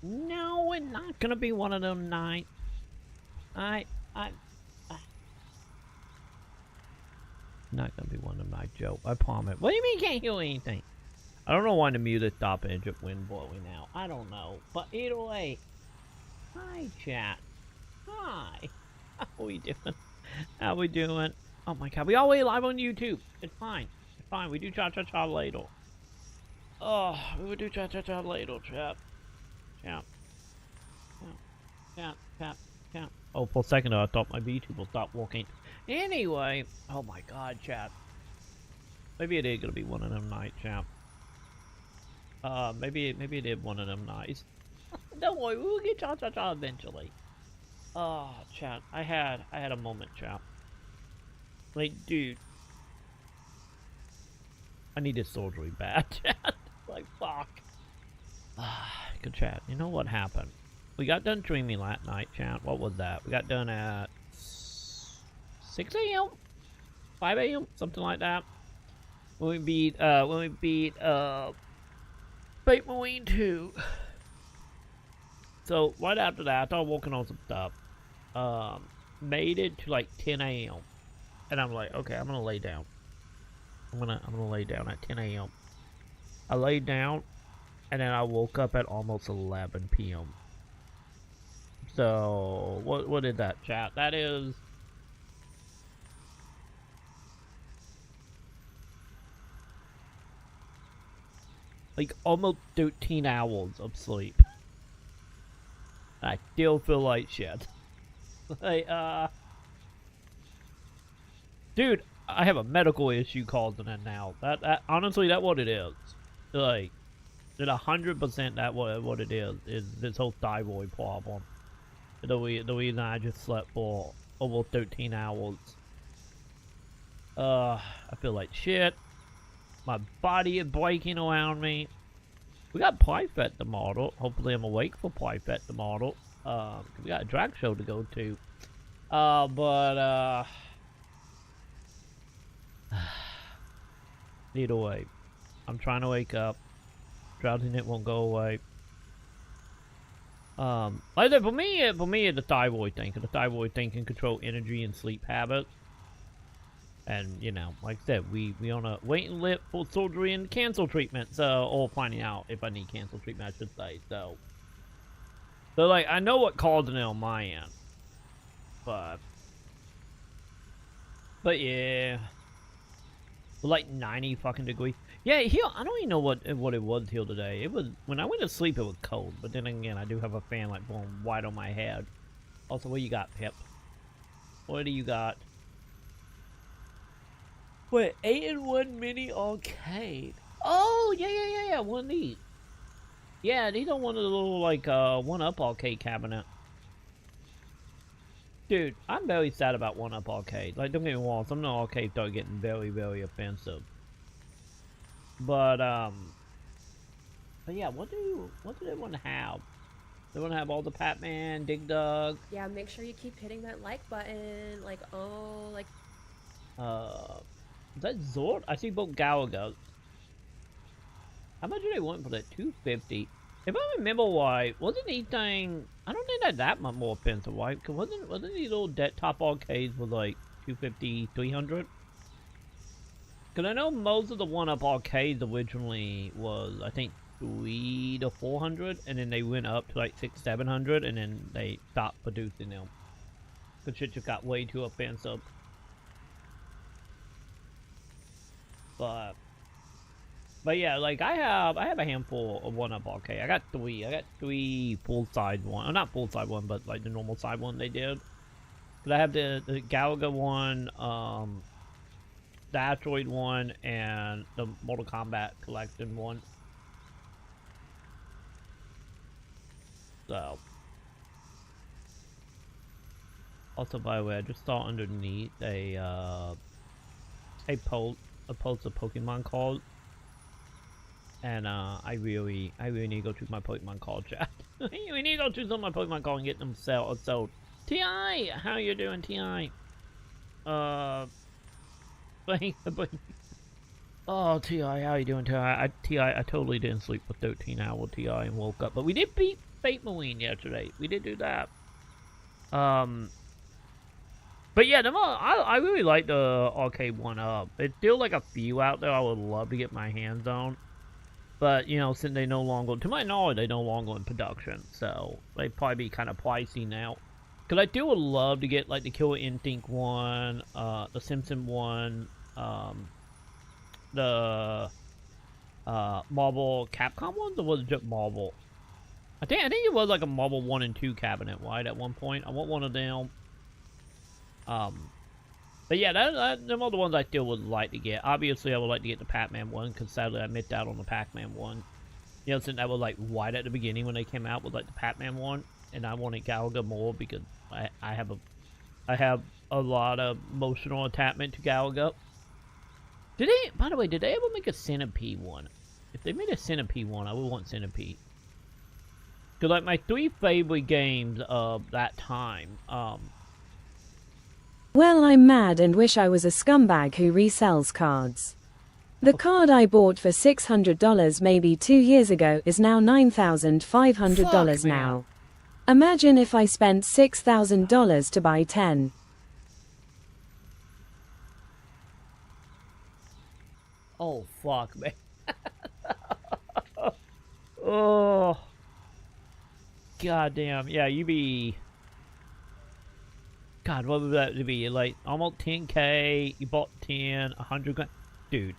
No, it's not gonna be one of them nights. I, I, not gonna be one of them nights, Joe. I promise. What do you mean you can't hear anything? I don't know why the music stopped and just wind blowing out. I don't know. But either way, hi, chat. Hi. How we doing? How we doing? Oh my god, we always live on YouTube. It's fine. It's fine. We do cha-cha-cha later. Oh, we would do cha-cha-cha later, chat. Chat. Chat. Chat. Chat. Oh, for a second I thought my VTube will stop walking. Anyway, oh my god, chat. Maybe it is gonna be one of them nights, chat. Maybe it is one of them nights. Don't worry, we will get cha-cha-cha eventually. Oh, chat. I had a moment, chat. Like, dude. I need this surgery bad, chat. Like, fuck. Good chat. You know what happened? We got done streaming last night, chat. What was that? We got done at 6 a.m. 5 a.m. Something like that. When we beat Fate Marine 2. So right after that, I started working on some stuff. Made it to like 10 a.m. And I'm like, okay, I'm gonna lay down. I'm gonna lay down at 10 a.m. I laid down, and then I woke up at almost 11 p.m. So what is that, chat? That is like almost 13 hours of sleep. I still feel like shit. Like, dude, I have a medical issue causing it now. That honestly, that's what it is. Like, that 100% that what it is this whole thyroid problem. The reason I just slept for almost 13 hours. I feel like shit. My body is breaking around me. We got Private tomorrow. Hopefully I'm awake for Private tomorrow. We got a drag show to go to. Either way, I'm trying to wake up. Drowsiness won't go away. Like I said, for me, it's the thyroid thing. Cause the thyroid thing can control energy and sleep habits. And, you know, like I said, we on a waiting list for surgery and cancer treatment. So, or finding out if I need cancer treatment, I should say. So, like, I know what caused it on my end. But yeah. Like 90 fucking degrees. Yeah, here, I don't even know what it was here today. It was, when I went to sleep, it was cold. But then again, I do have a fan, like, blowing right on my head. Also, what you got, Pip? What do you got? Wait, 8-in-1 mini arcade. Oh, yeah. One of these. Yeah, these are one of the little, like, 1-up arcade cabinet. Dude, I'm very sad about 1-up arcade. Like, don't get me wrong, some of the arcades start getting very, very offensive. But yeah, what do they want to have? They want to have all the Pac-Man, Dig Dug. Yeah, make sure you keep hitting that like button. Like, oh, like. Is that Zord? I see both Galaga. How much do they want for that? $250. If I remember right, wasn't anything? I don't think that much more expensive, right? Cause wasn't these little desktop arcades was like $250, $300? Cause I know most of the 1-up arcades originally was, I think, $300 to $400, and then they went up to like $600, $700, and then they stopped producing them. Cause shit just got way too expensive. But yeah, like I have a handful of 1-up arcade. I got three full size one. Not full size one, but like the normal side one they did. Cause I have the Galaga one, the Asteroid one, and the Mortal Kombat Collection one. So, also by the way, I just saw underneath a post of Pokemon cards. And I really need to go choose my Pokemon card, chat. We need to go choose on my Pokemon card and get them sold. Ti, how you doing, Ti? Oh, Ti, how you doing, Ti? I totally didn't sleep for 13 hours, Ti, and woke up. But we did beat Fate Marine yesterday. We did do that. But yeah, I really like the arcade 1-up. It's still like a few out there I would love to get my hands on. But, you know, since they no longer, to my knowledge, they no longer in production. So, they'd probably be kind of pricey now. Because I still would love to get, like, the Killer Instinct one, the Simpson one, the Marvel Capcom ones, or was it just Marvel? I think it was like a Marvel 1 and 2 cabinet, right, at one point. I want one of them. But yeah, them are the ones I still would like to get. Obviously, I would like to get the Pac-Man one, because sadly I missed out on the Pac-Man one. You know, since that was like right at the beginning when they came out with like the Pac-Man one, and I wanted Galaga more because I have a lot of emotional attachment to Galaga. Did they, by the way, did they ever make a Centipede one? If they made a Centipede one, I would want Centipede. Because like my 3 favorite games of that time, Well, I'm mad and wish I was a scumbag who resells cards. The card I bought for $600 maybe 2 years ago is now $9,500 now. Imagine if I spent $6,000 to buy 10. oh fuck, man. Oh. Goddamn. Yeah, you be... God, what would that be? Like, almost 10K, you bought 10, 100 grand. Dude.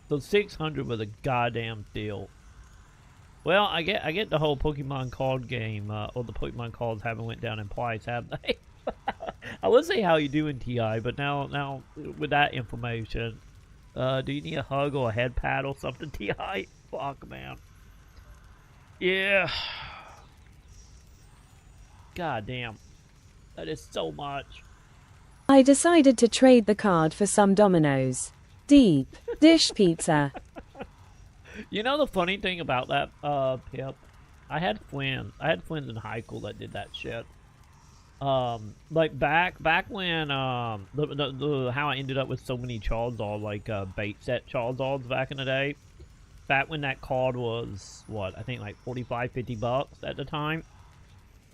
So 600 was a goddamn deal. Well, I get the whole Pokemon card game, or the Pokemon cards haven't went down in price, have they? I would say how you doing, TI, but now, with that information, do you need a hug or a head pat or something, TI? Fuck, man. Yeah. God damn. That is so much. I decided to trade the card for some Domino's deep dish pizza. You know the funny thing about that, Pip? I had friends in high school that did that shit. Like back when, how I ended up with so many Charizard, like, bait set Charizards back in the day. Back when that card was, what, I think like 45, 50 bucks at the time.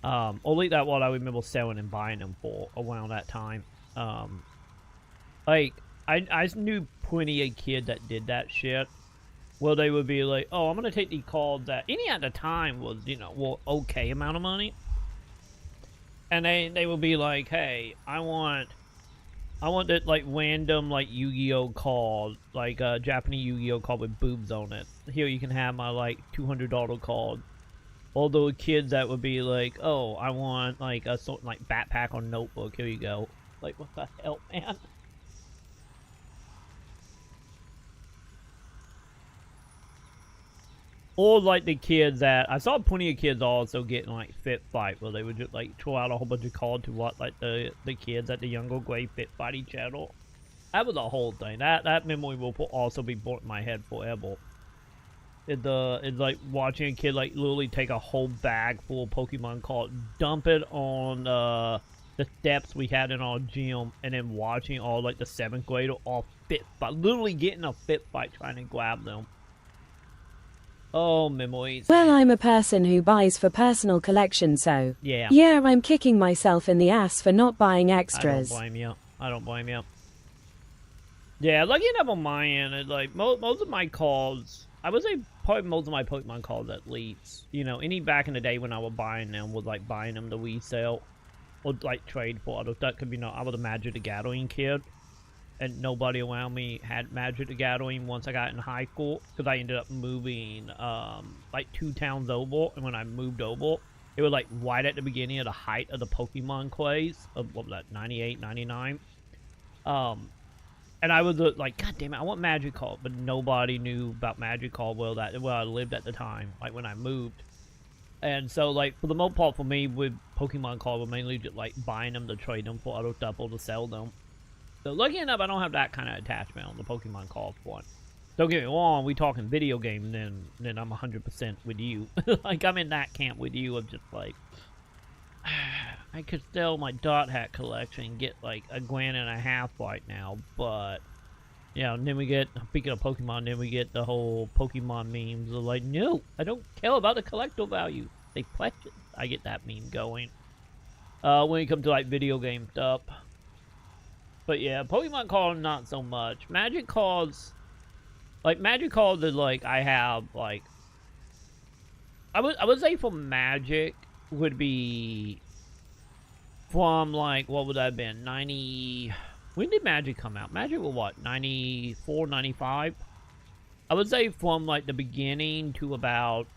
Only that what I remember selling and buying them for around that time. Like, I knew plenty of kids that did that shit. Well, they would be like, oh, I'm gonna take these cards that, any at the time was, you know, well, okay amount of money. And they would be like, hey, I want that, like, random, like, Yu-Gi-Oh card, like, Japanese Yu-Gi-Oh card with boobs on it. Here, you can have my, like, $200 card. All those kids that would be like, oh, I want, like, a sort like backpack or notebook. Here you go. Like, what the hell, man? Or, like, the kids that... I saw plenty of kids also getting, like, Fit Fight, where they would just, like, throw out a whole bunch of cards to what, like, the kids at the younger grade Fit Fight each other. That was a whole thing. That memory will also be burnt in my head forever. It's like watching a kid, like, literally take a whole bag full of Pokemon cards, dump it on the steps we had in our gym, and then watching all, like, the 7th grader all Fit Fight, literally getting a Fit Fight trying to grab them. Oh, memories. Well, I'm a person who buys for personal collection, so... Yeah, I'm kicking myself in the ass for not buying extras. I don't blame you. Yeah, lucky enough on my end, it's like, most of my cards, I would say probably most of my Pokemon cards at least. You know, any back in the day when I was buying them, was like buying them to resell. Or like trade for other stuff. Could be, I was a Magic the Gathering kid. And nobody around me had Magic the Gathering once I got in high school. Because I ended up moving, like 2 towns over. And when I moved over, it was like right at the beginning of the height of the Pokemon craze. Of, what was that, 98, 99? And I was like, God damn it, I want Magikarp. But nobody knew about Magikarp where I lived at the time. Like when I moved. And so, like, for the most part for me, with Pokemon cards, we're mainly just, like, buying them to trade them for other stuff or to sell them. So, lucky enough, I don't have that kind of attachment on the Pokemon card front. Don't get me wrong, we talking video game, then I'm 100% with you. Like, I'm in that camp with you of just, like, I could sell my dot hat collection and get, like, $1.5 grand right now, but Yeah, and then we get, speaking of Pokemon, then we get the whole Pokemon memes. They're like, no, I don't care about the collector value. They pledge it. I get that meme going. When it comes to like video game stuff. But yeah, Pokemon cards not so much. Magic cards, like magic cards is like I have like I would say for Magic would be from like what would that have been 90. When did Magic come out? Magic was what, 94, 95? I would say from like the beginning to about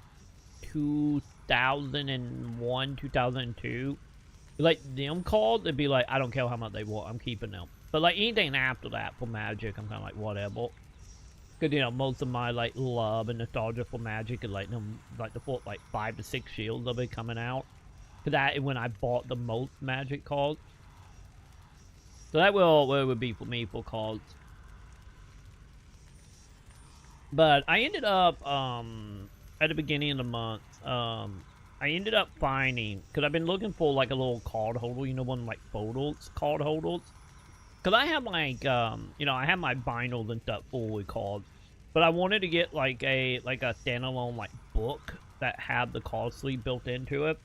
2001, 2002. Like them cards, it'd be like, I don't care how much they want, I'm keeping them. But like anything after that for Magic, I'm kind of like whatever. Cause you know most of my like love and nostalgia for Magic is like them, like the like 5 to 6 shields of it coming out. Cause that is when I bought the most Magic cards. So that will where it would be for me for cards. But I ended up at the beginning of the month, I ended up finding, because I've been looking for like a little card holder, you know, one like photos card holders. Because I have like, you know, I have my vinyls and stuff full with cards. But I wanted to get like a standalone like book that had the card sleeve built into it.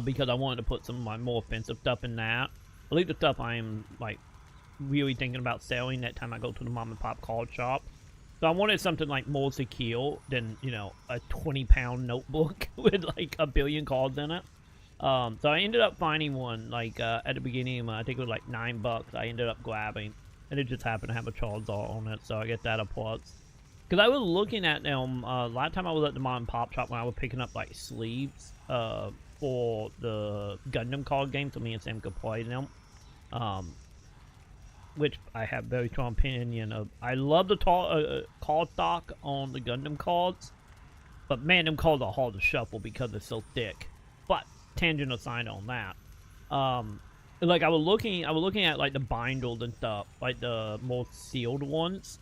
Because I wanted to put some of my more offensive stuff in that. At least the stuff I am like really thinking about selling that time I go to the mom and pop card shop. So I wanted something like more secure than, you know, a 20-pound notebook with like a billion cards in it. So I ended up finding one like at the beginning, I think it was like $9. I ended up grabbing, and it just happened to have a Charizard on it, so I get that a plus. Because I was looking at them last time I was at the mom and pop shop when I was picking up like sleeves for the Gundam card game, so me and Sam could play them. Which I have very strong opinion of. I love the card stock on the Gundam cards, but man, them cards are hard to shuffle because they're so thick. But tangent aside on that, like I was looking at like the bindles and stuff, like the more sealed ones.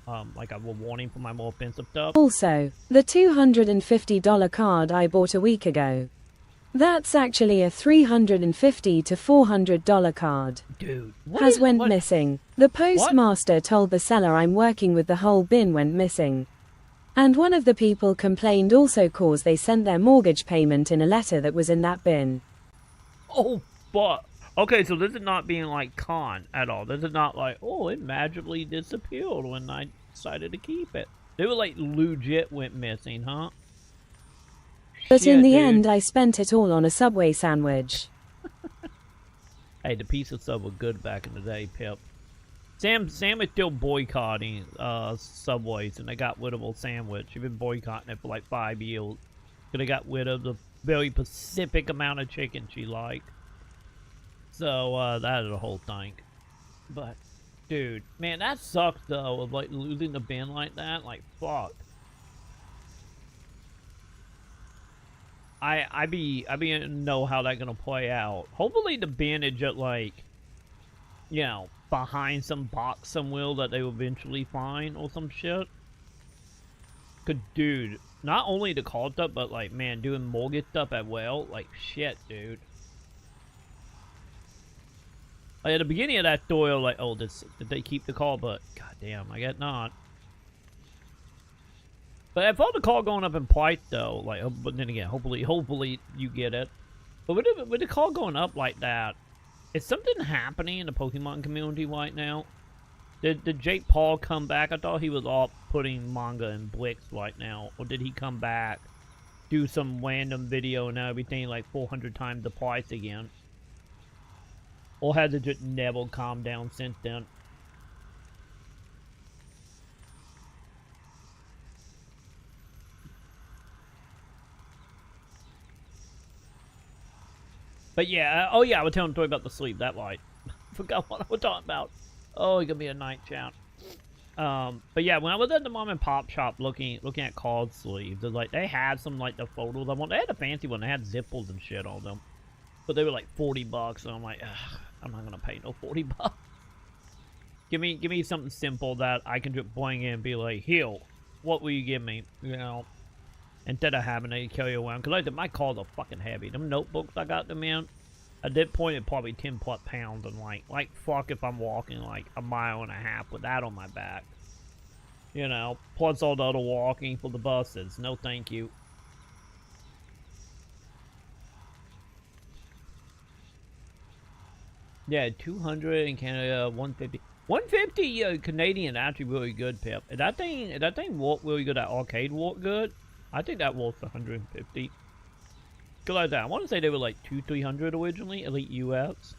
Like I was wanting for my more offensive stuff. Also, the $250 card I bought a week ago. That's actually a $350 to $400 card. Dude, went missing. The postmaster told the seller I'm working with the whole bin went missing. And one of the people complained also cause they sent their mortgage payment in a letter that was in that bin. Oh, but okay, so this is not being like con at all. This is not like, oh, it magically disappeared when I decided to keep it. They were like legit went missing, huh? But Shit, in the dude. end, I spent it all on a Subway sandwich. Hey, the pizza sub was good back in the day, Pip. Sam is still boycotting Subways, and they got rid of old sandwich. They've been boycotting it for like 5 years. Because they got rid of the very specific amount of chicken she liked. So, that is a whole thing. But, dude, man, that sucks, though, of like losing the bin like that. Like, fuck. I be know how that gonna play out. Hopefully the bin is just like, you know, behind some box somewhere that they will eventually find or some shit. Cause dude, not only the call stuff, but like man, doing mortgage stuff as well. Like shit, dude. Like at the beginning of that story, I was like, oh, did they keep the call? But goddamn, I guess not. But I thought the call going up in price though, like, but then again, hopefully you get it. But with the call going up like that, is something happening in the Pokemon community right now? Did Jake Paul come back? I thought he was off putting manga in Blix right now, or did he come back, do some random video and everything like 400 times the price again? Or has it just never calmed down since then? But yeah, oh yeah, I was telling a story about the sleep. That right. Forgot what I was talking about. Oh, it could be a night chat. But yeah, when I was at the mom and pop shop looking at card sleeves, like they had some like the photos I want. They had a fancy one. They had zippers and shit on them, but they were like $40, and I'm like, I'm not gonna pay no $40. Give me something simple that I can just bring in and be like, here, what will you give me? You know. Instead of having to carry around, because like my cards are fucking heavy. Them notebooks I got them in, At that point, it probably 10 plus pounds, and like fuck if I'm walking like a mile and a half with that on my back. You know, plus all the other walking for the buses. No, thank you. Yeah, 200 in Canada, 150. 150 Canadian actually really good, Pip. If that thing walked really good, that arcade walked good, I think that walks 150. Good like that. I want to say they were like 200-300 originally, Elite US.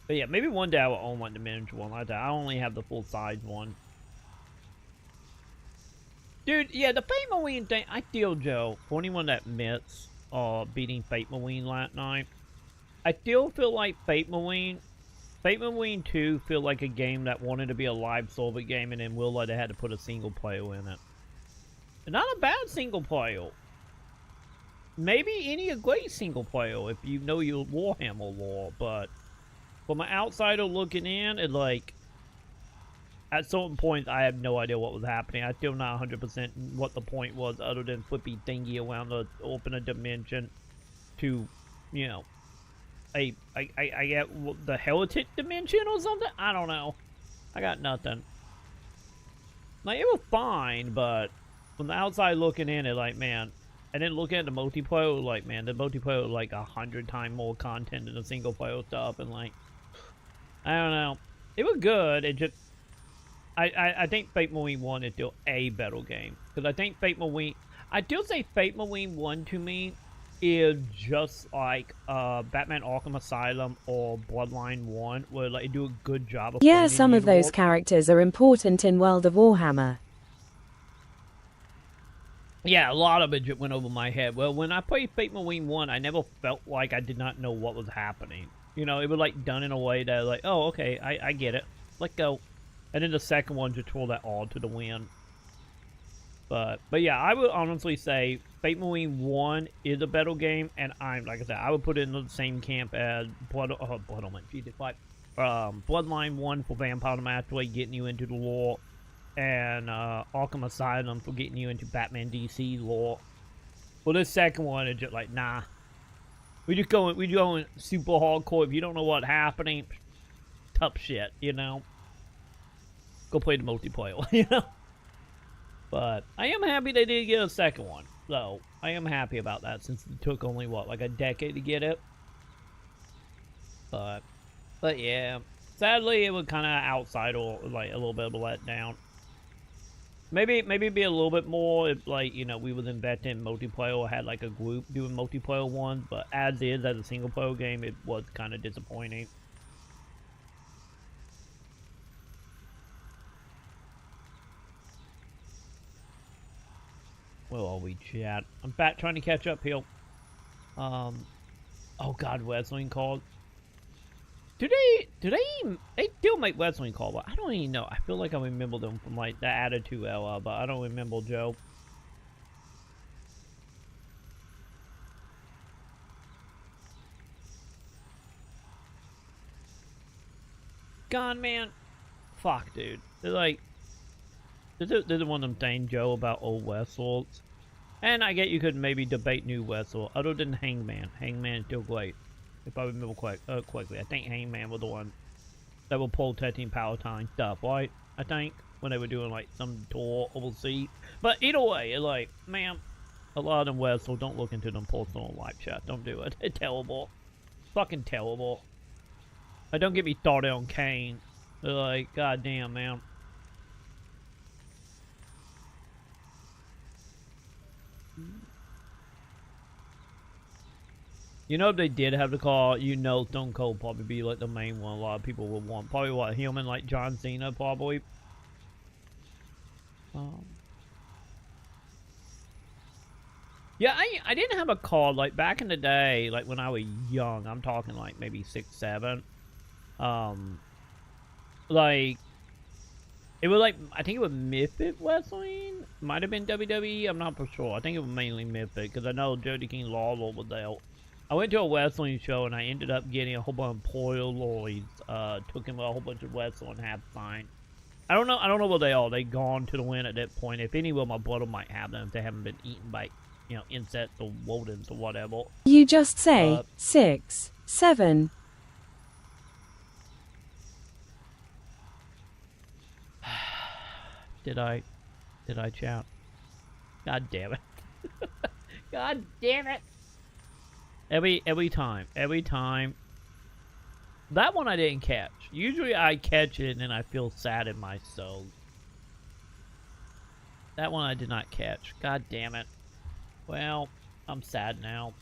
But yeah, maybe one day I will own one, the miniature one like that. I only have the full size one. Dude, yeah, the Fate Marine thing, I feel, Joe, for anyone that missed beating Fate Marine last night, I still feel like Fate Marine 2 feel like a game that wanted to be a live server game, and then realized they had to put a single player in it. Not a bad single player. Maybe any a great single player if you know your Warhammer lore, but from an outsider looking in, it like, at certain points, I have no idea what was happening. I still not 100% what the point was, other than flippy thingy around to open a dimension to, you know, I get the heretic dimension or something? I don't know. I got nothing. Like, it was fine, but from the outside looking in, it like, man. And then looking at the multiplayer, like, man, the multiplayer was like 100 times more content than the single player stuff, and like, I don't know. It was good. It just, I think Fate Marine 1 is still a better game. Because I think Fate Marine, I still say Fate Marine 1 to me is just like Batman Arkham Asylum or Bloodline 1, where like, they do a good job of Yeah, some of those characters are important in World of Warhammer. Yeah, a lot of it just went over my head. Well, when I played Fate Marine 1, I never felt like I did not know what was happening. You know, it was like done in a way that like, oh, okay, I get it. Let go. And then the second one just throw that all to the wind. But yeah, I would honestly say Fate Marine 1 is a better game, and like I said, I would put it in the same camp as Bloodline 1 for Vampire the Masquerade, getting you into the lore, and Arkham Asylum for getting you into Batman DC lore. Well, this second one is just like, nah. We going super hardcore. If you don't know what's happening, tough shit, you know. Go play the multiplayer, you know. But I am happy they did get a second one. So I am happy about that, since it took only what, like a decade to get it. But yeah, sadly it was kind of outside, or like a little bit of a letdown. Maybe be a little bit more if, like, you know, we was invested in multiplayer or had like a group doing multiplayer ones, but as a single player game, it was kind of disappointing. Where are we, chat? I'm back trying to catch up here. Oh god, wrestling called. Do they still make wrestling call? But I don't even know. I feel like I remember them from like the Attitude Era, but I don't remember, Joe. Gone, man. Fuck, dude. They're like, this is one of them things, Joe, about old wrestlers. And I get you could maybe debate new wrestlers, other than Hangman. Hangman is still great, if I remember correctly. I think Hangman was the one that were protesting Palatine stuff, right? I think, when they were doing like some tour overseas. But either way, it's like, man, a lot of them wrestlers, don't look into them personal live chat. Don't do it. It's terrible. Fucking terrible. Like, don't get me started on Kane. They're like, goddamn, man. You know, if they did have the call, you know Stone Cold probably be like the main one a lot of people would want. Probably what, human like John Cena, probably. Yeah, I didn't have a call like back in the day, like when I was young. I'm talking like maybe 6, 7. Like, it was like, I think it was Mythic Wrestling. Might have been WWE. I'm not for sure. I think it was mainly Mythic, because I know Jody King Lawler was there. I went to a wrestling show and I ended up getting a whole bunch of Polaroids. Took him a whole bunch of wrestling half signed. I don't know where they are. They gone to the wind at that point. If anywhere, my brother might have them if they haven't been eaten by, you know, insects or rodents or whatever. You just say 6, 7. Did I shout? God damn it. God damn it. Every time. That one I didn't catch. Usually I catch it and I feel sad in my soul. That one I did not catch. God damn it. Well, I'm sad now.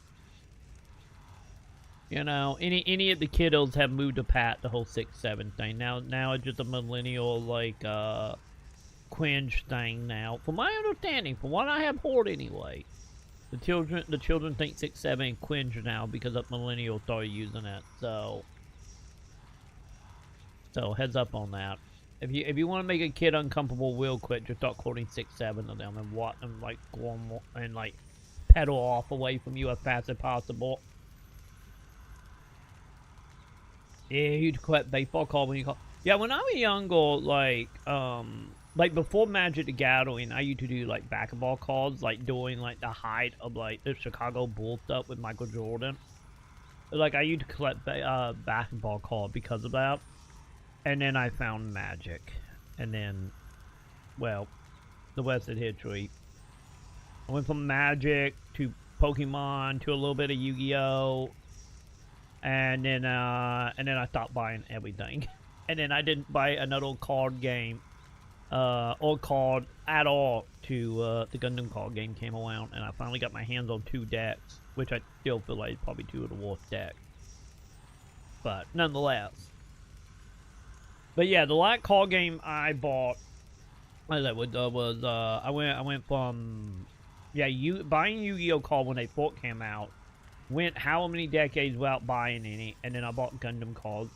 You know, any of the kiddos have moved to pat the whole 6-7 thing. Now it's just a millennial like cringe thing now. From my understanding, from what I have heard anyway. The children think 6-7 cringe now because of millennials started using it. So heads up on that. If you want to make a kid uncomfortable real quick, just start quoting 6-7 to them and watch them like go on and like pedal off away from you as fast as possible. Yeah, you'd quit baseball call when you call. Yeah, when I was younger, like before Magic the Gathering, I used to do like basketball cards, like during like the height of like the Chicago Bulls stuff with Michael Jordan. Like I used to collect basketball cards because of that. And then I found Magic. And then, well, the rest is history. I went from Magic to Pokemon to a little bit of Yu-Gi-Oh! And then I stopped buying everything. And then I didn't buy another card game, or card at all to the Gundam card game came around. And I finally got my hands on 2 decks, which I still feel like is probably 2 of the worst decks. But nonetheless. But yeah, the last card game I bought, I went from buying Yu-Gi-Oh card when they first came out, went how many decades without buying any, and then I bought Gundam cards,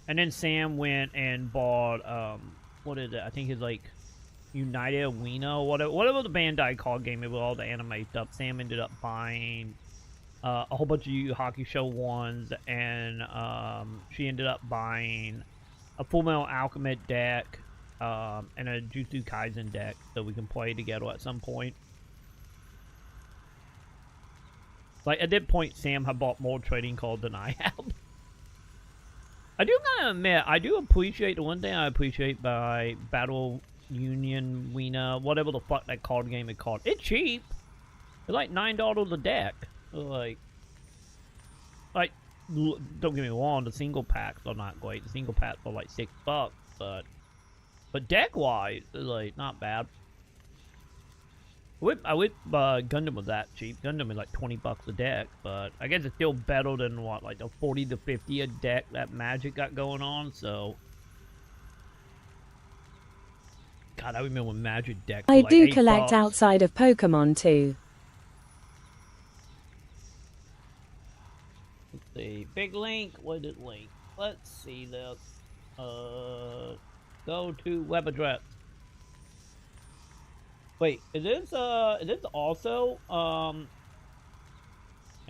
and then Sam went and bought what is it? I think it's like United Arena or whatever the Bandai card game with all the anime stuff. Sam ended up buying a whole bunch of Yu Yu Hakusho ones, and she ended up buying a Full Metal Alchemist deck, and a Jutsu Kaisen deck so we can play together at some point. Like, at that point, Sam had bought more trading cards than I have. I do gotta admit, I do appreciate, the one thing I appreciate by Battle Union, Wiener, whatever the fuck that card game is called. It's cheap. It's like $9 a deck. Like, don't get me wrong, the single packs are not great. The single packs are like $6, but deck-wise, it's like, not bad. I wish Gundam was that cheap. Gundam is like $20 a deck, but I guess it's still better than what, like the 40 to 50 a deck that Magic got going on. So, God, I remember when Magic decks. I like do $8. collect outside of Pokemon too. Let's see, big link. What is link? Let's see this. Go to web address. Wait, is this also, hang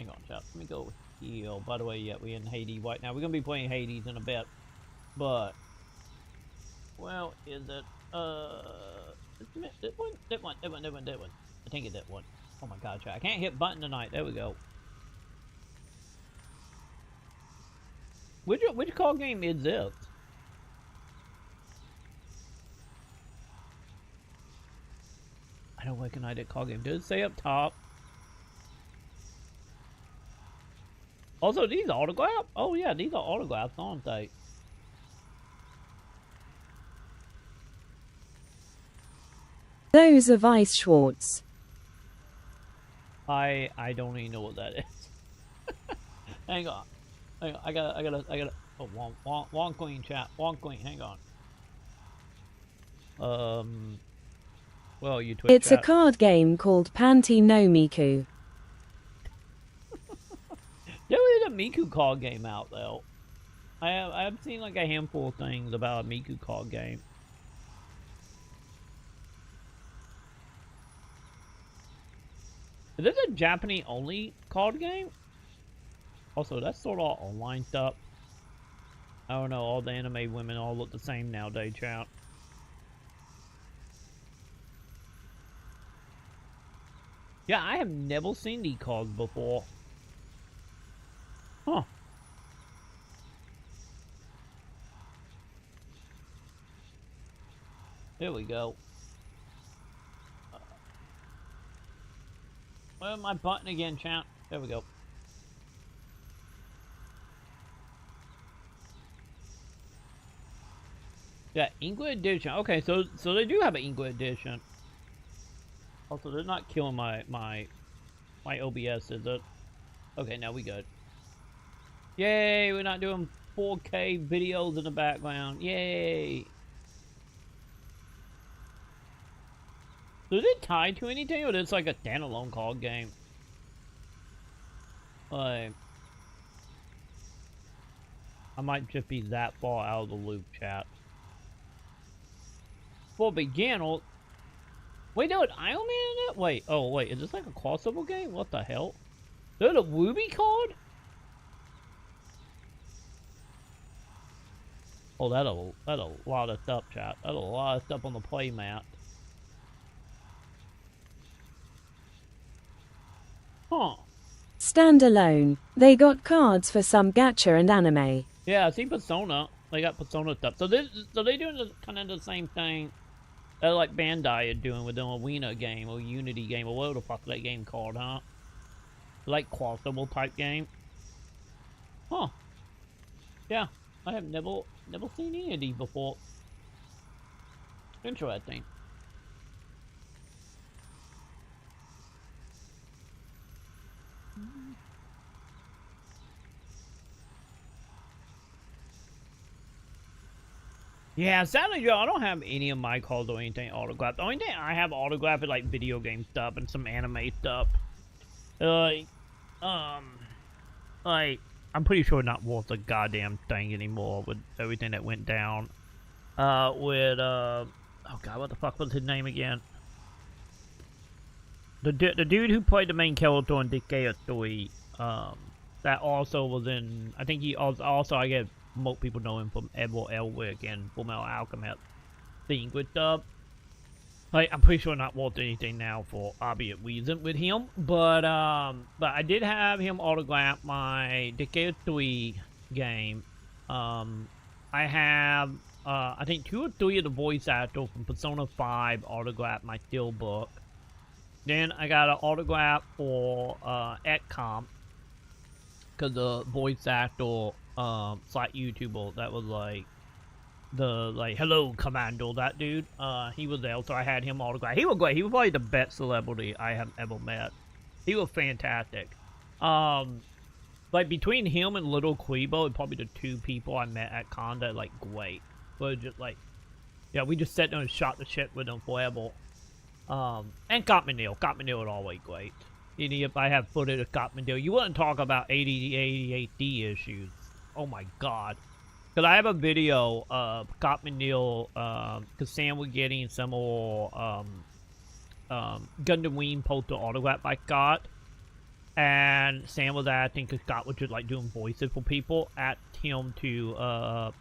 on, chat, let me go here. By the way, yeah, we're in Hades right now. We're gonna be playing Hades in a bit, but, well, is it, that one, I think it's that one. Oh my God, chat, I can't hit button tonight, there we go. Which card game is this? I don't recognize that card game. Does it say up top? Also, these are autographs? Oh yeah, these are autographs, aren't they? Those are Weiss Schwartz. I don't even know what that is. Hang on. I gotta. Oh, one queen, chat. One queen. Hang on. Well, you Twitch It's chat. a card game called Panty no Miku. There is a Miku card game out though. I've seen like a handful of things about a Miku card game. Is this a Japanese only card game? Also, that's sort of all online stuff. I don't know, all the anime women all look the same nowadays, chat. Yeah, I have never seen these cards before. Huh. There we go. Where's my button again, chat? There we go. Yeah, English edition. Okay, so they do have an English edition. Also, they're not killing my OBS, is it? Okay, now we good. Yay, we're not doing 4K videos in the background. Yay. So is it tied to anything, or is it like a standalone card game? Like, I might just be that far out of the loop, chat. For beginner, wait, no, Iron Man in it? Wait, oh wait, is this like a crossover game? What the hell? There's a Wooby card? Oh, that's a lot of stuff, chat. That's a lot of stuff on the play mat. Huh. Standalone. They got cards for some gacha and anime. Yeah, I see Persona. They got Persona stuff. So they doing kind of the same thing that like Bandai are doing with the Arena game or Unity game or whatever the fuck that game called, huh? Like crossover type game. Huh. Yeah, I have never seen any of these before. Interesting. Yeah, sadly, Joe, I don't have any of my cards or anything autographed. The only thing I have autographed is like video game stuff and some anime stuff. Like, I'm pretty sure not worth a goddamn thing anymore with everything that went down. Oh god, what the fuck was his name again? The dude who played the main character in Decade 3, that also was in, I think he also I guess most people know him from Edward Elric and Fullmetal Alchemist. The English dub. Like, I'm pretty sure not worth anything now for obvious reason with him, but I did have him autograph my Decade 3 game. I have I think 2 or 3 of the voice actors from Persona 5 autographed my steelbook. Then I got an autograph for Etcom, because the voice actor slash YouTuber that was like hello commando, that dude, he was there, so I had him autographed. He was great. He was probably the best celebrity I have ever met. He was fantastic. Like between him and Little Quebo, probably the 2 people I met at Con that like great. But just like, yeah, we just sat there and shot the shit with them forever. And Cotmanil was always great. If I have footage of Cotmanil, you wouldn't talk about 88D issues. Oh my god. Because I have a video of Cotmanil, because Sam was getting some more Gundam Wing poster autograph by Scott. And Sam was acting, because Scott was just like doing voices for people, at him to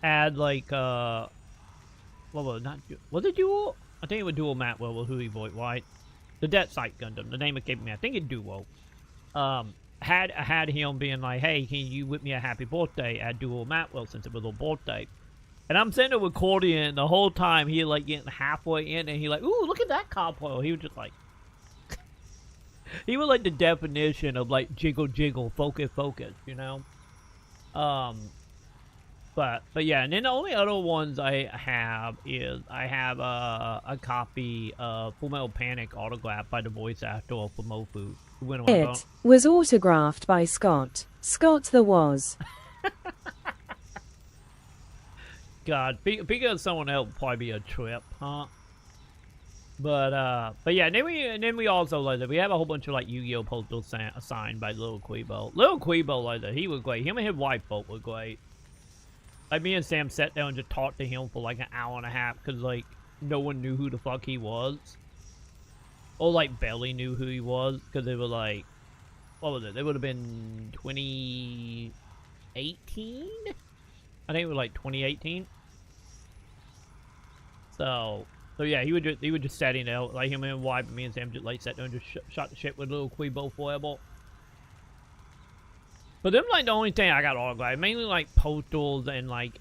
add like, what was it? Not, was it Dual? I think it was Dual Matwell, who he voiced, right? The Death Sight Gundam, the name it gave me, I think it Duo. Had him being like, hey, can you whip me a happy birthday at Dual Matwell since it was a birthday? And I'm sitting there recording it, and the whole time he like getting halfway in, and he like, ooh, look at that cowboy. He was just like, he was like the definition of like jiggle jiggle, focus focus, you know. But yeah, and then the only other ones I have is I have a copy of Fullmetal Panic autographed by the voice actor for Mofu. It was autographed by Scott. Scott the was. God, speaking of someone else, probably be a trip, huh? But yeah, and then we also like that we have a whole bunch of like Yu-Gi-Oh posters signed by Little Quebo. Little Quebo like that, he was great. Him and his wife both were great. Like, me and Sam sat down and just talked to him for like an hour and a half, because like no one knew who the fuck he was, or like barely knew who he was, because they were like, what was it? It would have been 2018. I think it was like 2018. So yeah, he would just setting out like him and wife, me and Sam just like sat there and just shot the shit with a little Quibo foible. But them like the only thing I got autographed, mainly like postals and like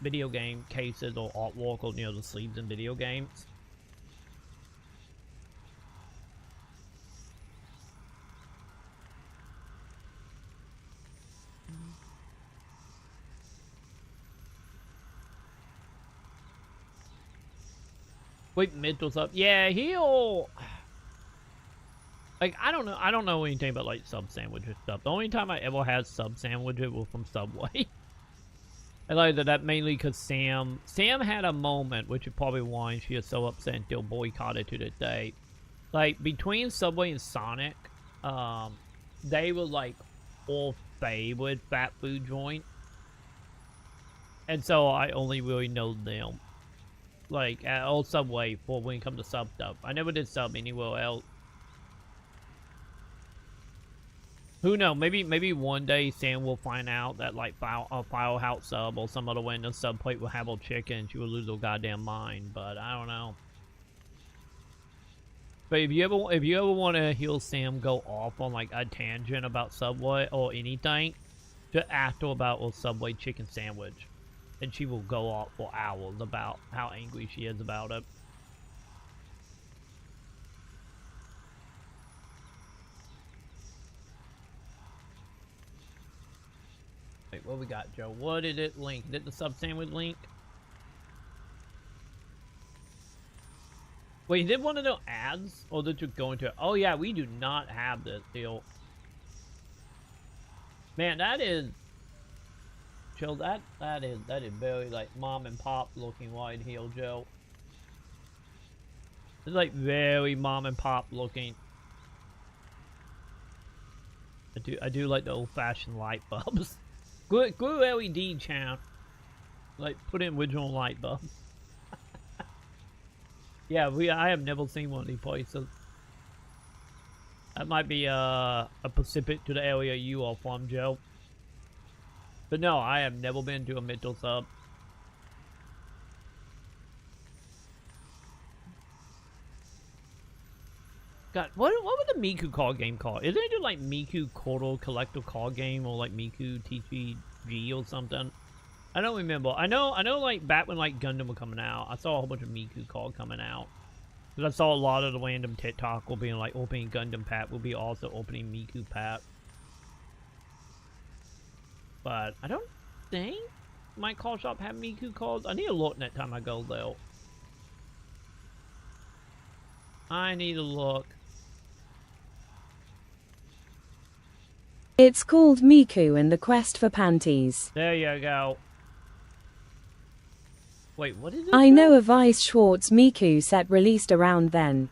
video game cases or artwork or the sleeves in video games. Wait, Mitchell's up. Yeah, he'll like I don't know anything about like sub sandwiches stuff. The only time I ever had sub sandwiches was from Subway. I like that mainly because Sam had a moment, which is probably why she is so upset and still boycotted to this day. Like, between Subway and Sonic, they were, like, all favorite fat food joint. And so I only really know them. Like, at old Subway for when it comes to sub stuff. I never did sub anywhere else. Who knows? Maybe one day Sam will find out that like Firehouse sub or some other random sub plate will have a chicken and she will lose her goddamn mind. But I don't know. But if you ever want to hear Sam go off on like a tangent about Subway or anything, just ask her about a Subway chicken sandwich, and she will go off for hours about how angry she is about it. Wait, what we got, Joe? What did it link? Did the sub sandwich link? Wait, did one of the ads? Or did you go into it? Oh yeah, we do not have this deal. Man, that is Joe, that is very like mom and pop looking wide heel, Joe. It's like very mom and pop looking. I do like the old fashioned light bulbs. Good LED chant. Like, put in original light bulbs. Yeah, I have never seen one of these places. That might be a specific to the area you are from, Joe. But no, I have never been to a Mitchell sub. God, what was the Miku card game called? Isn't it like Miku Koto Collector card game or like Miku TCG or something? I don't remember. I know like back when like Gundam were coming out, I saw a whole bunch of Miku card coming out. Because I saw a lot of the random TikTok will be like opening Gundam pack, will be also opening Miku pack. But I don't think my card shop have Miku cards. I need to look next time I go though. I need to look. It's called Miku and the Quest for Panties. There you go. Wait, what is it? I know a Vice Schwartz Miku set released around then.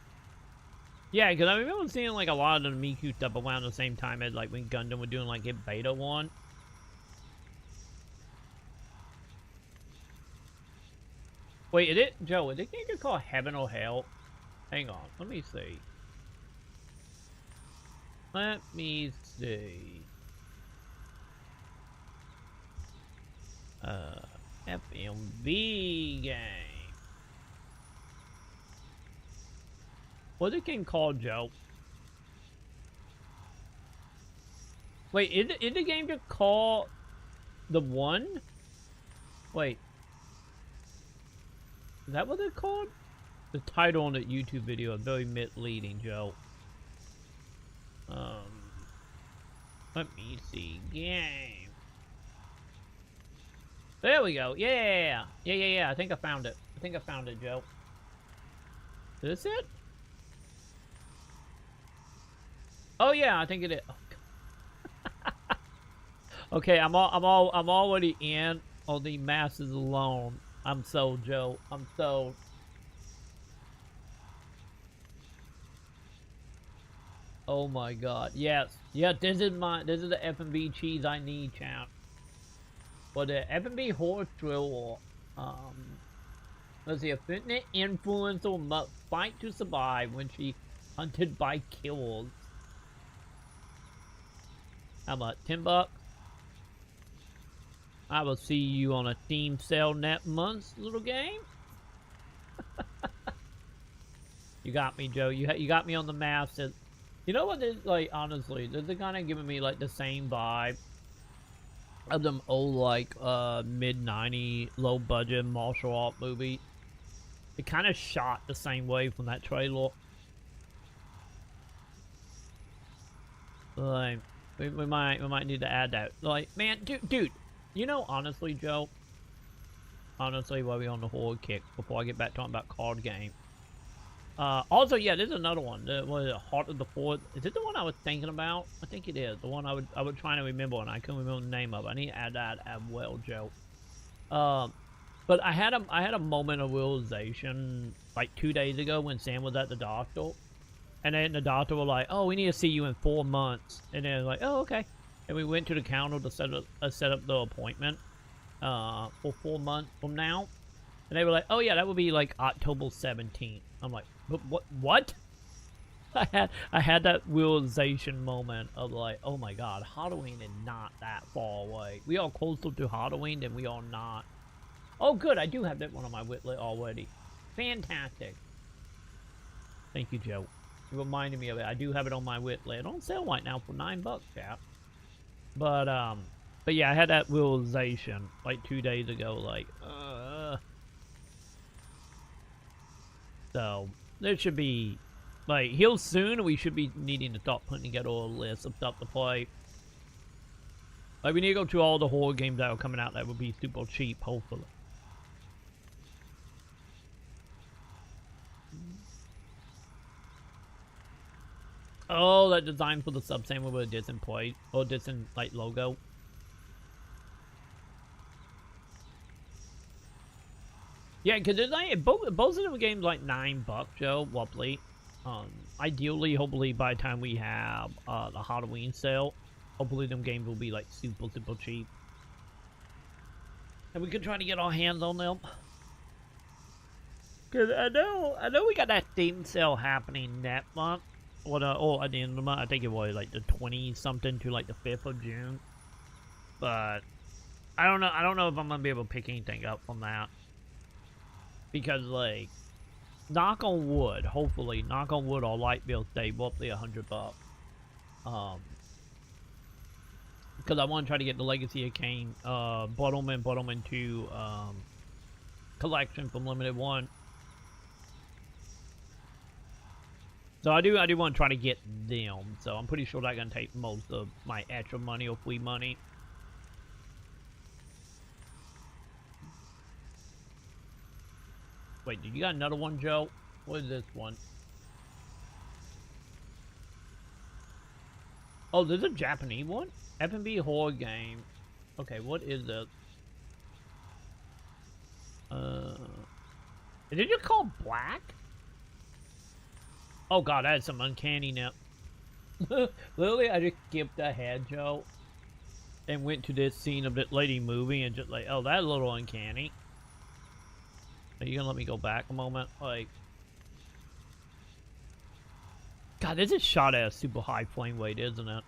Yeah, because I remember seeing like a lot of the Miku stuff around the same time as like when Gundam were doing like a beta one. Wait, is it, Joe, is it game called Heaven or Hell? Hang on, let me see. Let me see. FMV game. What's the game called, Joe? Wait, is the game just called The One? Wait. Is that what it's called? The title on the YouTube video is very misleading, Joe. Let me see. Game. There we go. Yeah. I think I found it. Joe. Is this it? Oh yeah, I think it is. Oh, okay, I'm already in on the masses alone. I'm sold, Joe. I'm sold. Oh my god. Yes. Yeah, this is the F&B cheese I need, champ. For the F&B horse thrill, let's see, a fitness influencer must fight to survive when she hunted by killers. How much? $10? I will see you on a Steam sale next month, little game. You got me, Joe. You got me on the math. You know what? Like, honestly, they're kind of giving me like the same vibe of them old like mid-90s low budget martial art movie. It kind of shot the same way from that trailer. Like, we might need to add that. Like, man, dude, you know, honestly, Joe. Honestly, while we on the horror kick, before I get back talking about card game. Also, yeah, there's another one. Was it Heart of the Fourth? Is it the one I was thinking about? I think it is. The one I was trying to remember, and I couldn't remember the name of. I need to add that as well, Joe. But I had a moment of realization like 2 days ago when Sam was at the doctor, and then the doctor was like, "Oh, we need to see you in 4 months," and then like, "Oh, okay," and we went to the counter to set up the appointment for 4 months from now, and they were like, "Oh yeah, that would be like October 17th." I'm like, "But what?" I had that realization moment of like, oh my god, Halloween is not that far away. We are closer to Halloween than we are not. Oh good, I do have that one on my wish list already. Fantastic. Thank you, Joe. You reminded me of it. I do have it on my wish list. On sale right now for $9, chap. But yeah, I had that realization like 2 days ago, like, so there should be like he'll soon. We should be needing to start putting together a list of stuff to play. Like we need to go through all the horror games that are coming out that would be super cheap, hopefully. Oh, that design for the sub-samurai with a distant plate or distant like logo. Yeah, because it's like both of them games like $9, Joe. Roughly. Ideally, hopefully, by the time we have the Halloween sale, hopefully them games will be like super cheap, and we can try to get our hands on them. Cause I know we got that Steam sale happening next month, or at the end of the month. I think it was like the 20-something to like the 5th of June. But I don't know if I'm gonna be able to pick anything up from that. Because, like, knock on wood, hopefully, knock on wood, our light bill stay roughly $100. Because I want to try to get the Legacy of Kain, Bottleman 2, collection from Limited One. So I do want to try to get them. So I'm pretty sure that's gonna take most of my extra money or free money. Wait, did you got another one, Joe? What is this one? Oh, there's a Japanese one? F&B horror game. Okay, what is this? Is it just called Black? Oh god, that is some uncanny now. Literally, I just skipped ahead, Joe, and went to this scene of this lady moving and just like, oh, that's a little uncanny. Are you gonna let me go back a moment? Like, god, this is shot at a super high flame rate, isn't it?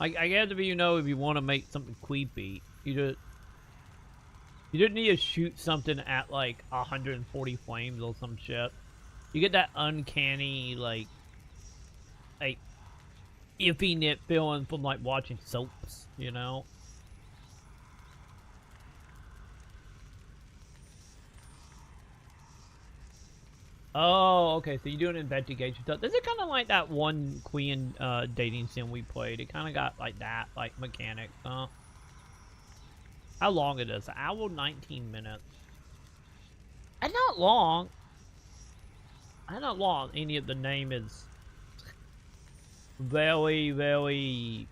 I guess if you know, if you want to make something creepy, you just need to shoot something at like 140 flames or some shit. You get that uncanny like iffiness feeling from like watching soaps, you know? Oh, okay, so you do an investigation stuff. This is kind of like that one Queen dating sim we played. It kind of got like that, like mechanics, huh? How long it is? An hour, 19 minutes. And not long. And not long. Any of the name is very, very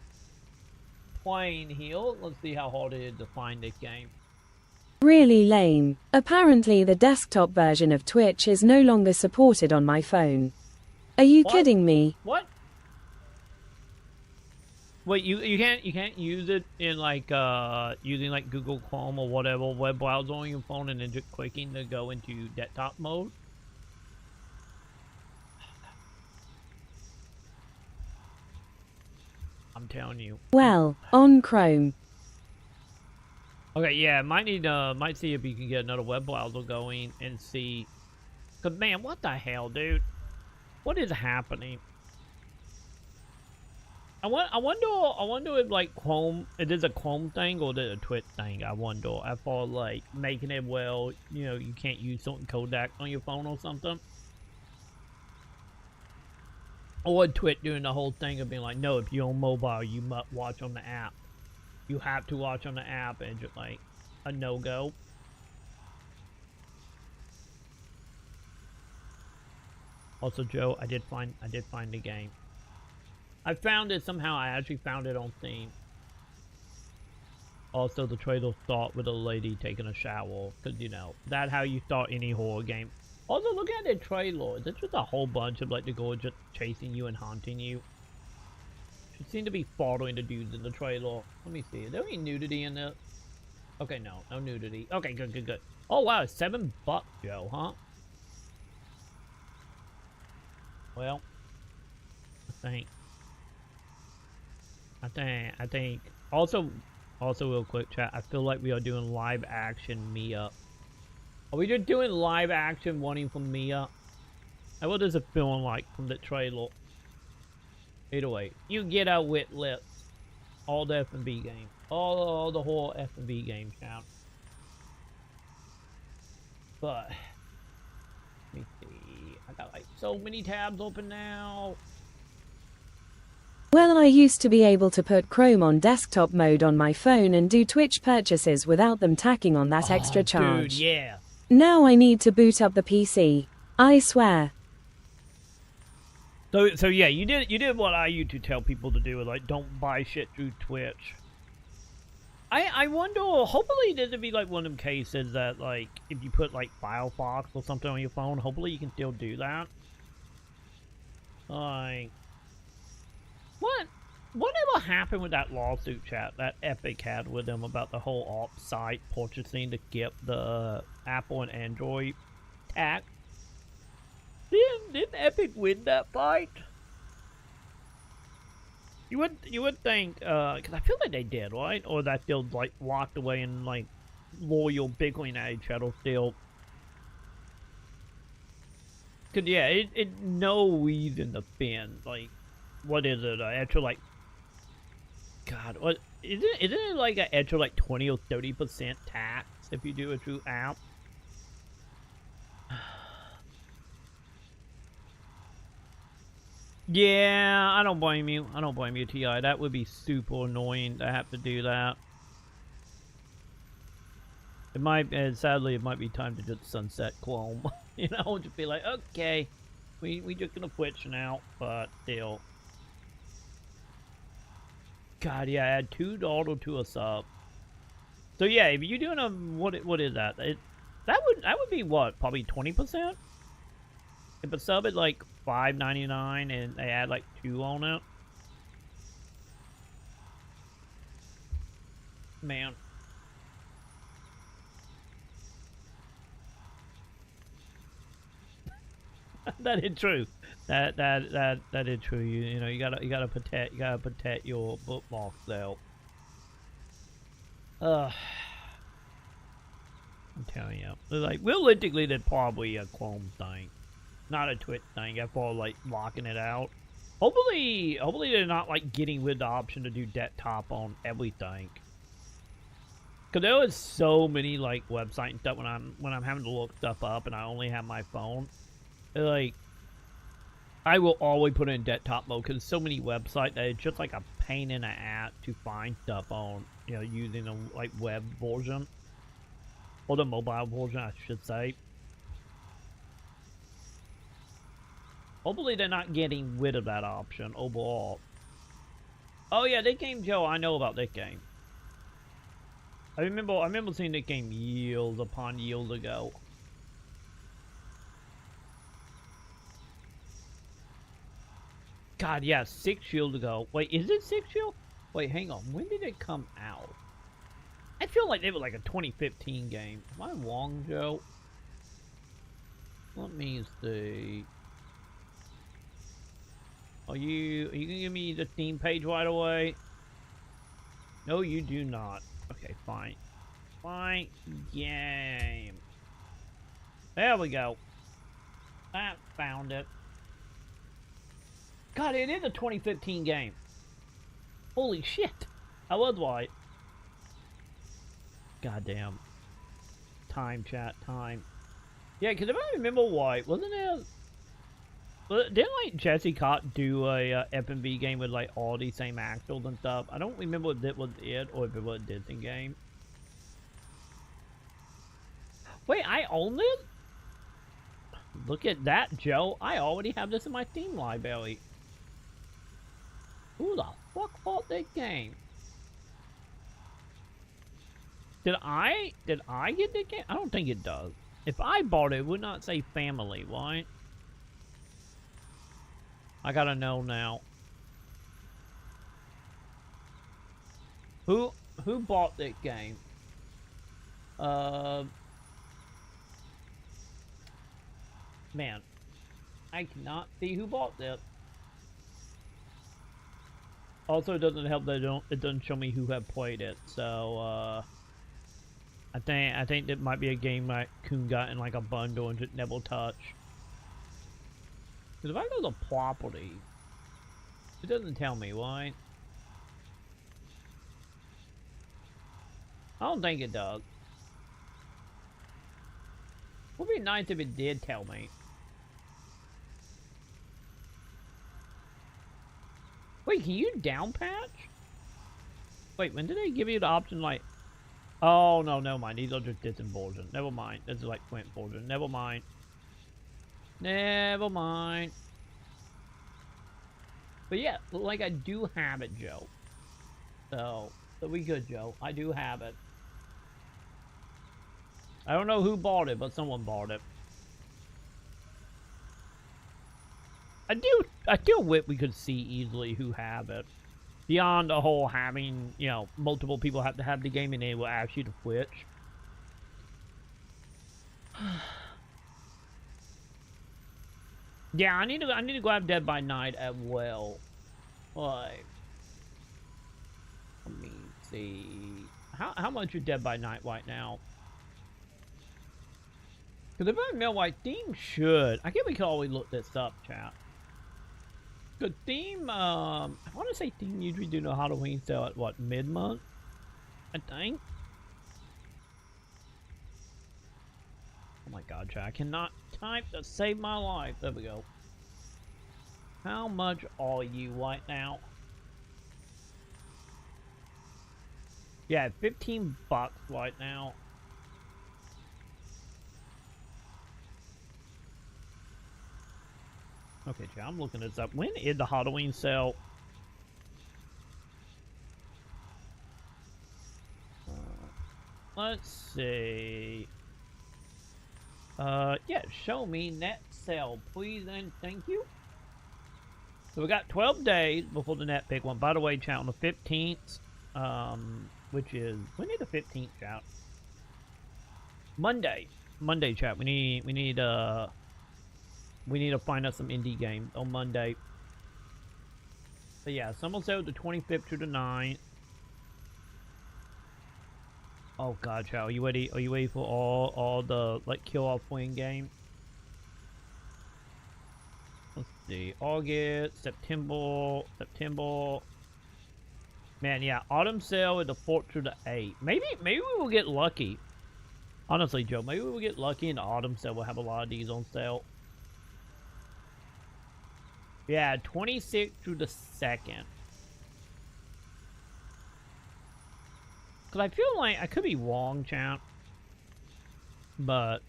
plain here. Let's see how hard it is to find this game. Really lame. Apparently the desktop version of Twitch is no longer supported on my phone. Are you kidding me? What? Wait, you can't use it in like using like Google Chrome or whatever web browser on your phone and then just clicking to go into desktop mode? I'm telling you. Well, on Chrome. Okay, yeah, might see if you can get another web browser going and see. Cause man, what the hell, dude? What is happening? I wonder if like Chrome, it is a Chrome thing or is it a Twitch thing? I wonder. As far as like making it you can't use certain codec on your phone or something. Or Twitch doing the whole thing of being like, no, if you're on mobile, you must watch on the app. You have to watch on the app, and just like a no-go. Also, Joe, I did find the game. I found it somehow. I actually found it on Steam. Also, the trailer start with a lady taking a shower, because you know that's how you start any horror game. Also, look at the trailer. There's just a whole bunch of like the girl just chasing you and haunting you. She seemed to be following the dudes in the trailer. Let me see. Is there any nudity in this? Okay, no nudity. Okay, good. Oh wow, $7, Joe, huh? Well, I think. Also, real quick, chat. I feel like we are doing live action Mia. Are we just doing live action wanting from Mia? And what does it feel like from the trailer? Either way, you get out with lips. All the F&B games. All the whole F&B games count. But, let me see. I got like so many tabs open now. Well, I used to be able to put Chrome on desktop mode on my phone and do Twitch purchases without them tacking on that extra charge. Dude, yeah. Now I need to boot up the PC. I swear. So yeah, you did what I used to tell people to do, like don't buy shit through Twitch. I wonder, hopefully this would be like one of them cases that like if you put like Firefox or something on your phone, hopefully you can still do that. Like whatever happened with that lawsuit, chat that Epic had with them about the whole off-site purchasing to get the Apple and Android tax? Didn't Epic win that fight? You would think, because I feel like they did, right? Or that still like locked away in like loyal Bitcoin ad channel still. Cause yeah, it no reason to spend like, what is it? Extra like, God, what isn't it like an extra like 20 or 30% tax if you do it through app? Yeah, I don't blame you. I don't blame you, T.I. That would be super annoying to have to do that. It might, and sadly, it might be time to just sunset Chrome. You know, just be like, okay, we just gonna switch now, but still. God, yeah, add $2 to a sub. So yeah, if you're doing a what is that? That would be what, probably 20%. If a sub is like $5.99 and they add like 2 on it. Man. That is true. That is true. You know, you gotta protect your bookmarks though. I'm telling you. Like realistically that's probably a Chrome thing. Not a Twitch thing. I thought like locking it out. Hopefully they're not like getting rid of the option to do desktop on everything. Cause there was so many like website and stuff when I'm having to look stuff up and I only have my phone. Like I will always put it in desktop mode because so many websites that it's just like a pain in the ass to find stuff on. You know, using the like web version or the mobile version, I should say. Hopefully they're not getting rid of that option overall. Oh yeah, that game, Joe, I know about that game. I remember seeing that game years upon years ago. God, yeah, 6 years ago. Wait, is it 6 years? Wait, hang on. When did it come out? I feel like they were like a 2015 game. Am I wrong, Joe? Let me see. Are you gonna give me the theme page right away? No, you do not. Okay, fine. Fine game. There we go. I found it. God, it is a 2015 game. Holy shit. I was right. Goddamn. Time, chat, time. Yeah, because if I remember right, wasn't there... Didn't, like, Jesse Cott do a F&B game with, like, all these same actors and stuff? I don't remember if it was it or if it was a Disney game. Wait, I own this? Look at that, Joe. I already have this in my Steam library. Who the fuck bought that game? Did I get the game? I don't think it does. If I bought it, it would not say family, right? I gotta know now. Who bought that game? Man, I cannot see who bought that. Also, it doesn't help that it doesn't show me who have played it. So, I think it might be a game like Maconn got in like a bundle and just never touch. Because if I go to property, it doesn't tell me why. I don't think it does. Would be nice if it did tell me. Wait, can you down patch? Wait, when did they give you the option like... Oh, no, never mind. These are just distant versions. Never mind. This is like Quint version. Never mind. Never mind. But yeah, like I do have it, Joe. So we good, Joe. I do have it. I don't know who bought it, but someone bought it. I still wish we could see easily who have it. Beyond the whole having, you know, multiple people have to have the game and they will ask you to switch. Yeah, I need to grab Dead by Night as well. Like, let me see. How much is Dead by Night right now? Because if I remember right, Theme should. I guess we could always look this up, chat. Good Theme, I want to say Theme usually do the Halloween sale at what, mid-month? I think. Oh my god, chat. I cannot type to save my life. There we go. How much are you right now? Yeah, 15 bucks right now. Okay, chat, I'm looking this up. When is the Halloween sale? Let's see. Yeah, show me net sale, please and thank you. So we got 12 days before the net pick one. By the way, chat, on the 15th, which is, when is the 15th, chat? Monday, chat. We need to find us some indie games on Monday. But yeah, summer sale the 25th to the 9th. Oh god, chat, are you ready? Are you ready for all the like kill off wing game? Let's see, August, September. Man, yeah, autumn sale is the 4th to the 8th. Maybe we will get lucky. Honestly, Joe, maybe we will get lucky and the autumn sale will have a lot of these on sale. Yeah, 26th through the 2nd. Because I feel like, I could be wrong, champ. But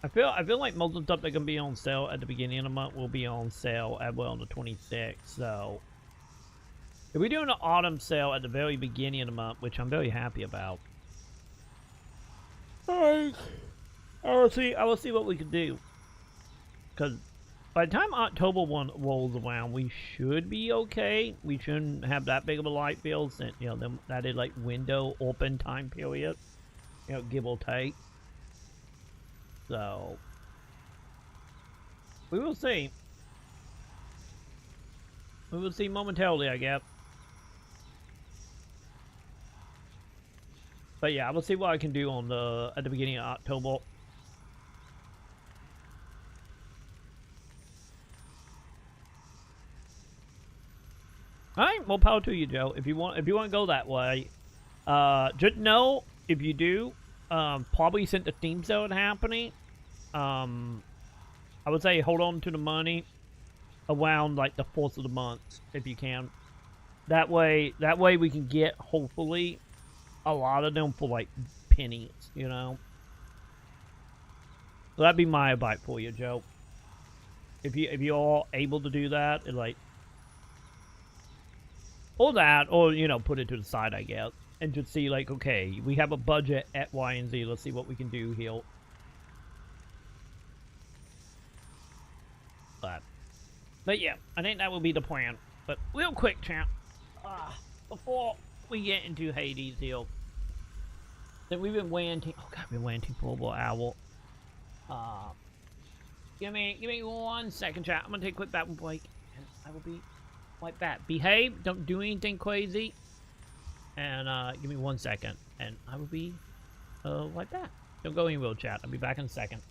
I feel like most of the stuff that can be on sale at the beginning of the month will be on sale as well on the 26th. So if we're doing an autumn sale at the very beginning of the month, which I'm very happy about, I will see what we can do. Because by the time October 1 rolls around, we should be okay. We shouldn't have that big of a light bill since, you know, that is like window open time period, you know, give or take. So we will see. We will see momentarily, I guess. But yeah, I will see what I can do on the at the beginning of October. Alright, more power to you, Joe. If you want to go that way. Just know if you do, probably since the theme sale happening, I would say hold on to the money around like the 4th of the month if you can. That way we can get hopefully a lot of them for like pennies, you know. So that'd be my advice for you, Joe. If you're able to do that, it like, or that, or you know, put it to the side, I guess, and just see like, okay, we have a budget at Y and Z. Let's see what we can do here. But yeah, I think that will be the plan. But real quick, champ, before we get into Hades here, that we've been waiting. Oh god, we've been waiting for over an hour. Give me 1 second, chat. I'm gonna take a quick battle break, and I will be right back. Behave, don't do anything crazy, and give me 1 second, and I will be right back. Don't go anywhere, chat. I'll be back in a second.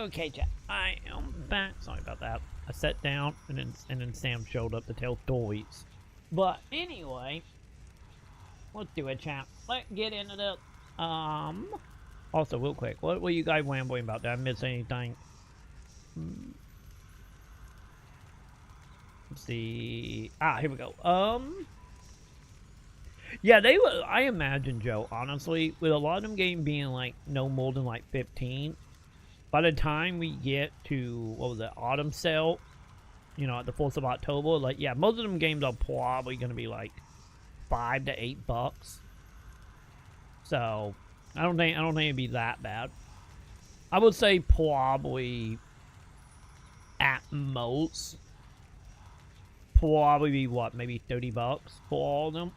Okay, chat. I am back. Sorry about that. I sat down and then Sam showed up to tell stories. But anyway, let's do it, chat. Let's get into this. Also, real quick, what were you guys rambling about? Did I miss anything? Let's see. Here we go. Yeah, they were. I imagine, Joe, honestly, with a lot of them games being like no more than like 15, by the time we get to what was it, autumn sale, you know, at the 4th of October, like yeah, most of them games are probably gonna be like $5 to $8. So I don't think it'd be that bad. I would say probably at most probably be what, maybe $30 for all of them.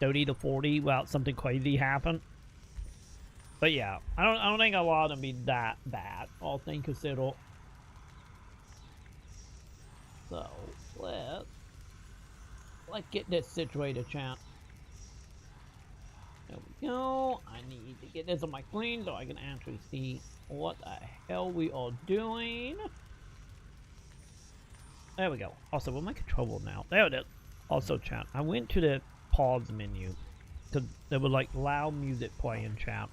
30 to 40 without something crazy happen. But yeah, I don't think a lot of them be that bad, all things considered. So let's get this situated, chat. There we go. I need to get this on my screen so I can actually see what the hell we are doing. There we go. Also, with my controller now. There it is. Also, chat, I went to the pause menu because there was like loud music playing, chat.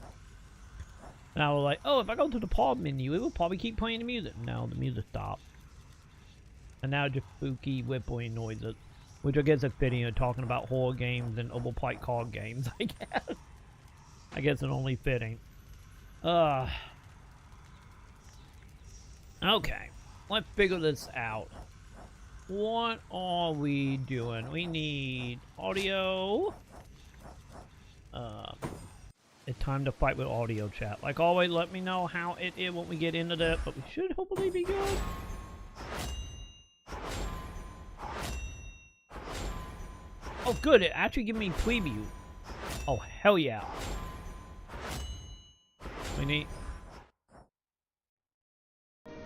And I was like, oh, if I go to the pause menu, it will probably keep playing the music. No, the music stopped. And now just spooky whippling noises. Which I guess is fitting, talking about horror games and overpriced card games, I guess. I guess it's only fitting. Okay. Let's figure this out. What are we doing? We need audio. It's time to fight with audio, chat. Like always, let me know how it is when we get into that, but we should hopefully be good. Oh, good. It actually gave me preview. Oh, hell yeah. We need...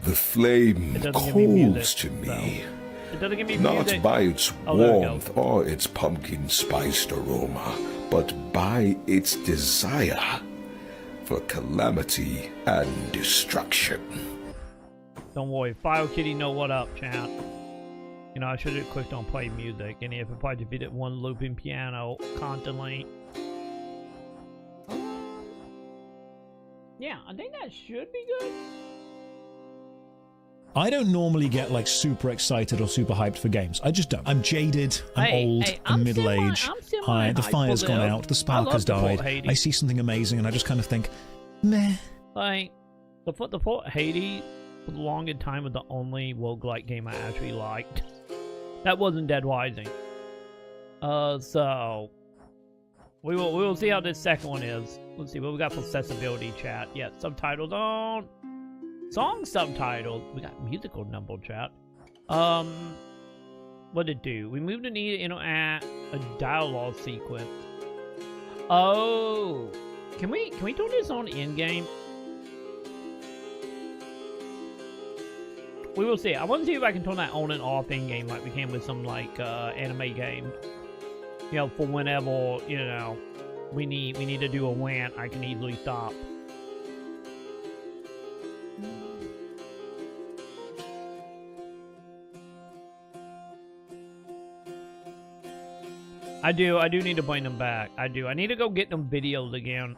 The flame calls to me, it doesn't give me not music. by its Oh, warmth or its pumpkin-spiced aroma, but by its desire for calamity and destruction. Don't worry, File Kitty know what up, chat. You know, I should have clicked on play music, and if it probably beat it one looping piano constantly. Yeah, I think that should be good. I don't normally get like super excited or super hyped for games. I just don't. I'm jaded, I'm old, I'm middle-aged. The fire's gone out, the spark has died. I see something amazing and I just kind of think, meh. Like, the Fort Hades for the longest time was the only roguelike game I actually liked. That wasn't Dead Rising. So we will see how this second one is. Let's see what we got for accessibility, chat. Yeah, subtitles on. Song subtitles. We got musical number, chat. What did it do? We moved the need to interact a dialogue sequence. Oh, can we turn this on in game? We will see. I want to see if I can turn that on and off in game like we can with some like anime games. You know, for whenever, you know, we need to do a rant, I can easily stop. I do need to bring them back. I do. I need to go get them videos again.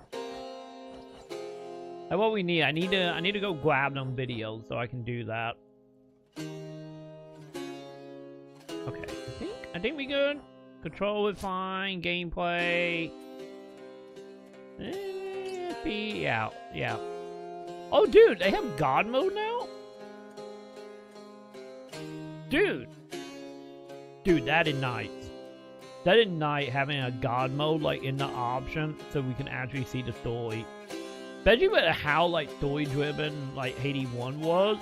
That's what we need. I need to go grab them videos so I can do that. Okay, I think we good. Control is fine. Gameplay. Yeah. Oh, dude, they have God mode now? Dude, that is nice. That is nice having a God mode like in the option so we can actually see the story. Especially with how like story driven like Hades 1 was.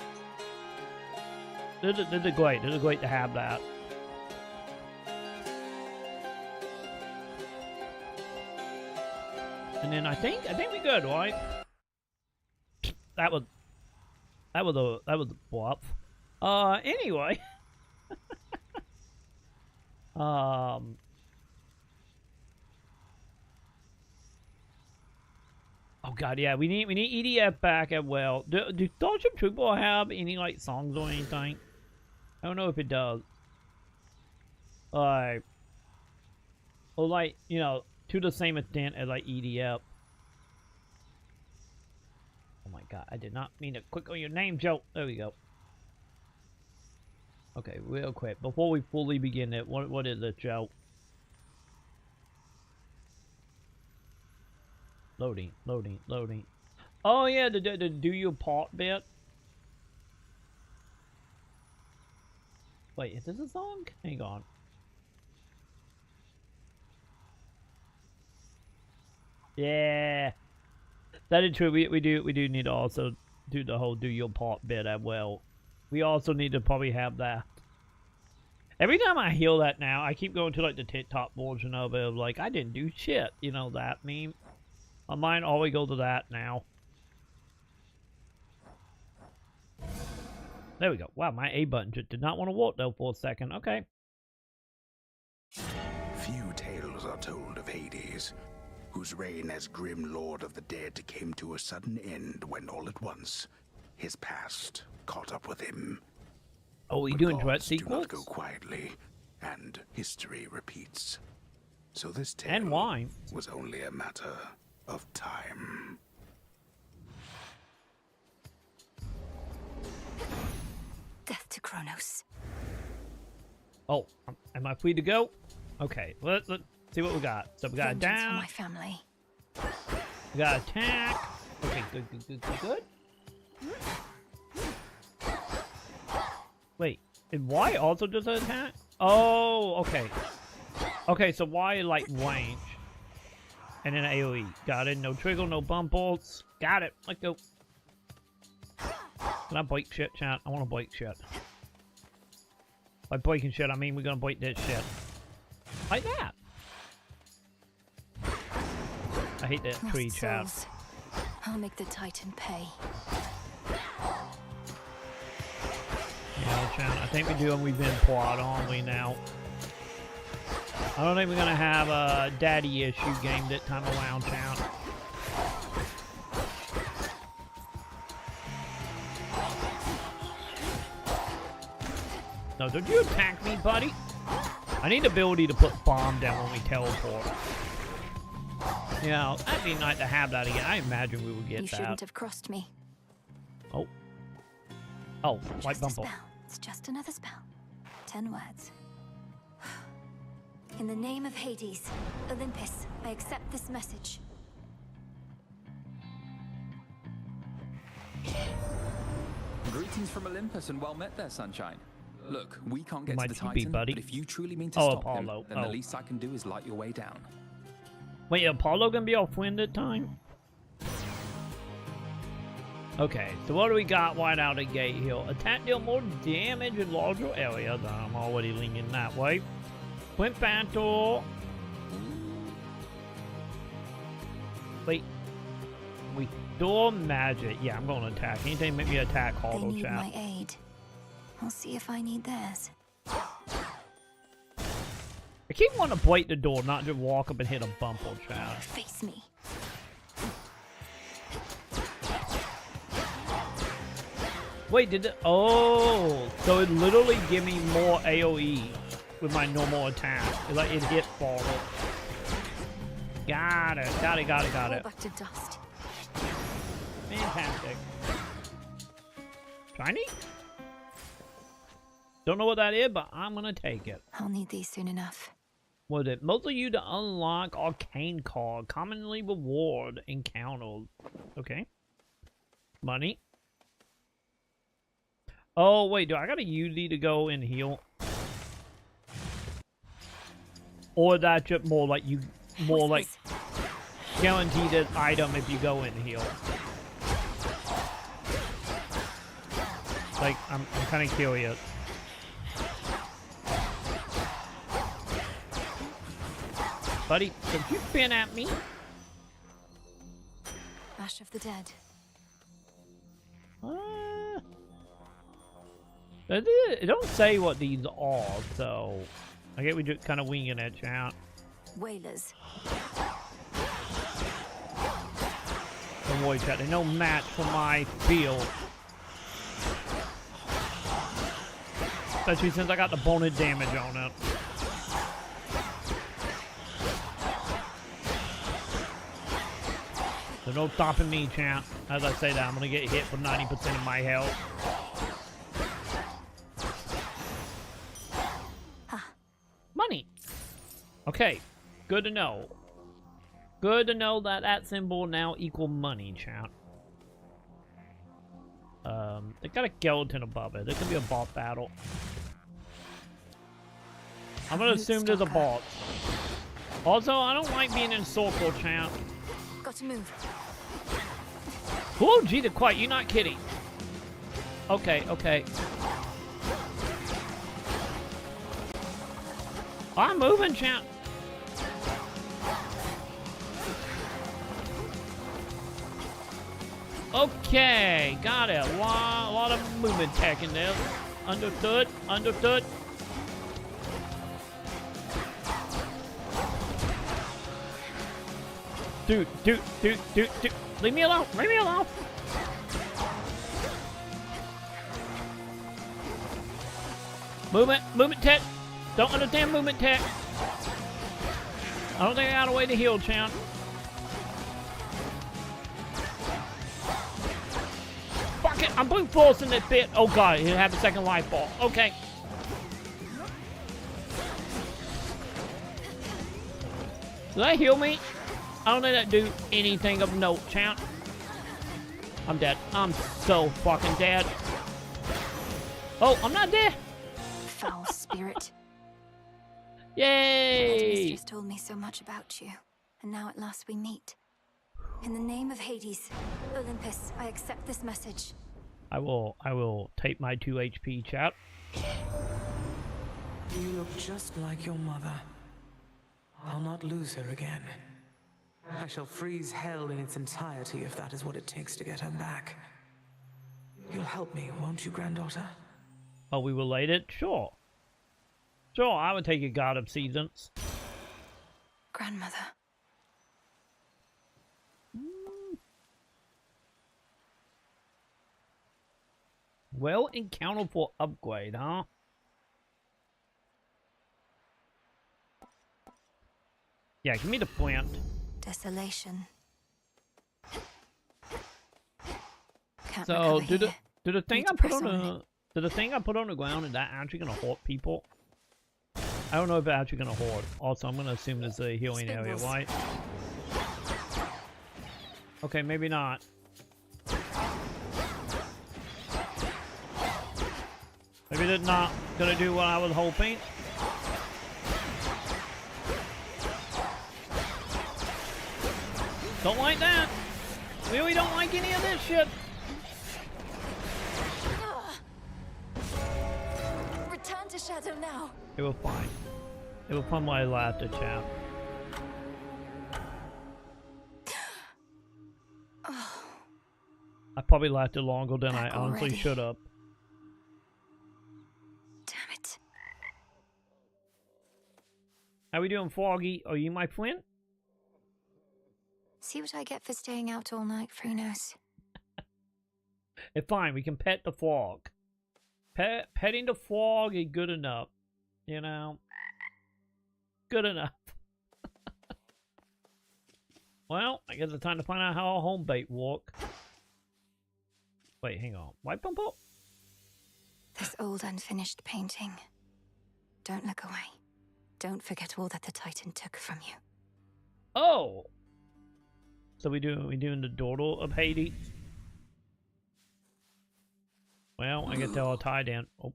This is great. This is great to have that. And then I think we good, right? That was a bluff. Anyway. Oh god, yeah, we need EDF back as well. Do Starship Trooper have any like songs or anything? I don't know if it does. Or like, you know, to the same extent as like EDF. Oh my god, I did not mean to click on your name, Joe. There we go. Okay, real quick, before we fully begin it, what is it, Joe? Loading. Oh yeah, the do your part bit. Wait, is this a song? Hang on. Yeah, that is true. We do need to also do the whole do your part bit as well. We also need to probably have that. Every time I hear that now, I keep going to like the TikTok version of it, of like I didn't do shit. You know that meme. My mind always goes to that now. There we go. Wow, my A button just did not want to work though for a second. Okay. Few tales are told of Hades, whose reign as grim lord of the dead came to a sudden end when all at once his past caught up with him. Oh, we But doing gods Tourette do not go sequels? quietly, and history repeats. So this tale And wine. was only a matter of time. Death to Kronos. Oh, am I free to go? Okay, let's see what we got. So we got a Vengeance for down. my family. We got attack. Okay, good. Wait, is Y also just an attack? Oh, okay. Okay, so Y like range. And then AoE. Got it. No trigger, no bump bolts. Got it. Let's go. Can I break shit, chat? I want to break shit. By breaking shit, I mean we're gonna break this shit. Like that. I hate that Lost tree, chat. souls. I'll make the Titan pay. Yeah, chat. I think we do, and we've been plot only now. I don't think we're gonna have a daddy issue game that time around, chat. No, don't you attack me, buddy. I need the ability to put bomb down when we teleport. You know, that'd be nice to have that again. I imagine we would get You that. shouldn't have crossed me. Oh. Oh, white Just a bumble. spell. It's just another spell. 10 words. In the name of Hades, Olympus, I accept this message. Greetings from Olympus and well met there, Sunshine. Look, we can't get My to the TP, Titan, buddy. but if you truly mean to Oh, stop Apollo. him, then Oh. the least I can do is light your way down. Wait, Apollo gonna be our friend that time? Okay, so what do we got right out of gate here? Attack deal more damage in larger areas. I'm already leaning that way. Flint Battle. Wait. Restore magic. Yeah, I'm going to attack. Anything make me attack They Harlow, need chat. my aid. I'll see if I need theirs. I keep wanting to break the door, not just walk up and hit a bumper, chat. Face me. Wait, did it? Oh, so it literally give me more AoE with my normal attack. It's like it hit forward. Got it. Got it. Fall back to dust. Fantastic. Shiny? Don't know what that is, but I'm gonna take it. I'll need these soon enough. Was it mostly you to unlock arcane card, commonly reward encounters? Okay. Money. Oh wait, do I gotta use these to go and heal? Or that's just more like you, more like guaranteed an item if you go and heal. Like I'm kind of curious. Buddy, don't you spin at me? Ash of the Dead. It don't say what these are, so I guess we just kind of winging it, chat. Whalers. voice chat. They're no match for my feel. Especially since I got the bonus damage on it. There's no stopping me, champ. As I say that, I'm gonna get hit for 90% of my health. Money. Okay, good to know. Good to know that that symbol now equal money, champ. They got a skeleton above it. There could be a boss battle. I'm gonna assume there's a boss. Also, I don't like being in circle, champ. Got to move. Oh, gee, the quiet. You're not kidding. Okay, okay. I'm moving, champ. Okay, got it. A lot of movement tech in there. Understood, understood. Dude. Leave me alone, leave me alone. Movement tech. Don't understand movement tech. I don't think I got a way to heal, champ. Fuck it, I'm brute forcing this bit. Oh god, he'll have a second life ball. Okay. Did that heal me? I don't think that do anything of note, champ. I'm dead. I'm so fucking dead. Oh, I'm not dead. Foul spirit. Yay! Mistress told me so much about you, and now at last we meet. In the name of Hades, Olympus, I accept this message. I will take my 2 HP, chat. You look just like your mother. I'll not lose her again. I shall freeze hell in its entirety if that is what it takes to get her back. You'll help me, won't you, granddaughter? Are we related? Sure. Sure, I would take a God of Seasons. Grandmother. Well, encounter for upgrade, huh? Yeah, give me the plant. Desolation. Can't So, recover here. do the thing Need to I put press on on. the thing I put on the ground, is that actually gonna hurt people? I don't know if it's actually gonna hurt. Also, I'm gonna assume there's a healing area, Spindles. right? Okay, maybe not. Maybe they're not gonna do what I was hoping. Don't like that. Really don't like any of this shit. Return to shadow now. It was fine. It was fun while I laughed at chat. I probably laughed it longer than I Back honestly already. should have. Damn it. How we doing, Foggy? Are you my friend? See what I get for staying out all night, Frunos. It's fine. We can pet the frog. Petting the frog is good enough. You know? Good enough. Well, I guess it's time to find out how a home bait work. Wait, hang on. Why pump up? This old unfinished painting. Don't look away. Don't forget all that the Titan took from you. Oh! So we doing the daughter of Hades? Well, I guess they're all tied in. Oh,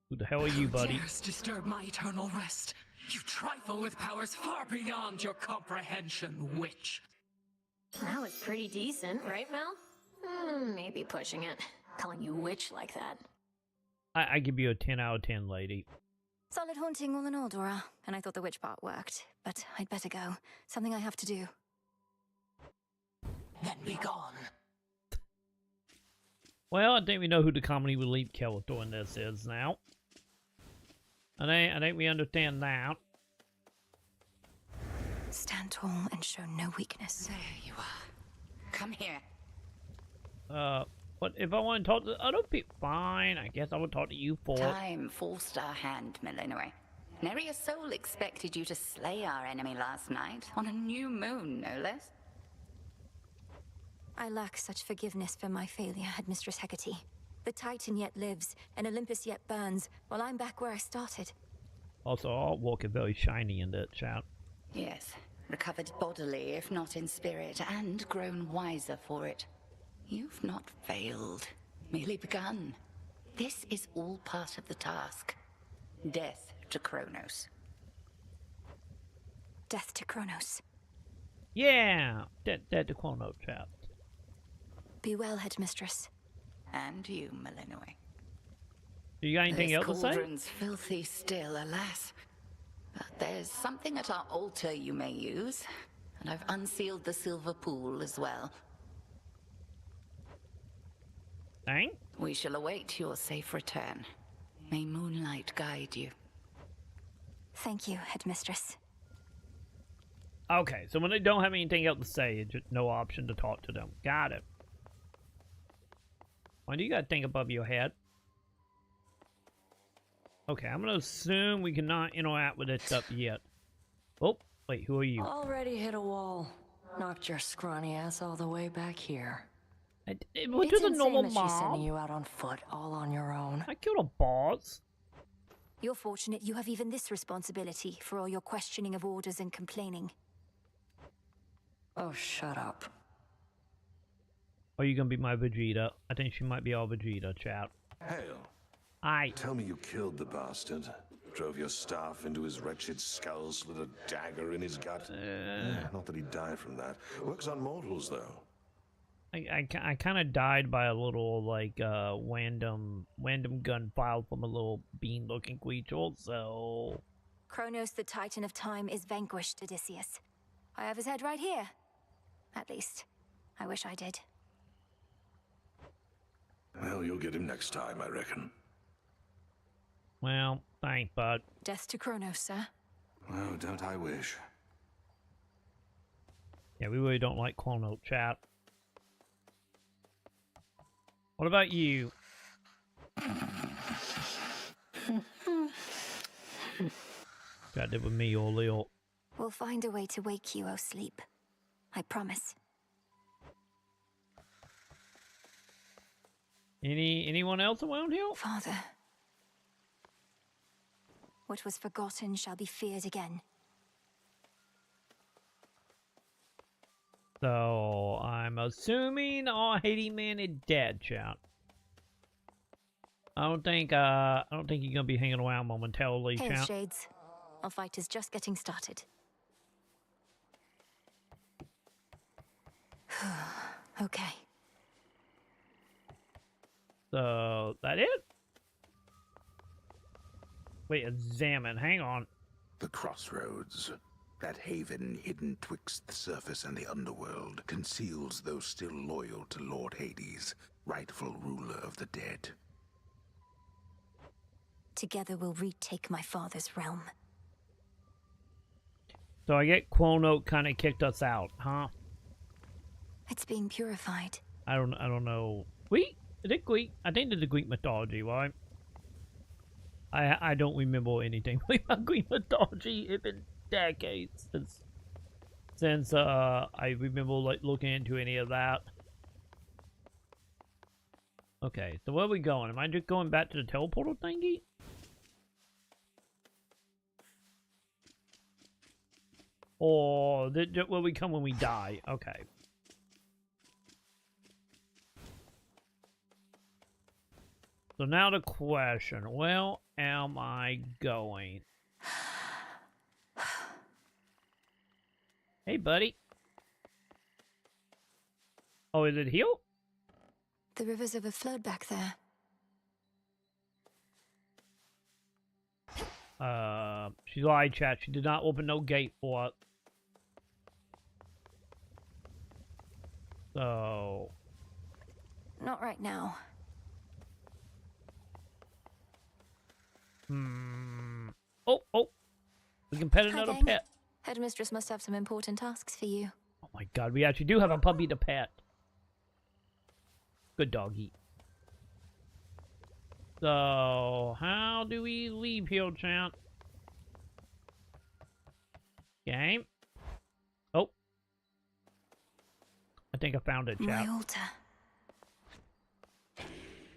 who the hell are you, buddy? Dares disturb my eternal rest. You trifle with powers far beyond your comprehension, witch. That was pretty decent, right, Mel? Maybe pushing it. Calling you witch like that. I give you a 10 out of 10, lady. Solid haunting all in all, Dora. And I thought the witch part worked. But I'd better go. Something I have to do. Then be gone. Well, I think we know who the comedy relief character in this is now. I think we understand that. Stand tall and show no weakness. There you are. Come here. But if I want to talk to other people, fine. I guess I will talk to you for. Time forced our hand, Millenary. Neria's soul expected you to slay our enemy last night, on a new moon, no less. I lack such forgiveness for my failure, Headmistress Hecate. The Titan yet lives, and Olympus yet burns, while I'm back where I started. Also, artwork is very shiny in that chat. Yes, recovered bodily, if not in spirit, and grown wiser for it. You've not failed, merely begun. This is all part of the task. Death to Kronos. Death to Kronos. Yeah, dead to Kronos, chat. Be well, Headmistress. And you, Millenary. Do you got anything else to say? This cauldron's filthy still, alas. But there's something at our altar you may use, and I've unsealed the silver pool as well. Dang. We shall await your safe return. May moonlight guide you. Thank you, Headmistress. Okay, so when they don't have anything else to say, it's just no option to talk to them. Got it. Why do you got a thing above your head? Okay, I'm gonna assume we cannot interact with this stuff yet. Oh, wait, who are you? Already hit a wall. Knocked your scrawny ass all the way back here. We're just a normal that she's mob. sending you out on foot, all on your own. I killed a boss. You're fortunate you have even this responsibility for all your questioning of orders and complaining. Oh, shut up. Are you gonna be my Vegeta? I think she might be our Vegeta, chat. Hail. Aye. Tell me you killed the bastard. Drove your staff into his wretched skull, slid a dagger in his gut. Not that he died from that. Works on mortals, though. I kind of died by a little, like, random gun file from a little bean-looking creature, so... Kronos, the Titan of Time, is vanquished, Odysseus. I have his head right here. At least, I wish I did. Well, you'll get him next time, I reckon. Well, thanks, bud. Death to Kronos, sir. Oh, don't I wish. Yeah, we really don't like Kronos, chat. What about you? Got it with me, or Leo. We'll find a way to wake you, O sleep. I promise. Anyone else around here? Father. What was forgotten shall be feared again. So, I'm assuming our Hades man is dead, chat. I don't think you're gonna be hanging around momentarily, Hail, chat. Shades. Our fight is just getting started. Okay. So, that it? Wait, examine, hang on. The crossroads. That haven hidden twixt the surface and the underworld conceals those still loyal to Lord Hades, rightful ruler of the dead. Together we'll retake my father's realm. So I get Kronos kind of kicked us out, huh? It's being purified. I don't know. Greek? Is it Greek? I think it's the Greek mythology, right? I don't remember anything about Greek mythology. It's been decades since I remember like looking into any of that. Okay, so where are we going? Am I just going back to the teleportal thingy? Or where we come when we die? Okay. So now the question, where am I going? Hey, buddy. Oh, is it here? The river's overflowed back there. She lied, chat. She did not open no gate for it. So... Not right now. Oh! We can pet another pet. Headmistress must have some important tasks for you. Oh my god, we actually do have a puppy to pet. Good doggy. So, how do we leave here, chat? Game. Oh. I think I found it, chat. My altar.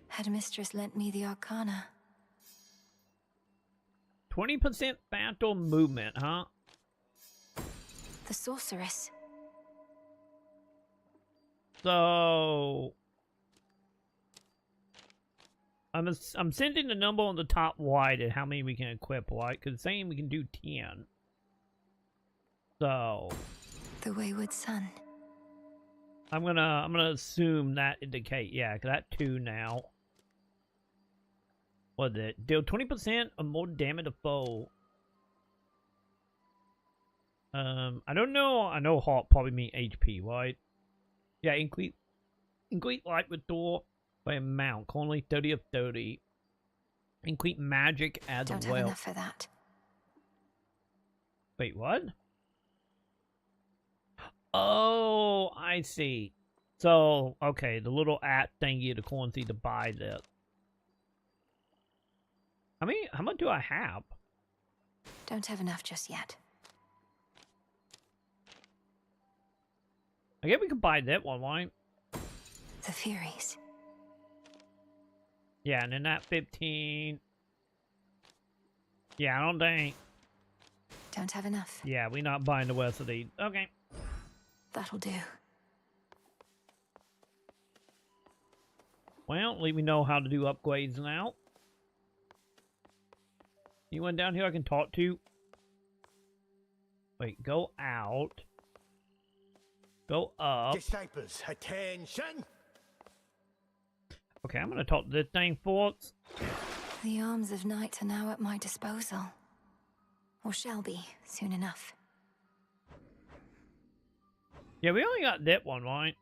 Headmistress lent me the arcana. 20% phantom movement, huh? The sorceress. So I'm sending the number on the top right and how many we can equip, right? Because it's saying we can do 10. So the wayward son. I'm gonna assume that indicate, yeah, because that 2 now. What is it? Deal 20% or more damage to foe. I don't know. I know heart probably mean HP, right? Yeah, increase light with door by amount. Only 30 of 30. Increase magic as Don't well. have enough for that. Wait, what? Oh, I see. So, okay, the little at thingy, the currency to buy this. I mean, how much do I have? Don't have enough just yet. I guess we could buy that one, right? The Furies. Yeah, and then that 15. Yeah, I don't think. Don't have enough. Yeah, we're not buying the rest of these. Okay. That'll do. Well, let me know how to do upgrades now. Anyone down here I can talk to? Wait, go out. Go up. Disciples, attention! Okay, I'm gonna talk to this thing first. The arms of night are now at my disposal. Or shall be, soon enough. Yeah, we only got that one, right?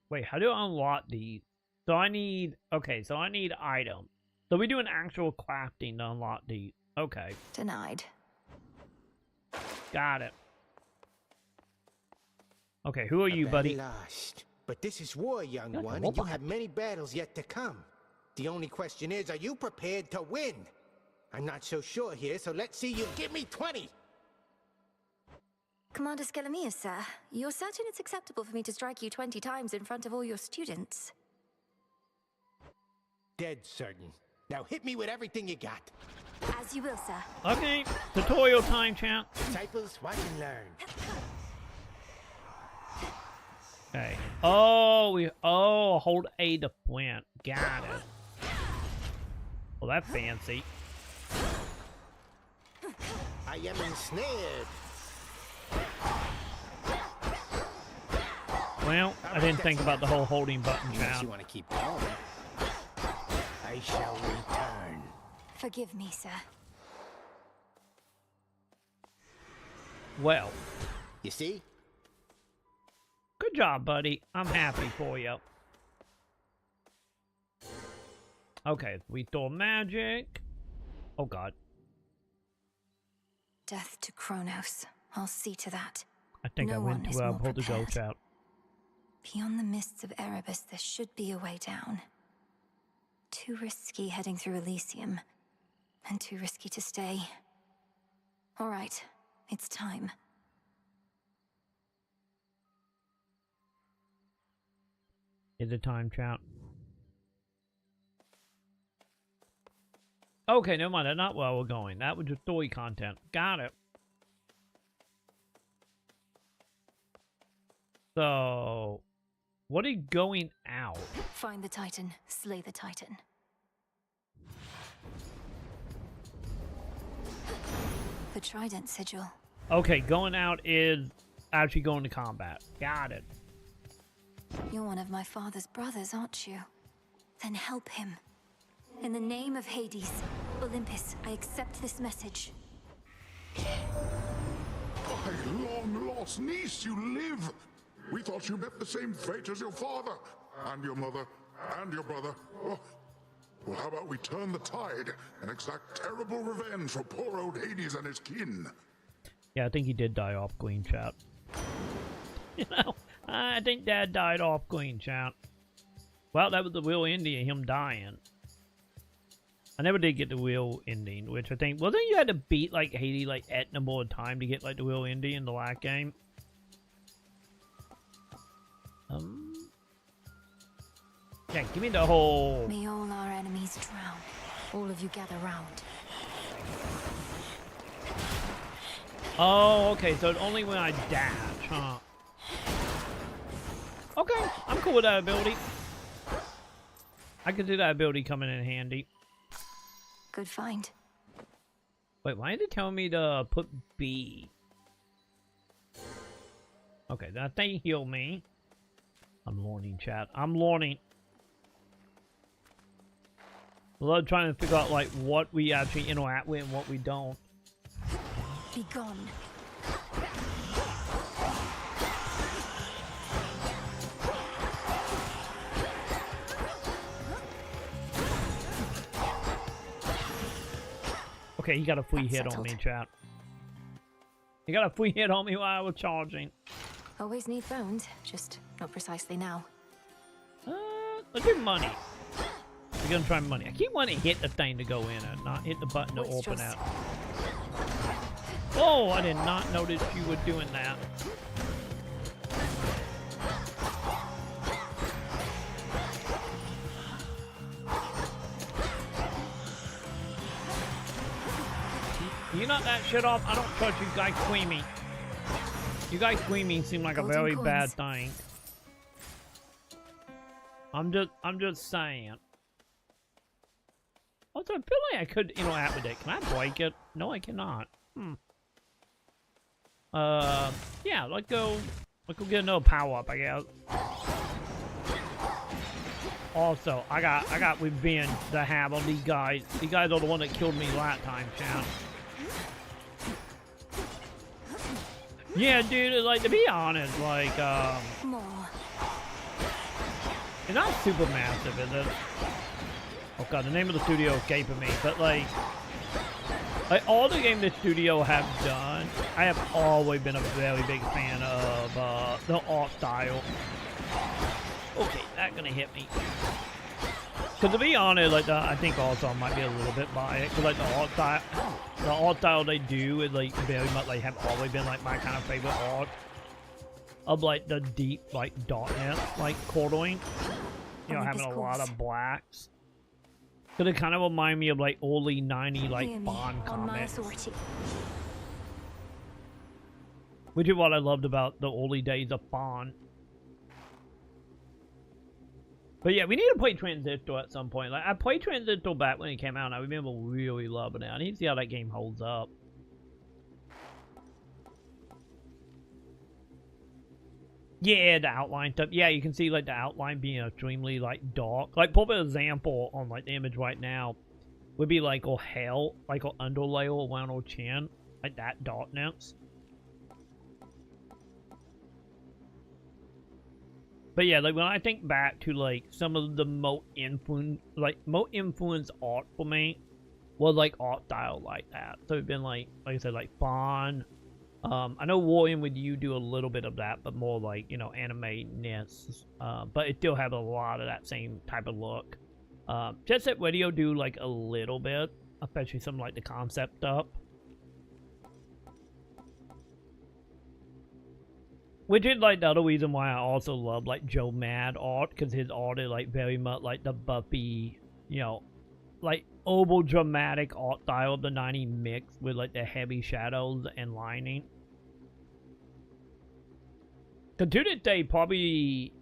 Wait, how do I unlock these? So I need... Okay, so I need items. So we do an actual crafting to unlock these. Okay. Denied. Got it. Okay, who are you, buddy? Lost. But this is war, young one, and you have many battles yet to come. The only question is, are you prepared to win? I'm not so sure here, so let's see you give me 20! Commander Skelemius, sir, you're certain it's acceptable for me to strike you 20 times in front of all your students? Dead certain. Now hit me with everything you got. As you will, sir. Okay, tutorial time, champ. Disciples, watch and learn. Okay. Oh, hold A to plant. Got it. Well, that's fancy. I am ensnared. Well, I didn't think about the whole holding button, Unless champ. you want to keep going. I shall return. Forgive me, sir. Well. You see? Good job, buddy. I'm happy for you. Okay, we throw magic. Oh, God. Death to Kronos. I'll see to that. I think I went to hold the ghost out. Beyond the mists of Erebus, there should be a way down. Too risky heading through Elysium. And too risky to stay. All right, it's time. Is it time, champ? Okay, never mind. That's not where we're going. That was just story content. Got it. So, what are you going out? Find the Titan, slay the Titan. The Trident Sigil. Okay, going out is actually going to combat. Got it. You're one of my father's brothers, aren't you? Then help him. In the name of Hades, Olympus, I accept this message. My long-lost niece, you live! We thought you met the same fate as your father, and your mother, and your brother. Oh. Well, how about we turn the tide and exact terrible revenge for poor old Hades and his kin? Yeah, I think he did die off, Queen Chat. You know, I think Dad died off Queen, chat. Well, that was the real ending of him dying. I never did get the real ending, which I think wasn't you had to beat like Hades like at no more time to get like the real ending in the last game. Yeah, give me the whole. May all our enemies drown. All of you gather round. Oh, okay, so it's only when I dash, huh? Okay, I'm cool with that ability. I could see that ability coming in handy. Good find. Wait, why is it telling me to put B? Okay, that thing heal me. I'm learning, chat. I'm learning. I love trying to figure out like what we actually interact with and what we don't. Be gone. Okay, he got a free hit on me, chat. He got a free hit on me while I was charging. Always need phones, just not precisely now. Let's do money. We're gonna try money. I keep wanting to hit the thing to go in and not hit the button to open it. Oh, I did not notice you were doing that. You knock that shit off? I don't trust you guys screaming. You guys screaming seem like a very bad thing. I'm just saying. Also, I feel like I could interact with it. Can I break it? No, I cannot. Yeah, let's go get another power up, I guess. Also, I got revenge to have on these guys. These guys are the one that killed me last time, chat. Yeah, dude, like, to be honest, like, it's not super massive, is it? Oh god, the name of the studio escaping me, but like all the games the studio have done, I have always been a very big fan of the art style. Okay, that's gonna hit me. Cause to be honest, like I think also I might be a little bit biased, cause like the art style they do is like very much like have always been like my kind of favorite art of like the deep like darkness like corduroying, you know, having a lot of blacks. Cause it kind of remind me of like early '90s like Bond comics, which is what I loved about the early days of Bond. But yeah, we need to play Transistor at some point. Like I played Transistor back when it came out, and I remember really loving it. I need to see how that game holds up. Yeah, the outline stuff. Yeah, you can see like the outline being extremely like dark. Like, for example, on like the image right now, would be like a hell, like an underlayer around her chin, like that darkness. But yeah, like when I think back to like some of the most influenced art for me was like art style like that. So it's been like I said, like Bond. I know Warrior with You do a little bit of that, but more like, you know, anime-ness. But it still has a lot of that same type of look. Jet Set Radio do like a little bit, especially some like the concept stuff. Which is like the other reason why I also love like Joe Mad art, because his art is like very much like the Buffy, you know, like over dramatic art style of the 90s mixed with like the heavy shadows and lining. So to this day, probably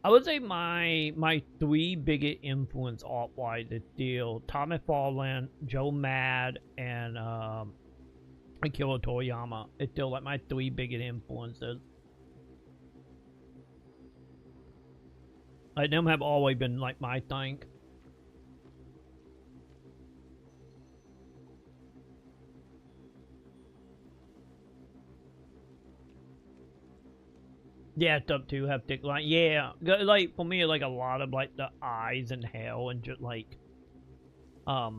I would say my three biggest influence art wise is still Todd McFarlane, Joe Mad, and Akira Toriyama. It's still like my three biggest influences. Like them have always been like my thing. Yeah, stuff too have thick line. Yeah, like for me, like a lot of like the eyes and hell and just like how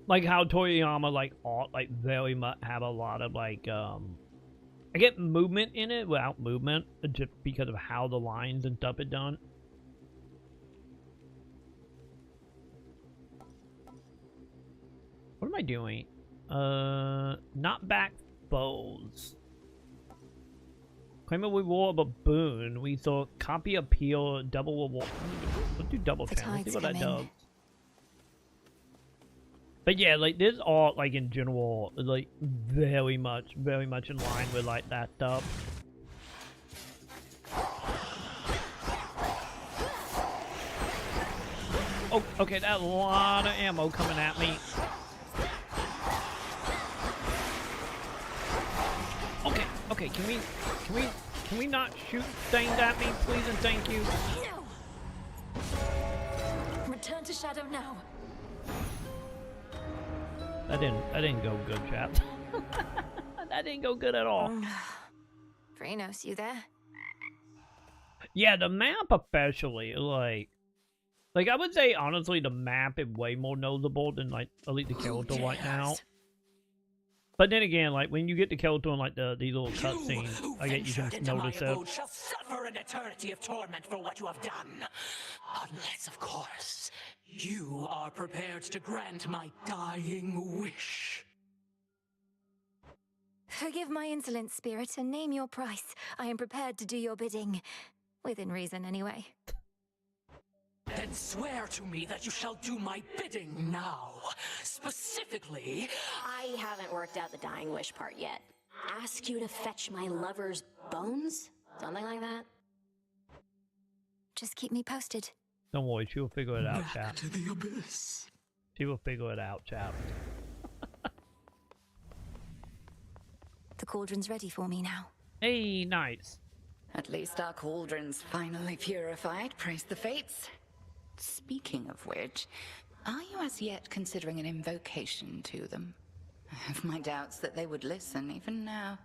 Toriyama like art like very much have a lot of like I get movement in it without movement, just because of how the lines and stuff are done. What am I doing? Not back foes. Claim a reward of a boon. We saw copy appeal, double reward. Let's do double channel. Let's see what that does. But yeah, like this art, like in general, is like very much in line with like that stuff. Oh, okay, that's a lot of ammo coming at me. Okay, can we not shoot things at me, please and thank you? No. Return to shadow now. That didn't go good, chat. That didn't go good at all. Phrenos, you there? Yeah, the map especially, like I would say honestly the map is way more noticeable than like at least the character right now. But then again, like when you get the character in like these little cutscenes, I get you can notice it. Shall suffer an eternity of torment for what you have done, unless, of course, you are prepared to grant my dying wish. Forgive my insolent spirit and name your price. I am prepared to do your bidding. Within reason, anyway. Then swear to me that you shall do my bidding now. Specifically, I haven't worked out the dying wish part yet. Ask you to fetch my lover's bones? Something like that? Just keep me posted. Don't worry, she will figure it out, chat. To the abyss. She will figure it out, chat. The cauldron's ready for me now. Hey, nice. At least our cauldron's finally purified, praise the fates. Speaking of which, are you as yet considering an invocation to them? I have my doubts that they would listen even now.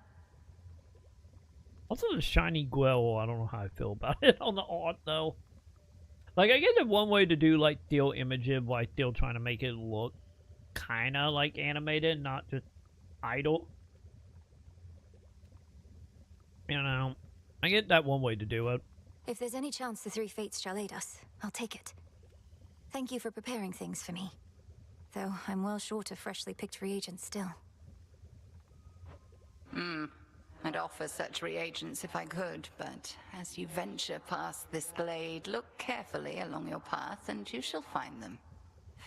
Also the shiny glow, I don't know how I feel about it on the art though. Like I guess it's one way to do like still images while still trying to make it look kinda like animated, not just idle. You know, I get that one way to do it. If there's any chance the three fates shall aid us, I'll take it. Thank you for preparing things for me. Though I'm well short of freshly picked reagents still. I'd offer such reagents if I could, but as you venture past this glade, look carefully along your path and you shall find them.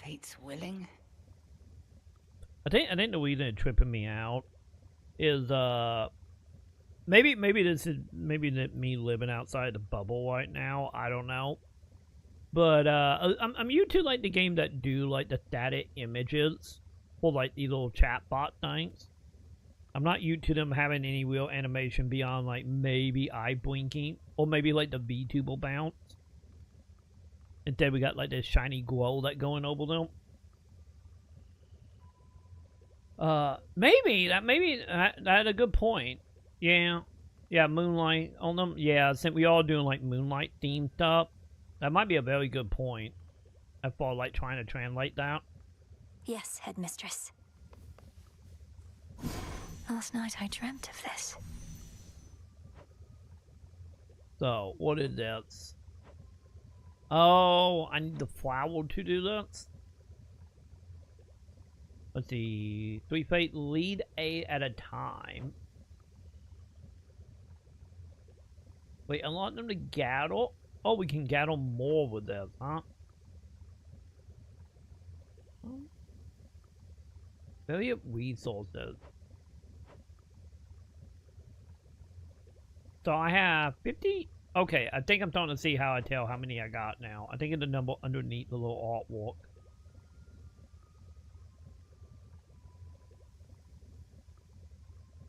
Fate's willing. I think the reason it's tripping me out is maybe this is me living outside the bubble right now. I don't know. But I'm used to like the game that do like the static images for like these little chatbot things. I'm not used to them having any real animation beyond like maybe eye blinking or maybe like the VTuber bounce. Instead we got like this shiny glow that going over them. Maybe that's a good point. Yeah, moonlight on them. Yeah, since we all doing like moonlight themed stuff. That might be a very good point. As far like trying to translate that. Yes, headmistress. Last night I dreamt of this. So, what is this? Oh, I need the flower to do this. Let's see. 3 fate, lead 8 at a time. Wait, unlock them to gather? Oh, we can gather more with this, huh? Very resources. So I have 50. Okay, I think I'm starting to see how I tell how many I got now. I think it's the number underneath the little artwork.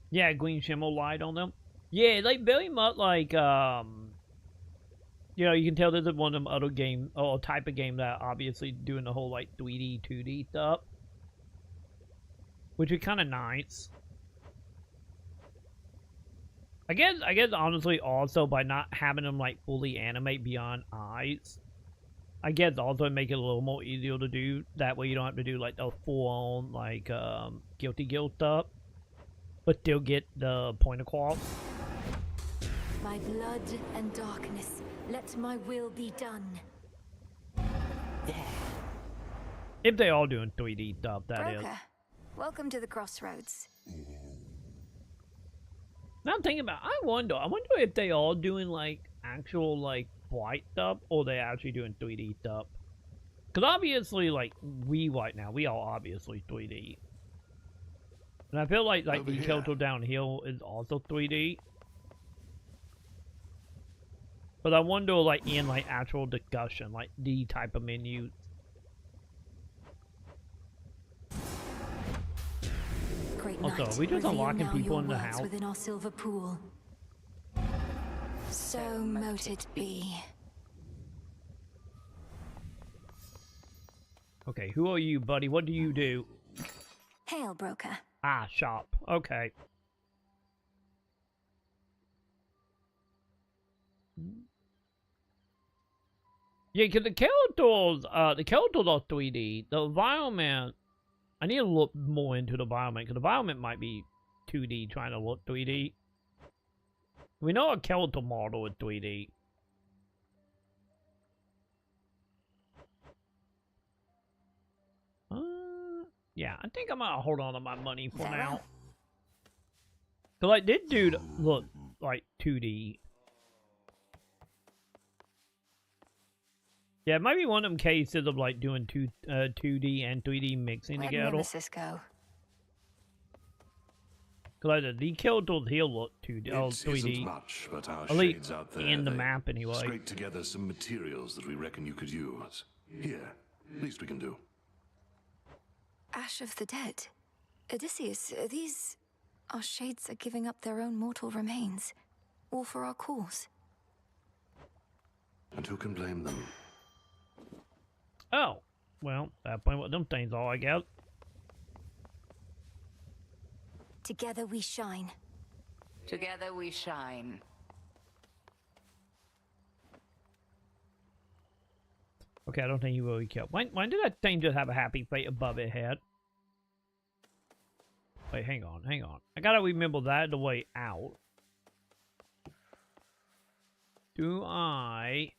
Yeah, green shimmer light on them. Yeah, like very much like you know, you can tell this is one of them other game or type of game that obviously doing the whole like 3D, 2D stuff. Which is kind of nice. I guess honestly also by not having them like fully animate beyond eyes. I guess also make it a little more easier to do. That way you don't have to do like the full on like Guilty Gear stuff. but still get the point across. My blood and darkness, let my will be done. If they all doing 3D stuff, that is. Broker, welcome to the crossroads. Now I'm thinking about, I wonder if they all doing like actual like flight stuff, or they actually doing 3D stuff. Because obviously, like, we right now, we are obviously 3D. And I feel like the Kyoto downhill is also 3D. But I wonder, like, in like actual discussion, like the type of menus. Great Also, night. are we just Reveal unlocking now people your in the works house? within our silver pool. So mote it be. Okay, who are you, buddy? What do you do? Hail, broker. Ah, shop. Okay. Yeah, because the Keldors are 3D. The environment, I need to look more into the environment, because the environment might be 2D trying to look 3D. We know a Keldor model is 3D. Yeah, I think I'm gonna hold on to my money for now. So, like, this dude look like 2D. Yeah, it might be one of them cases of like doing 2D and 3D mixing Where'd together. Nemesis go? Cause like the Keldors here look 2D, It 3D. isn't much, but our At least shades out there, in the they map anyway. scraped together some materials that we reckon you could use. Here, least we can do. Ash of the dead. Odysseus, these... Our shades are giving up their own mortal remains. All for our cause. And who can blame them? Oh, well, that's what them things are, I guess. Together we shine. Together we shine. Okay, I don't think he really killed. When did that thing just have a happy fate above its head? Wait, hang on. I gotta remember that the way out. Do I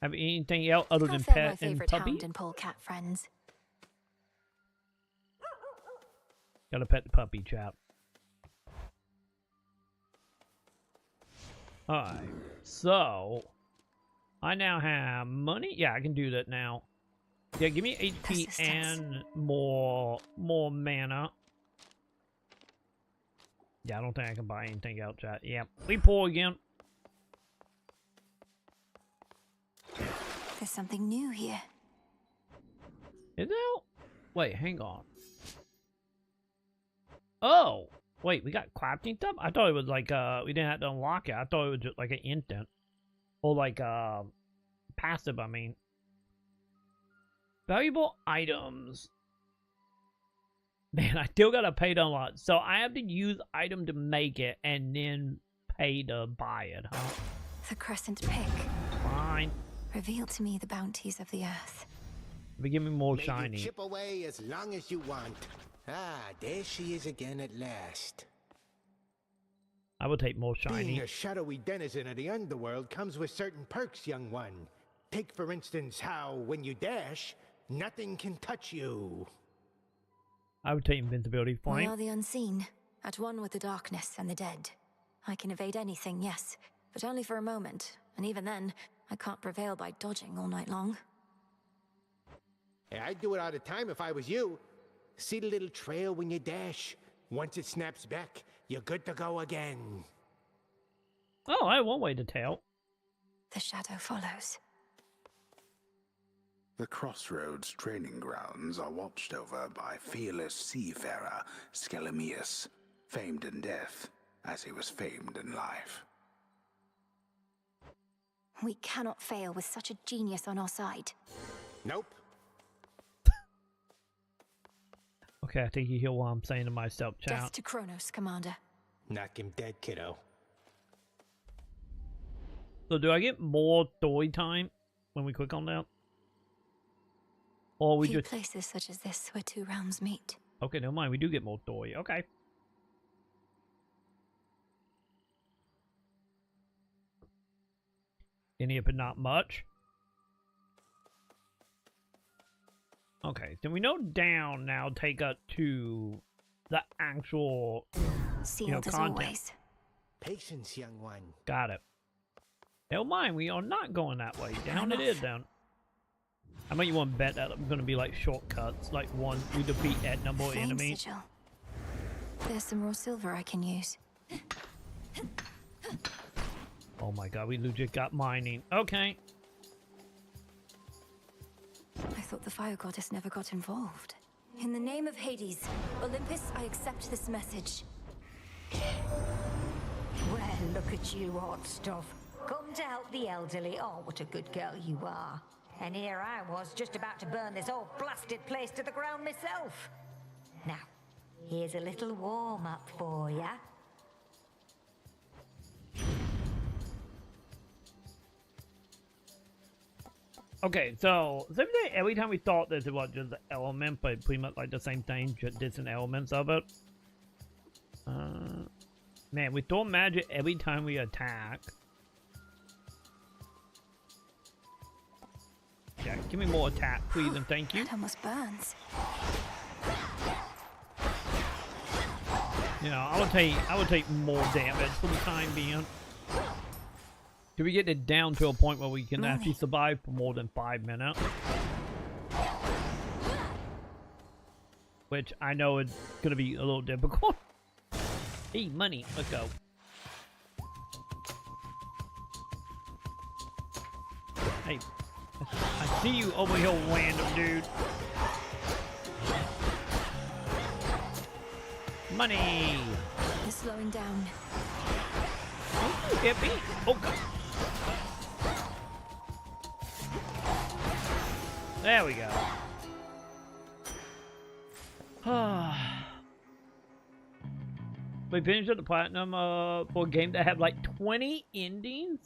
have anything else other than They're my pet and favorite puppy? hound and polecat friends. Gotta pet the puppy, chap. Alright, so I now have money. Yeah, I can do that now. Yeah, give me HP and more mana. Yeah, I don't think I can buy anything else, chat. Yeah, we pull again. There's something new here. Is there? Wait, hang on. Oh! Wait, we got crafting stuff? I thought it was like, we didn't have to unlock it. I thought it was just like an instant. Or like, passive, I mean. Valuable items. Man, I still gotta pay to unlock. So I have to use item to make it and then pay to buy it, huh? The crescent pick. Fine. Reveal to me the bounties of the earth. But give me more May you shiny. chip away as long as you want. Ah, there she is again at last. I will take more shiny. Being a shadowy denizen of the underworld comes with certain perks, young one. Take, for instance, how, when you dash, nothing can touch you. I would take invincibility We point. are the unseen, at one with the darkness and the dead. I can evade anything, yes, but only for a moment. And even then, I can't prevail by dodging all night long. Yeah, I'd do it all the time if I was you. See the little trail when you dash? Once it snaps back, you're good to go again. Oh, I have one way to tell. The shadow follows. The Crossroads training grounds are watched over by fearless seafarer Skelemius, famed in death as he was famed in life. We cannot fail with such a genius on our side. Nope. Okay, I think you hear what I'm saying to myself, chat. Death to Kronos, Commander. Knock him dead, kiddo. So do I get more story time when we click on that? Or we Few just... places such as this where two realms meet. Okay, never mind. We do get more story. Okay. Any of it not much. Okay, so we know down now take us to the actual Sealed as content. always. Patience, young one. Got it. Never mind, we are not going that way. Down it is down. I bet you want to bet that I'm going to be like shortcuts, like one we defeat that number of Flame enemies. sigil. There's some raw silver I can use. Oh my god, we legit got mining. Okay. I thought the fire goddess never got involved. In the name of Hades, Olympus, I accept this message. Well, look at you, hot stuff. Come to help the elderly. Oh, what a good girl you are. And here I was, just about to burn this whole blasted place to the ground myself. Now, here's a little warm-up for ya. Okay, so every time we thought this was just an element, but pretty much like the same thing, just different elements of it. Man, we throw magic every time we attack. Yeah, give me more attack, please, and thank you. It almost burns. You know, I would take more damage for the time being. Can we get it down to a point where we can actually survive for more than 5 minutes? Which I know is gonna be a little difficult. Hey, money, let's go. Hey, I see you over here, random dude. Money! It's slowing down. Don't you hit me! Oh god! There we go. We finished at the platinum for a game that had like 20 endings?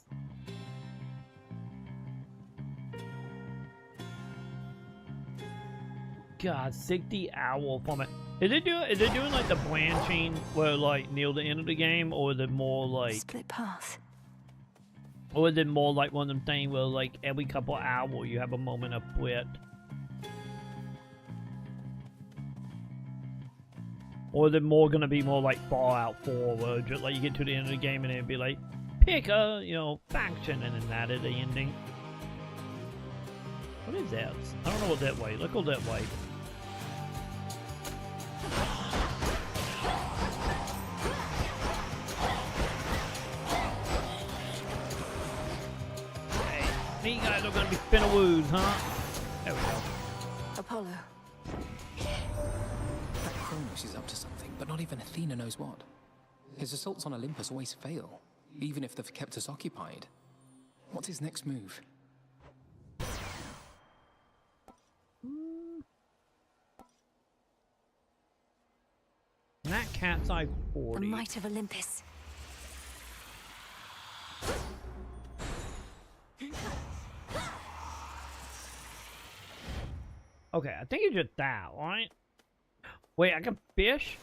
God, 60 hour from it. Is it doing like the branching where like near the end of the game, or is it more like split path? Or is it more like one of them things where like every couple hours you have a moment of quit? Or is it more gonna be more like Fallout 4 where just like you get to the end of the game and it'd be like pick a, you know, faction and then that is the ending? What is that? I don't know what that way. Let's go that way. Hey, you guys are gonna be spinnawoos, huh? There we go. Apollo. That Kronos is up to something, but not even Athena knows what. His assaults on Olympus always fail, even if they've kept us occupied. What's his next move? That cat's eye 40. The might of Olympus. Okay, I think it's just that, right? Wait, I can fish?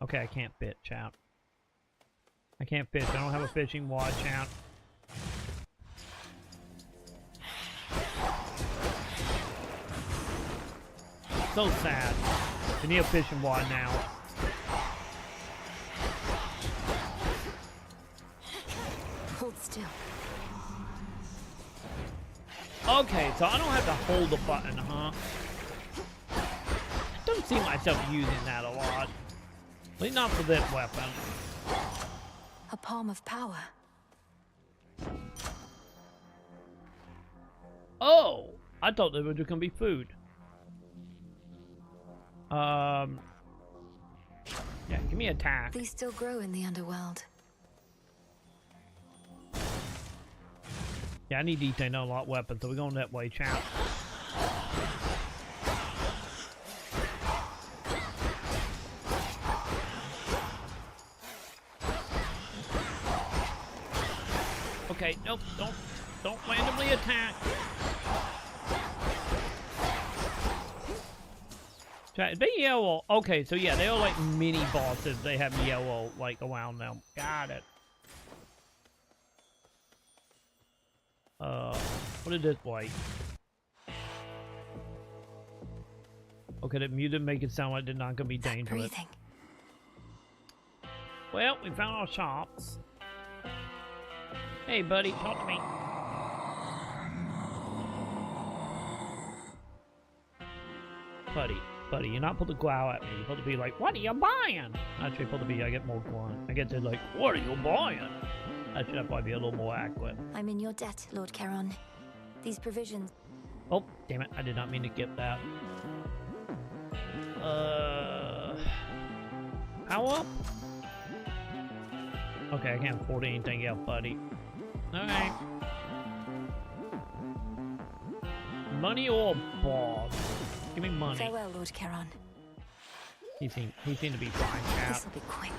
Okay, I can't fish, chat. I can't fish. I don't have a fishing rod, chat. So sad. I need a fishing rod now. Hold still. Okay, so I don't have to hold the button, huh? I don't see myself using that a lot. At least not for this weapon. A palm of power. Oh! I thought they were just gonna be food. Yeah, give me an attack. These still grow in the underworld. Yeah, I need these things to unlock weapons, so we're going that way, champ. Okay, nope, don't randomly attack. Chat, they yellow. Okay, so yeah, they're like mini bosses. They have yellow like around them. Got it. What is this like? Okay, the music make it sound like they're not gonna be dangerous. Well, we found our shops. Hey, buddy, talk to me. Buddy, you're not supposed to growl at me. You're supposed to be like, what are you buying? Actually, supposed to be, I get more grunt. I get to like, what are you buying? Actually, that might be a little more accurate. I'm in your debt, Lord Charon. These provisions... Oh, damn it. I did not mean to get that. Power up? Okay, I can't afford anything else, buddy. Alright. Money or balls? Give me money. Farewell, Lord Charon. He seemed to be fine, chap. This'll be quick.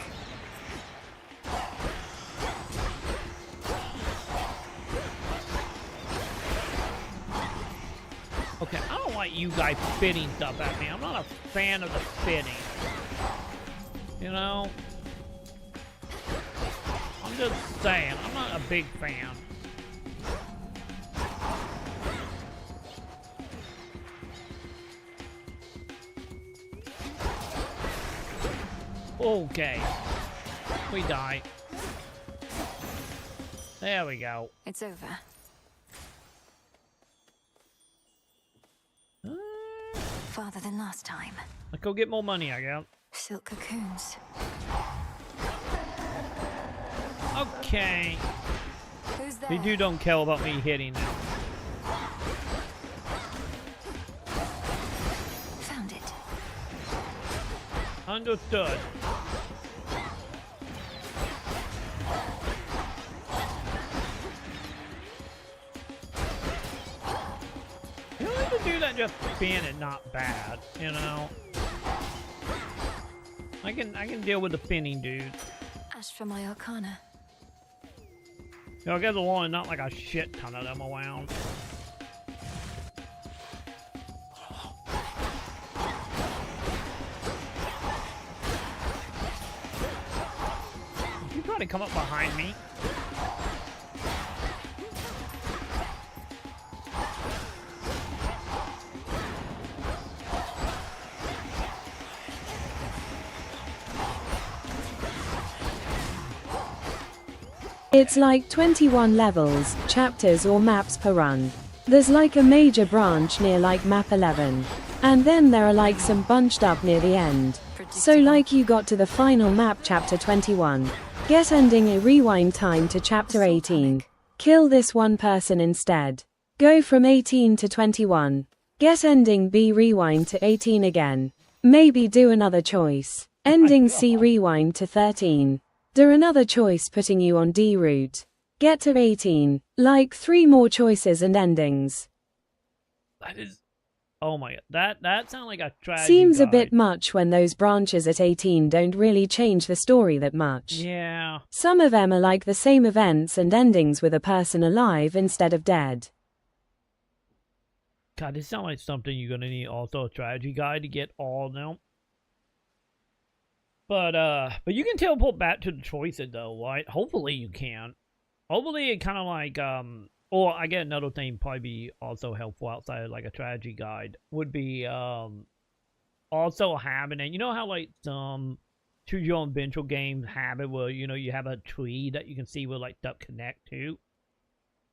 Okay, I don't like you guys spitting stuff at me. I'm not a fan of the spitting. You know? I'm just saying, I'm not a big fan. Okay. We die. There we go. It's over. Farther than last time. Let's go get more money, I guess. Silk cocoons. Okay. Who's there? They don't care about me hitting them. Found it. Understood. You don't have to do that just being it not bad, you know. I can deal with the spinning dude. Ash for my arcana. You know, I guess alone, not like a shit ton of them around. You try to come up behind me. It's like 21 levels, chapters or maps per run. There's like a major branch near like map 11. And then there are like some bunched up near the end. So like you got to the final map chapter 21. Get ending a rewind time to chapter 18. Kill this one person instead. Go from 18 to 21. Get ending B rewind to 18 again. Maybe do another choice. Ending C rewind to 13. Do another choice putting you on D route. Get to 18. Like 3 more choices and endings. That is... Oh my god. That sounds like a tragedy. Seems a bit much when those branches at 18 don't really change the story that much. Yeah. Some of them are like the same events and endings with a person alive instead of dead. God, this sounds like something you're gonna need also a strategy guide to get all now. But you can teleport back to the choices though, right? Hopefully you can. Hopefully it kind of like, or I get another thing probably be also helpful outside of like a strategy guide would be, also having it. You know how like some choose your own adventure games have it where, you know, you have a tree that you can see where like stuff connect to?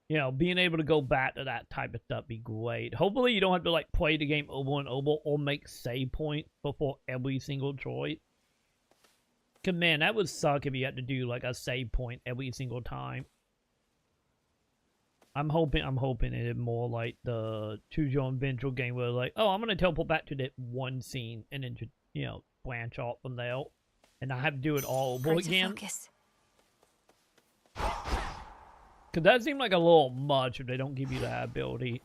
You know, being able to go back to that type of stuff be great. Hopefully you don't have to like play the game over and over or make save points before every single choice. Cause man, that would suck if you had to do like a save point every single time. I'm hoping it is more like the choose your own adventure game where like, oh, I'm gonna teleport back to that one scene and then just, you know, branch off from there, and I have to do it all over again. Cause that seemed like a little much if they don't give you that ability.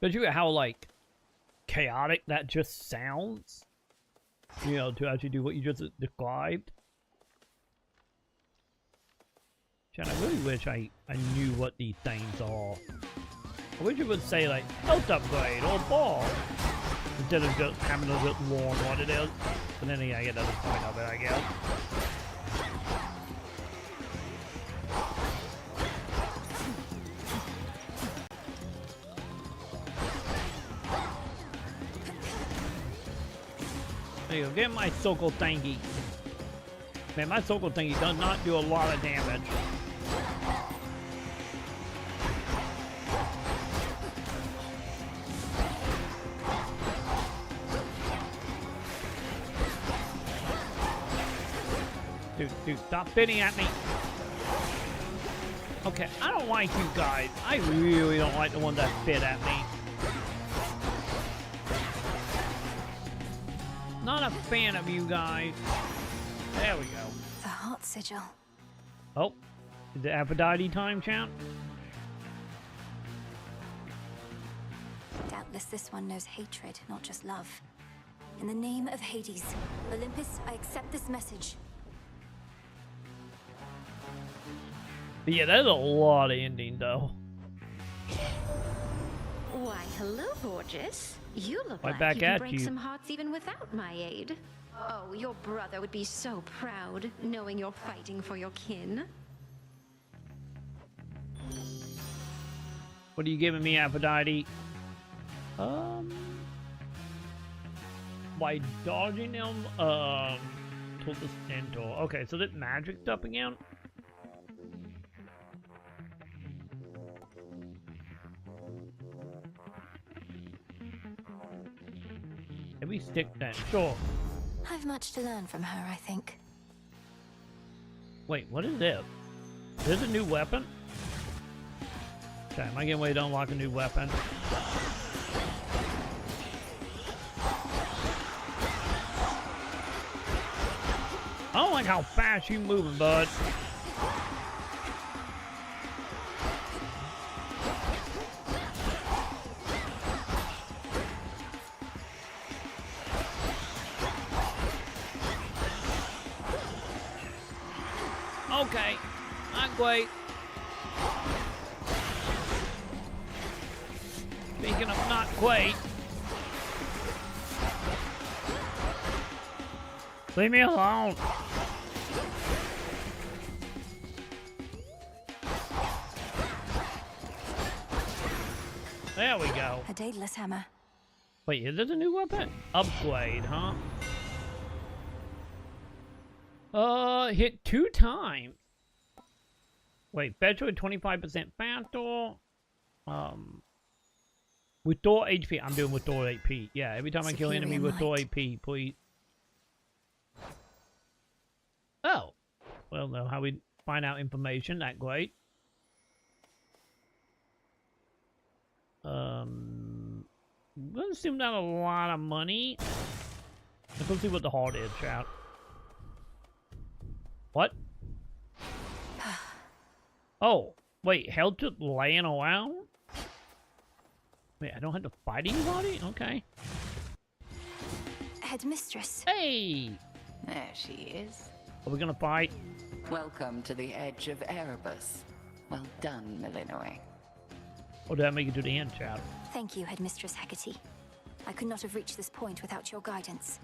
But you get how like chaotic that just sounds. You know, to actually do what you just described. John, I really wish I knew what these things are. I wish it would say, like, health upgrade or ball. Instead of just having to just warn what it is. But then I get another point of it, I guess. There you go. Get my circle thingy. Man, my circle thingy does not do a lot of damage. Dude, stop bidding at me. Okay, I don't like you guys. I really don't like the one that bit at me. Not a fan of you guys. There we go. The heart sigil. Oh, is it Aphrodite time, champ? Doubtless this one knows hatred, not just love. In the name of Hades, Olympus, I accept this message. Yeah, that's a lot of ending, though. Why, hello, gorgeous. You look Right like back you can at break you. some hearts even without my aid. Oh, your brother would be so proud, knowing you're fighting for your kin. What are you giving me, Aphrodite? By dodging them, to the centaur. Okay, so that magic stuff again? Maybe stick that. Sure. I've much to learn from her, I think. Wait, what is this? There's a new weapon? Okay, am I getting ready to unlock a new weapon? I don't like how fast you moving, bud. Okay, not great. Speaking of not quite. Leave me alone. There we go. A daedalus hammer. Wait, is this a new weapon? Upgrade, huh? Hit 2 times. Wait, better with 25% faster. Restore HP. I'm doing restore HP. Yeah, every time I kill an enemy, restore HP, please. Oh. Well, no, how we find out information, that great. Doesn't seem to have a lot of money. Let's see what the heart is, chat. What? Oh, wait, health just laying around? Wait, I don't have to fight anybody? Okay. Headmistress. Hey! There she is. Are we gonna fight? Welcome to the edge of Erebus. Well done, Milinoe. Or did I make it to the end, chat? Thank you, Headmistress Hecate. I could not have reached this point without your guidance.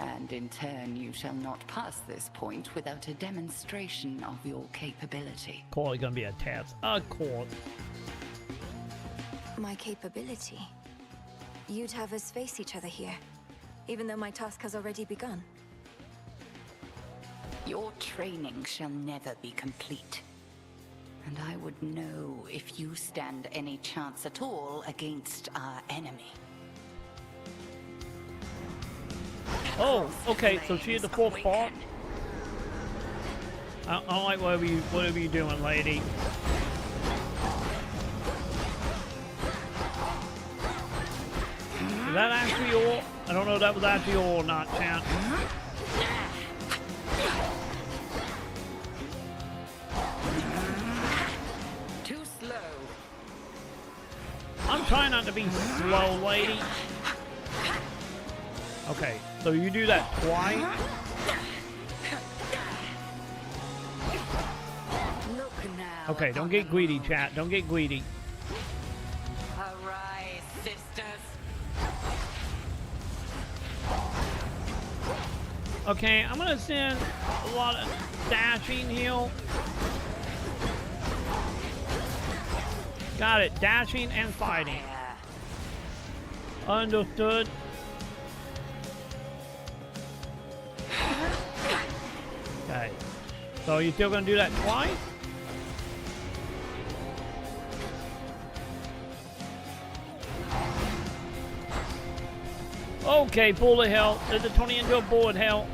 And in turn, you shall not pass this point without a demonstration of your capability. Call it gonna be a test. Of course. My capability? You'd have us face each other here, even though my task has already begun. Your training shall never be complete. And I would know if you stand any chance at all against our enemy. Oh, okay, so she had the 4th part? I don't like whatever you're doing, lady. Is that actually all? I don't know if that was actually all or not, chat. Too slow. I'm trying not to be slow, lady. Okay, so you do that twice? Look now. Okay, don't get greedy, chat. Don't get greedy. Arise, sisters. Okay, I'm gonna send a lot of dashing heal. Got it, dashing and fighting. Understood. Okay. So you still gonna do that twice? Okay, bullet hell. There's a 20 into a bullet hell.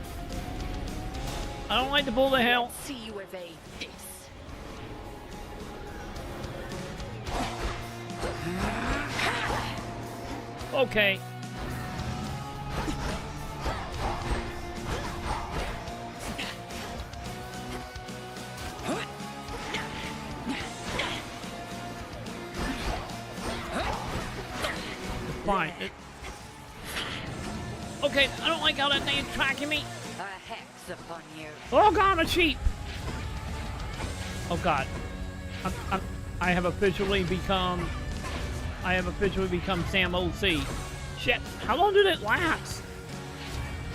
I don't like the bullet hell. See you evade this. Okay. Fine. Okay, I don't like how that thing's tracking me. A hex upon you. Oh god, a sheep! Oh god. I have officially become Sam OC. Shit, how long did it last?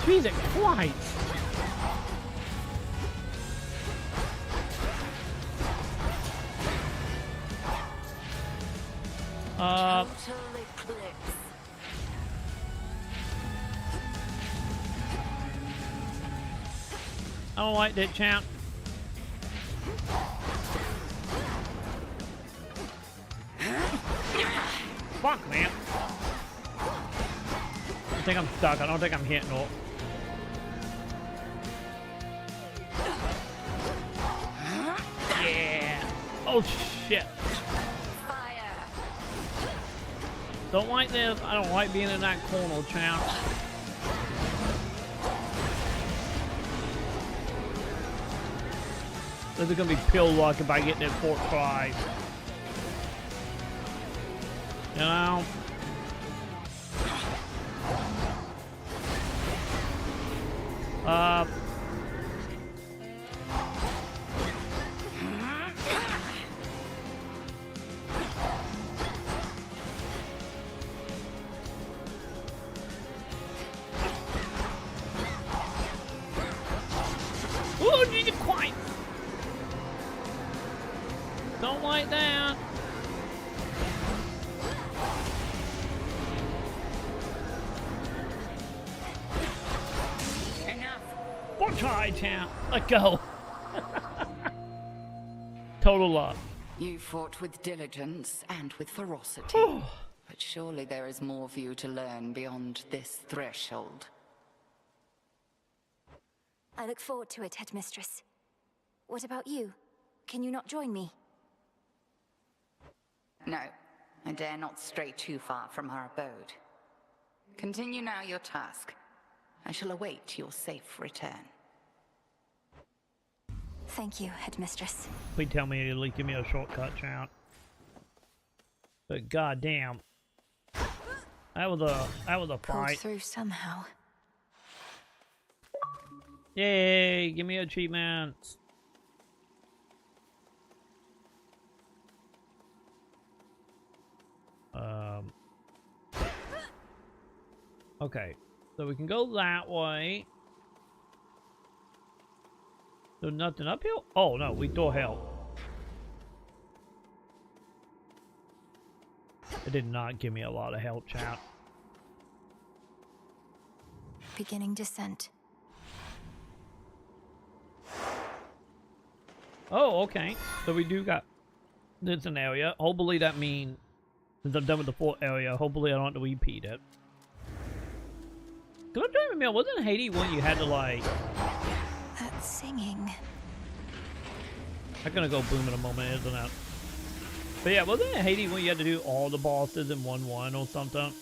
Jesus Christ. Total eclipse. I don't like that, champ. Fuck, man. I think I'm stuck. I don't think I'm hitting it. Yeah. Oh, shit. Fire. Don't like this. I don't like being in that corner, champ. This is gonna be pill luck if I get that 4-5. You know? Ooh, Jesus Christ! Don't like that. Enough. One try, champ. Let go. Total love. You fought with diligence and with ferocity. But surely there is more for you to learn beyond this threshold. I look forward to it, Headmistress. What about you? Can you not join me? No, I dare not stray too far from our abode. Continue now your task. I shall await your safe return. Thank you, Headmistress. Please tell me at least give me a shortcut, champ. But goddamn, that was a Pulled fight. through somehow. Yay! Give me achievements. Okay, so we can go that way. There's nothing uphill? Oh no, we do hell. It did not give me a lot of help, chat. Beginning descent. Oh, okay. So we do got this an area. Hopefully that means since I'm done with the fourth area, hopefully I don't have to repeat it. Cause I'm trying to remember, wasn't Hades when you had to like That singing. I'm gonna go boom in a moment, isn't it? But yeah, wasn't it Hades when you had to do all the bosses in 1-1 or something?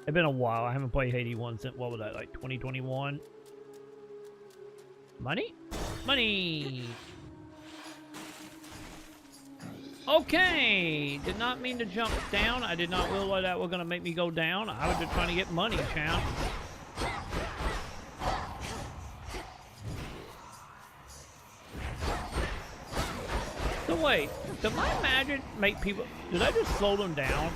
It's been a while. I haven't played Hades 1 since, what was that, like 2021? Money? Money! Okay! Did not mean to jump down. I did not realize that was going to make me go down. I was just trying to get money, champ. So wait, did my magic make people... Did I just slow them down?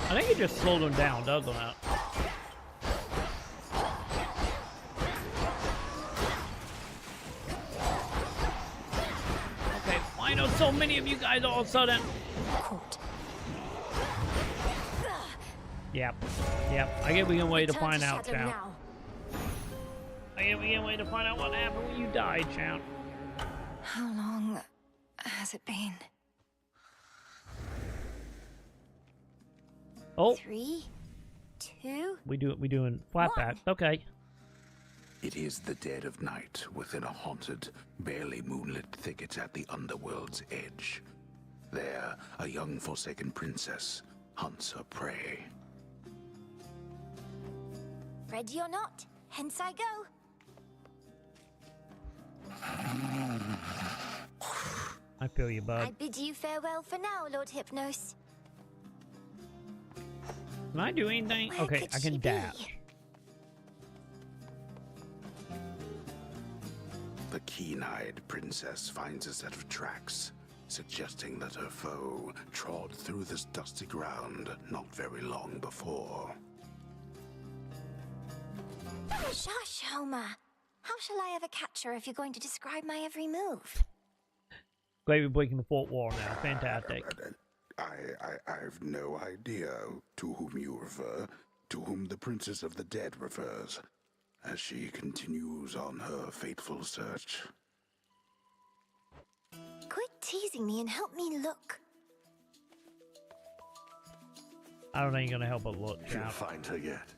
I think it just slowed them down, doesn't it? Okay, why know so many of you guys all of a sudden? Yep. I guess we can wait to find out, Chow. I guess we can wait to find out what happened when you died, Chow. How long has it been? Oh. 3, 2. We doing flashbacks. Okay. It is the dead of night within a haunted, barely moonlit thicket at the underworld's edge. There, a young forsaken princess hunts her prey. Ready or not, hence I go. I feel you, bud. I bid you farewell for now, Lord Hypnos. Can I do anything? Where Okay, could I can she dash. be? The keen-eyed princess finds a set of tracks, suggesting that her foe trod through this dusty ground not very long before. Shush, Homer. How shall I ever catch her if you're going to describe my every move? Great, we're breaking the fourth wall now. Fantastic. I've no idea to whom you refer, to whom the Princess of the Dead refers, as she continues on her fateful search. Quit teasing me and help me look. I don't think you're gonna help but look. You'll find her yet.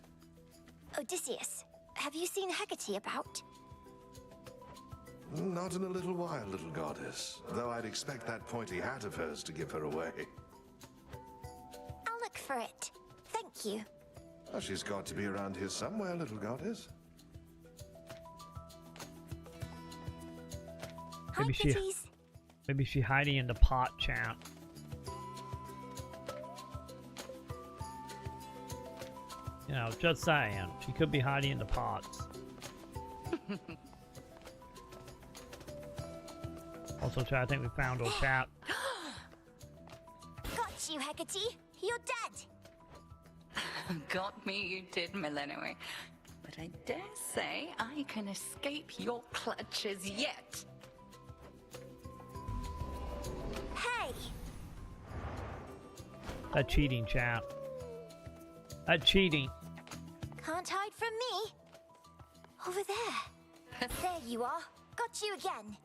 Odysseus, have you seen Hecate about? Not in a little while, little goddess. Though I'd expect that pointy hat of hers to give her away. I'll look for it. Thank you. Oh, she's got to be around here somewhere, little goddess. Maybe she hiding in the pot, champ. You know, just saying. She could be hiding in the pots. Also, I think we found old chap. Got you, Hecate. You're dead. Got me, you did, Millennium. But I dare say I can escape your clutches yet. Hey! That cheating, chap. That cheating. Can't hide from me. Over there. There you are. Got you again.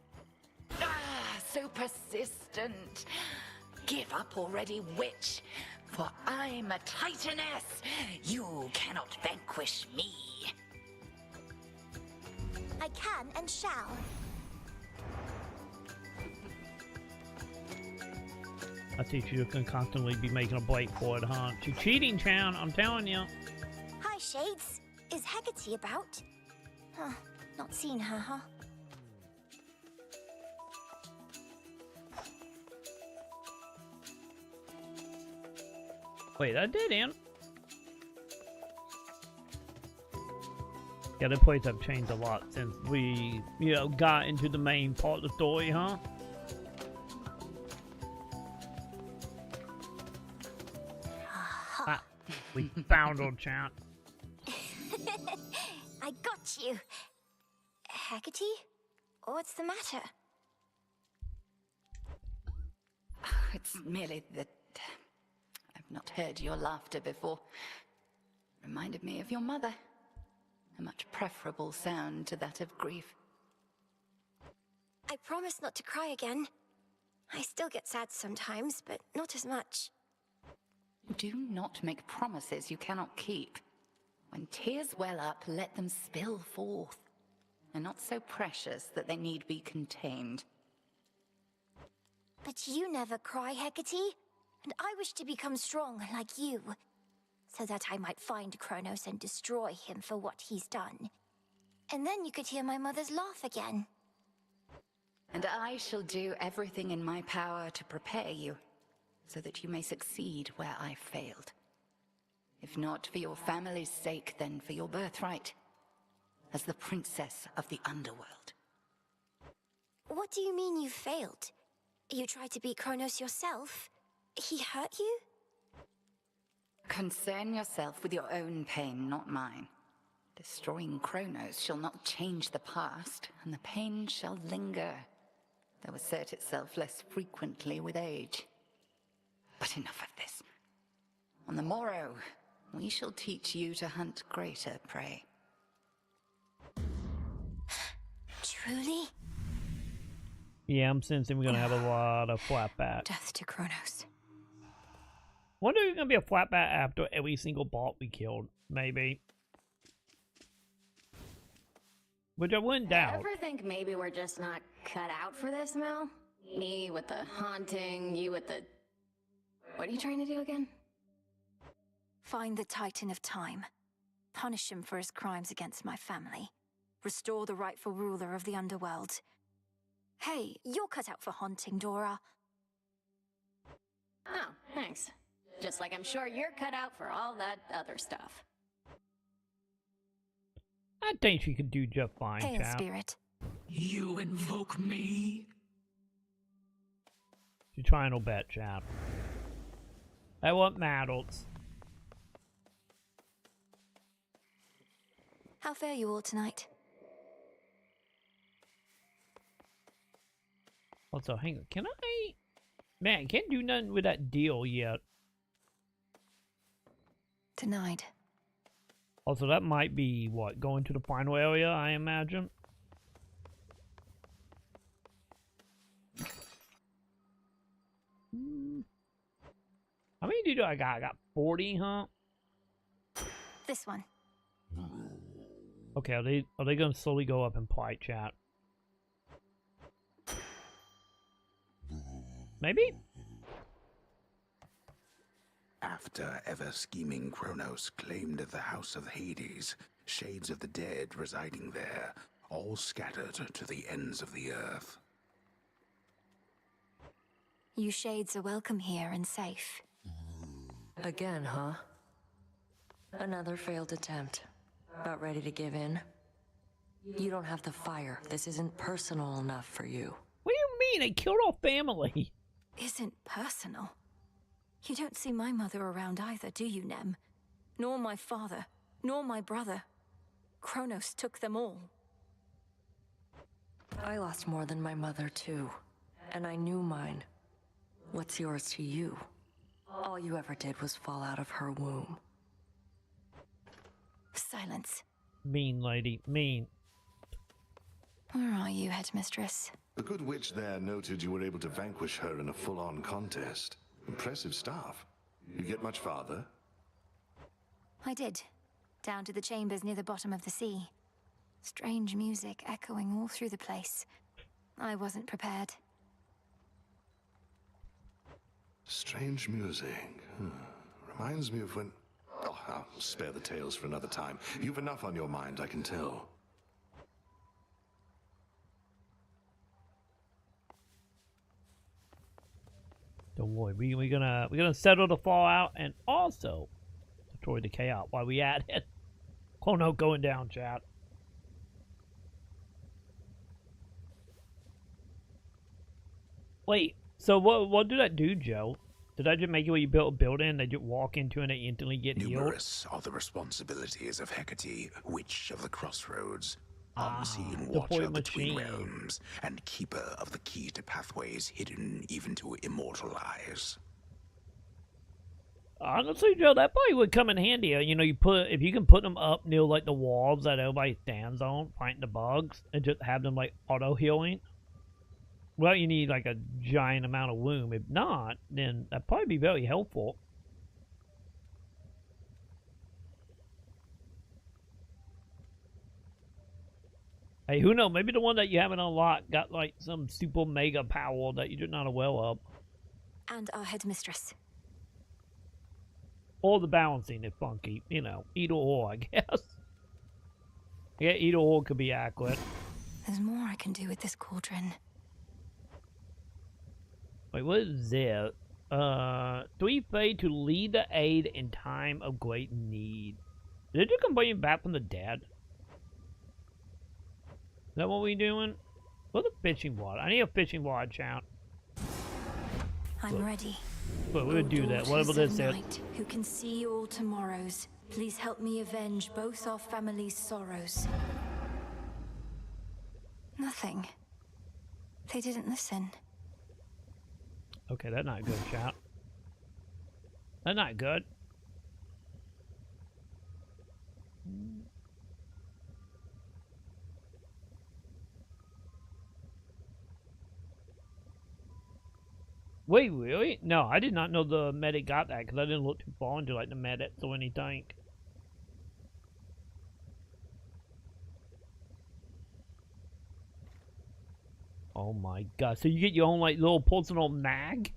Ah, so persistent. Give up already, witch. For I'm a titaness. You cannot vanquish me. I can and shall. I think you can constantly be making a break for it, huh? She's cheating, Chan, I'm telling you. Hi, Shades. Is Hecate about? Huh, not seen her, huh? Wait, that did end. Yeah, the plays have changed a lot since we, you know, got into the main part of the story, huh? Ah, we found old Chant. I got you. Hecate? What's the matter? It's merely that I've not heard your laughter before. Reminded me of your mother. A much preferable sound to that of grief. I promise not to cry again. I still get sad sometimes, but not as much. Do not make promises you cannot keep. When tears well up, let them spill forth. They're not so precious that they need be contained. But you never cry, Hecate. And I wish to become strong like you, so that I might find Kronos and destroy him for what he's done. And then you could hear my mother's laugh again. And I shall do everything in my power to prepare you, so that you may succeed where I failed. If not for your family's sake, then for your birthright, as the princess of the underworld. What do you mean you failed? You tried to beat Kronos yourself? He hurt you? Concern yourself with your own pain, not mine. Destroying Kronos shall not change the past, and the pain shall linger, though assert itself less frequently with age. But enough of this. On the morrow, We shall teach you to hunt greater prey. Truly? Yeah, I'm sensing we're gonna have a lot of flatback. Death to Kronos. Wonder if it's gonna be a flatback after every single bot we killed. Maybe. Which I wouldn't doubt. Ever think maybe we're just not cut out for this, Mel? Me with the haunting, you with the... What are you trying to do again? Find the Titan of Time. Punish him for his crimes against my family. Restore the rightful ruler of the underworld. Hey, you're cut out for haunting, Dora. Oh, thanks. Just like I'm sure you're cut out for all that other stuff. I think she could do just fine, Hail, chap. Spirit. You invoke me? She's trying to bet, chap. I want matters. How fare you all tonight? Also, hang on. Can I... Man, can't do nothing with that deal yet. Denied. Also, that might be, what, going to the final area, I imagine? How many do I got? I got 40, huh? This one. Okay, are they gonna slowly go up in polite chat? Maybe? After ever-scheming Kronos claimed the House of Hades, shades of the dead residing there, all scattered to the ends of the earth. You shades are welcome here and safe. Again, huh? Another failed attempt. About ready to give in? You don't have the fire. This isn't personal enough for you. What do you mean? They killed our family. Isn't personal. You don't see my mother around either, do you, Nem? Nor my father, nor my brother. Kronos took them all. I lost more than my mother, too. And I knew mine. What's yours to you? All you ever did was fall out of her womb. Silence. Mean lady, mean. Where are you, headmistress? The good witch there noted you were able to vanquish her in a full-on contest. Impressive stuff. You get much farther? I did. Down to the chambers near the bottom of the sea. Strange music echoing all through the place. I wasn't prepared. Strange music. Reminds me of when... Oh, I'll spare the tales for another time. You've enough on your mind, I can tell. Don't worry, we're gonna settle the fallout and also destroy the chaos while we at it. Oh no, going down, chat. Wait, so what did that do, Joe? Did that just make it where you built a building and they just walk into it and they instantly get healed? Numerous are the responsibilities of Hecate, Witch of the Crossroads, unseen watcher between realms, and keeper of the key to pathways hidden even to immortal eyes. Honestly, Joe, that probably would come in handy. You know, if you can put them up near like the walls that everybody stands on, fighting the bugs, and just have them like auto healing. Well, you need like a giant amount of womb. If not, then that'd probably be very helpful. Hey, who knows? Maybe the one that you haven't unlocked got like some super mega power that you're not aware of. And our headmistress. Or the balancing is funky. You know, either or, I guess. Yeah, either or could be accurate. There's more I can do with this cauldron. Wait, what is this? 3 fade to lead the aid in time of great need. Did you come bring back from the dead? Is that what we doing? What's a fishing rod? I need a fishing rod, chat. I'm ready. But we'll do that. Whatever this is. Who can see all tomorrows? Please help me avenge both our families' sorrows. Nothing. They didn't listen. Okay, that's not good, chat. That's not good. Wait, really? No, I did not know the medic got that because I didn't look too far into like the medics or anything. Oh my god! So you get your own like little personal mag?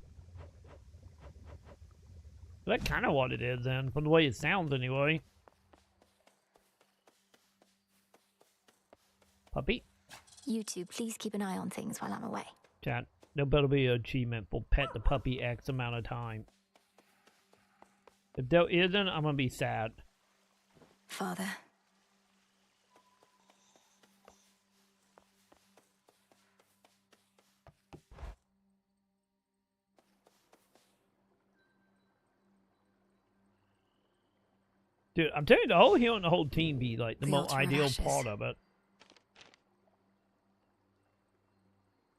That's kind of what it is then, from the way it sounds anyway. Puppy? You two, please keep an eye on things while I'm away. Chat, there better be an achievement for pet the puppy X amount of time. If there isn't, I'm gonna be sad. Father. Dude, I'm telling you, the whole hero and the whole team be like the most ideal part of it.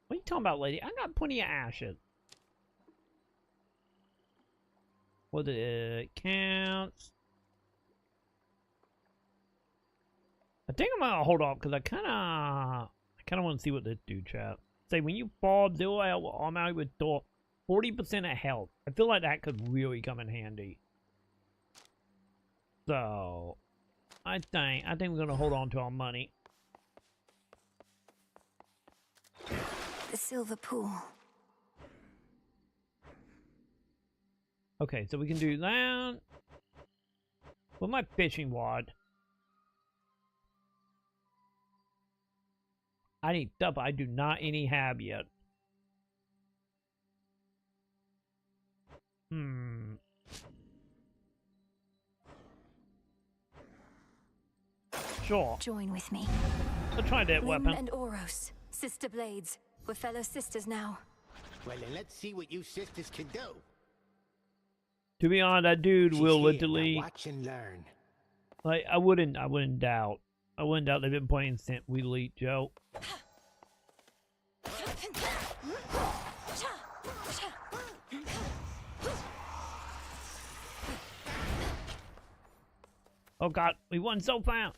What are you talking about, lady? I got plenty of ashes. What it counts? I think I'm gonna hold off because I kind of want to see what this do, chat. Say when you fall 0 health, automatically with door 40% of health. I feel like that could really come in handy. So, I think we're gonna hold on to our money. The silver pool. Okay, so we can do that. With my fishing rod. I need stuff I do not any have yet. Sure. Join with me. I'll try that weapon. and Oros, sister blades. We're fellow sisters now. Well, then let's see what you sisters can do. To be honest, that dude will Here, literally. now watch and learn. Like I wouldn't doubt. I wouldn't doubt they've been playing since we leaked, Joe. Oh god, we won so fast.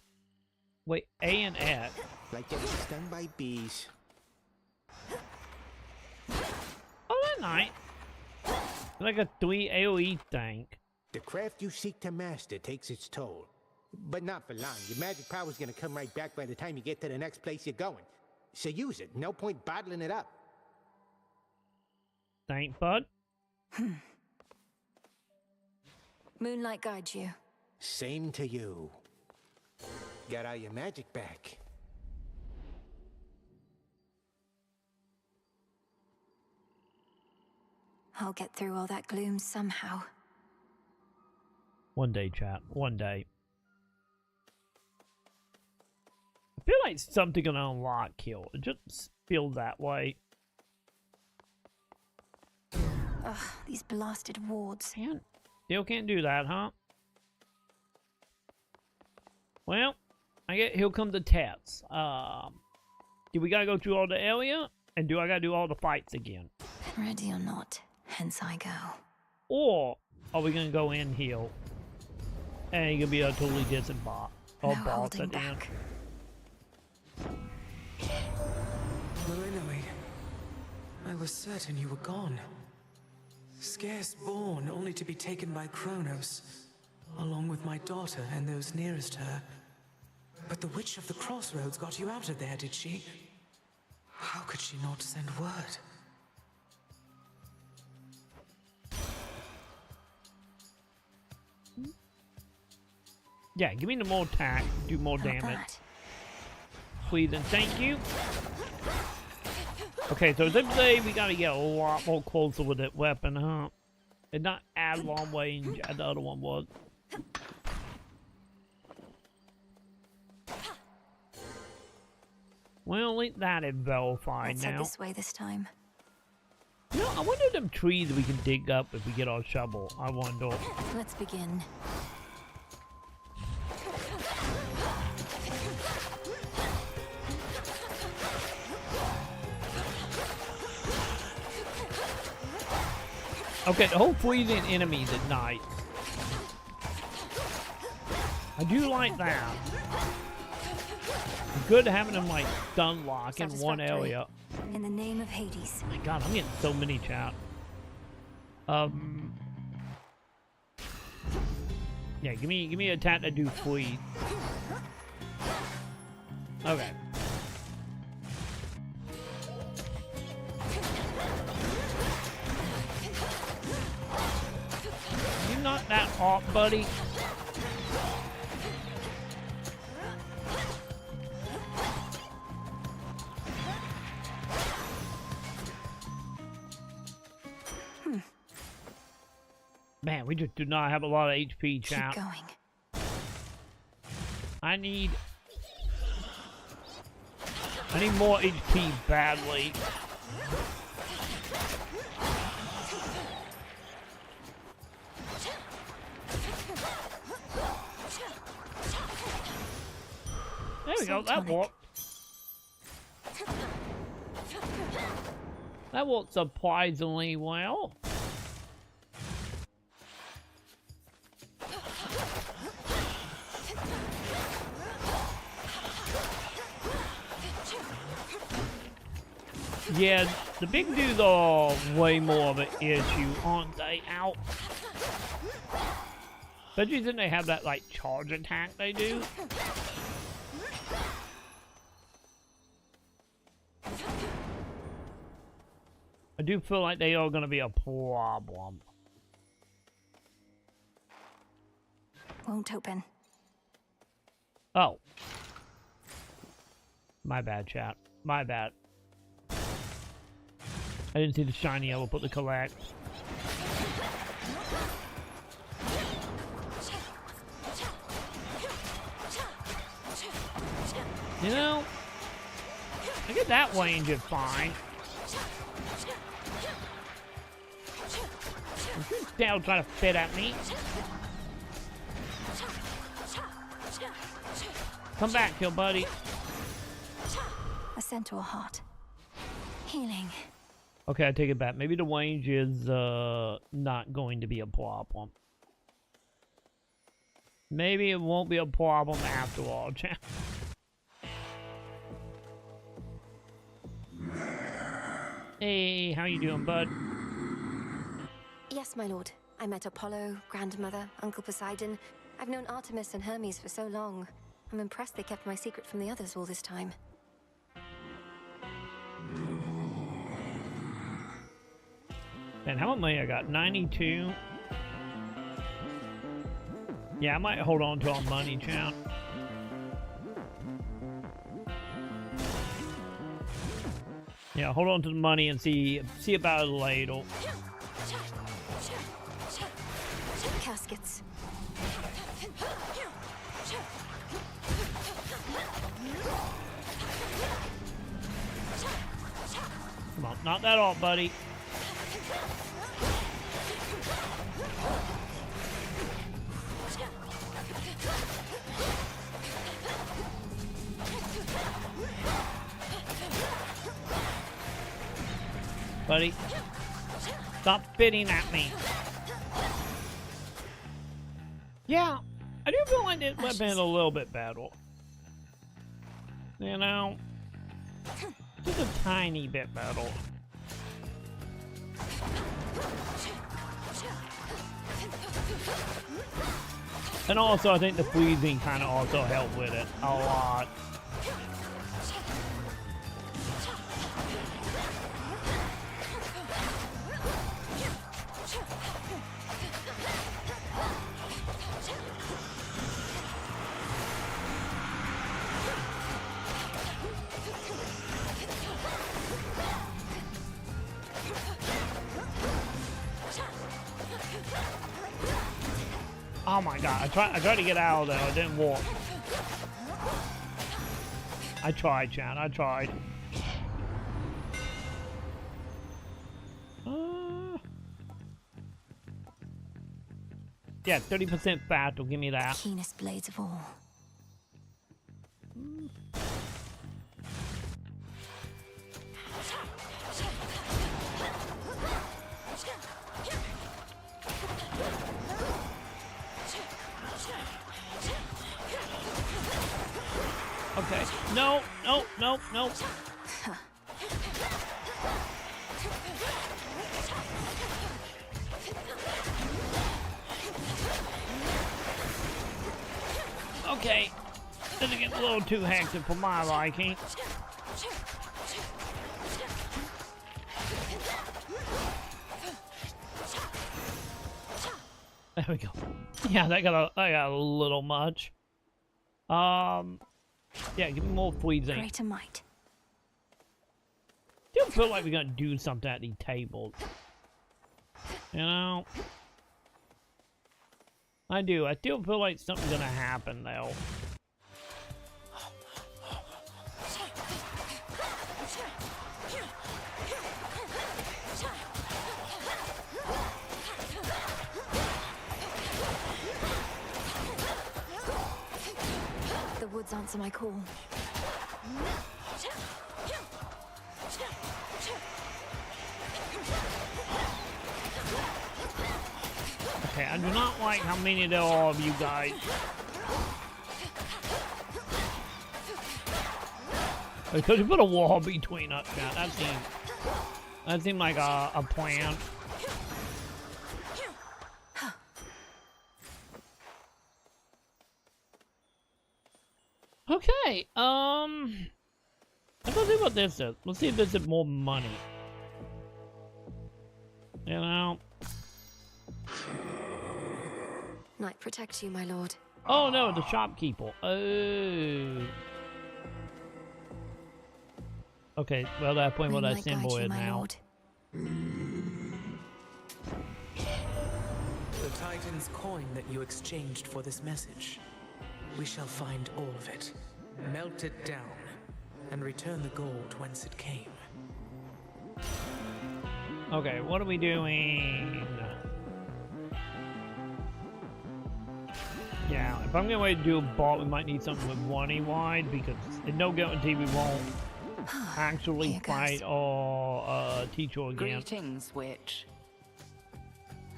Wait, A and X. Like getting stung by bees. Oh, that's nice. Like a 3 AoE thing. The craft you seek to master takes its toll. But not for long. Your magic power's gonna come right back by the time you get to the next place you're going. So use it. No point bottling it up. Thanks, bud. Moonlight guides you. Same to you. Got all your magic back. I'll get through all that gloom somehow. One day, chat. One day. I feel like something gonna unlock here. It just feels that way. Ugh, these blasted wards. Still can't do that, huh? Well, I get here come the tests. Do we gotta go through all the area? And do I gotta do all the fights again? Ready or not, hence I go. Or are we gonna go in here and you're gonna be a totally different boss or boss at the end? Marinoi, I was certain you were gone. Scarce born, only to be taken by Kronos, along with my daughter and those nearest her. But the Witch of the Crossroads got you out of there, did she? How could she not send word? Yeah, give me the more attack, do more damage. Please and thank you. Okay, so let's say we gotta get a lot more closer with that weapon, huh? It's not as long range as the other one was. Well, at least that is verified Let's now. head this way this time. You know, I wonder if them trees we can dig up if we get our shovel. I wonder. Let's begin. Okay, the whole freezing enemies at night. I do like that. Good having them like stun lock in one area. In the name of Hades. Oh my god, I'm getting so many chat. Yeah, give me a attack to do fleas. Okay. You not that hot, buddy. Man, we just do not have a lot of HP, chat. Keep going. I need more HP badly. There we go, that worked. That worked surprisingly well. Yeah, the big dudes are way more of an issue, aren't they? Ow. Especially since they have that, like, charge attack they do. I do feel like they are going to be a problem. Won't open. Oh. My bad, chat. My bad. I didn't see the shiny yellow, put the collect. You know, I get that range is fine. Still trying to fit at me. Come back, kill buddy. A centaur heart. Healing. Okay, I take it back. Maybe the range is not going to be a problem. Maybe it won't be a problem after all, chat. Hey, how you doing, bud? Yes, my lord. I met Apollo, Grandmother, Uncle Poseidon. I've known Artemis and Hermes for so long. I'm impressed they kept my secret from the others all this time. And how much money I got? 92. Yeah, I might hold on to our money, chat. Yeah, hold on to the money and see about a ladle. Caskets. Come on, knock that off, buddy. Buddy, stop spitting at me. Yeah, I do feel like this weapon is a little bit better. You know, just a tiny bit better. And also, I think the freezing kind of also helped with it a lot. Oh my god, I tried to get out of there, it didn't work. I tried, chat, I tried. Yeah, 30% fat will give me that. Keenest blades of all. Okay. No, no, no, no. Okay. This is getting a little too hectic for my liking. There we go. Yeah, that got a little much. Yeah, give me more freezing. Greater might. Still feel like we're gonna do something at the table. You know? I do. I still feel like something's gonna happen though. The woods answer my call. Okay, I do not like how many there are of you guys. Because you put a wall between us. Yeah, that seemed like a plan. Okay, let's see what this is. Let's see if this is more money. You know? Night protect you, my lord. Oh no, the shopkeeper. Oh. Okay, well that point what that symbol is now. The Titan's coin that you exchanged for this message. We shall find all of it, melt it down, and return the gold whence it came. Okay, what are we doing? Yeah, if I'm going to do a bot, we might need something with 1 wide because there's no guarantee we won't actually fight or teach her again. Greetings, witch.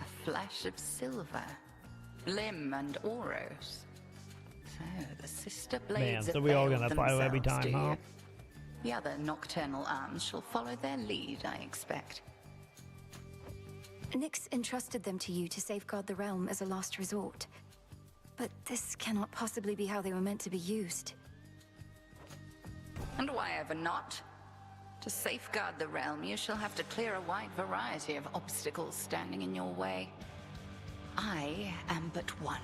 A flash of silver, limb and auros. So the sister blades Man, so we all gonna fight every time, huh? The other nocturnal arms shall follow their lead, I expect. Nyx entrusted them to you to safeguard the realm as a last resort. But this cannot possibly be how they were meant to be used. And why ever not? To safeguard the realm, you shall have to clear a wide variety of obstacles standing in your way. I am but one.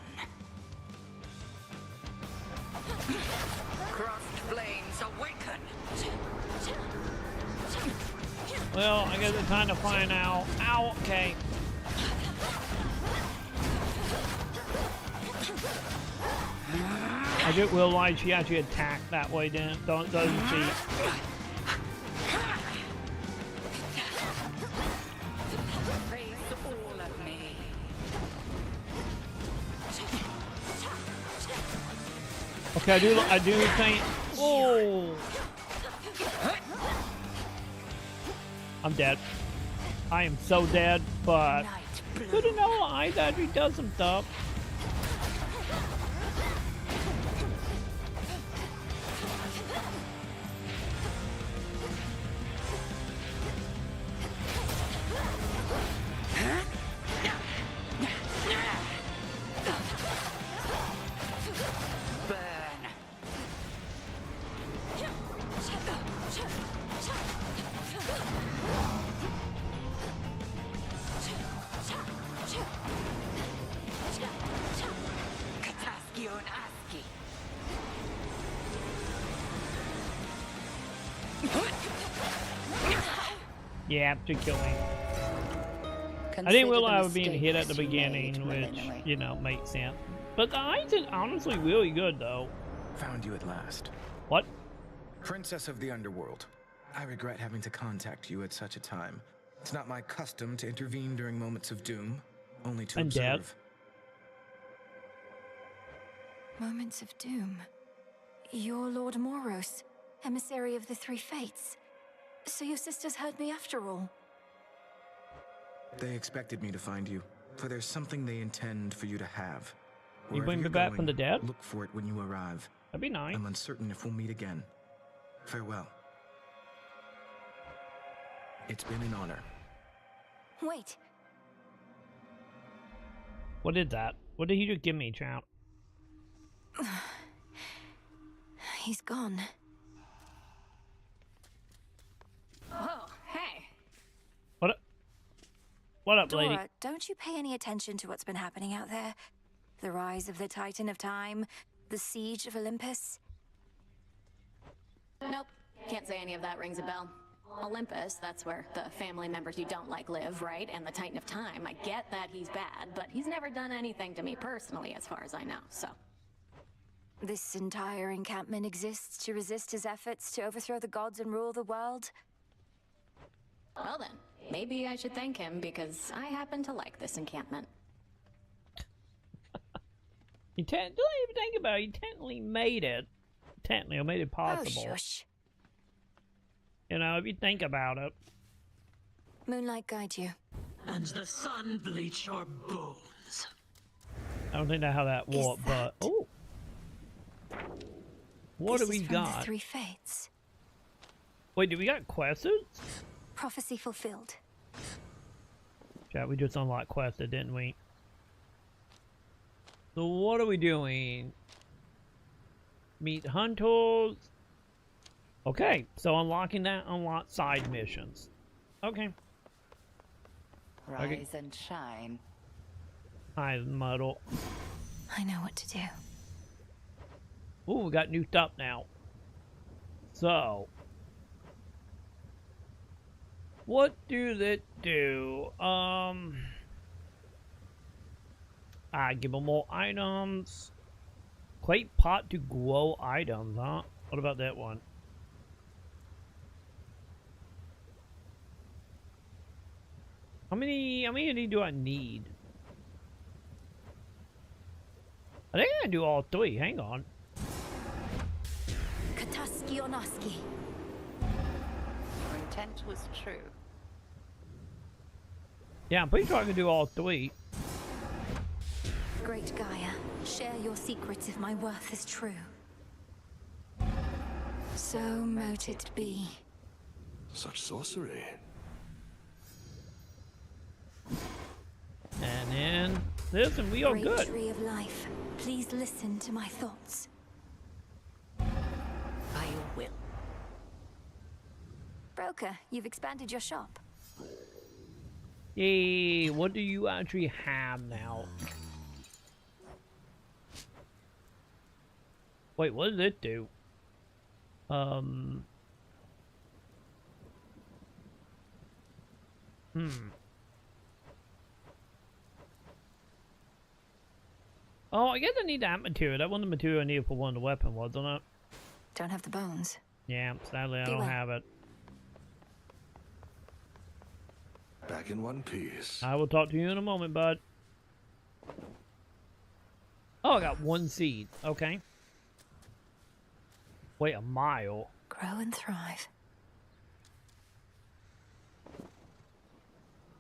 Crossed flames awaken! Well, I guess it's time to find out. Ow, okay. I didn't realize she actually attacked that way, doesn't she? Okay, I do think. Oh, I'm dead. I am so dead, but good to know I actually does some stuff. Yeah, to kill me. I didn't realize I was being hit at the beginning, which, you know, makes sense. But the ice is honestly really good, though. Found you at last. What? Princess of the Underworld. I regret having to contact you at such a time. It's not my custom to intervene during moments of doom, only to observe. Moments of doom. You're Lord Moros, emissary of the Three Fates. So your sisters heard me after all. They expected me to find you, for there's something they intend for you to have. You bring me back from the dead? Look for it when you arrive. That'd be nice. I'm uncertain if we'll meet again. Farewell. It's been an honor. Wait. What is that? What did he just give me, Trout? He's gone. Oh, hey. What up? What up, lady? Dora, don't you pay any attention to what's been happening out there? The rise of the Titan of Time, the siege of Olympus? Nope. Can't say any of that rings a bell. Olympus, that's where the family members you don't like live, right? And the Titan of Time, I get that he's bad, but he's never done anything to me personally, as far as I know, so. This entire encampment exists to resist his efforts to overthrow the gods and rule the world? Well then, maybe I should thank him because I happen to like this encampment. Don't even think about it. He technically made it. Technically, made it possible. Oh, shush. You know, if you think about it. Moonlight guide you. And the sun bleach your bones. I don't think that's how that worked, but oh, what do we got? The 3 fates. Wait, do we got quests? Prophecy fulfilled. Yeah, we just unlocked quests, didn't we? So what are we doing? Meet hunters. Okay, so unlocking that unlock side missions. Okay. Rise and shine. Hi, Muddle. I know what to do. Ooh, we got new stuff now. So, what do that do? Give them more items. Clay pot to grow items, huh? What about that one? How many of these do I need? I think I can do all 3. Hang on. Kataski Onaski. Your intent was true. Yeah, I'm pretty sure I can do all 3. Great Gaia, share your secrets if my worth is true. So mote it be. Such sorcery. And then this, and we are Great good. Tree of life, please listen to my thoughts. By your will. Broker, you've expanded your shop. Yay, what do you actually have now? Wait, what does it do? Oh, I guess I need that material. That wasn't the material I needed for one of the weapon, wasn't it? Don't have the bones. Yeah, sadly I don't have it. Back in one piece. I will talk to you in a moment, bud. Oh, I got 1 seed. Okay. Wait, a mile. Grow and thrive.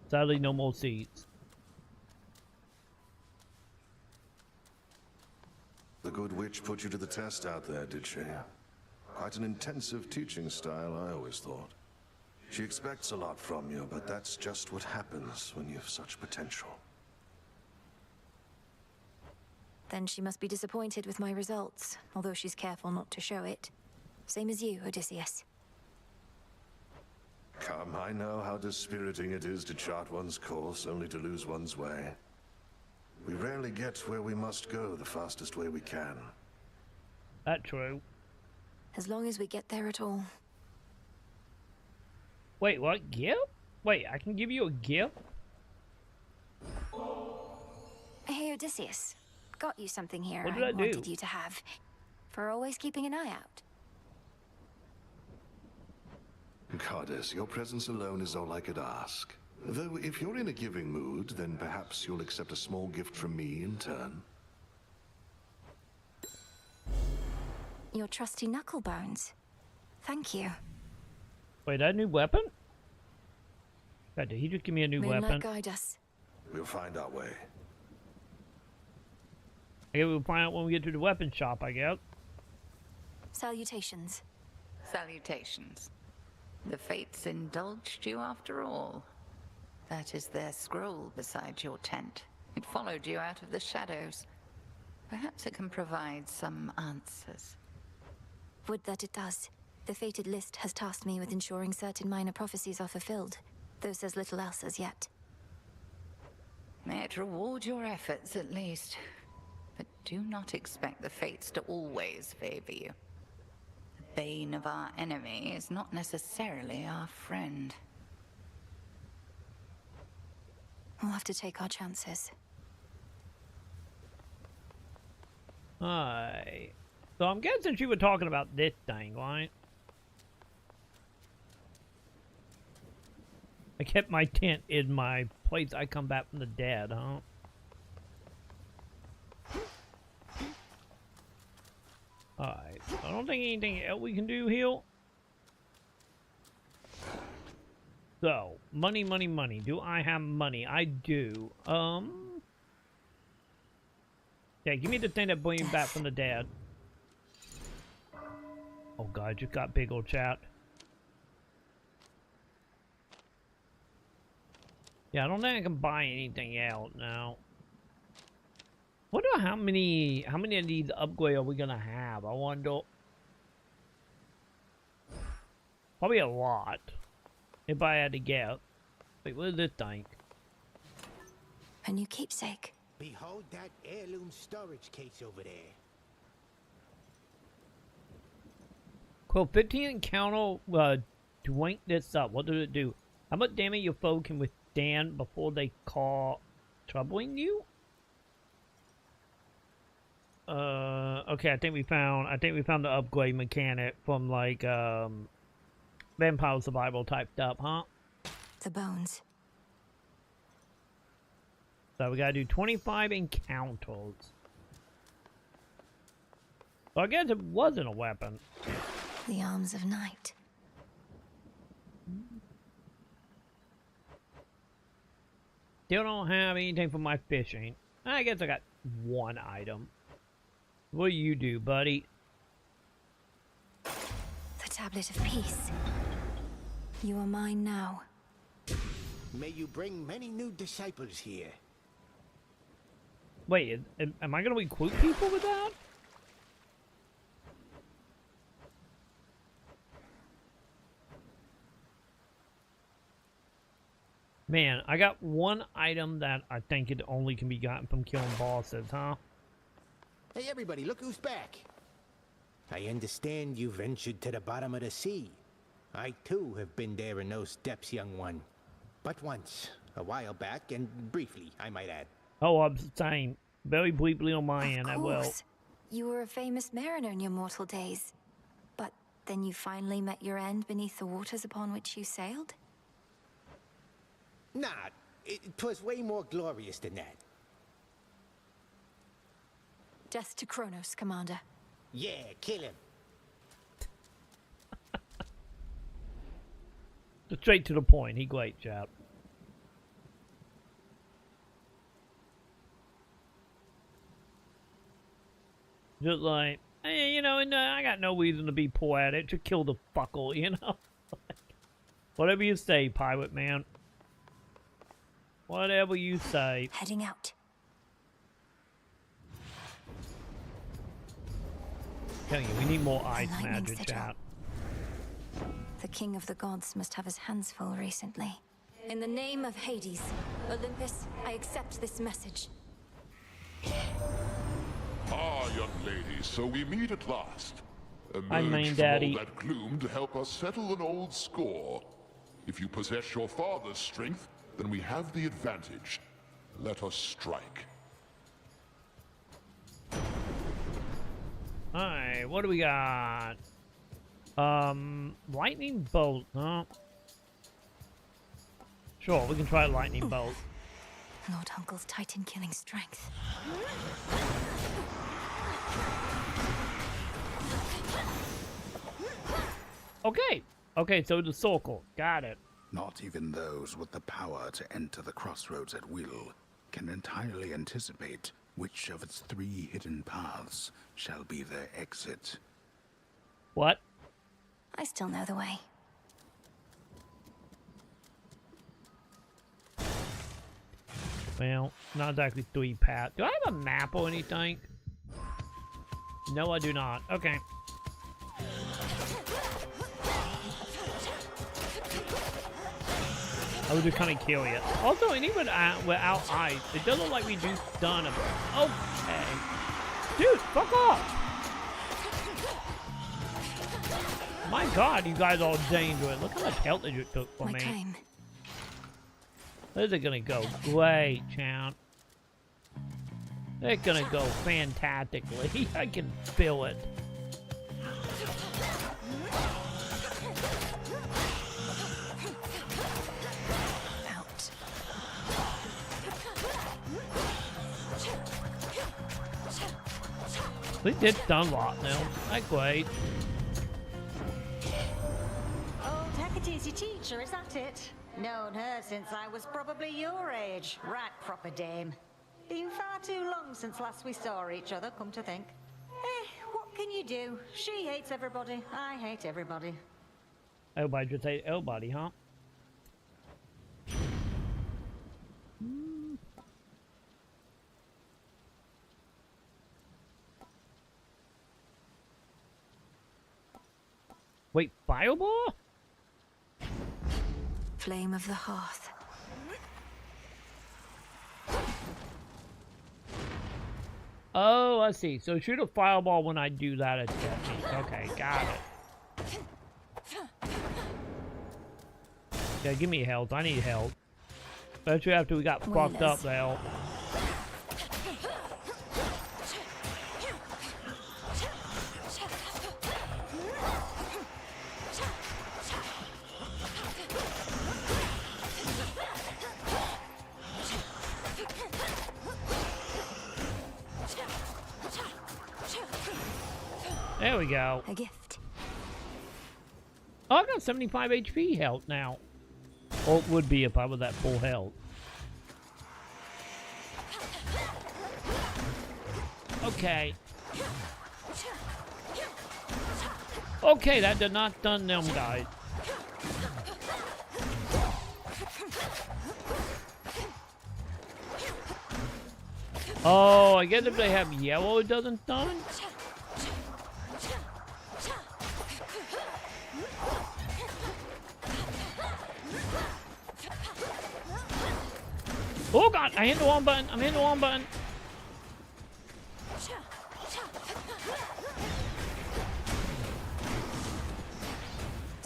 Sadly, no more seeds. The good witch put you to the test out there, did she? Quite an intensive teaching style, I always thought. She expects a lot from you, but that's just what happens when you have such potential. Then she must be disappointed with my results, although she's careful not to show it. Same as you, Odysseus. Come, I know how dispiriting it is to chart one's course only to lose one's way. We rarely get where we must go the fastest way we can. That's true. As long as we get there at all. Wait, what? Gift? Wait, I can give you a gift? Hey, Odysseus. Got you something here What did I do? wanted you to have. For always keeping an eye out. Goddess, your presence alone is all I could ask. Though, if you're in a giving mood, then perhaps you'll accept a small gift from me in turn. Your trusty knucklebones. Thank you. Wait, that new weapon? God, did he just give me a new Moonlight weapon? guide us. We'll find our way. I guess we'll find out when we get to the weapon shop, I guess. Salutations. Salutations. The fates indulged you after all. That is their scroll beside your tent. It followed you out of the shadows. Perhaps it can provide some answers. Would that it does. The fated list has tasked me with ensuring certain minor prophecies are fulfilled, though says little else as yet. May it reward your efforts at least. But do not expect the fates to always favor you. The bane of our enemy is not necessarily our friend. We'll have to take our chances. Alright. So I'm guessing you were talking about this thing, right? I kept my tent in my place I come back from the dead, huh? Alright, I don't think anything else we can do here. So, money, money, money. Do I have money? I do. Yeah, give me the thing that brings me back from the dead. Oh god, I just got big old chat. Yeah, I don't think I can buy anything out now. Wonder how many of these upgrades are we gonna have? I wonder. Probably a lot. If I had to guess. Wait, what does this think? A new keepsake. Behold that heirloom storage case over there. Cool, 15 encounter drink this up. What does it do? How much damage your foe can withstand before they call troubling you? Okay, I think we found the upgrade mechanic from like vampire survival typed up, huh? The bones. So we gotta do 25 encounters. So I guess it wasn't a weapon. The arms of night. Still don't have anything for my fishing. I guess I got one item. What do you do, buddy? The tablet of peace. You are mine now. May you bring many new disciples here. Wait, am I gonna recruit people with that? Man, I got one item that I think it only can be gotten from killing bosses, huh? Hey everybody, look who's back. I understand you ventured to the bottom of the sea. I too have been there in those depths, young one. But once, a while back, and briefly, I might add. Oh, I'm saying very briefly on my end, I will. You were a famous mariner in your mortal days. But then you finally met your end beneath the waters upon which you sailed? Nah, it was way more glorious than that. Death to Kronos, Commander. Yeah, kill him. Straight to the point. He great job. Just like, hey, you know, and I got no reason to be poetic. Just kill the fuckle, you know? Whatever you say, pirate man. Whatever you say. Heading out. Telling you, we need more ice magic, chat. The king of the gods must have his hands full recently. In the name of Hades, Olympus, I accept this message. Ah, young lady, so we meet at last. Hi, main Emerge daddy. from all that gloom to help us settle an old score. If you possess your father's strength, then we have the advantage. Let us strike. Alright, what do we got? Lightning bolt, huh? Sure, we can try lightning bolt. Lord Uncle's Titan killing strength. Okay. Okay, so the circle. Got it. Not even those with the power to enter the crossroads at will can entirely anticipate which of its 3 hidden paths shall be their exit. What? I still know the way. Well, not exactly 3 paths. Do I have a map or anything? No, I do not. Okay. I would just kind of kill you. Also, and even without ice, it does look like we do stun him. Okay. Dude, fuck off! My god, you guys are dangerous. Look how much health you took from me. This is gonna go great, champ. It's gonna go fantastically. I can feel it. We did stun lot now. That's great. Oh, Hecate's your teacher, is that it? Known her since I was probably your age. Right proper dame. Been far too long since last we saw each other, come to think. What can you do? She hates everybody. I hate everybody. Everybody just hate everybody, huh? Wait, fireball? Flame of the hearth. Oh, I see. So shoot a fireball when I do that at technique. Okay, got it. Yeah, give me health. I need health. Especially after we got fucked up there. There we go. A gift. Oh, I got 75 HP health now. Or it would be if I was at full health. Okay. Okay, that did not stun them guys. Oh, I guess if they have yellow, it doesn't stun? Oh god, I hit the wrong button. I'm hitting the wrong button.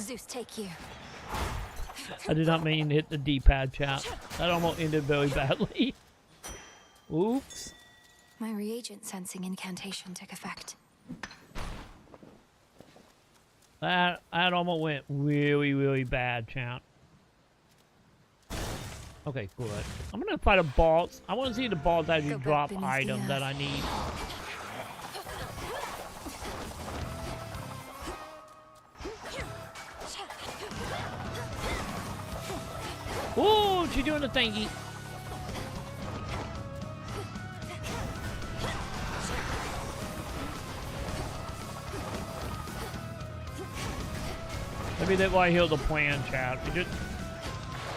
Zeus, take you. I did not mean to hit the D-pad, chat. That almost ended very badly. Oops. My reagent sensing incantation took effect. That almost went really, really bad, chat. Okay, good. I'm gonna fight a boss. I want to see the boss as you drop items that I need. Oh, she's doing the thingy. Maybe that's why I healed the plan, chat.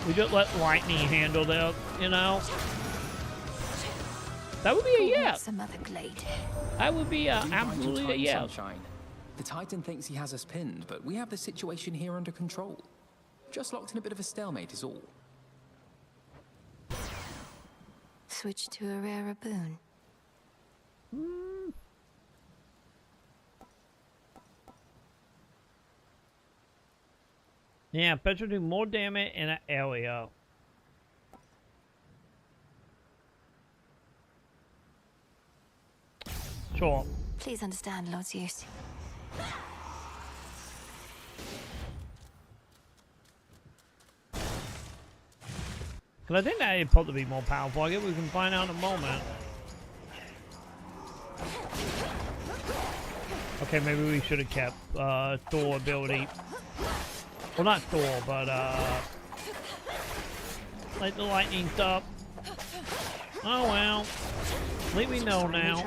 We just let lightning handle that, you know? That would be a yes. That would be absolutely a yes. Sunshine. The Titan thinks he has us pinned, but we have the situation here under control. Just locked in a bit of a stalemate is all. Switch to a rarer boon. Yeah, better do more damage in an area. Sure. Please understand, Lord Zeus. Because I think that is probably more powerful. I guess we can find out in a moment. Okay, maybe we should have kept Thor ability. Well, not Thor, but like the lightning stuff. Oh well. Let me know now.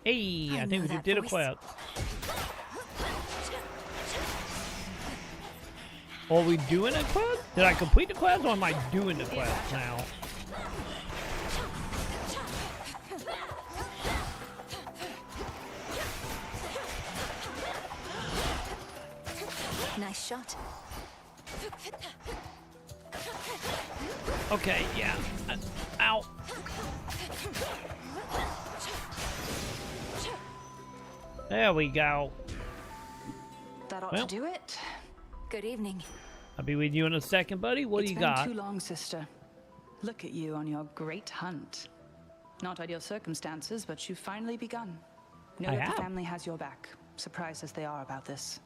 Hey, I think we just did a quest. Are we doing a quest? Did I complete the quest, or am I doing the quest now? Nice shot. Okay, yeah. Ow. There we go. That ought Well. to do it. Good evening. I'll be with you in a second, buddy. What do you got? It's been too long, sister. Look at you on your great hunt. Not ideal circumstances, but you've finally begun. Know I that have. the family has your back, surprised as they are about this.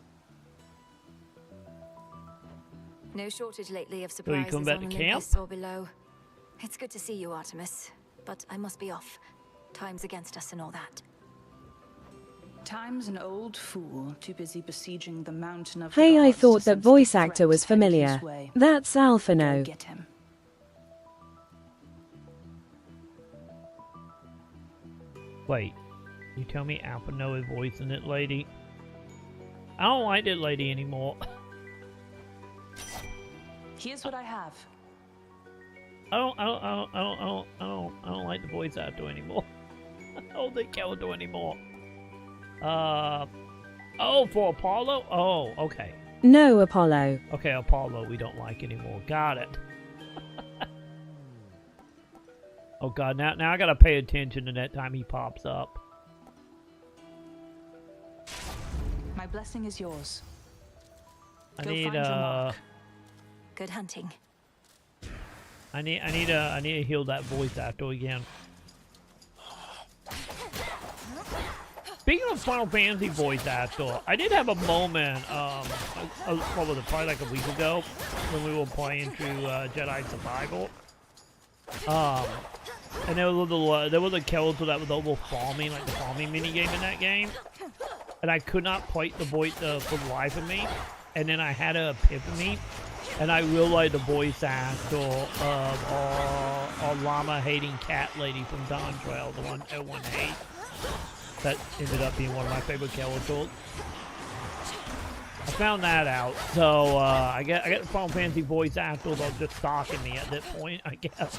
No shortage lately of you surprises come back on to Olympus or below. It's good to see you, Artemis, but I must be off. Time's against us and all that. Time's an old fool, too busy besieging the mountain of Hey, the I gods thought to that sense the voice threat actor was headed his familiar. way. That's Go Alphino. get him. Wait, you tell me Alpino is voicing it, lady? I don't like that lady anymore. Here's what I have. I don't like the voice actor anymore. I don't think Caldo anymore. Oh, for Apollo? Oh, okay. No, Apollo. Okay, Apollo we don't like anymore. Got it. Oh god, now I gotta pay attention to that time he pops up. My blessing is yours. I Go need find your mark. Good hunting. I need to heal that voice actor again. Speaking of Final Fantasy voice actor, I did have a moment, what was it, probably like a week ago, when we were playing through Jedi Survival. And there was a character that was over farming, like the farming minigame in that game. And I could not plate the voice for the life of me. And then I had an epiphany, and I realized the voice actor of our llama-hating cat lady from Dawn Trail, the one everyone hates. That ended up being one of my favorite characters. I found that out, so I get the Final Fantasy voice actors are just stalking me at that point, I guess.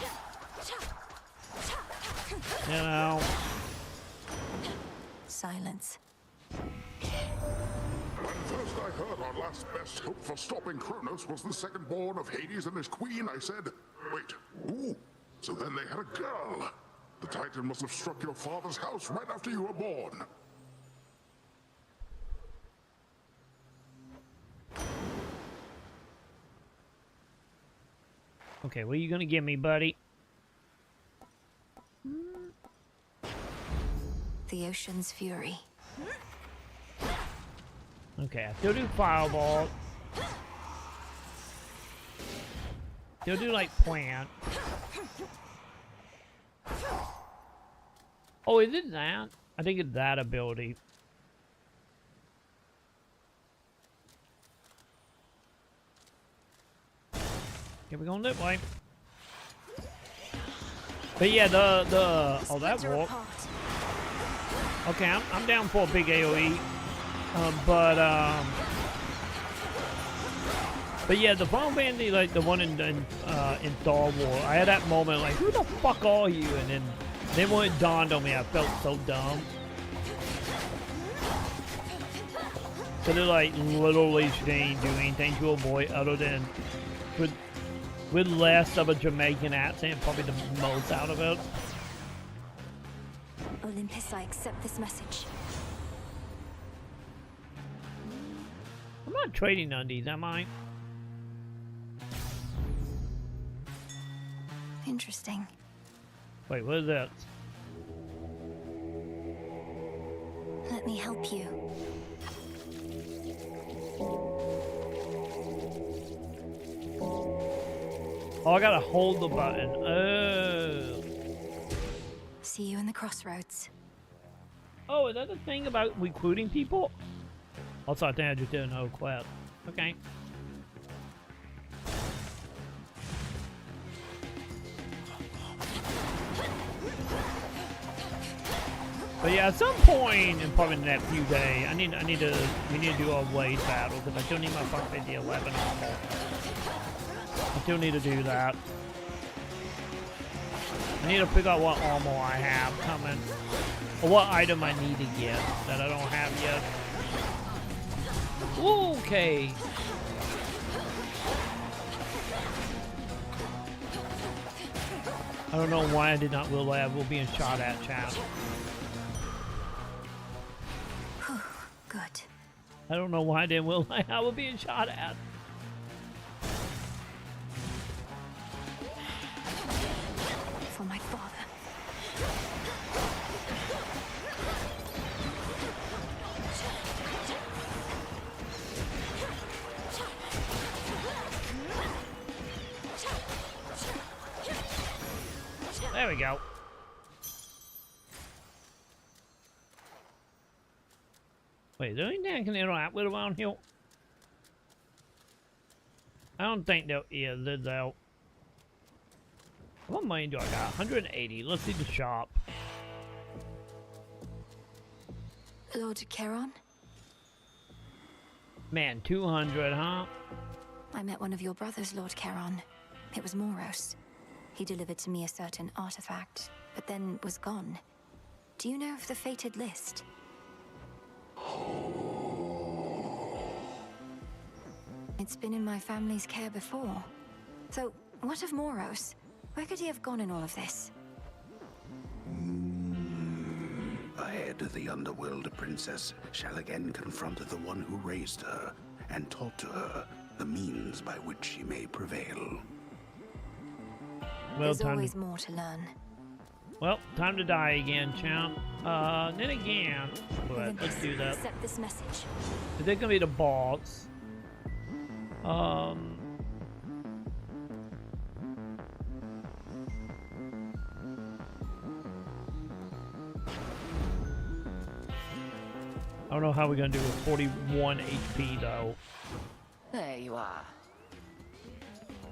You know. Silence. When first I heard our last best hope for stopping Kronos was the second born of Hades and his queen, I said, wait, ooh, so then they had a girl. The Titan must have struck your father's house right after you were born. Okay, what are you gonna give me, buddy? The ocean's fury. Okay, I still do fireball. Still do like plant. Oh, is it that? I think it's that ability. Okay, we're going that way. But yeah, oh, that walk. Okay, I'm down for a big AoE. But yeah, the Final Fantasy, like the one in Star Wars, I had that moment like, who the fuck are you? And then when it dawned on me, I felt so dumb. So they like literally didn't do anything to a boy other than with less of a Jamaican accent, probably the most out of it. Olympus, I accept this message. I'm not trading undies, am I? Interesting. Wait, what is that? Let me help you. Oh, I gotta hold the button. Oh. See you in the crossroads. Oh, is that the thing about recruiting people? Also, I think I just did an old quest. Okay. But yeah, at some point, and probably in the next few days, we need to do a wave battle because I still need my Final Fantasy 11 armor. I still need to do that. I need to figure out what armor I have coming, or what item I need to get that I don't have yet. Okay. I don't know why I did not realize I was being shot at, chat. Good. I don't know why I didn't realize I was being shot at. For my father. There we go. Wait, is there anything I can interact with around here? I don't think there is though. What money do I got? 180. Let's see the shop. Lord Charon? Man, 200, huh? I met one of your brothers, Lord Charon. It was Moros. He delivered to me a certain artifact, but then was gone. Do you know of the fated list? It's been in my family's care before. So, what of Moros? Where could he have gone in all of this? Ahead, the underworld princess shall again confront the one who raised her, and taught to her the means by which she may prevail. Well, There's always more to learn. Well, time to die again, champ. Then again, but let's do that. Accept this message. They're gonna be the boss. I don't know how we're gonna do with 41 HP though. There you are.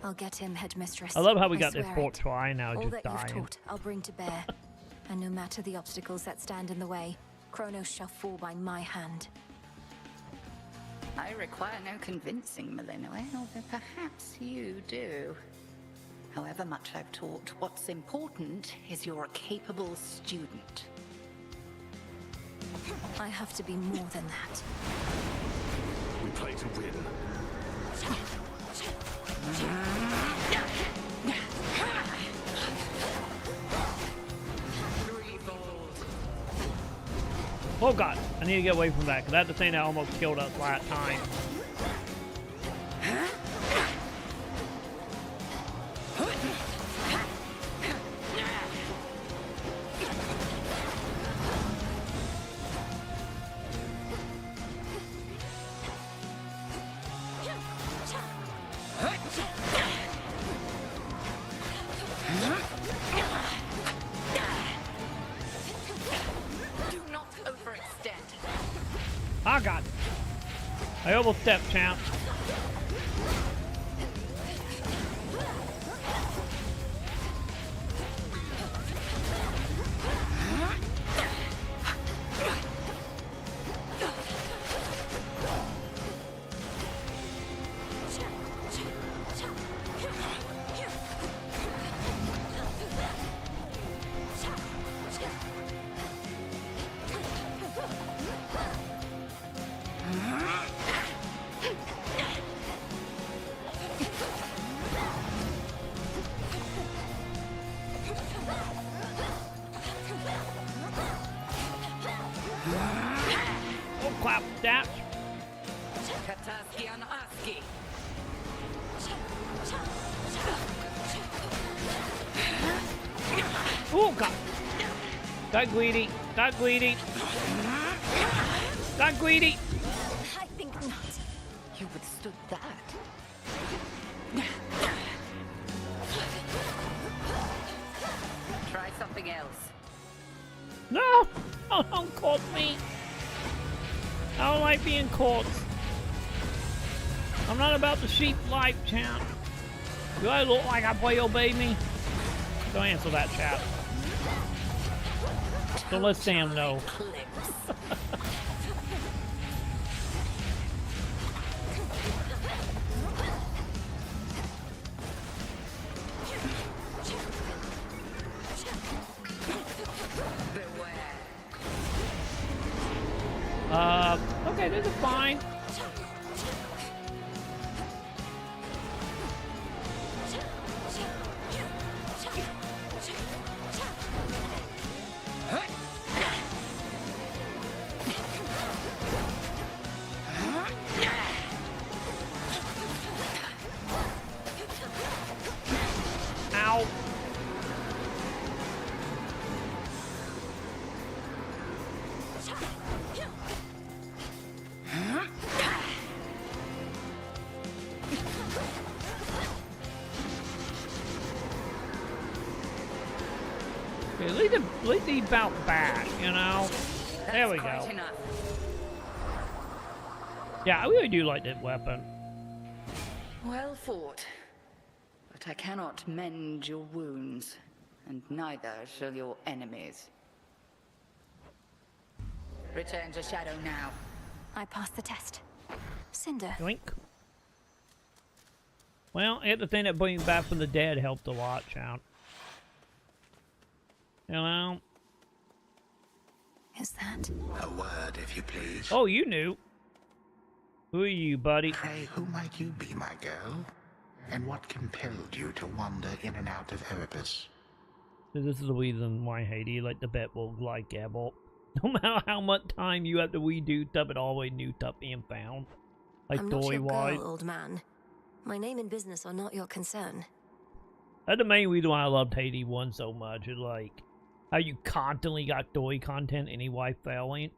I'll get him, headmistress. I love how we got this swear poor it. try now All just that you've dying. taught, I'll bring to bear. And no matter the obstacles that stand in the way, Kronos shall fall by my hand. I require no convincing, Malinois, although perhaps you do. However much I've taught, what's important is you're a capable student. I have to be more than that. We play to win. Oh god, I need to get away from that, because that's the thing that almost killed us last time. Oh god. I overstepped, champ. Oh crap, that. Oh god. Got greedy. Got greedy. Got greedy. I think not. You withstood that. Try something else. No! Oh, don't caught me. I don't like being caught. I'm not about the sheep life, champ. Do I look like I play obey me? Don't answer that, chat. Don't let Sam know. Okay, this is fine. Ow. Okay, at least he bounced back, you know? There we go. Yeah, I really do like that weapon. Well fought. But I cannot mend your wounds, and neither shall your enemies. Return to Shadow now. I passed the test. Cinder. Yoink. Well, I had the thing that bringing back from the dead helped a lot, child. You know? Is that? A word, if you please. Oh, you knew. Who are you, buddy? Pray, who might you be, my girl? And what compelled you to wander in and out of Erebus? So this is the reason why Hades like the bet will like Gabble. No matter how much time you have to redo stuff, it always new stuff being found. Like I'm not story your wise. girl, old man. My name and business are not your concern. That's the main reason why I loved Hades 1 so much. Is like how you constantly got story content anyway failing.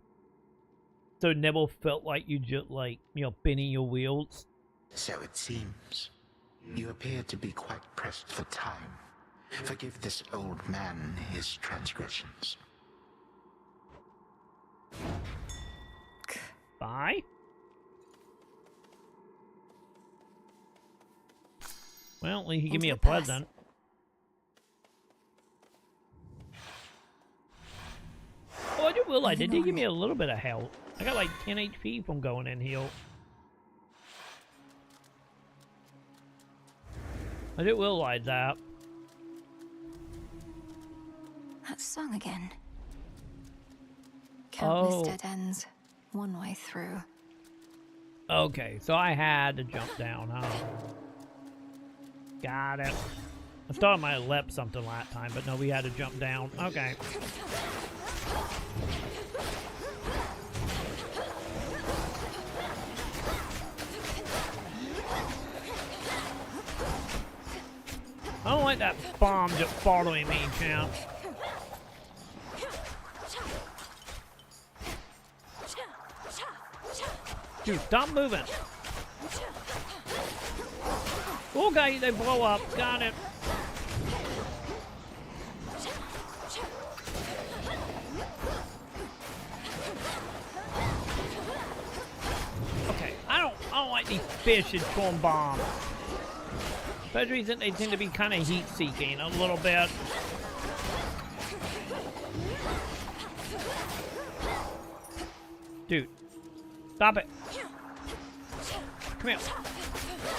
So it never felt like you just like, you know, spinning your wheels. So it seems. You appear to be quite pressed for time. Forgive this old man his transgressions. Bye. Well, at least he gave me a present. Oh, I didn't realize they did give me a little bit of health. I got like 10 HP from going in here. I didn't realize that. That song again. Countless Oh. dead ends. One way through. Okay, so I had to jump down, huh? Got it. I thought I might have leapt something last time, but no, we had to jump down. Okay. I don't like that bomb just following me, champ. Dude, stop moving. Okay, they blow up. Got it. Okay, I don't like these fish in form bombs. Especially since they tend to be kind of heat-seeking a little bit. Dude, stop it. Come here.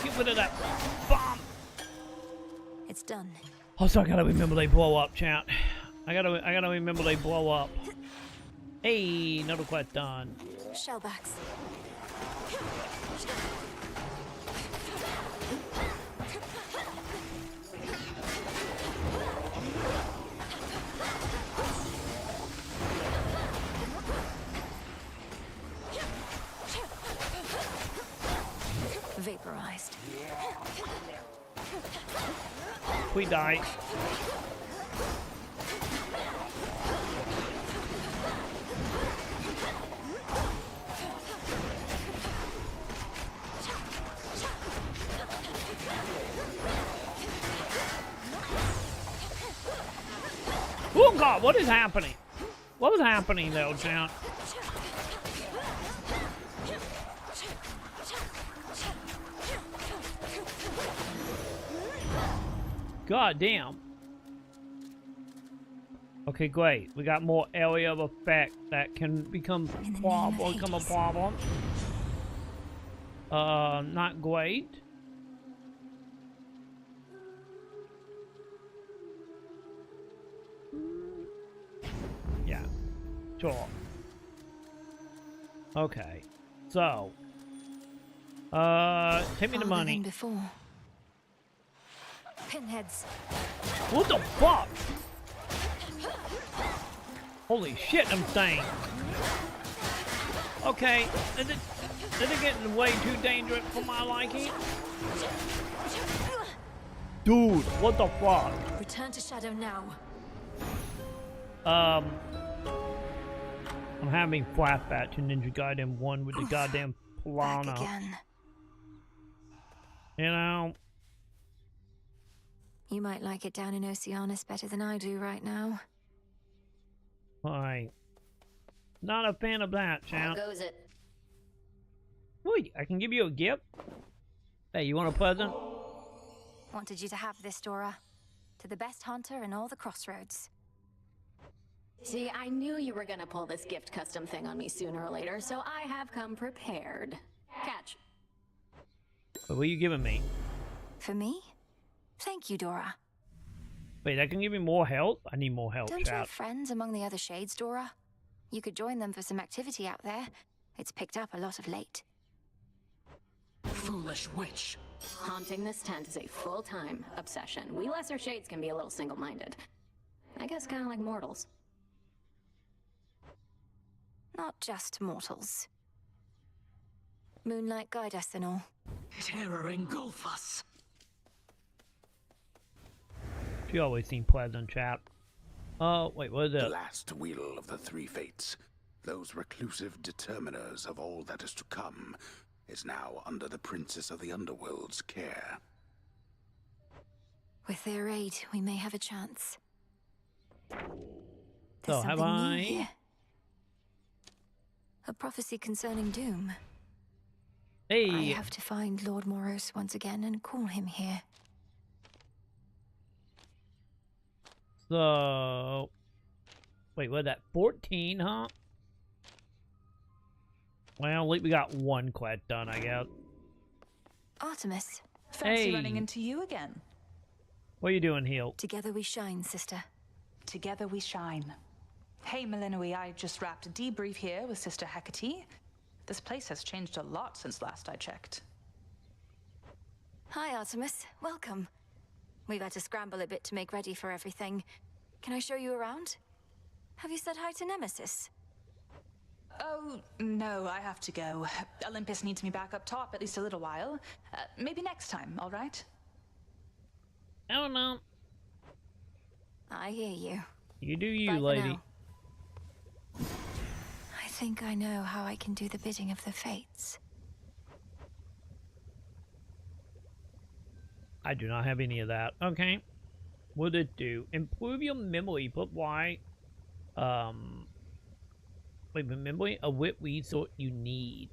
Get rid of that bomb. It's done. Also, I gotta remember they blow up, chat. I gotta remember they blow up. Hey, another quest done. Shellbacks. Vaporized. We die. Oh God, what is happening? What was happening though, chat? God damn. Okay, great. We got more area of effect that can become a problem. Not great. Yeah. Sure. Okay. So. Take me the money. Before. Pinheads. What the fuck? Holy shit, I'm saying. Okay, is it getting way too dangerous for my liking? Dude, what the fuck? Return to Shadow now. I'm having flashbacks to Ninja Gaiden 1 with the goddamn piranha. Back again. You know? You might like it down in Oceanus better than I do right now. Alright. Not a fan of that, How champ. goes it? Wait, I can give you a gift? Hey, you want a present? Wanted you to have this, Dora. To the best hunter in all the crossroads. See, I knew you were gonna pull this gift custom thing on me sooner or later, so I have come prepared. Catch. What are you giving me? For me? Thank you, Dora. Wait, that can give me more health? I need more health, Don't you chat. have friends among the other shades, Dora? You could join them for some activity out there. It's picked up a lot of late. Foolish witch. Haunting this tent is a full-time obsession. We lesser shades can be a little single-minded. I guess kind of like mortals. Not just mortals. Moonlight guide us and all. Terror engulf us. She always seemed pleasant, chat. Oh, wait, what is it? The last wheel of the three fates, those reclusive determiners of all that is to come, is now under the Princess of the Underworld's care. With their aid, we may have a chance. So, There's have something new I? here. A prophecy concerning doom. Hey! I have to find Lord Moros once again and call him here. So... Wait, what is that? 14, huh? Well, at least we got one quest done, I guess. Artemis. Fancy Hey. running into you again. What are you doing, Heel? Together we shine, sister. Together we shine. Hey, Melinoi, I just wrapped a debrief here with Sister Hecate. This place has changed a lot since last I checked. Hi, Artemis. Welcome. We've had to scramble a bit to make ready for everything. Can I show you around? Have you said hi to Nemesis? Oh, no, I have to go. Olympus needs me back up top at least a little while. Maybe next time, all right? I don't know. I hear you. You do you, Bye for lady. now. I think I know how I can do the bidding of the fates. I do not have any of that. Okay. What did it do? Improve your memory, but why? Wait, memory? A whip resort you need.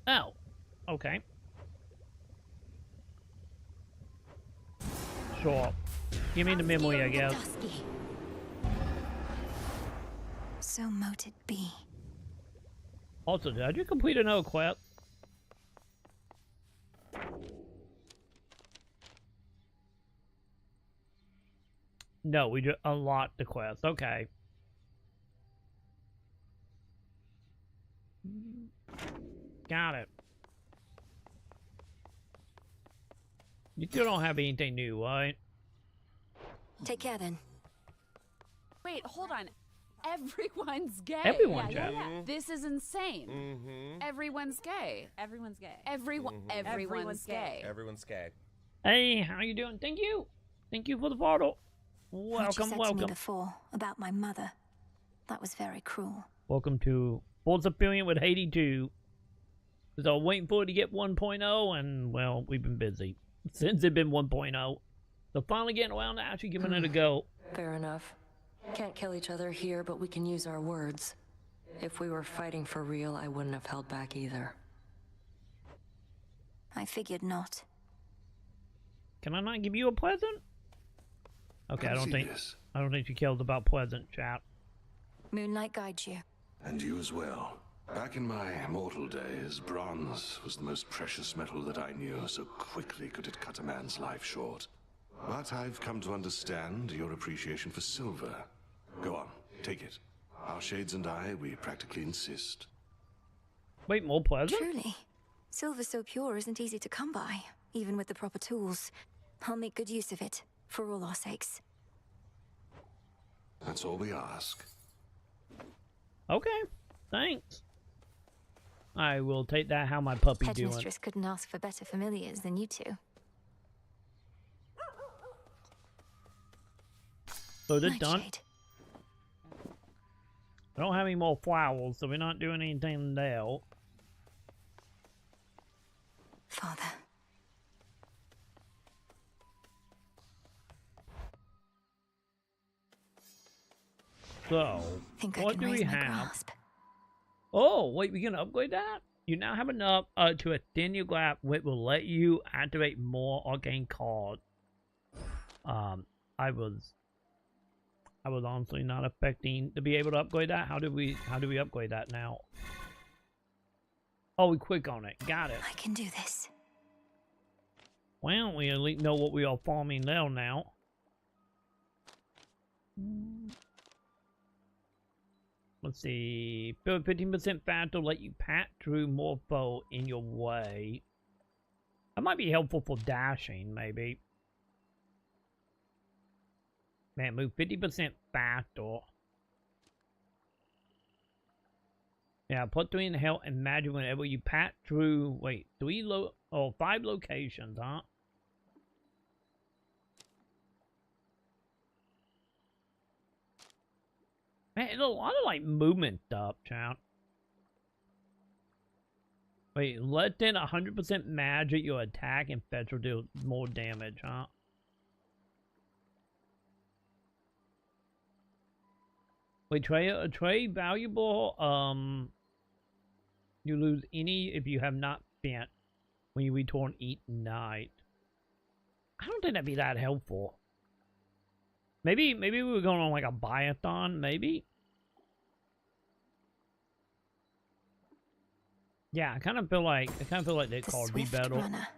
Oh. Okay. Sure. Give me the memory, I guess. So mote it be. Also, did I just complete another quest? No, we just unlocked the quest. Okay. Got it. You still don't have anything new, right? Take care then. Wait, hold on. Everyone's gay. Everyone's yeah, gay. yeah, yeah. This is insane. Everyone's gay. Everyone's gay. Everyone's gay. Everyone's gay. Hey, how you doing? Thank you. Thank you for the photo. What you Welcome, said to me welcome. before about my mother. That was very cruel. Welcome to Full Experience with Hades 2. So I'm waiting for it to get 1.0, and, well, we've been busy since it's been 1.0. So finally getting around to actually giving it a go. Fair enough. Can't kill each other here, but we can use our words. If we were fighting for real, I wouldn't have held back either. I figured not. Can I not give you a present? Okay, I don't think. This. I don't think she cares about pleasant, chat. Moonlight guides you. And you as well. Back in my mortal days, bronze was the most precious metal that I knew, so quickly could it cut a man's life short. But I've come to understand your appreciation for silver. Go on, take it. Our shades and I, we practically insist. Wait, more pleasant? Truly. Silver so pure isn't easy to come by, even with the proper tools. I'll make good use of it, for all our sakes. That's all we ask. Okay, thanks. I will take that. How my puppy doing? Headmistress couldn't ask for better familiars than you two. So they're done. I don't have any more flowers, so we're not doing anything there. Father. So, what do we have? Oh, wait, we can upgrade that? You now have enough to a thin your grasp, which will let you activate more arcane cards. I was honestly not expecting to be able to upgrade that. How do we upgrade that now? Oh, we click on it. Got it. I can do this. Well, we at least know what we are farming there now. Let's see. Build 15% faster, let you pat through more foe in your way. That might be helpful for dashing, maybe. Man, move 50% faster. Yeah, put 3 in the hell and imagine whenever you pat through. Wait, 5 locations, huh? Man, there's a lot of like movement stuff, chat. Wait, less than 100% magic your attack and fetch will do more damage, huh? Wait, trade valuable, you lose any if you have not spent when you return each night. I don't think that'd be that helpful. Maybe we were going on like a buy-a-thon, maybe? Yeah, I kind of feel like they called me better. Runner.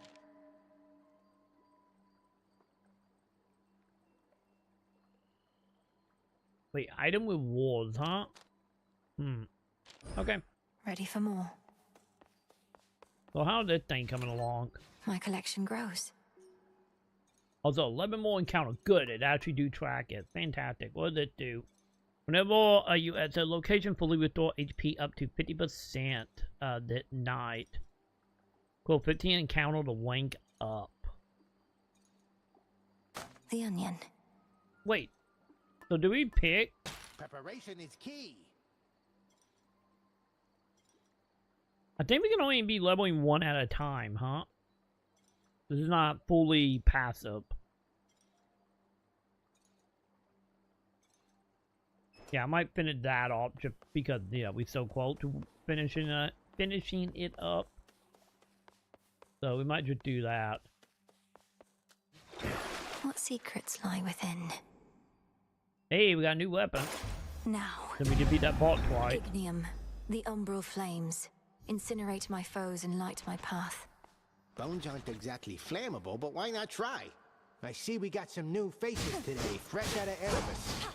Wait, item rewards, huh? Okay. Ready for more. So how's this thing coming along? My collection grows. Also, 11 more encounter. Good, it actually do track it. Fantastic. What does it do? Whenever you at the location fully restore HP up to 50% that night. Cool, 15 encounter to rank up. The onion. Wait. So do we pick? Preparation is key. I think we can only be leveling 1 at a time, huh? This is not fully passive. Yeah, I might finish that off just because, yeah, we're so close to finishing it up. So we might just do that. What secrets lie within? Hey, we got a new weapon. Now. Then we defeat that boss twice. Ignium, the umbral flames. Incinerate my foes and light my path. Bones aren't exactly flammable, but why not try? I see we got some new faces today, fresh out of Erebus.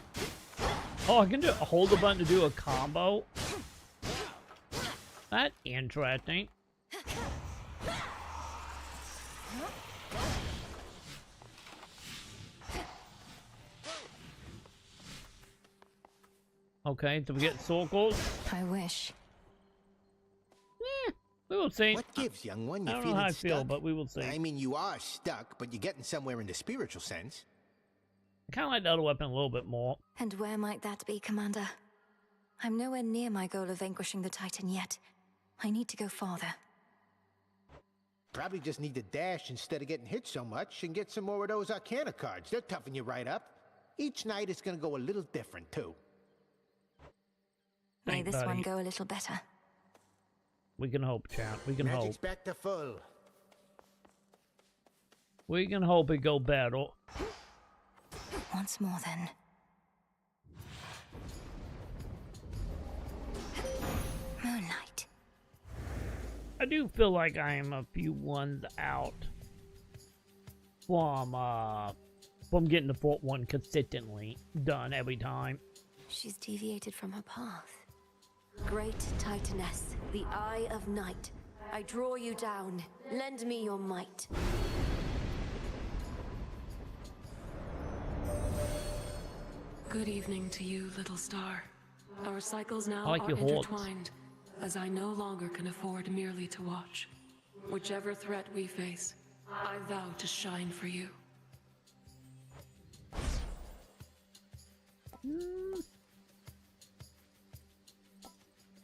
Oh, I can just hold the button to do a combo? That's interesting. Okay, so we get circles. I wish. We will see. What gives, young one? I don't know how I feel, but we will see. I mean, you are stuck, but you're getting somewhere in the spiritual sense. I kind of like the other weapon a little bit more. And where might that be, Commander? I'm nowhere near my goal of vanquishing the Titan yet. I need to go farther. Probably just need to dash instead of getting hit so much and get some more of those Arcana cards. They'll toughen you right up. Each night is going to go a little different, too. May this one go a little better. We can hope, chat. We can hope. Magic's back to full. We can hope it go better. Once more, then. I do feel like I am a few ones out from getting the fourth one consistently done every time. She's deviated from her path. Great Titaness, the Eye of Night, I draw you down. Lend me your might. Good evening to you, little star. Our cycles now I like are your horns. intertwined, as I no longer can afford merely to watch. Whichever threat we face, I vow to shine for you.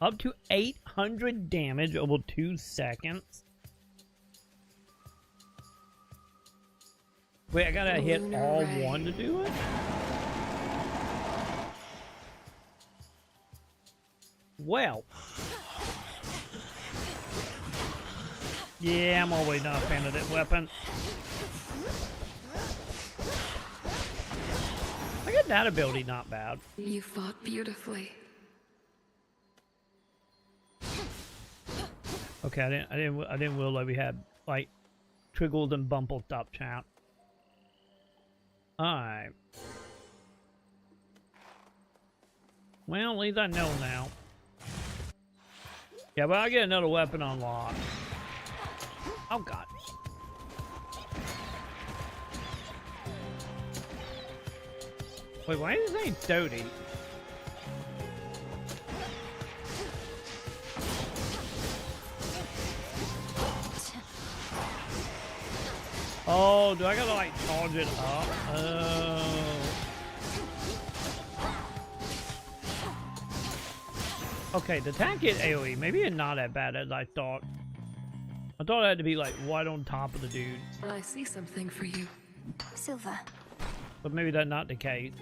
Up to 800 damage over 2 seconds. Wait, I gotta hit all one to do it? Well. Yeah, I'm always not a fan of that weapon. I got that ability not bad. You fought beautifully. Okay, I didn't realize we had like triggled and bumbled up chat. Alright. Well, at least I know now. Yeah, but I get another weapon unlocked. Oh god. Wait, why is his name Dodie? Oh, do I gotta like charge it up? Oh. Okay, the attack hit AoE. Maybe it's not as bad as I thought. I thought it had to be like right on top of the dudes. I see something for you. Silver. But maybe that's not the case.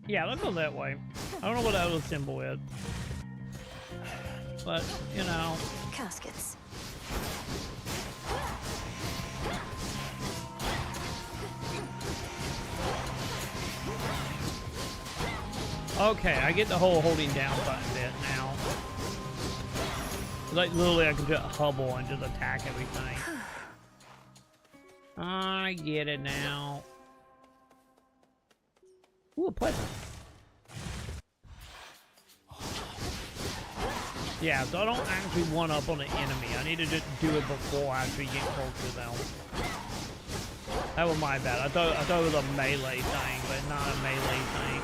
Yeah, let's go that way. I don't know what that other symbol is. But, you know. Caskets. Okay, I get the whole holding down button bit now. Like, literally, I can just hubble and just attack everything. I get it now. Ooh, a present. Yeah, so I don't actually one-up on the enemy. I need to just do it before I actually get close to them. That was my bad. I thought it was a melee thing, but not a melee thing.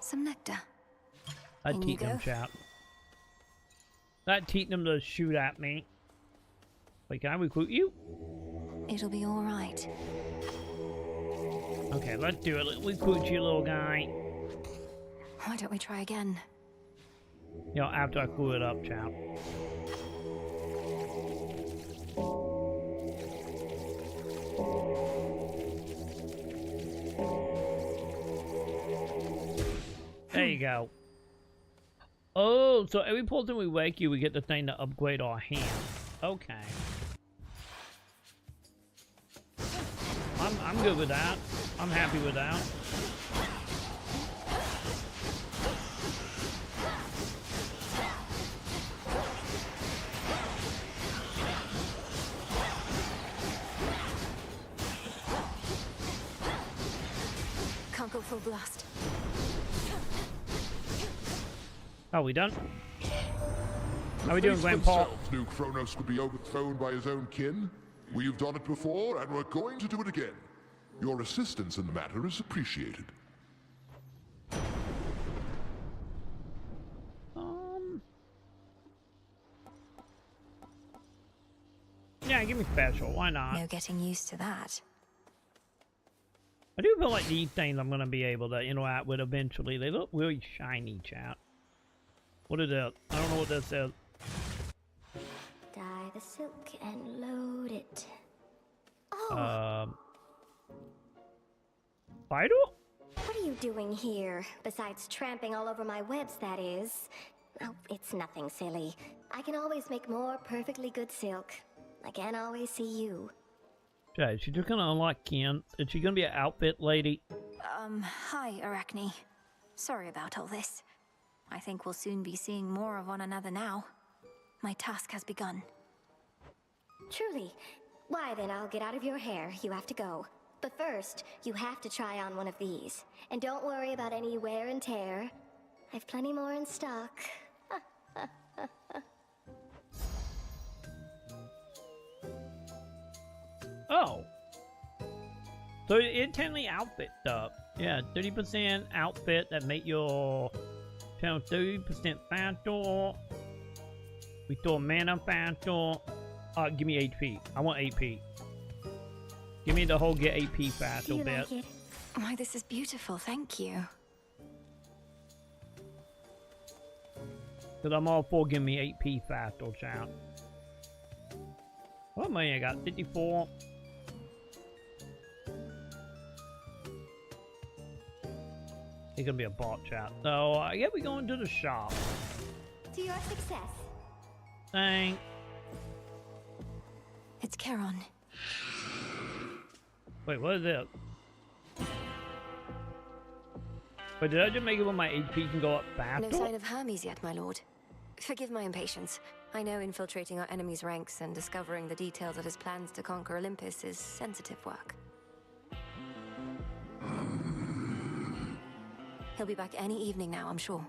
Some nectar. I'd teach them, chap. I'd teach them to shoot at me. Wait, can I recruit you? It'll be all right. Okay, let's do it. Let's recruit you, little guy. Why don't we try again? You know, after I clue it up, chap. There you go. Oh, so every person we wake you, we get the thing to upgrade our hand. Okay. I'm good with that. I'm happy with that. Can't go full blast. Are we done? How we doing, Grandpa? Knew Kronos would be overthrown by his own kin. We've done it before, and we're going to do it again. Your assistance in the matter is appreciated. Yeah, give me special. Why not? No getting used to that. I do feel like these things I'm gonna be able to interact with eventually. They look really shiny, chat. What is that? I don't know what that says. Dye the silk and load it. Oh. Fido? What are you doing here? Besides tramping all over my webs, that is. Oh, it's nothing silly. I can always make more perfectly good silk. I can't always see you. Okay, she's just gonna unlock Ken. Is she gonna be an outfit lady? Hi, Arachne. Sorry about all this. I think we'll soon be seeing more of one another now. My task has begun. Truly. Why then, I'll get out of your hair. You have to go. But first, you have to try on one of these. And don't worry about any wear and tear. I've plenty more in stock. Oh. So it intently outfit stuff. Yeah, 30% outfit that make your channel 30% faster. Restore mana faster. Give me HP. I want AP. Give me the whole get AP faster You bit. like it? Why, this is beautiful, thank you. Because I'm all for giving me AP faster, chat. What money I got? 54. It's gonna be a bot chat. So yeah, we going to the shop. To your success. Thanks. It's Charon. Wait, what is it? Wait, did I just make it where my HP can go up faster? No sign of Hermes yet, my lord. Forgive my impatience. I know infiltrating our enemy's ranks and discovering the details of his plans to conquer Olympus is sensitive work. He'll be back any evening now, I'm sure.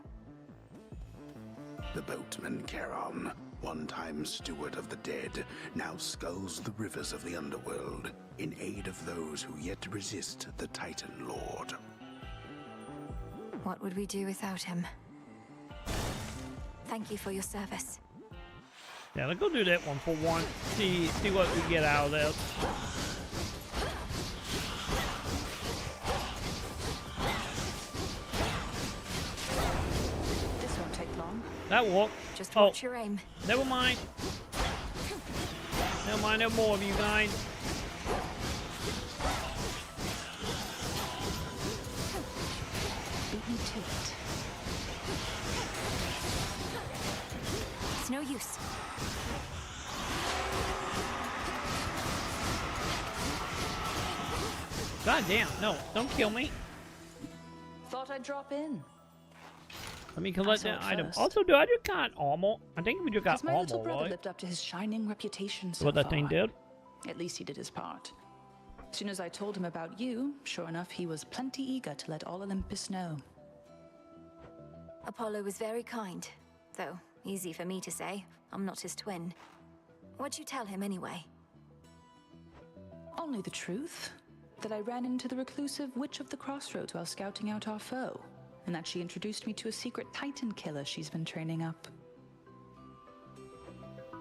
The boatman Charon, one-time steward of the dead, now sculls the rivers of the underworld in aid of those who yet resist the Titan Lord. What would we do without him? Thank you for your service. Yeah, let's go do that one for once. See what we get out of this. This won't take long. That worked. Just watch your aim. Never mind. Never mind, no more of you guys. Beat me to it. It's no use. God damn, no, don't kill me. Thought I'd drop in. Let me collect I saw that it item. first. Also, do I just got armor? I think we just got Has my little armor, brother right? lived up to his shining reputation so What that far? thing did? At least he did his part. As soon as I told him about you, sure enough, he was plenty eager to let all Olympus know. Apollo was very kind, though easy for me to say. I'm not his twin. What'd you tell him anyway? Only the truth. That I ran into the reclusive Witch of the Crossroads while scouting out our foe, and that she introduced me to a secret Titan killer she's been training up.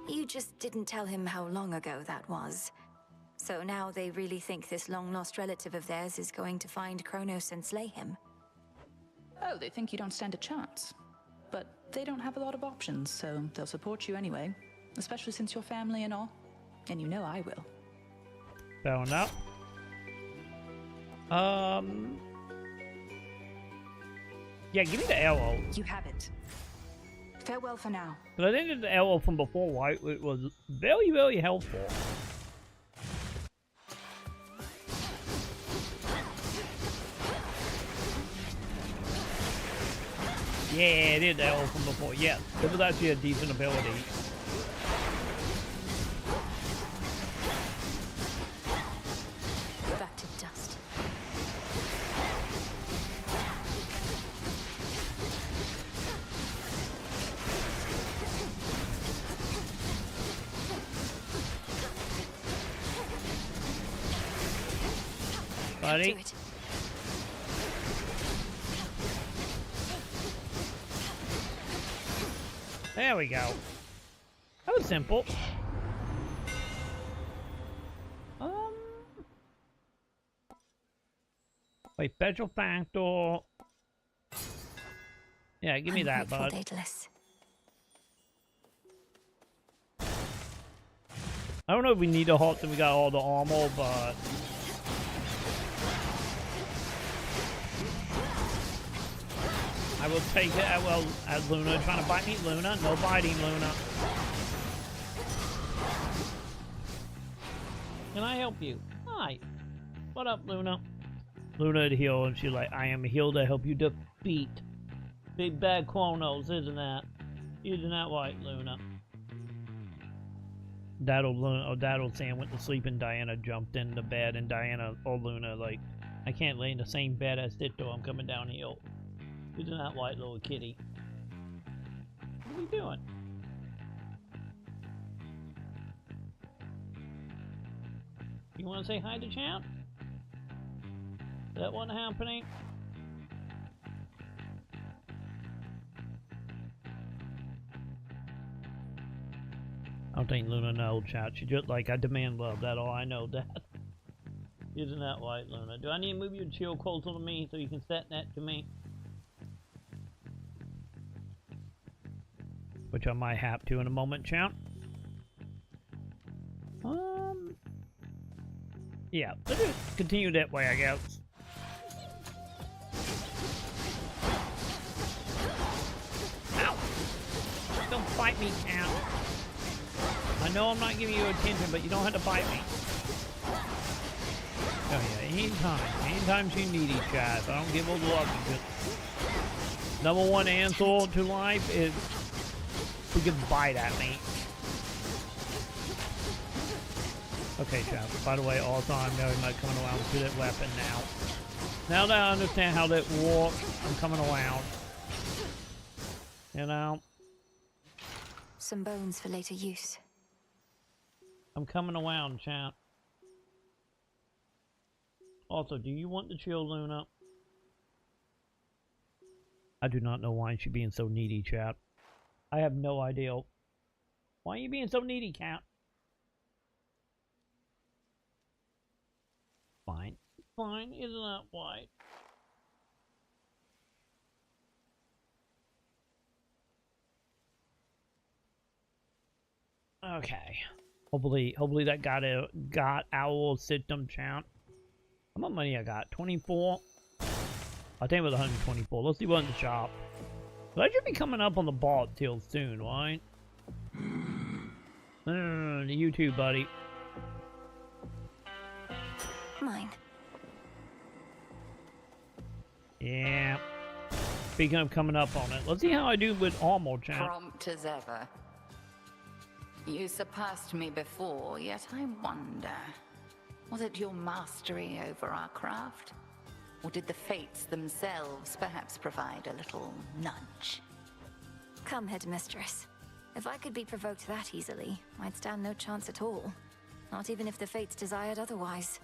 You just didn't tell him how long ago that was. So now they really think this long-lost relative of theirs is going to find Kronos and slay him. Oh, they think you don't stand a chance. But they don't have a lot of options, so they'll support you anyway. Especially since you're family and all. And you know I will. Fair enough. Yeah, give me the arrow. You have it. Farewell for now. But I think the arrow from before, right, it was very, very helpful. Yeah, it is the arrow from before. Yeah, it was actually a decent ability. Back to dust. Buddy. Do it. There we go. That was simple. Wait, special factor. Yeah, give me that, bud. Daedalus. I don't know if we need a halt and we got all the armor, but I will take it as well as Luna trying to bite me. Luna, no biting, Luna. Can I help you? Hi. What up, Luna? Luna had healed, and she's like, I am here to help you defeat big bad Kronos, isn't that? Isn't that right, Luna? Dad Sam went to sleep, and Diana jumped into bed, and Diana or Luna like, I can't lay in the same bed as Ditto. I'm coming down here. Isn't that right, little kitty? What are you doing? You want to say hi to Champ? That wasn't happening? I don't think Luna knows, chat. She just like, I demand love. That's all I know, Dad. Isn't that right, Luna? Do I need to move your chair closer to me so you can set that to me? Which I might have to in a moment, champ. Yeah, let's just continue that way, I guess. Ow! Don't fight me, champ. I know I'm not giving you attention, but you don't have to fight me. Oh yeah, anytime you need each other. So I don't give a love because number one answer to life is freaking bite at me. Okay, Chap. By the way, also I'm very much coming around to that weapon now. Now that I understand how that works, I'm coming around. You know? Some bones for later use. I'm coming around, Champ. Also, do you want to chill, Luna? I do not know why she's being so needy, Chap. I have no idea. Why are you being so needy, Cat? Fine. Fine, isn't that white? Okay. Hopefully that got our system, Champ. How much money I got? 24? I think it was 124. Let's see what's in the shop. But I should be coming up on the ball till soon, right? You too, buddy. Mine. Yeah. Speaking of coming up on it, let's see how I do with armor, champ. Prompt as ever. You surpassed me before, yet I wonder. Was it your mastery over our craft? Or did the fates themselves perhaps provide a little nudge? Come, headmistress. If I could be provoked that easily, I'd stand no chance at all. Not even if the fates desired otherwise.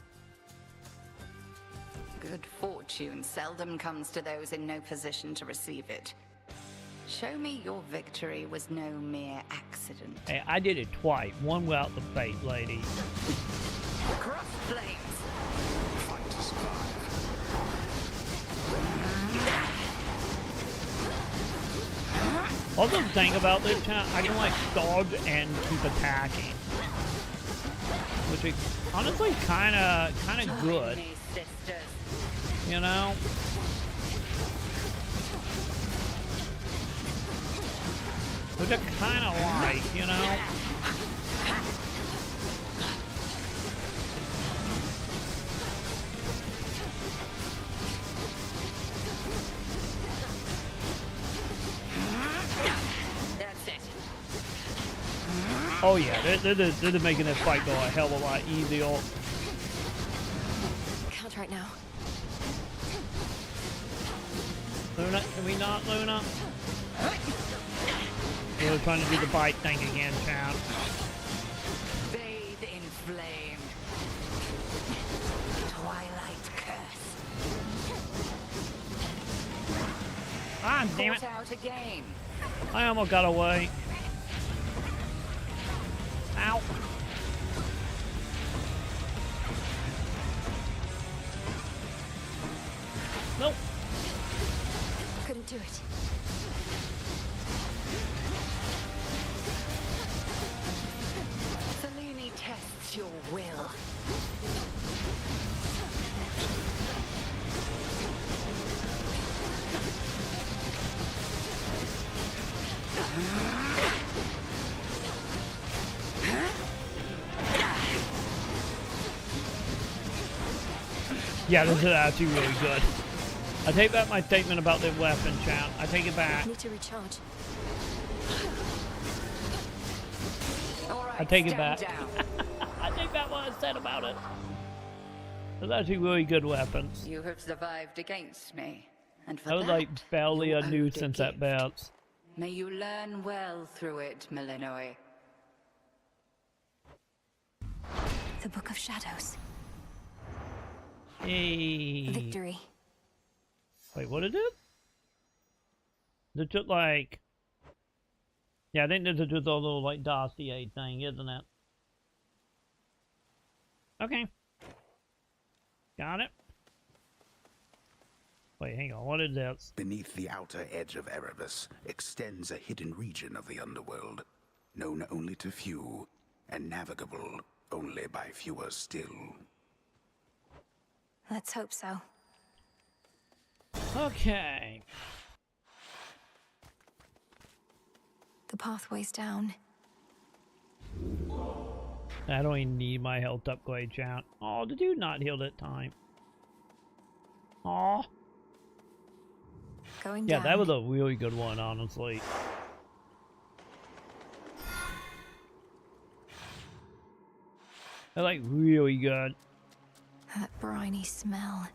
Good fortune seldom comes to those in no position to receive it. Show me your victory was no mere accident. Hey, I did it twice. One without the fate, lady. Cross flames. Fight to survive. Also, the thing about this, champ, I can like dodge and keep attacking, which is honestly kind of good. You know? Which I kind of like, you know? That's it. Oh yeah, they're making this fight go a hell of a lot easier. Can't right now. Luna, can we not, Luna? We're trying to do the bite thing again, champ. Bathe in flame. Twilight curse. Ah, damn it. Fought out again. I almost got away. Ow. Nope. Couldn't do it. Selene tests your will. Yeah, this is actually really good. I take back my statement about the weapon, chat. I take it back. Need to recharge. I take it back. I take back what I said about it. Those actually really good weapons. You have survived against me, and for I was that, like barely you a owed nuisance at gift. best. May you learn well through it, Millenoi. The Book of Shadows. Hey. Victory. Wait, what is it? It's just like... Yeah, I think this is just a little like dossier thing, isn't it? Okay. Got it. Wait, hang on, what is this? Beneath the outer edge of Erebus extends a hidden region of the underworld, known only to few, and navigable only by fewer still. Let's hope so. Okay. The pathway's down. I don't even need my health upgrade, chat. Oh, the dude not healed at time. Aw. Going Yeah, down. that was a really good one, honestly. They're like really good. That briny smell.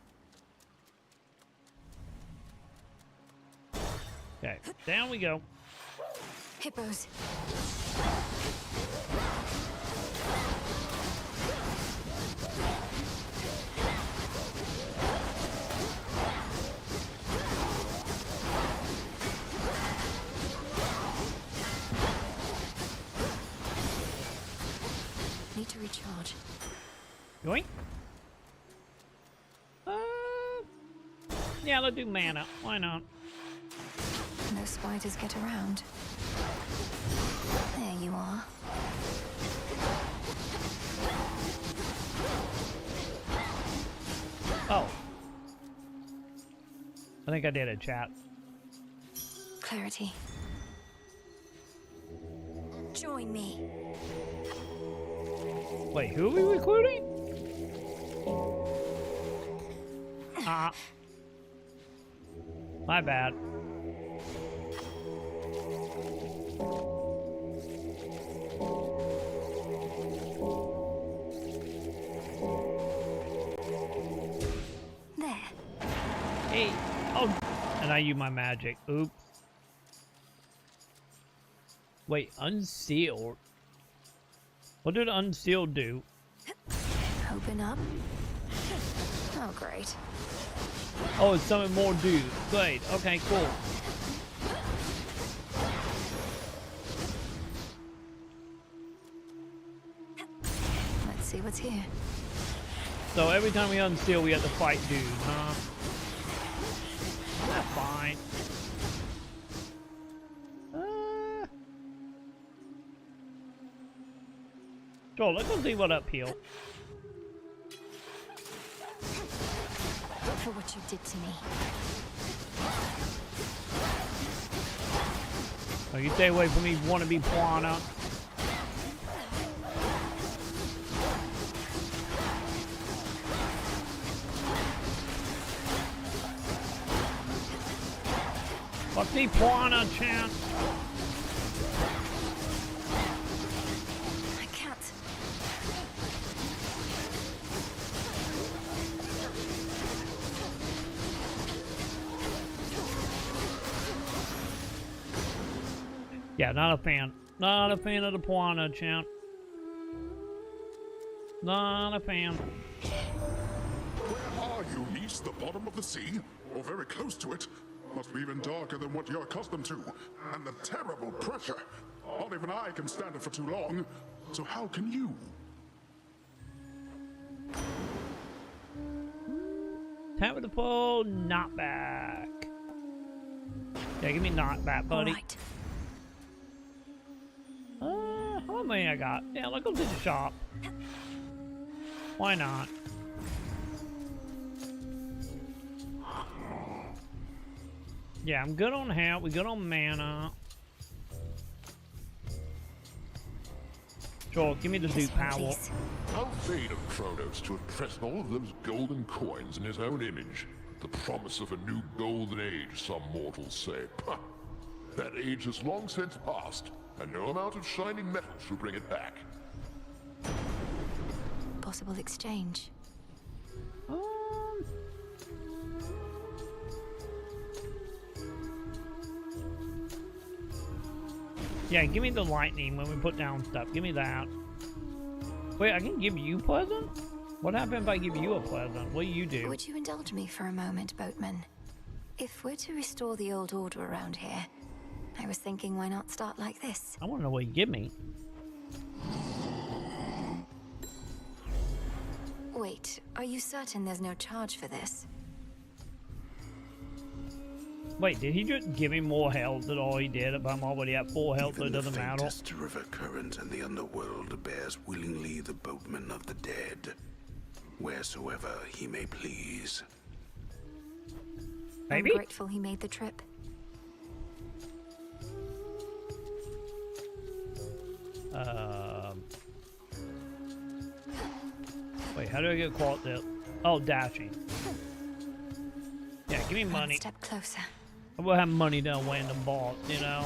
Okay, down we go. Hippos. Need to recharge. Yoink. Yeah, let's do mana. Why not? No spiders get around. There you are. Oh. I think I did it, chat. Clarity. Join me. Wait, who are we recruiting? My bad. There. Hey. Oh, and I use my magic. Oops. Wait, unsealed? What did unsealed do? Open up. Oh, great. Oh, it's something more dude. Great. Okay, cool. Let's see what's here. So every time we unseal, we have to fight dude, huh? That's fine. Sure, let's go see what uphill. For what you did to me. Oh, you stay away from me, wannabe piranha. Fuck me, piranha, champ. I can't. Yeah, not a fan. Not a fan of the piranha, champ. Not a fan. Where are you? East the bottom of the sea? Or very close to it? Must be even darker than what you're accustomed to. And the terrible pressure. Not even I can stand it for too long. So how can you? Tap with the pole, not back. Yeah, give me not back, buddy. Right. How many I got? Yeah, let's go to the shop. Why not? Yeah, I'm good on health. We good on mana. Sure, give me the Duke power. How vain of Kronos to have pressed all of those golden coins in his own image. The promise of a new golden age, some mortals say. Pah. That age has long since passed, and no amount of shining metal shall bring it back. Possible exchange. Yeah, give me the lightning when we put down stuff. Give me that. Wait, I can give you present? What happens if I give you a present? What do you do? Would you indulge me for a moment, boatman? If we're to restore the old order around here, I was thinking why not start like this? I want to know what you give me. Wait, are you certain there's no charge for this? Wait, did he just give me more health than all he did? If I'm already at full health, so it doesn't matter. The faintest river current in the underworld bears willingly the boatman of the dead, wheresoever he may please. Maybe? I'm grateful he made the trip. Wait, how do I get caught there? Oh, dashing. Yeah, give me money. One step closer. I will have money down way in the ball, you know.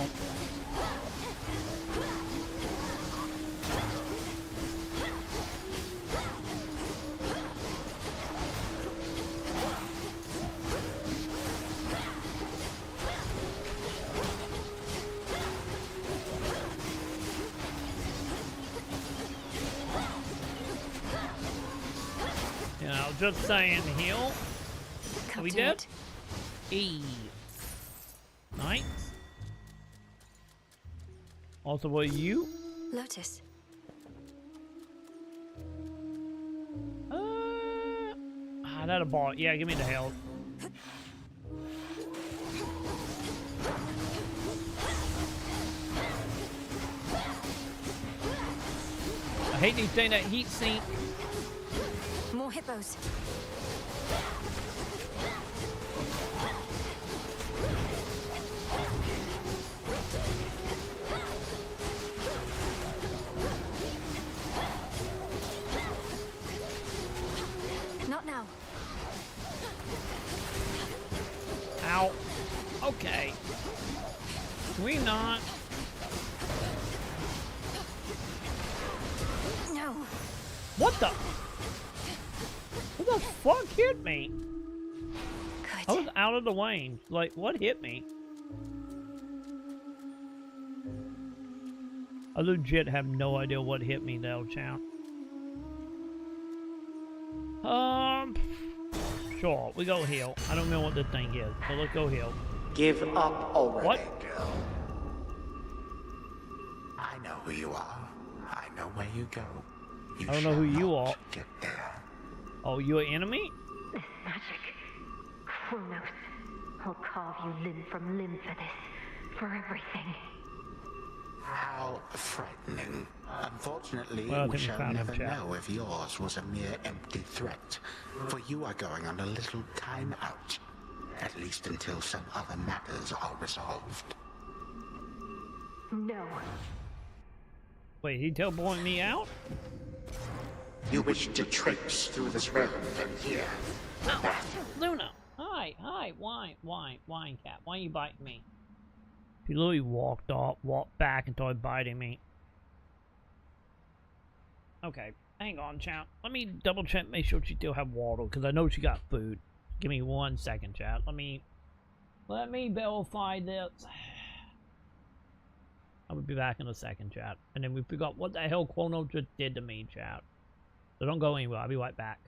You know, just saying, heal. Are we dead? E. Nice. Also, what are you? Lotus. That a ball. Yeah, give me the health. I hate these things that heat sink. More hippos. Not now. Ow. Okay. Can we not? No. What the? What the fuck hit me? Good. I was out of the range. Like, what hit me? I legit have no idea what hit me though, champ. Sure, we go heal. I don't know what this thing is, so let's go heal. Give up already, What? girl. I know who you are. I know where you go. You I don't know who shall you not are. Get there. Oh, you an enemy? This magic. Kronos. I'll carve you limb from limb for this. For everything. How frightening. Unfortunately, Well, I we think we shall found him, never chap. know if yours was a mere empty threat. For you are going on a little time out. At least until some other matters are resolved. No. Wait, he teleported me out? You wish to traipse through this realm from here. Oh, Luna! Hi, wine cat. Why are you biting me? She literally walked back and started biting me. Okay, hang on, champ. Let me double check, make sure she still have water, because I know she got food. Give me 1 second, chat. Let me verify this. I will be back in a second, chat. And then we forgot what the hell Chrono just did to me, chat. So don't go anywhere. I'll be right back.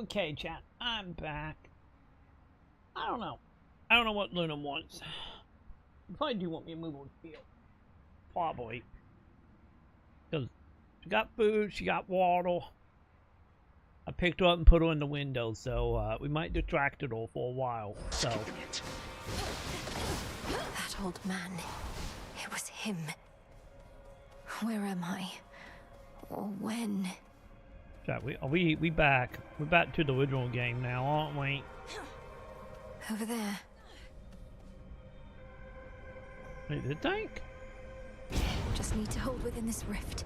Okay, chat. I'm back. I don't know. I don't know what Luna wants. You probably do want me to move on the field. Probably. Because she got food, she got water. I picked her up and put her in the window, so we might distract it all for a while. So. That old man. It was him. Where am I? Or when? Chat, we back. We're back to the original game now, aren't we? Over there. Wait, the tank? Just need to hold within this rift.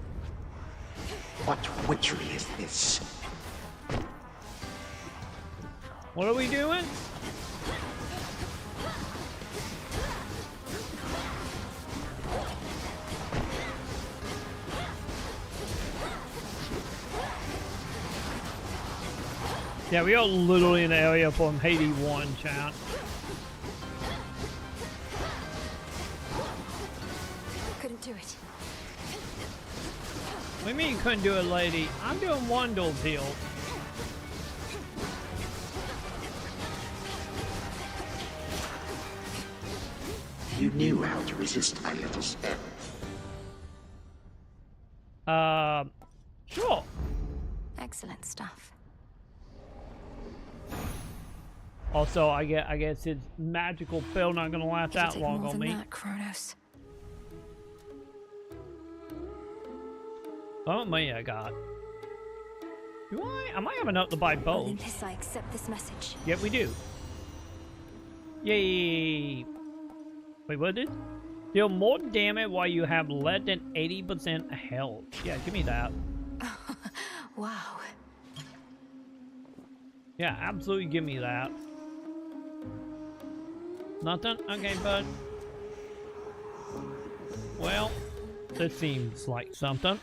What witchery is this? What are we doing? Yeah, we are literally in the area from Hades 1, chat. Couldn't do it. What do you mean you couldn't do it, lady? I'm doing wonders here. You knew how to resist my little spell. Sure. Excellent stuff. Also, I guess his magical spell not gonna last that long on me. That, Kronos. Oh my, I got. Do I might have enough to buy both. Olympus, I accept this message. Yep, we do. Yay! Wait, what did? Deal more damage while you have less than 80% health. Yeah, give me that. Wow. Yeah, absolutely give me that. Nothing? Okay, bud. Well, this seems like something.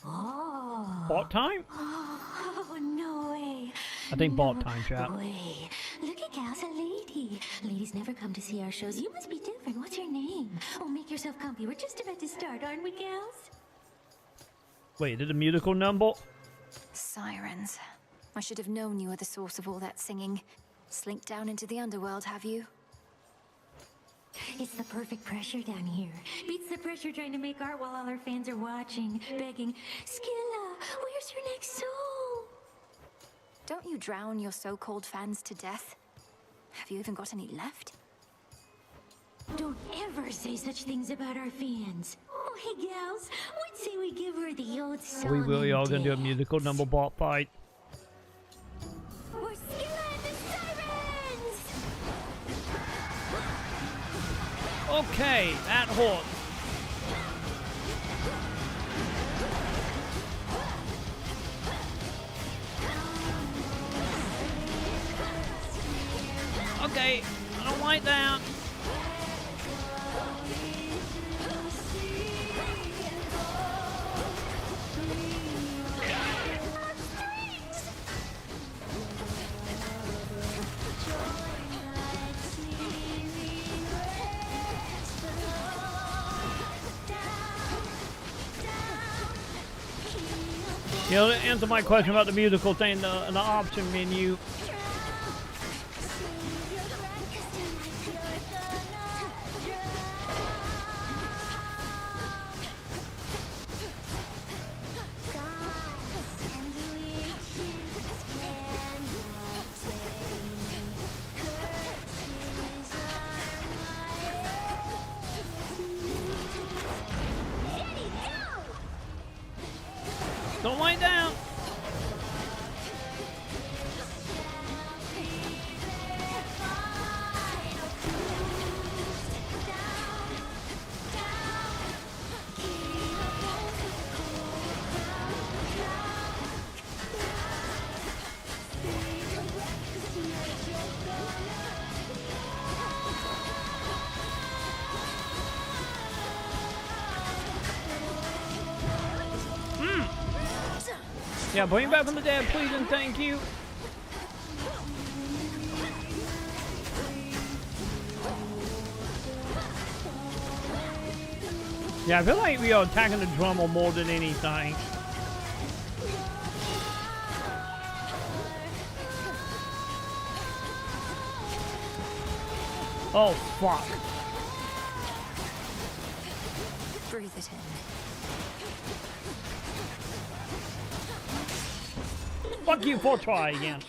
Oh. Bot time? Oh, no way. I think bot time, chat. Way. Look at Gal's a lady. Ladies never come to see our shows. You must be different. What's your name? Oh, make yourself comfy. We're just about to start, aren't we, gals? Wait, did the musical number? Sirens. I should have known you were the source of all that singing. Slinked down into the underworld, have you? It's the perfect pressure down here. Beats the pressure trying to make art while all our fans are watching, begging, Skilla, where's your next soul? Don't you drown your so-called fans to death? Have you even got any left? Don't ever say such things about our fans. Oh, hey, gals, what say we give her the old song? Are we really all gonna do a musical number bot fight? We're Skilla and the Sirens! Okay, that horse. Okay, I don't like that. You know, to answer my question about the musical thing in the option menu. Don't lie down. Yeah, bring me back from the dead, please and thank you. Yeah, I feel like we are attacking the drummer more than anything. Oh, fuck. Breathe it in. Fuck you, for try again.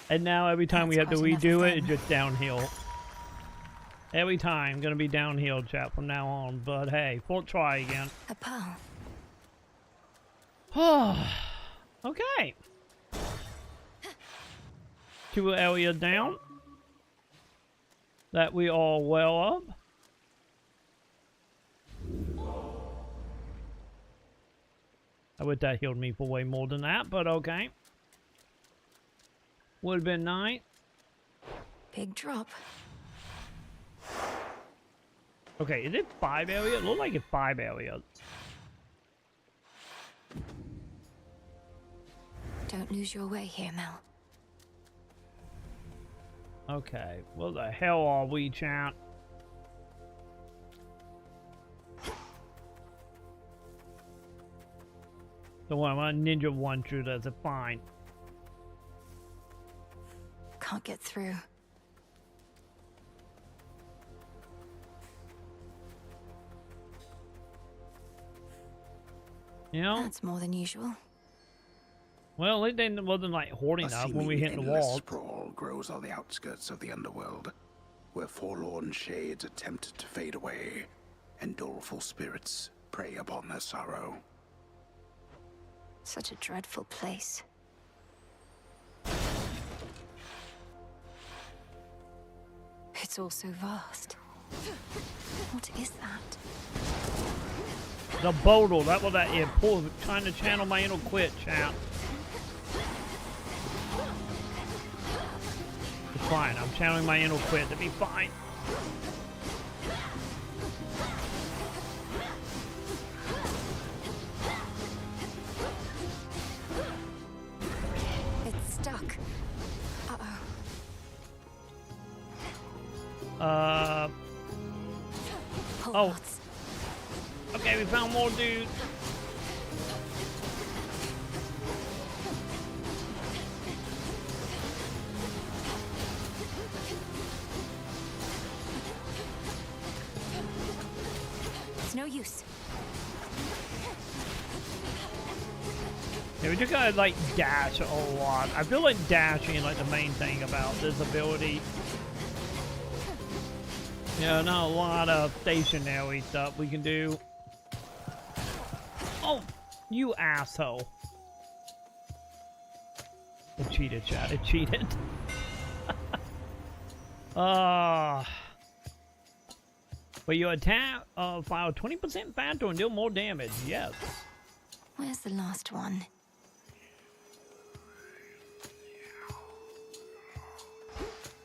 And now every time we have to redo it, it's just downhill. Every time, gonna be downhill, chat, from now on. But hey, full try again. A pearl. Okay. 2 areas down. That we are well of. I wish that healed me for way more than that, but okay. Would have been nice. Big drop. Okay, is it 5 areas? It looks like it's 5 areas. Don't lose your way here, Mel. Okay, what the hell are we, chat? So what, I'm a ninja one shooter, that's fine. Can't get through. You know? That's more than usual. Well, it wasn't like hoarding up when we hit the wall. Sprawl grows on the outskirts of the underworld, where forlorn shades attempt to fade away, and doleful spirits prey upon their sorrow. Such a dreadful place. It's all so vast. What is that? The bodle, that was that pull, trying to channel my inner quit, chat. It's fine, I'm channeling my inner quit, it'll be fine. It's stuck. Oh. Okay, we found more dudes. It's no use. Yeah, we just gotta like dash a lot. I feel like dashing is like the main thing about this ability. Yeah, not a lot of stationary stuff we can do. Oh, you asshole. It cheated, chat. It cheated. But your attack file 20% faster and deal more damage. Yes. Where's the last one?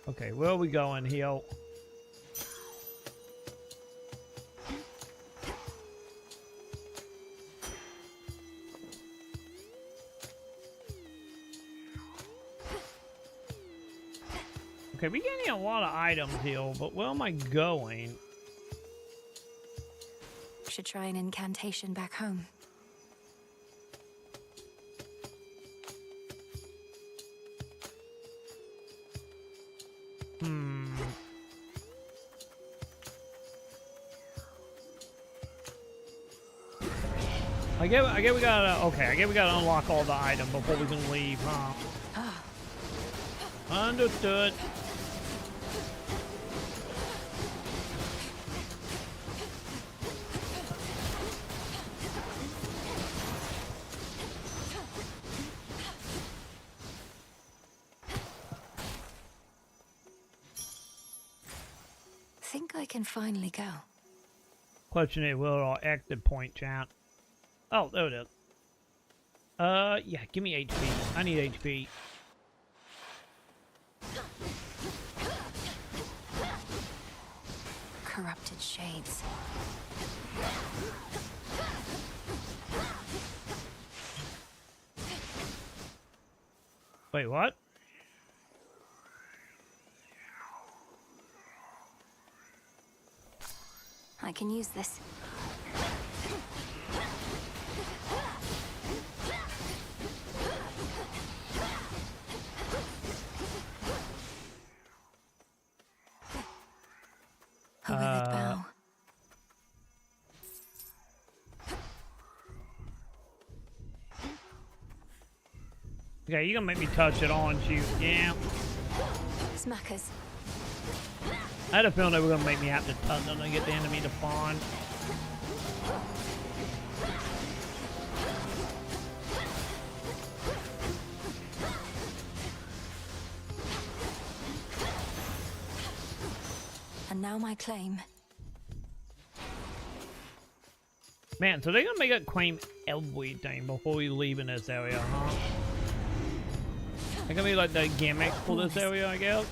Okay, where are we going here? Okay, we're getting a lot of items here, but where am I going? Should try an incantation back home. I guess we gotta, okay, I guess we gotta unlock all the items before we can leave, huh? Understood. Think I can finally go. Question is, where our exit point, chat? Oh, there it is. Yeah, give me HP. I need HP. Corrupted shades. Wait, what? I can use this. A withered bough. Okay, you're gonna make me touch it, aren't you? Yeah. Smackers. I had a feeling they were gonna make me have to touch them to get the enemy to spawn. And now my claim. Man, so they're gonna make it claim everything before we leave in this area, huh? They're gonna be like the gimmick for this area, I guess.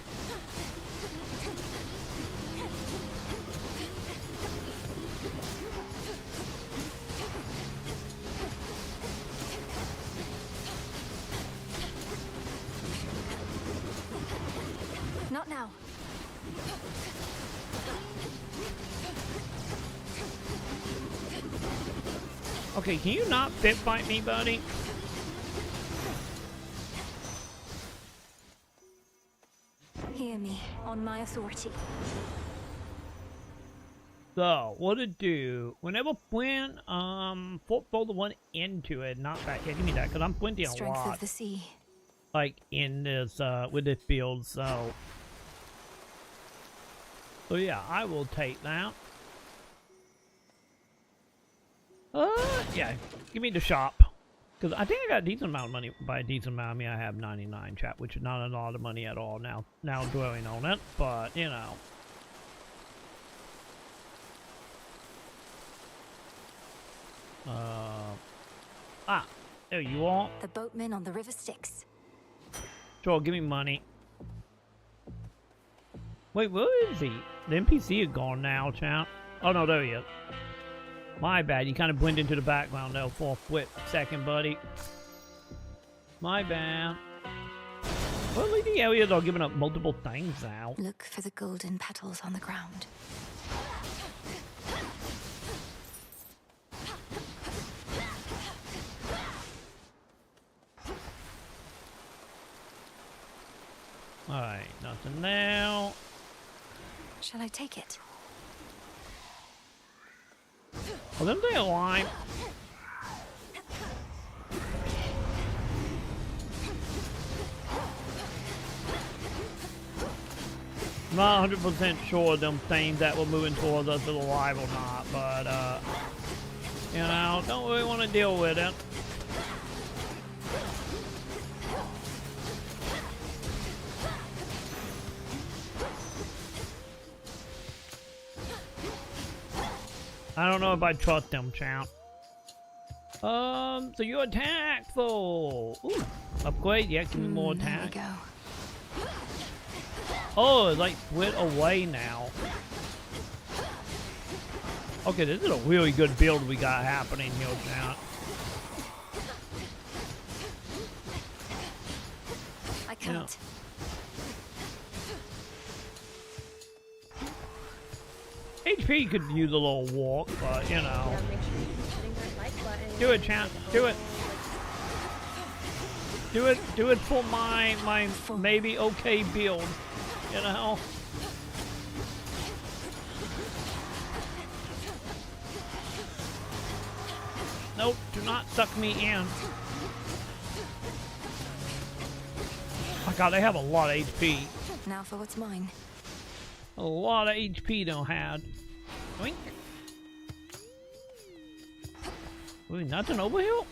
Not now. Okay, can you not fit fight me, buddy? Hear me, on my authority. So, what to do? Whenever Flint, football the one into it, not back. Yeah, give me that, because I'm flinting a Strength lot. of the sea. Like, in this, with this build, so. So yeah, I will take that. Yeah, give me the shop. Because I think I got a decent amount of money. By a decent amount, I mean I have 99, chat, which is not a lot of money at all now dwelling on it, but, you know. There you are. The boatman on the river Styx. Sure, give me money. Wait, where is he? The NPC is gone now, chat. Oh no, there he is. My bad, you kind of blend into the background there for a split second, buddy. My bad. Well, the areas are giving up multiple things now. Look for the golden petals on the ground. Alright, nothing now. Shall I take it? Well, them they alive. I'm not 100% sure them things that were moving towards us are alive or not, but, you know, don't really want to deal with it. I don't know if I trust them, champ. So you attack full. Ooh, upgrade. Yeah, give me more attack. There we go. Oh, it's like split away now. Okay, this is a really good build we got happening here, champ. I can't. HP could use a little walk, but you know. Yeah, make sure you're hitting that like button. Do it, champ. Do it. Do it. Do it for my maybe okay build. You know. Nope. Do not suck me in. Oh god, they have a lot of HP. Now for what's mine. A lot of HP don't have. Oink. Wait, nothing over here?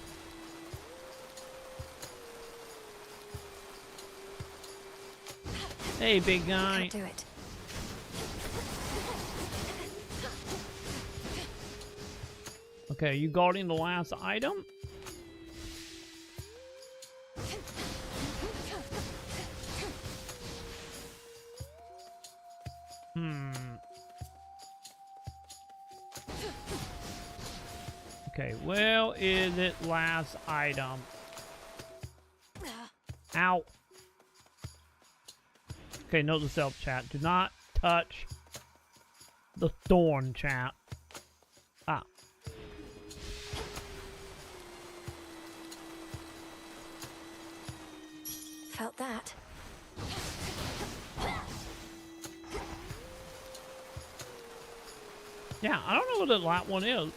Hey, big guy. Can't do it. Okay, you guarding the last item? Okay, well, is it last item? Ow. Okay, note to self, chat. Do not touch the thorn, chat. Ah. Felt that. Yeah, I don't know what the light one is.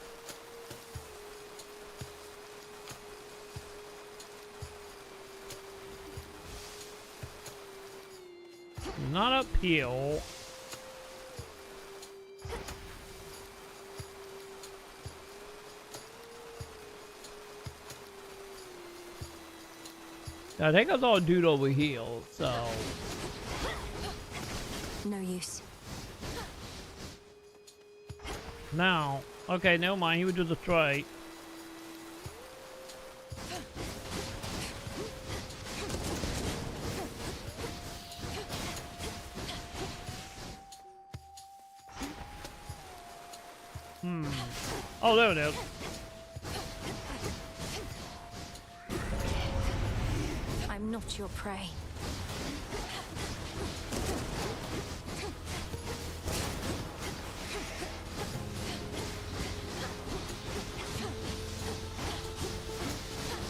Not uphill. I think I saw a dude over here, so... No use. Now, okay, never mind, he was just a straight. Oh, there it is. I'm not your prey.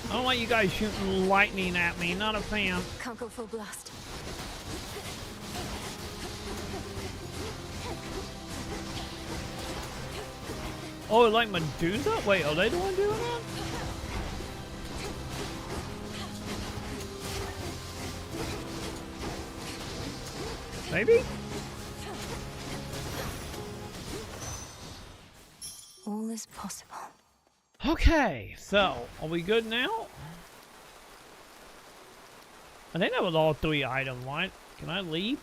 I don't want you guys shooting lightning at me. Not a fan. Can't go full blast. Oh, like Medusa? Wait, are they the one doing that? Maybe? All is possible. Okay, so, are we good now? I think that was all 3 items, right? Can I leave?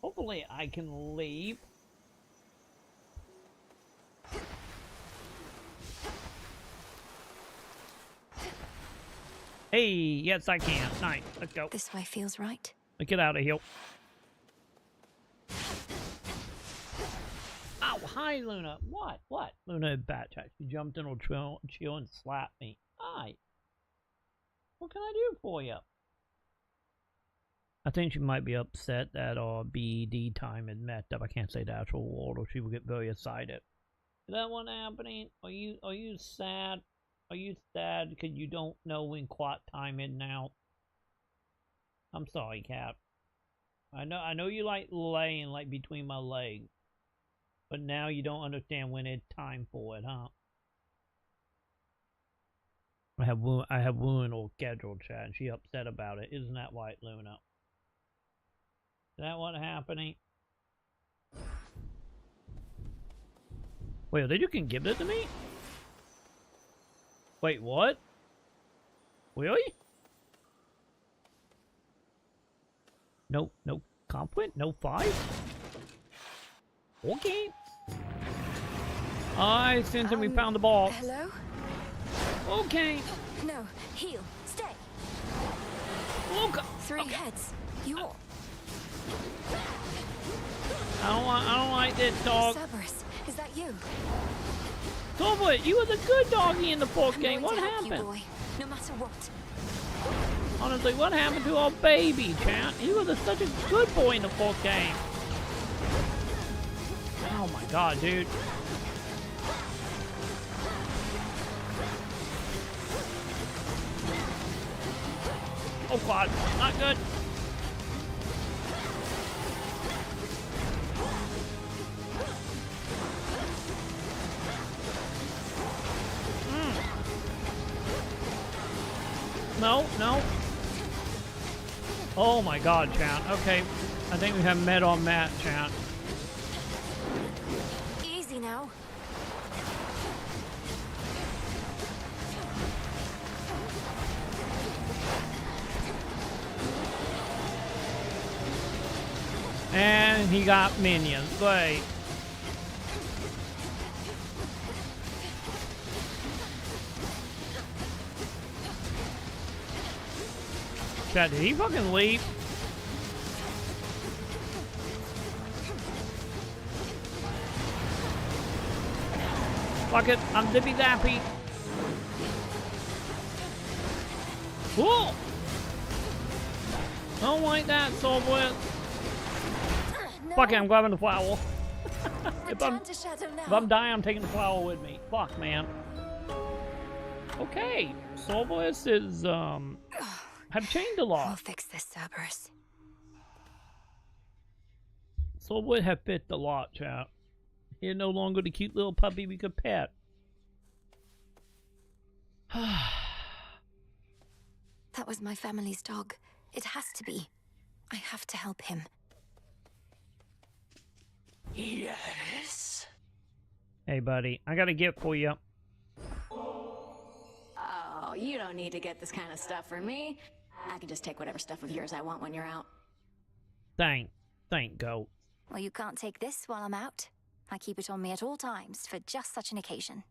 Hopefully I can leave. Hey, yes I can. Nice, let's go. This way feels right. Let's get out of here. Oh, hi Luna. What? What? Luna bat chat. She jumped in or chill and slapped me. Hi. What can I do for you? I think she might be upset that our BED time had messed up. I can't say the actual word or she will get very excited. Is that what happening? Are you sad? Are you sad because you don't know when quiet time is now? I'm sorry, Cap. I know you like laying like between my legs. But now you don't understand when it's time for it, huh? I have Woon or scheduled chat and she upset about it. Isn't that right, Luna? Is that what happening? Wait, you can give it to me? Wait, what? Really? No conflict? No fight? Okay. I sense we found the ball. Hello? Okay. No, heal. Stay. Okay. 3 heads. You're. I don't like this dog. Cerberus, is that you? Silver, you were the good doggy in the fourth game. What happened? You, boy, no matter what. Honestly, what happened to our baby, chat? You were such a good boy in the fourth game. Oh my god, dude. Oh god, not good. No. Oh my god, chat. Okay, I think we have met on Matt, chat. Easy now. And he got minions. Great. Chat, did he fucking leave? Fuck it, I'm dippy dappy. Cool. I don't like that, Soulblitz. No. Fuck it, I'm grabbing the flower. if I'm dying, I'm taking the flower with me. Fuck, man. Okay, Solvois is, have changed a lot. We'll fix this, Cerberus. Solvois have fit a lot, chat. He's no longer the cute little puppy we could pet. That was my family's dog. It has to be. I have to help him. Yes. Hey, buddy, I got a gift for you. Oh, you don't need to get this kind of stuff from me. I can just take whatever stuff of yours I want when you're out. Thank Goat. Well, you can't take this while I'm out. I keep it on me at all times for just such an occasion.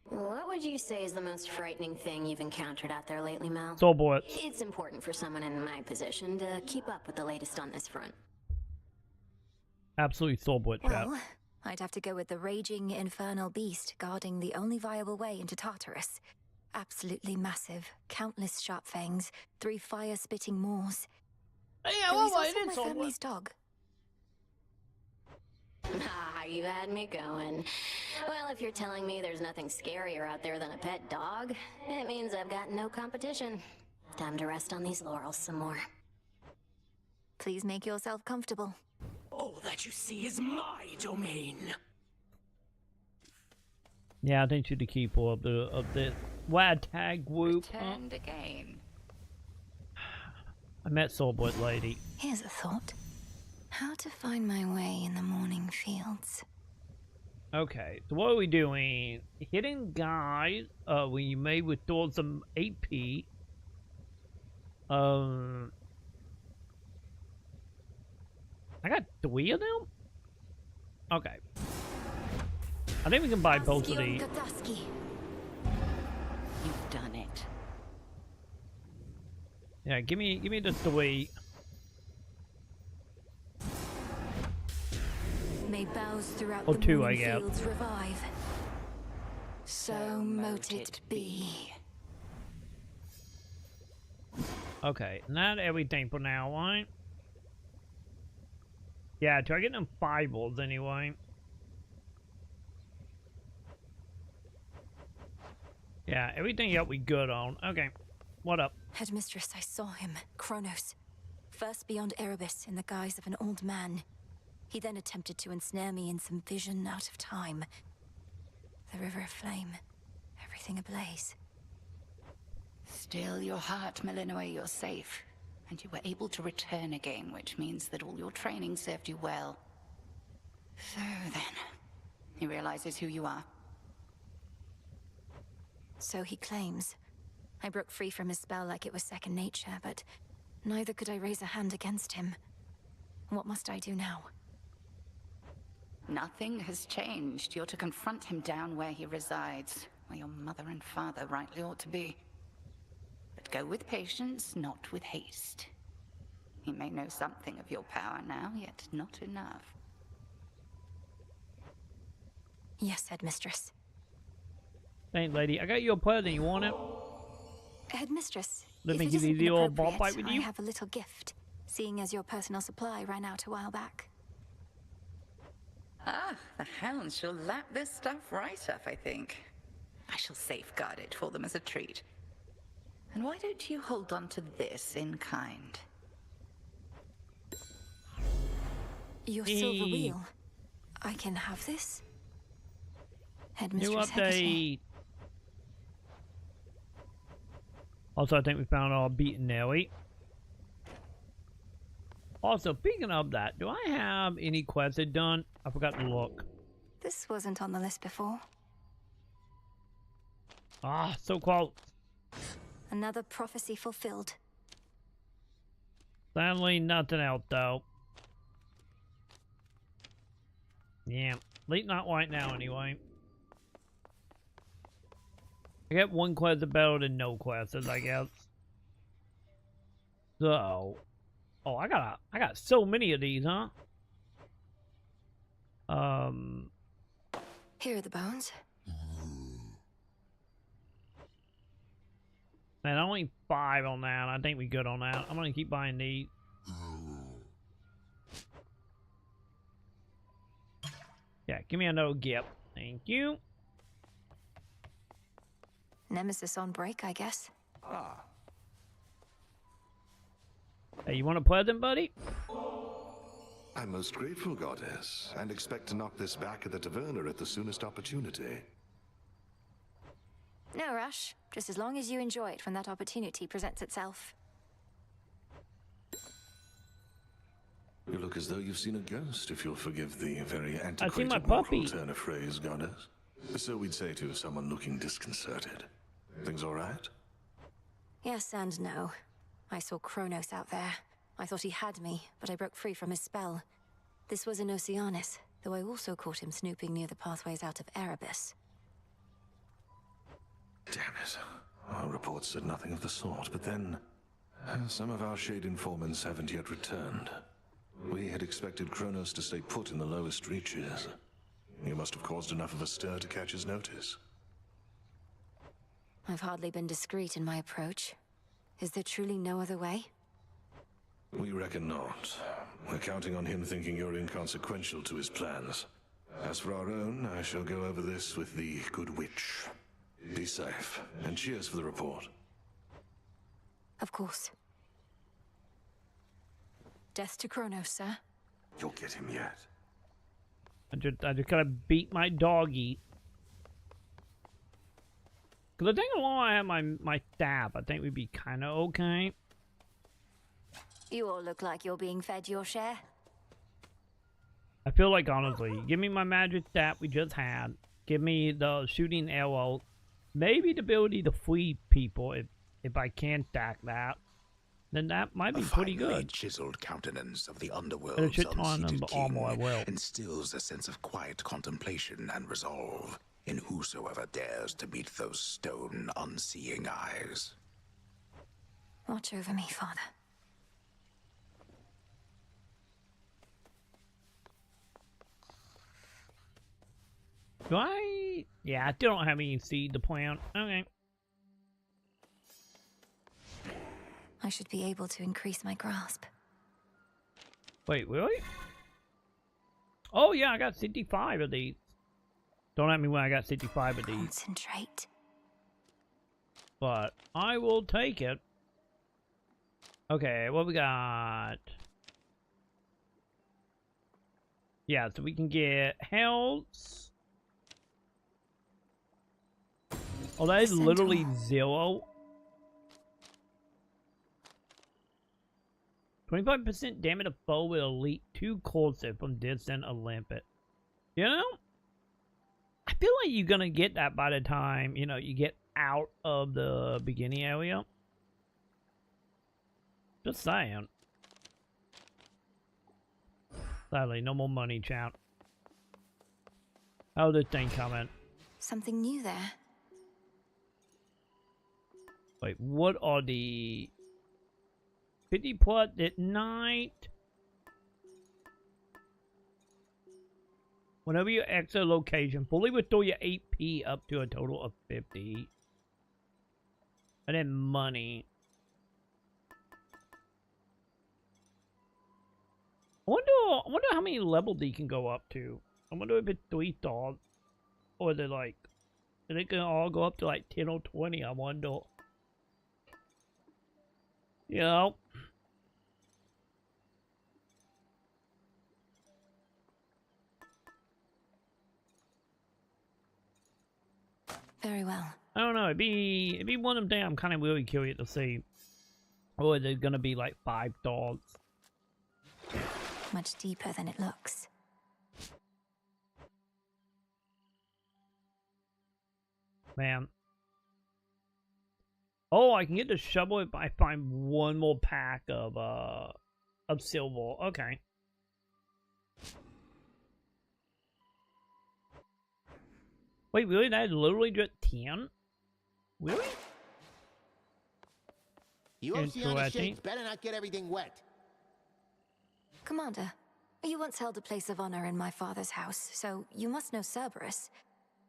What would you say is the most frightening thing you've encountered out there lately, Mel? Solvois. It's important for someone in my position to keep up with the latest on this front. Absolutely Solvois, chat. Well, I'd have to go with the raging infernal beast guarding the only viable way into Tartarus. Absolutely massive, countless sharp fangs, 3 fire-spitting maws. Yeah, Though he's also my family's dog. Ah, you had me going. Well, if you're telling me there's nothing scarier out there than a pet dog, it means I've got no competition. Time to rest on these laurels some more. Please make yourself comfortable. All that you see is my domain. Yeah, I think you're the keeper of the wad tag whoop. Returned again. I met Solvois lady. Here's a thought. How to find my way in the morning fields. Okay, so what are we doing? Hidden guys, we may withdraw some AP. I got 3 of them? Okay. I think we can buy both of these. You've done it. Yeah, give me the 3. May boughs throughout Or the 2, I morning guess. fields revive. So mote it be. Okay, not everything for now, right? Yeah, try getting them 5-balls anyway. Yeah, everything else we good on. Okay, what up? Headmistress, I saw him, Kronos. First beyond Erebus in the guise of an old man. He then attempted to ensnare me in some vision out of time. The river aflame, everything ablaze. Still your heart, Malinois, you're safe. And you were able to return again, which means that all your training served you well. So then, he realizes who you are. So he claims. I broke free from his spell like it was second nature, but neither could I raise a hand against him. What must I do now? Nothing has changed. You're to confront him down where he resides, where your mother and father rightly ought to be. But go with patience, not with haste. He may know something of your power now, yet not enough. Yes, Headmistress. Thanks, lady. I got you a present. You want it? Headmistress, Let if me it give you isn't the old ball inappropriate, fight with I you. have a little gift, seeing as your personal supply ran out a while back. Ah, the hounds shall lap this stuff right up, I think. I shall safeguard it for them as a treat. And why don't you hold on to this in kind? Your silver wheel. I can have this? New Headmistress update. Hecate. Also, I think we found our beaten Nelly. Also, speaking of that, do I have any quests done? I forgot to look. This wasn't on the list before. Ah, so close. Another prophecy fulfilled. Sadly, nothing else, though. Yeah, at least not right now, anyway. I get one quest better than no quests, I guess. So, oh, I got so many of these, huh? Here are the bones. Man, only 5 on that. I think we good on that. I'm gonna keep buying these. Yeah, give me another gift. Thank you. Nemesis on break, I guess. Ah. Hey, you want a present, buddy? I'm most grateful, Goddess, and expect to knock this back at the taverna at the soonest opportunity. No rush. Just as long as you enjoy it when that opportunity presents itself. You look as though you've seen a ghost, if you'll forgive the very I've seen my antiquated puppy. mortal turn of phrase, Goddess. So we'd say to someone looking disconcerted. Things all right? Yes and no. I saw Kronos out there. I thought he had me, but I broke free from his spell. This was in Oceanus, though I also caught him snooping near the pathways out of Erebus. Damn it. Our reports said nothing of the sort, but then... some of our shade informants haven't yet returned. We had expected Kronos to stay put in the lowest reaches. You must have caused enough of a stir to catch his notice. I've hardly been discreet in my approach. Is there truly no other way? We reckon not. We're counting on him thinking you're inconsequential to his plans. As for our own, I shall go over this with the good witch. Be safe, and cheers for the report. Of course. Death to Kronos, sir. You'll get him yet. I just gotta beat my doggy. Cause I think along I have my staff, I think we'd be kind of okay. You all look like you're being fed your share. I feel like, honestly, give me my magic staff we just had. Give me the shooting arrow. Maybe the ability to free people if I can stack that. Then that might be pretty good. The chiseled countenance of the And a underworld's shit ton unseated of king armor I will. instills a sense of quiet contemplation and resolve in whosoever dares to meet those stone, unseeing eyes. Watch over me, Father. Do I? Yeah, I still don't have any seed to plant. Okay. I should be able to increase my grasp. Wait, really? Oh yeah, I got 65 of these. Don't ask me when I got 65 of these. Concentrate. But I will take it. Okay, what we got? Yeah, so we can get health. Oh, that is literally 0. 25% damage to foe with elite 2 corsive from distant Olympic. You know? I feel like you're gonna get that by the time, you know, you get out of the beginning area. Just saying. Sadly, no more money, chat. How's this thing coming? Something new there. Wait, what are the 50 plus at night? Whenever you exit a location, fully restore your AP up to a total of 50. And then money. I wonder how many level D can go up to. I wonder if it's 3 stars. Or is it like... Is it gonna all go up to like 10 or 20, I wonder. You know? Very well. I don't know. It'd be one of them things I'm kind of really curious to see. Or is it gonna be like 5 stars? Much deeper than it looks. Man. Oh, I can get the shovel if I find one more pack of silver. Okay. Wait, really? That is literally just 10? Really? You Oceana shades better not get everything wet. Commander, you once held a place of honor in my father's house, so you must know Cerberus.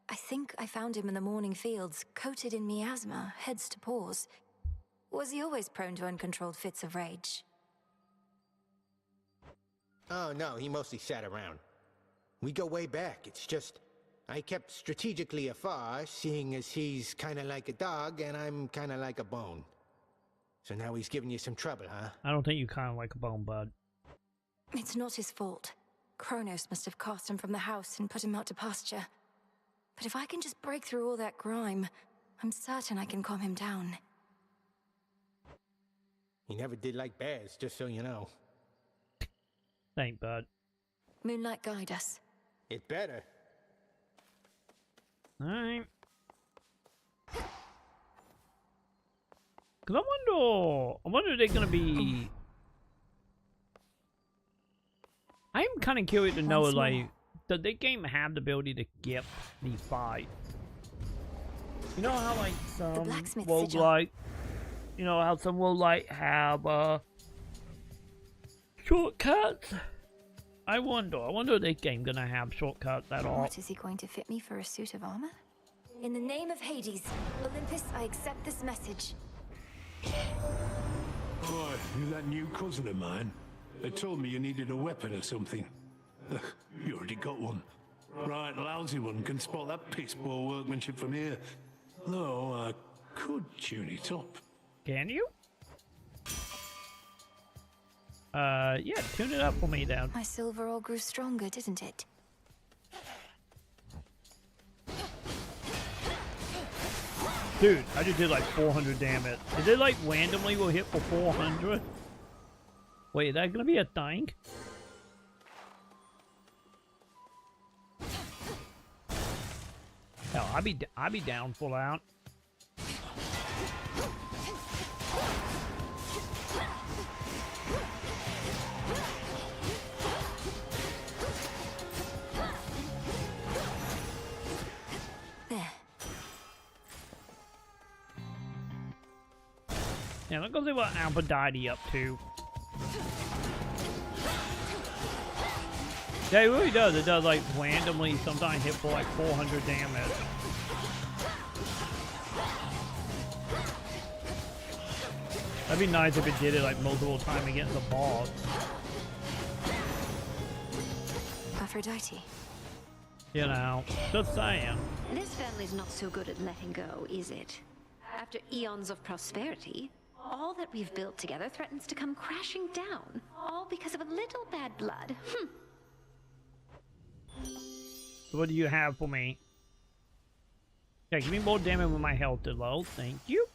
I think I found him in the morning fields, coated in miasma, heads to paws. Was he always prone to uncontrolled fits of rage? Oh no, he mostly sat around. We go way back. It's just I kept strategically afar, seeing as he's kind of like a dog and I'm kind of like a bone. So now he's giving you some trouble, huh? I don't think you kind of like a bone, bud. It's not his fault. Kronos must have cast him from the house and put him out to pasture. But if I can just break through all that grime, I'm certain I can calm him down. He never did like bears, just so you know. Thank bud. Moonlight, guide us. It better. Alright. Cause I wonder if they're gonna be... I'm kind of curious to know, like, does the game have the ability to skip these fights? You know how, like, some roguelike, you know how some roguelike have, shortcuts? I wonder if this game gonna have shortcuts at all. What, is he going to fit me for a suit of armor? In the name of Hades, Olympus, I accept this message. Boy, you that new cousin of mine? They told me you needed a weapon or something. You already got one. Right, lousy one can spot that piss poor workmanship from here. Though I could tune it up. Can you? Yeah, tune it up for me, Dan. My silver all grew stronger, didn't it? Dude, I just did like 400 damage. Did it like randomly will hit for 400? Wait, is that gonna be a thing? Hell, I'd be down for that. Yeah, let's go see what Aphrodite up to. Yeah, it really does. It does like randomly sometimes hit for like 400 damage. That'd be nice if it did it like multiple times against the boss. Aphrodite. You know, just saying. This family's not so good at letting go, is it? After eons of prosperity, all that we've built together threatens to come crashing down, all because of a little bad blood. So what do you have for me? Yeah, give me more damage when my health is low. Thank you.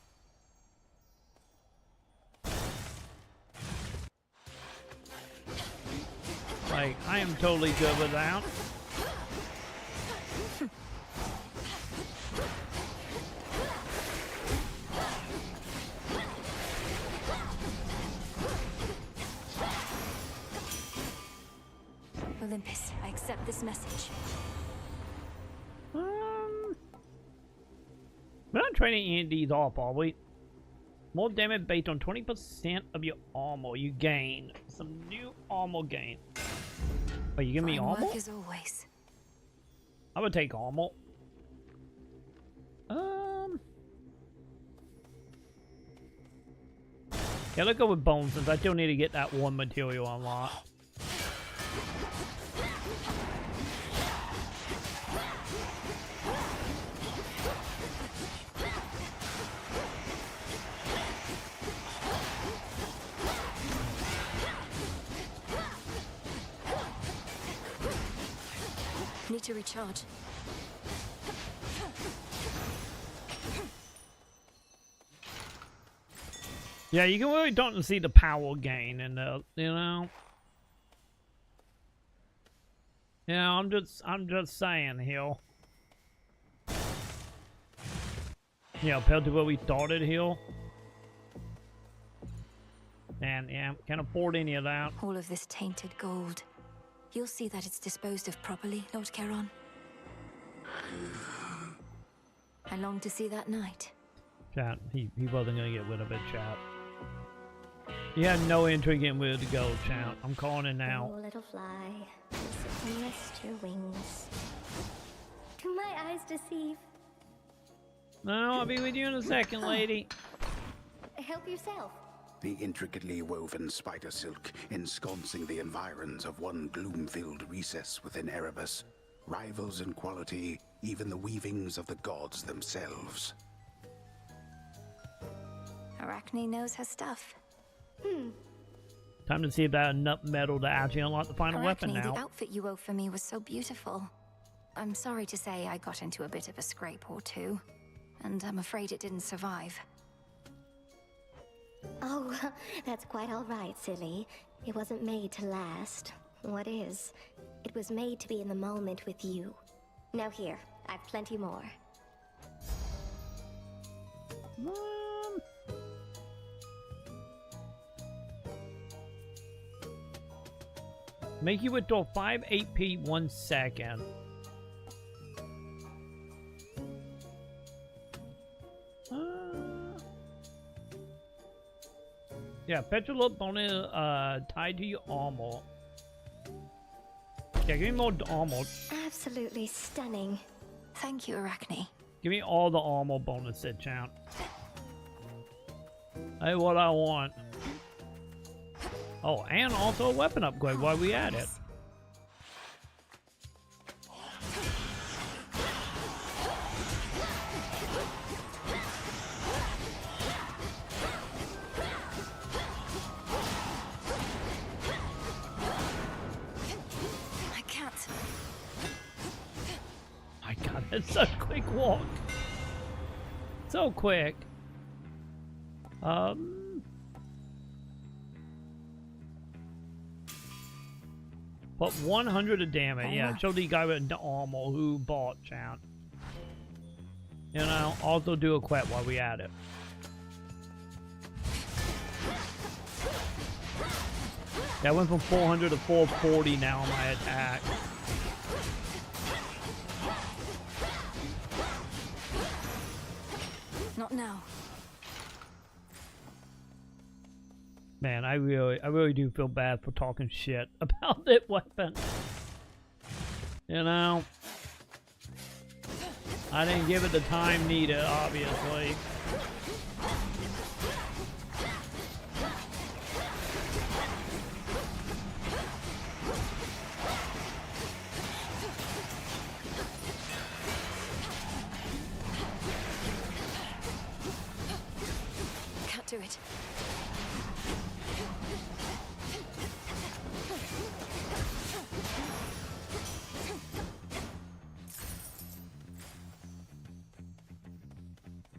Like, I am totally good with that. Olympus, I accept this message. We're not trading any of these off, are we? More damage based on 20% of your armor you gain. Some new armor gain. Wait, you give me armor? Work as always. I would take armor. Yeah, let's go with bones since I still need to get that one material unlocked. Need to recharge. Yeah, you can really don't see the power gain and the, you know. Yeah, I'm just saying here. Yeah, compared to what we started here. And yeah, can't afford any of that. All of this tainted gold. You'll see that it's disposed of properly, Lord Charon. I long to see that night. Chat, he wasn't gonna get rid of it, chat. He had no interest in getting rid of the gold, chat. I'm calling it now. Oh, little fly, sit and rest your wings. Do my eyes deceive? No, I'll be with you in a second, lady. Help yourself. The intricately woven spider silk ensconcing the environs of one gloom-filled recess within Erebus rivals in quality even the weavings of the gods themselves. Arachne knows her stuff. Time to see if that enough metal to actually unlock the final weapon now. The outfit you wove for me was so beautiful. I'm sorry to say I got into a bit of a scrape or two, and I'm afraid it didn't survive. Oh, that's quite all right, silly. It wasn't made to last. What is? It was made to be in the moment with you. Now here, I've plenty more. Make you withdraw 5 AP 1 second. Yeah, petrol up bonus tied to your armor. Yeah, give me more armor. Absolutely stunning. Thank you, Arachne. Give me all the armor bonuses, champ. Hey, what I want. Oh, and also a weapon upgrade while we at it. I can't. My God, that's such a quick walk. So quick. But 100 of damage. Yeah, show the guy with the armor who bought champ. You know, also do a quet while we at it. Yeah, I went from 400 to 440 now on my attack. Not now. Man, I really do feel bad for talking shit about that weapon. You know? I didn't give it the time needed, obviously. Can't do it.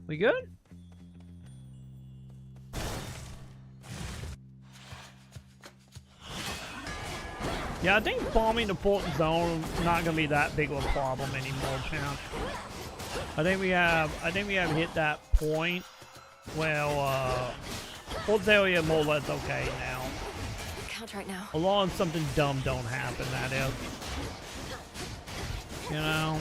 We good? Yeah, I think bombing the fourth zone is not gonna be that big of a problem anymore, champ. I think we have hit that point where fourth area more or less okay now. Can't right now. As long as something dumb don't happen, that is. You know?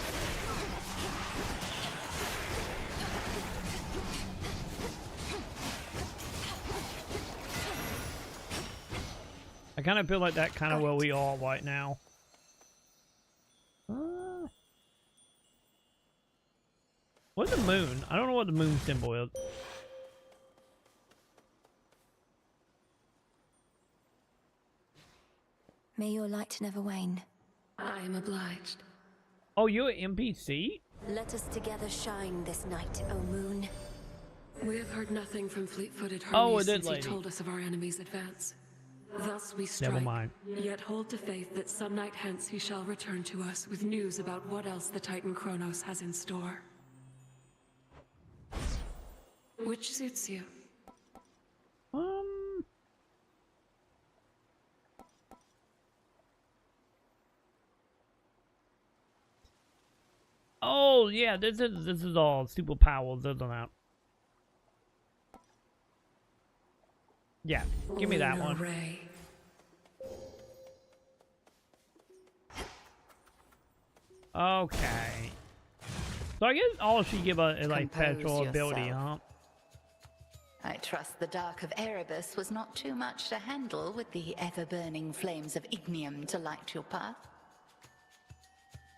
I kind of feel like that kind of where we are right now. What's the moon? I don't know what the moon symbol is. May your light never wane. I am obliged. Oh, you're an NPC? Let us together shine this night, O moon. We have heard nothing from fleet-footed Oh, Hermes it since did, he lady. told us of our enemy's advance. Thus we strike, Never mind. yet hold to faith that some night hence he shall return to us with news about what else the Titan Kronos has in store. Which suits you? Oh yeah, this is all superpowers, isn't it? Yeah, give me that Lunar one. Ray. Okay. So I guess all she give us is like Compose petrol ability, yourself. huh? I trust the dark of Erebus was not too much to handle with the ever-burning flames of ignium to light your path.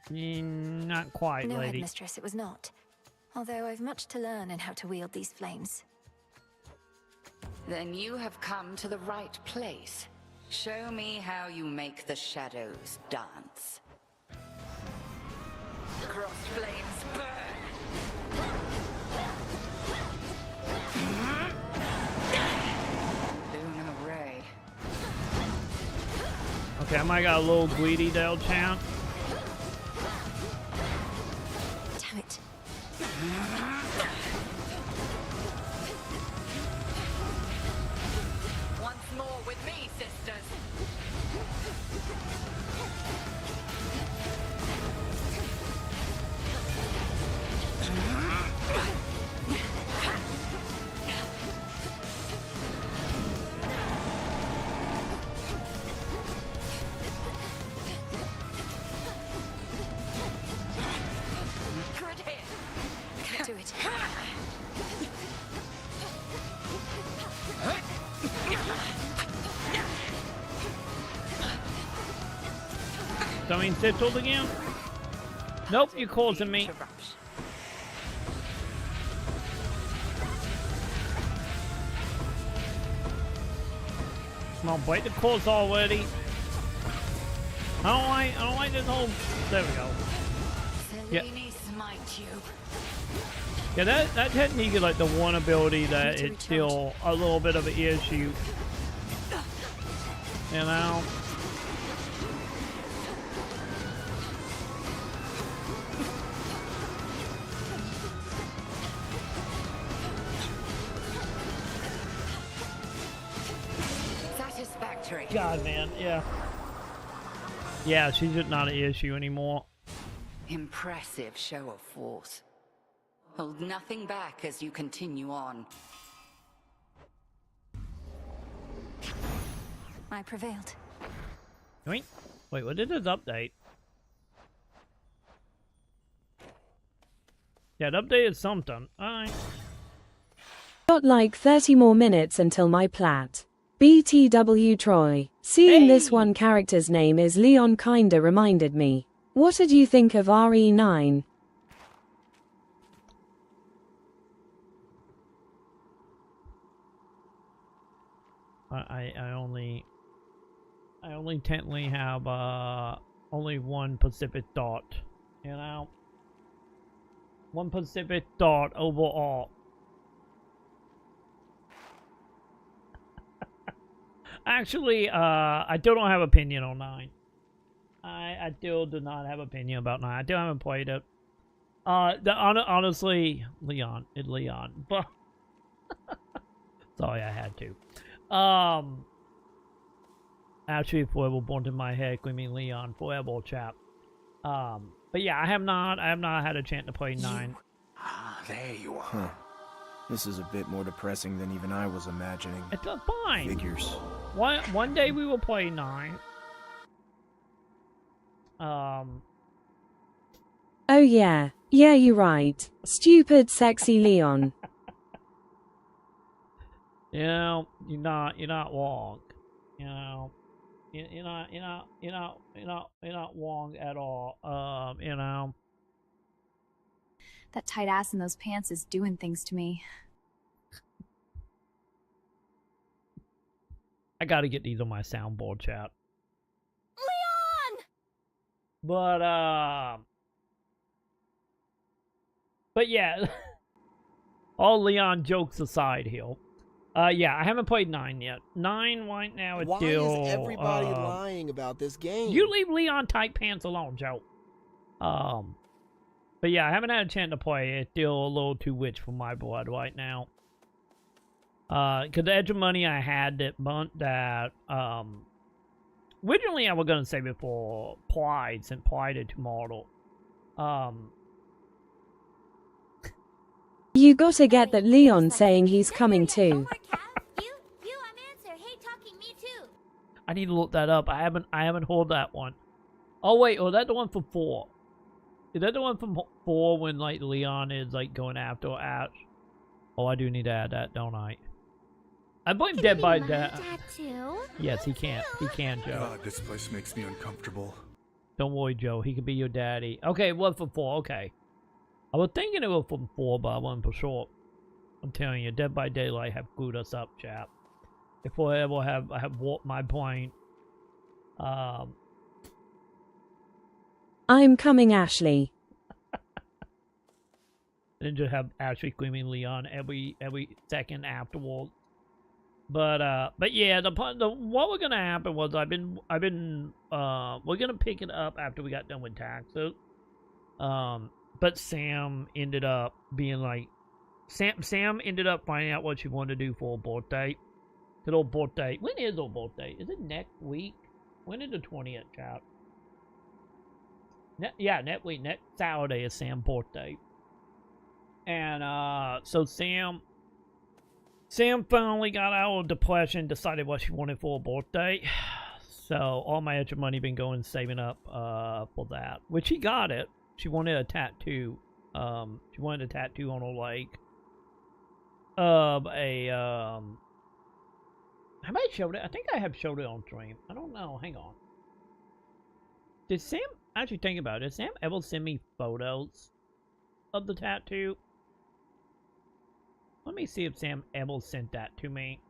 Not quite, No, lady. Headmistress, it was not. Although I've much to learn in how to wield these flames. Then you have come to the right place. Show me how you make the shadows dance. Cross flames burn! Lunar ray. Okay, I might got a little greedy there, champ. Damn it. Once more with me, sisters. Good hit. Can't do it. Something settled again? Nope, you're causing me. Come on, break the course already. I don't like this whole. There we go. Yeah. Smite you. Yeah, that technique is like the one ability that it's still a little bit of an issue. You know? Satisfactory. God, man, yeah. Yeah, she's just not an issue anymore. Impressive show of force. Hold nothing back as you continue on. I prevailed. Wait, what did this update? Yeah, it updated something. Alright. Got like 30 more minutes until my plat. BTW Troy. Seeing this one character's name is Leon kinda reminded me. What did you think of RE9? I only technically have only one Pacific Dot, you know? One Pacific Dot overall. Actually, I still don't have opinion on 9. I still do not have opinion about 9. I still haven't played it. Honestly, Leon, but sorry, I had to. Actually, forever born in my head, we mean Leon, forever chap. But yeah, I have not had a chance to play 9. Ah, there you are. Huh. This is a bit more depressing than even I was imagining. It's fine. Figures. One day we will play 9. Oh yeah. Yeah, you're right. Stupid sexy Leon. You know, you're not wrong. You know, you're not wrong at all. You know. That tight ass in those pants is doing things to me. I gotta get these on my soundboard, chat. Leon! But yeah, all Leon jokes aside here. Yeah, I haven't played 9 yet. 9 right now it's still... Why is everybody lying about this game? You leave Leon tight pants alone, Joe. But yeah, I haven't had a chance to play it. It's still a little too rich for my blood right now. Cause the extra money I had that month that, originally I was gonna save it for Pride, since Pride is tomorrow. You gotta get that Leon saying he's coming too. I need to look that up. I haven't heard that one. Oh wait, oh that's the one for 4. Is that the one from 4 when like Leon is like going after Ash? Oh, I do need to add that, don't I? I blame Dead by Dad. Yes, he can't. He can, Joe. God, this place makes me uncomfortable. Don't worry, Joe. He could be your daddy. Okay, one for 4. Okay. I was thinking it was from 4, but I wasn't for sure. I'm telling you, Dead by Daylight have screwed us up, chap. If I ever have warped my plane. I'm coming, Ashley. And just have Ashley screaming Leon every second afterwards. But yeah, the what was gonna happen was we're gonna pick it up after we got done with taxes. But Sam ended up being like, Sam ended up finding out what she wanted to do for her birthday. Good old birthday. When is her birthday? Is it next week? When is the 20th, chat? Yeah, next week. Next Saturday is Sam's birthday. And so Sam finally got out of depression, decided what she wanted for her birthday. So all my extra money been going saving up for that. Which she got it. She wanted a tattoo. She wanted a tattoo on her leg of a have I showed it? I think I have showed it on stream. I don't know. Hang on. Did Sam actually think about it? Did Sam ever send me photos of the tattoo? Let me see if Sam ever sent that to me.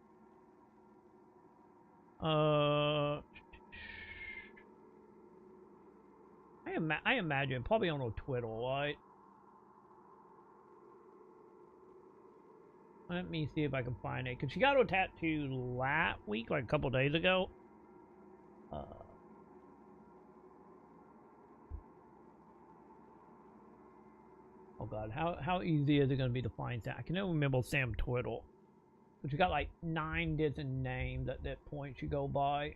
I imagine probably on her Twitter, right? Let me see if I can find it. Because she got her tattoo last week, like a couple days ago. Oh god, how easy is it going to be to find that? I can never remember Sam's Twitter. But you got like 9 different names at that point you go by.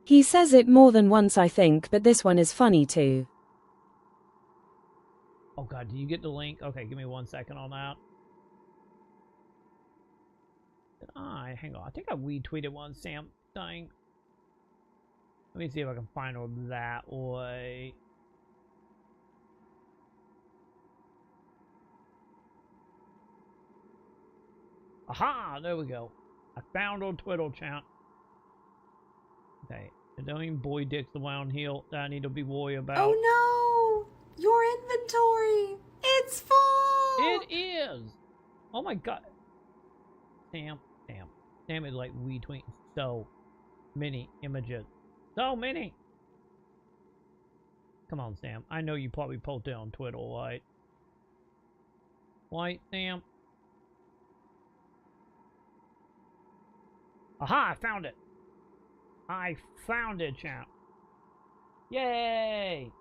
He says it more than once, I think, but this one is funny too. Oh god, do you get the link? Okay, give me 1 second on that. Hang on, I think I retweeted one Sam thing. Let me see if I can find her that way. Aha! There we go. I found her Twitter chat. Okay. Is there any boy dicks around here that I need to be worried about? Oh no! Your inventory! It's full! It is! Oh my god. Sam is like retweeting so many images. So many! Come on, Sam. I know you probably posted on Twitter, right? Right, Sam? Aha! I found it! I found it, champ. Yay!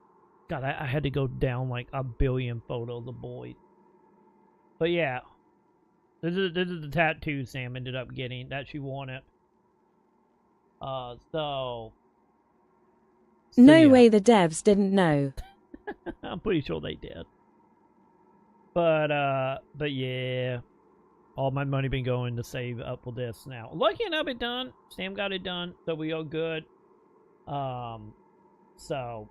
God, I had to go down like a billion photos of boys. But yeah. This is the tattoo Sam ended up getting that she wanted. So no yeah. way the devs didn't know. I'm pretty sure they did. But yeah. All my money been going to save up for this now. Lucky enough it done. Sam got it done, so we are good. So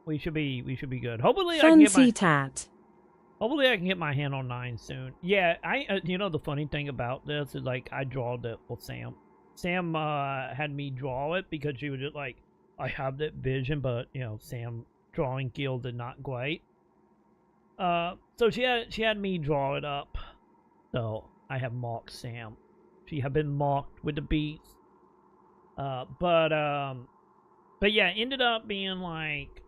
we should be good. Hopefully I can get my tat. Hopefully I can get my hand on 9 soon. Yeah, you know the funny thing about this is like I drawed it for Sam. Sam had me draw it because she was just like, I have that vision, but you know, Sam drawing skills are not great. So she had me draw it up. So I have marked Sam. She had been marked with the beats. But yeah, ended up being like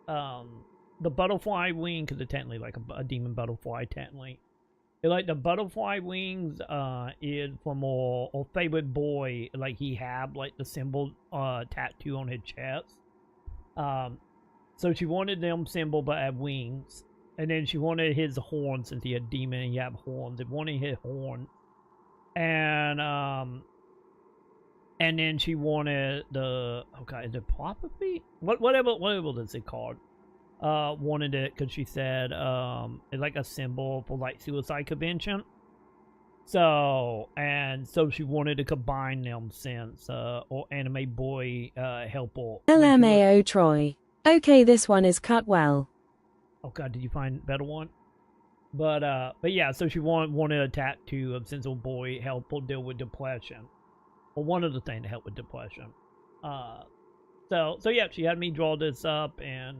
the butterfly wing, because it's technically like a demon butterfly, technically. Like the butterfly wings is from our favorite boy. Like he had like the symbol tattoo on his chest. So she wanted them symbol but had wings. And then she wanted his horn, since he had demon and he had horns. They wanted his horn. And then she wanted the, okay, is it prophecy? Whatever is it called? Wanted it because she said it's like a symbol for like suicide convention. So she wanted to combine them since or anime boy helper. LMAO Troy. Okay, this one is cut well. Oh god, did you find a better one? But yeah, so she wanted a tattoo of since old boy help deal with depression. Or one of the things to help with depression. So yeah, she had me draw this up and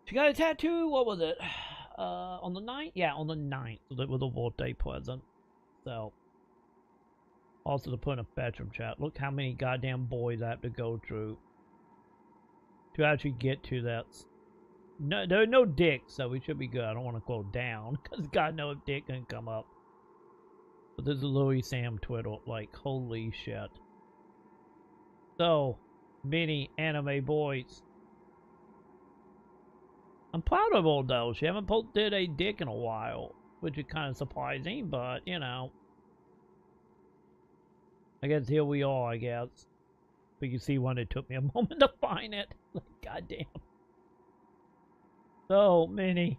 she got a tattoo. What was it? on the 9th? Yeah, on the 9th. So that was a birthday present. So, also to put in a bedroom chat. Look how many goddamn boys I have to go through to actually get to that. No, there are no dicks, so we should be good. I don't want to go down, because God knows if dick can come up. But this is Louis Sam Twitter. Like, holy shit. So, many anime boys. I'm proud of old though. She haven't posted a dick in a while, which is kind of surprising, but, you know. I guess here we are, I guess. But you see when it took me a moment to find it. Like, goddamn. So many.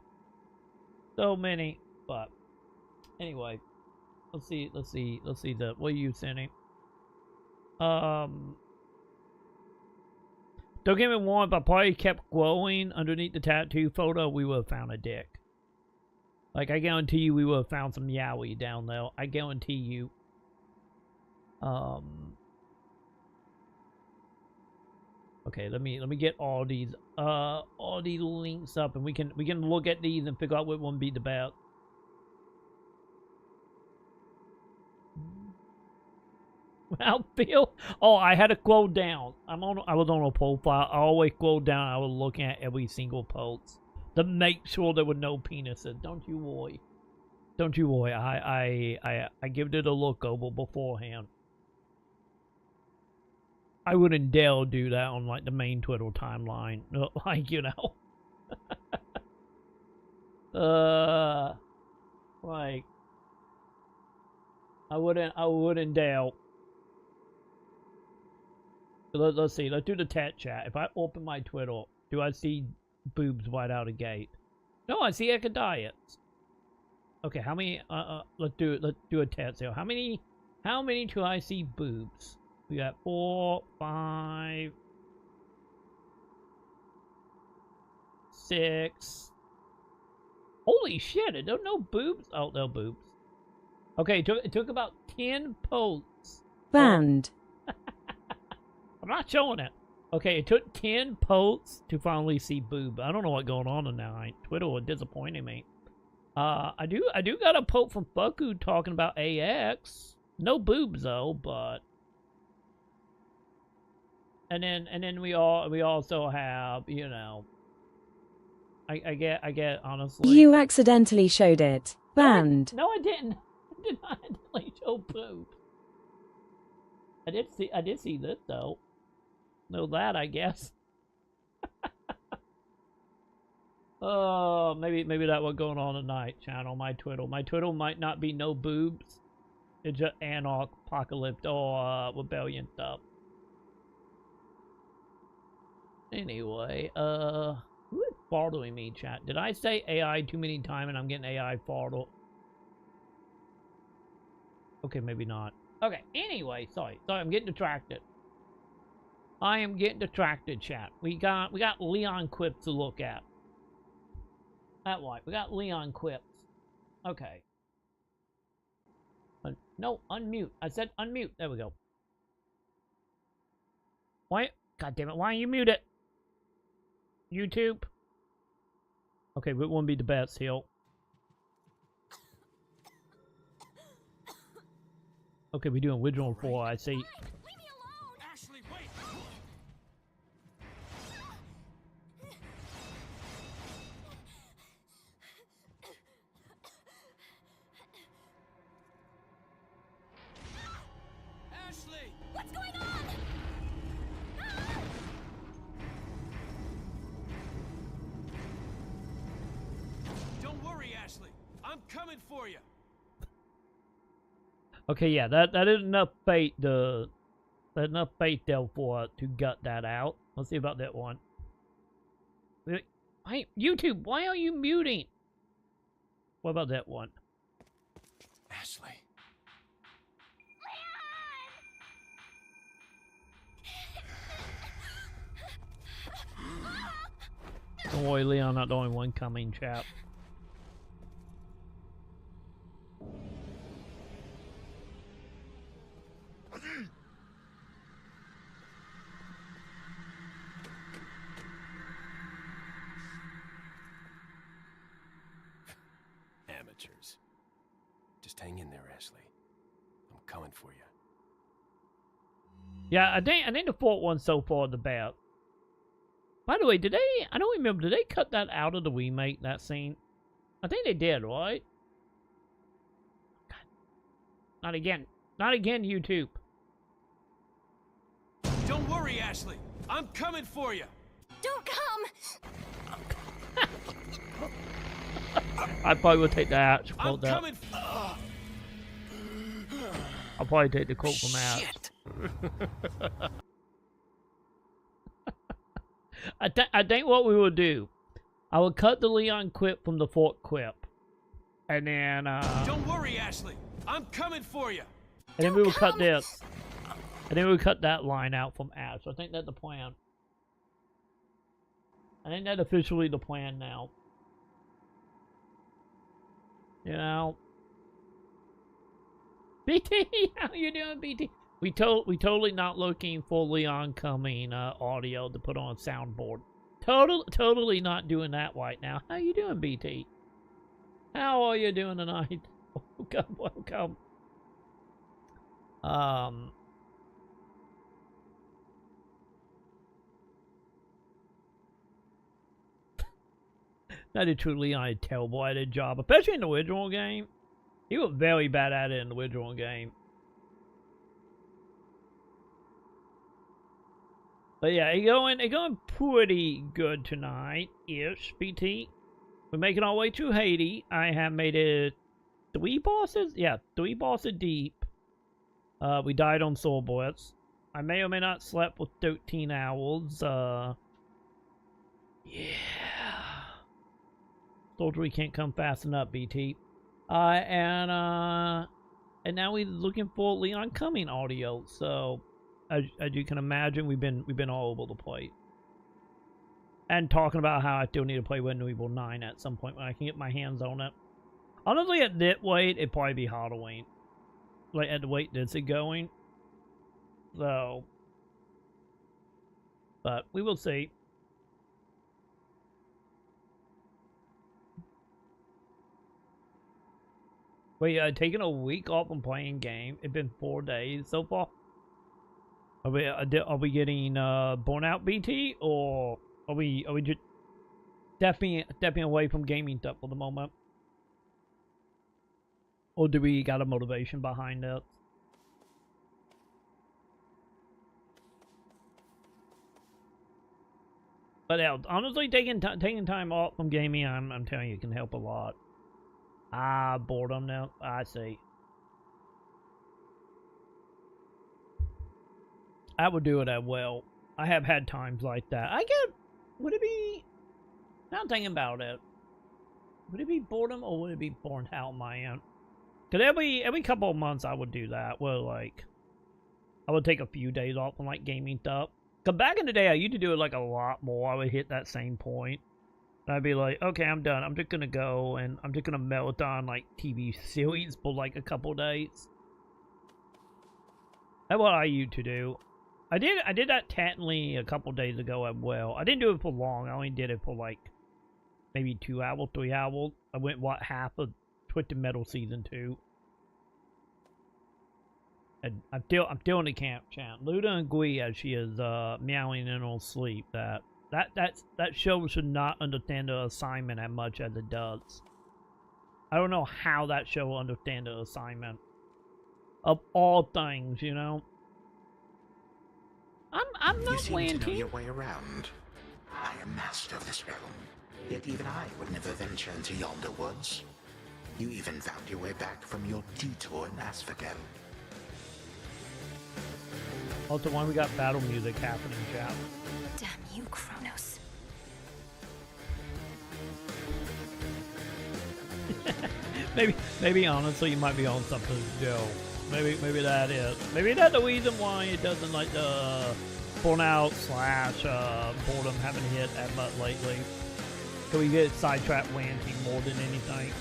So many. But, anyway. Let's see the, what are you sending? Don't get me wrong, if I probably kept glowing underneath the tattoo photo, we would have found a dick. Like, I guarantee you we would have found some yaoi down there. I guarantee you. Okay, let me get all these links up, and we can look at these and figure out what one be the best. How Phil? Oh, I had to scroll down. I was on a profile. I always scroll down. I was looking at every single post to make sure there were no penises. Don't you worry. Don't you worry. I give it a look over beforehand. I wouldn't dare do that on like the main Twitter timeline. Like, you know. Like, I wouldn't dare. Let's see. Let's do the chat. If I open my Twitter, do I see boobs right out of gate? No, I see diets. Okay, how many? Let's do a tat sale. How many do I see boobs? We got 4, 5, 6. Holy shit! There are no boobs. Oh, no boobs. Okay, it took about 10 posts. Banned. I'm not showing it. Okay, it took 10 posts to finally see boob. I don't know what's going on tonight. Twitter was disappointing me. I do got a post from Fuku talking about AX. No boobs though, but and then we also have, you know, I get honestly. You accidentally showed it. Banned. No, I didn't. I did not accidentally show boobs. I did see this though. Know that, I guess. Oh, maybe that what's going on tonight, channel. My Twitter might not be no boobs. It's just anarch, apocalypse, or rebellion stuff. Anyway, who is following me, chat? Did I say AI too many times and I'm getting AI followed? Okay, maybe not. Okay, anyway, sorry, I'm getting distracted. I am getting distracted, chat. We got Leon quips to look at. That right, we got Leon quips. Okay. No, unmute. I said unmute. There we go. Why? God damn it! Why don't you mute it? YouTube. Okay, what won't be the best here? Okay, we're doing original 4. I see. What's going on? Don't worry, Ashley. I'm coming for you. Okay, yeah, that is enough bait there for to gut that out. Let's see about that one. Hey, YouTube, why are you muting? What about that one? Ashley. Don't worry, Leon, not the only one coming, chap. amateurs. Just hang in there, Ashley. I'm coming for you. Yeah, I think the fourth one so far the best. By the way, did they? I don't remember. Did they cut that out of the remake? That scene? I think they did, right? God. Not again. Not again, YouTube. Don't worry, Ashley. I'm coming for you. Don't come! I probably would take the Ash quote I'm that. coming. I'll probably take the quote from Ash. I think what we will do, I will cut the Leon quip from the fourth quip, and then Don't worry, Ashley. I'm coming for you. And then we will cut this, and then we will cut that line out from Ash. I think that's the plan. I think that's officially the plan now. You know, BT, how you doing, BT? We totally not looking for Leon coming audio to put on a soundboard. Totally not doing that right now. How you doing, BT? How are you doing tonight? Welcome. That is true. Leon did terrible at his job, especially in the original game. He was very bad at it in the original game. But yeah, it going pretty good tonight-ish, BT. We're making our way to Hades. I have made it 3 bosses? Yeah, 3 bosses deep. We died on sword bullets. I may or may not slept for 13 hours. Yeah. Soldier, we can't come fast enough, BT. And now we're looking for Leon coming audio. So, as you can imagine, we've been all over the place. And talking about how I still need to play Resident Evil 9 at some point when I can get my hands on it. Honestly, at that weight, it'd probably be hard to wait. Like, at the weight that's it going. So. But, we will see. Wait, taking a week off from playing game. It's been 4 days so far. Are we getting burnt out, BT, or are we just stepping away from gaming stuff for the moment? Or do we got a motivation behind it? But honestly, taking time off from gaming, I'm telling you, can help a lot. Boredom now. I see. I would do it as well. I have had times like that. Would it be, now I'm thinking about it, would it be boredom or would it be burnt out on my end? Because every couple of months I would do that, where like, I would take a few days off from like gaming stuff. Because back in the day, I used to do it like a lot more. I would hit that same point. And I'd be like, okay, I'm done. I'm just going to go and I'm just going to marathon like TV series for like a couple days. That's what I used to do. I did that technically a couple days ago as well. I didn't do it for long. I only did it for like maybe 2 hours, 3 hours. I went half of Twisted Metal Season 2. And I'm still in the camp chant. Luda agree as she is meowing in her sleep that show should not understand the assignment as much as it does. I don't know how that show will understand the assignment. Of all things, you know. I'm not You playing seem to know team. your way around. I am master of this realm, yet even I would never venture into yonder woods. You even found your way back from your detour in Asphodel. Also, when we got battle music happening, chat. Damn you, Kronos. maybe honestly, you might be on something, Joe. Maybe that is. Maybe that's the reason why it doesn't like the burnout / boredom haven't hit as much lately. So we get sidetracked ranting more than anything.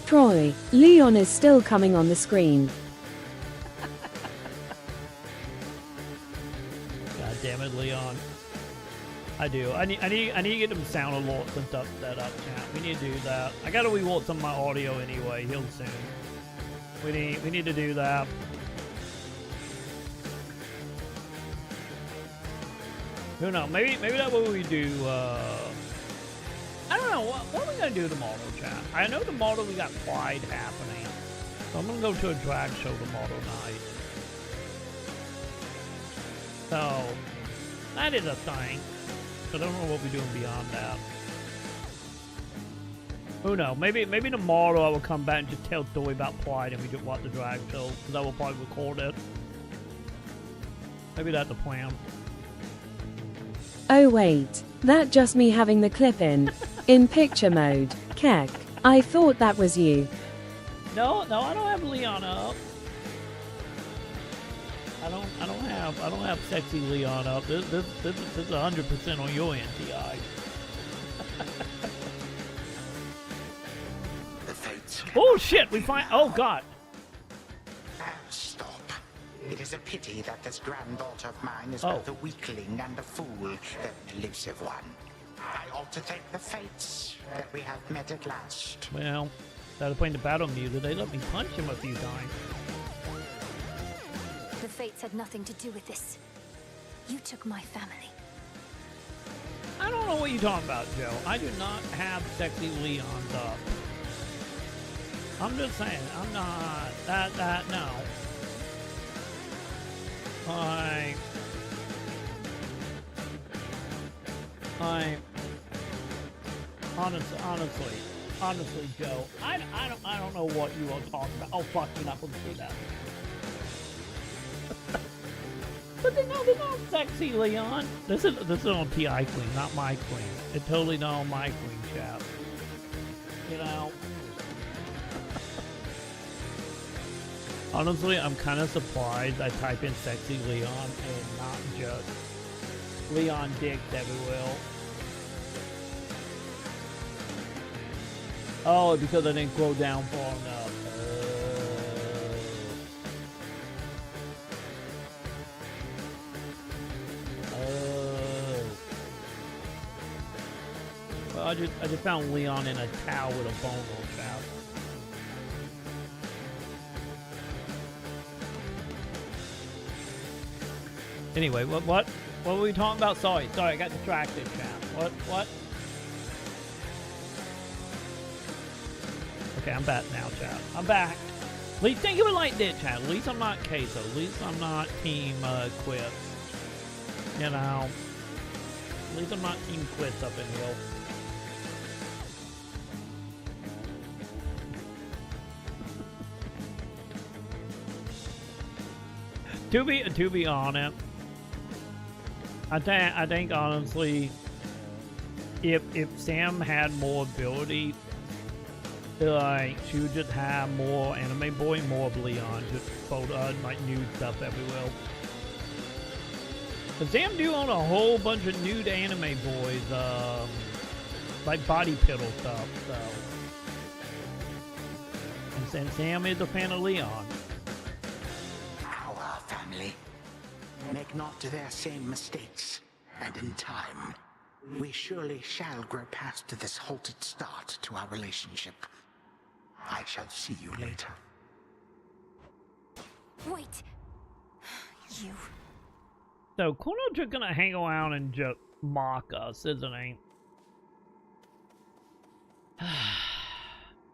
Troy, Leon is still coming on the screen. God damn it, Leon. I do. I need to get them sound alerts and stuff set up, chat. We need to do that. I gotta reward some of my audio anyway, he'll soon. We need to do that. Who knows? Maybe that's what we do. I don't know. What are we gonna do tomorrow, chat? I know tomorrow we got Pride happening, so I'm gonna go to a drag show tomorrow night. So that is a thing. So I don't know what we're doing beyond that. Who knows? Maybe tomorrow I will come back and just tell a story about Pride and we just watch the drag show, because I will probably record it. Maybe that's the plan. Oh wait, that just me having the clip in picture mode. Keck, I thought that was you. No, I don't have Leon up. I don't have sexy Leon up. This is 100% on your end, T.I. Oh shit, we find, oh god. Stop. It is a pity that this granddaughter of mine is both a weakling and a fool, the elusive one. I ought to thank the fates that we have met at last. Well, instead of playing the battle music, they let me punch him a few times. The fates had nothing to do with this. You took my family. I don't know what you're talking about, Joe. I do not have sexy Leons up. I'm just saying, I'm not that no. I honestly, Joe, I don't know what you are talking about. Oh fuck, you're not supposed to say that. But they're not sexy, Leon. This is on T.I. Queen, not my queen. It's totally not on my queen, chap. You know. Honestly, I'm kind of surprised I type in sexy Leon and not just Leon dicks everywhere. Oh, because I didn't scroll down far enough. Well, I just found Leon in a towel with a bone on chap. Anyway, what were we talking about? Sorry, I got distracted, chat. What? Okay, I'm back now, chat. I'm back. At least think of it like this, chat. At least I'm not Queso. At least I'm not Team Quiz. You know. At least I'm not Team Quiz up in here. To be honest, I think honestly, if Sam had more ability, like she would just have more anime boy, more of Leon, just photo like nude stuff everywhere. But Sam do own a whole bunch of nude anime boys, like body pillow stuff. So, and Sam is a fan of Leon. Our family. Make not their same mistakes, and in time, we surely shall grow past this halted start to our relationship. I shall see you later. Wait. You. So, Kuno's just gonna hang around and just mock us, isn't he?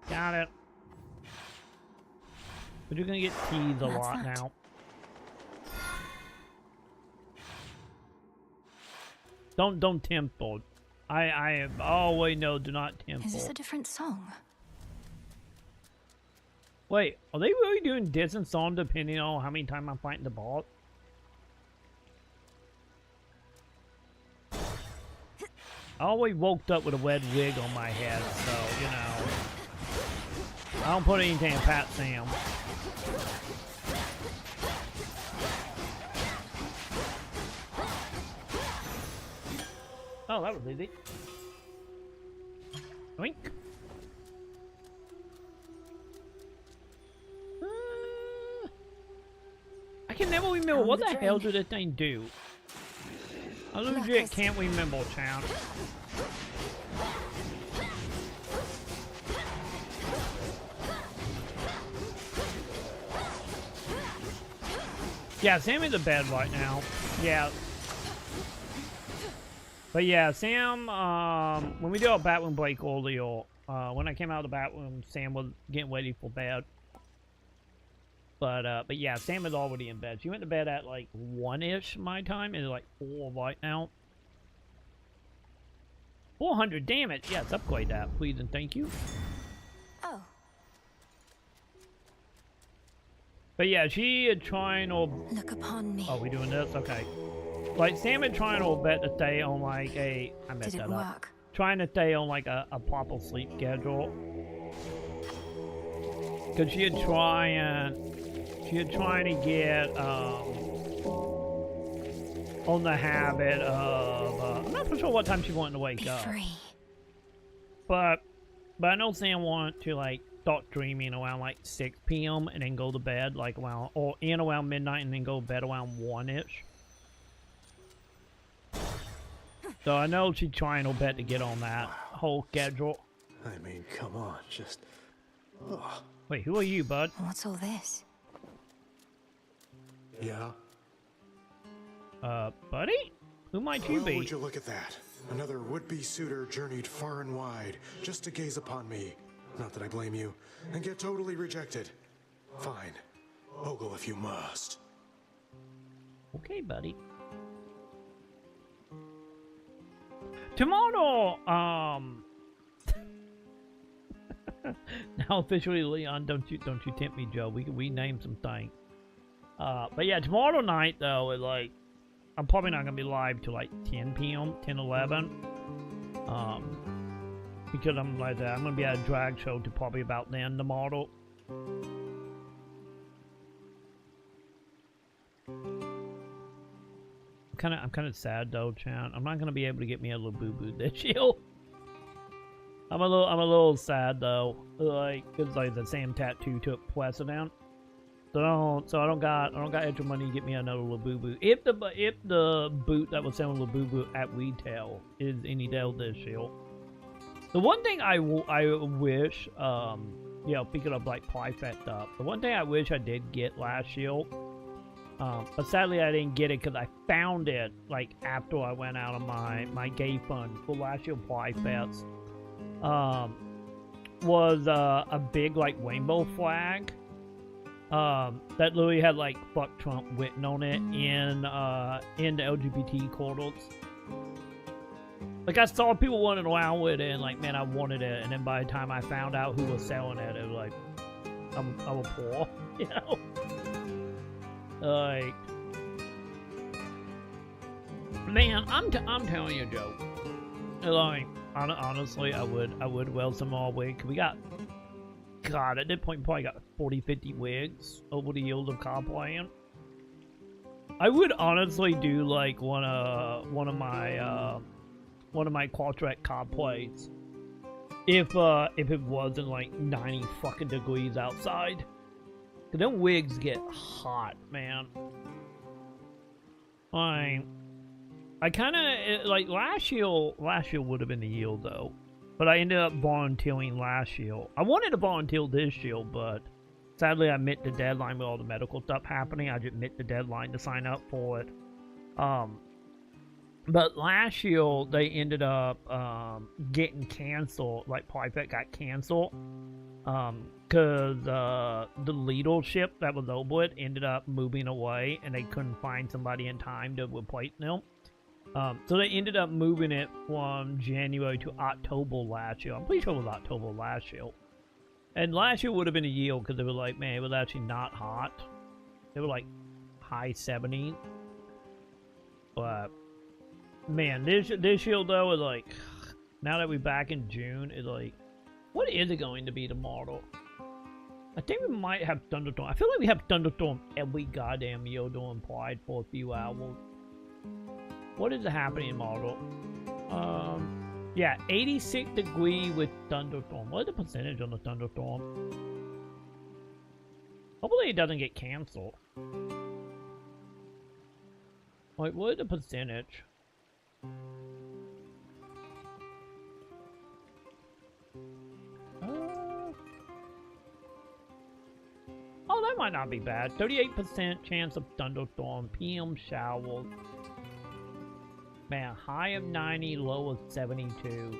Got it. But you're gonna get teased a lot now. Don't temple. Oh wait, no, do not temple. Is this a different song? Wait, are they really doing different songs depending on how many times I'm fighting the boss? I always woke up with a red wig on my head, so, you know. I don't put anything past Sam. Oh, that was easy. Oink. I can never remember what the hell did that thing do. I legit can't remember, Chan. Yeah, Sam in the bed right now. Yeah. But yeah, Sam, when we did our bathroom break earlier, when I came out of the bathroom, Sam was getting ready for bed. But yeah, Sam is already in bed. She went to bed at like 1-ish my time, and it's like 4 right now. 400, damn it. Yes, upgrade that, please and thank you. Oh. But yeah, she is trying to... Look upon me. Oh, we doing this? Okay. Like, Sam is trying to bet to stay on like a... I messed Did it that work? up. Trying to stay on like a proper sleep schedule. Because she is trying to get on the habit of... I'm not for sure what time she wanted to wake up. Free. But I know Sam wanted to like start dreaming around like 6 p.m. and then go to bed like around, or in around midnight and then go to bed around 1-ish. So I know she's trying her best to get on that whole schedule. I mean, come on, just... Oh. Wait, who are you, bud? What's all this? Yeah? Buddy? Who might you be? Would you look at that? Another would-be suitor journeyed far and wide just to gaze upon me. Not that I blame you. And get totally rejected. Fine. Ogle if you must. Okay, buddy. Tomorrow, now officially, Leon, don't you tempt me, Joe. We name some things. But yeah, tomorrow night though, is like, I'm probably not gonna be live till like 10 p.m., 10, 11. Because I'm like that, I'm gonna be at a drag show to probably about then tomorrow. I'm kind of sad though, Chan. I'm not gonna be able to get me a little boo boo this year. I'm a little sad though. Like, it's like the same tattoo took precedent. So I don't got extra money to get me another Labubu. If the boot that was selling Labubu at retail is any deal this year. The one thing I wish, you know, picking up like Pryfet stuff. The one thing I wish I did get last year, but sadly I didn't get it because I found it like after I went out of my gay fund for last year Pryfets. Was a big like rainbow flag. That literally had like "fuck Trump" written on it in the LGBT corridors. Like, I saw people running around with it, and like, man, I wanted it. And then by the time I found out who was selling it, it was like, I'm a poor, you know. Like, man, I'm telling you, Joe. Like, honestly, I would weld some more wig. We got. God, at that point, we probably got 40, 50 wigs over the years of cosplaying. I would honestly do like one of my Qualtrek cosplays if it wasn't like 90 fucking degrees outside. Cause them wigs get hot, man. I kind of like last year would have been the year though. But I ended up volunteering last year. I wanted to volunteer this year, but sadly I missed the deadline with all the medical stuff happening. I just missed the deadline to sign up for it. But last year they ended up getting canceled. Like Pryfet got canceled because the leadership that was over it ended up moving away, and they couldn't find somebody in time to replace them. So they ended up moving it from January to October last year. I'm pretty sure it was October last year. And last year would have been a year because they were like, man, it was actually not hot. They were like high 70s. But, man, this year though is like, now that we're back in June, is like, what is it going to be tomorrow? I think we might have thunderstorm. I feel like we have thunderstorm every goddamn year during Pride for a few hours. What is happening in model? Yeah, 86 degree with thunderstorm. What is the percentage on the thunderstorm? Hopefully it doesn't get canceled. Like, what is the percentage? Oh, that might not be bad. 38% chance of thunderstorm, PM showers. Man, high of 90, low of 72.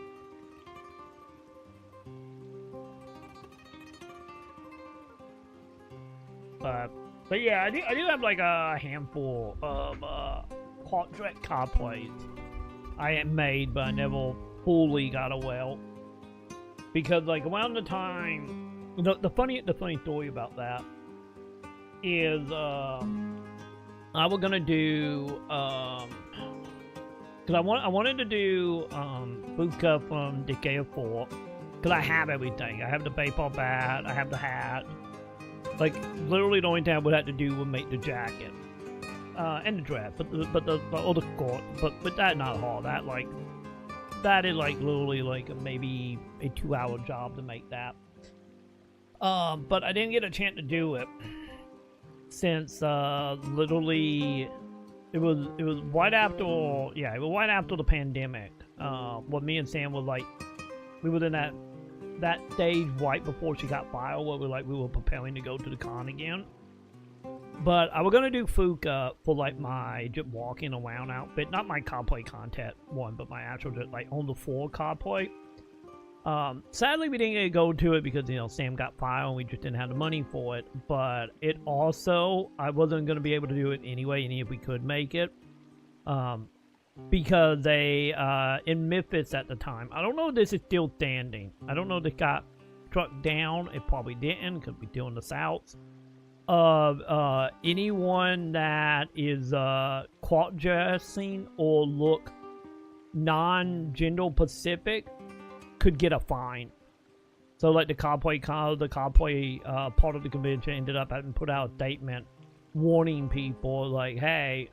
But yeah, I do have like a handful of portrait cosplays I had made, but I never fully got a well. Because like around the time, the funny story about that is I was gonna do because I wanted to do Fuka from Decay of 4 because I have everything. I have the baseball bat, I have the hat. Like literally the only thing I would have to do would make the jacket and the dress, but the other skirt. But that not hard. That is like literally like maybe a 2-hour job to make that. But I didn't get a chance to do it since literally it was right after it was right after the pandemic. What me and Sam was like, we were in that stage right before she got fired where we were preparing to go to the con again. But I was gonna do Fuka for like my just walking around outfit, not my cosplay contest one, but my actual just like on the floor cosplay. Sadly we didn't get to go to it because Sam got fired and we just didn't have the money for it. But it also I wasn't gonna be able to do it anyway, even if we could make it. Because they in Memphis at the time, I don't know if this is still standing. I don't know if it got struck down. It probably didn't because we're still in the South. Anyone that is cross-dressing or look non-gender Pacific could get a fine. So like the cosplay part of the convention ended up having put out a statement warning people like, hey,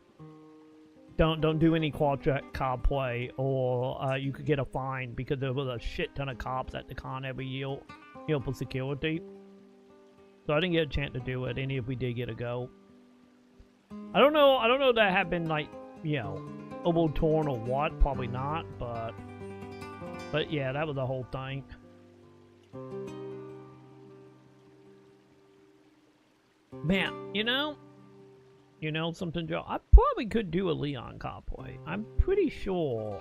don't do any cosplay or you could get a fine, because there was a shit ton of cops at the con every year, for security. So I didn't get a chance to do it, any if we did get a go. I don't know if that had been like, overtorn or what, probably not, but yeah, that was the whole thing. Man, you know something, Joe? I probably could do a Leon cosplay. I'm pretty sure.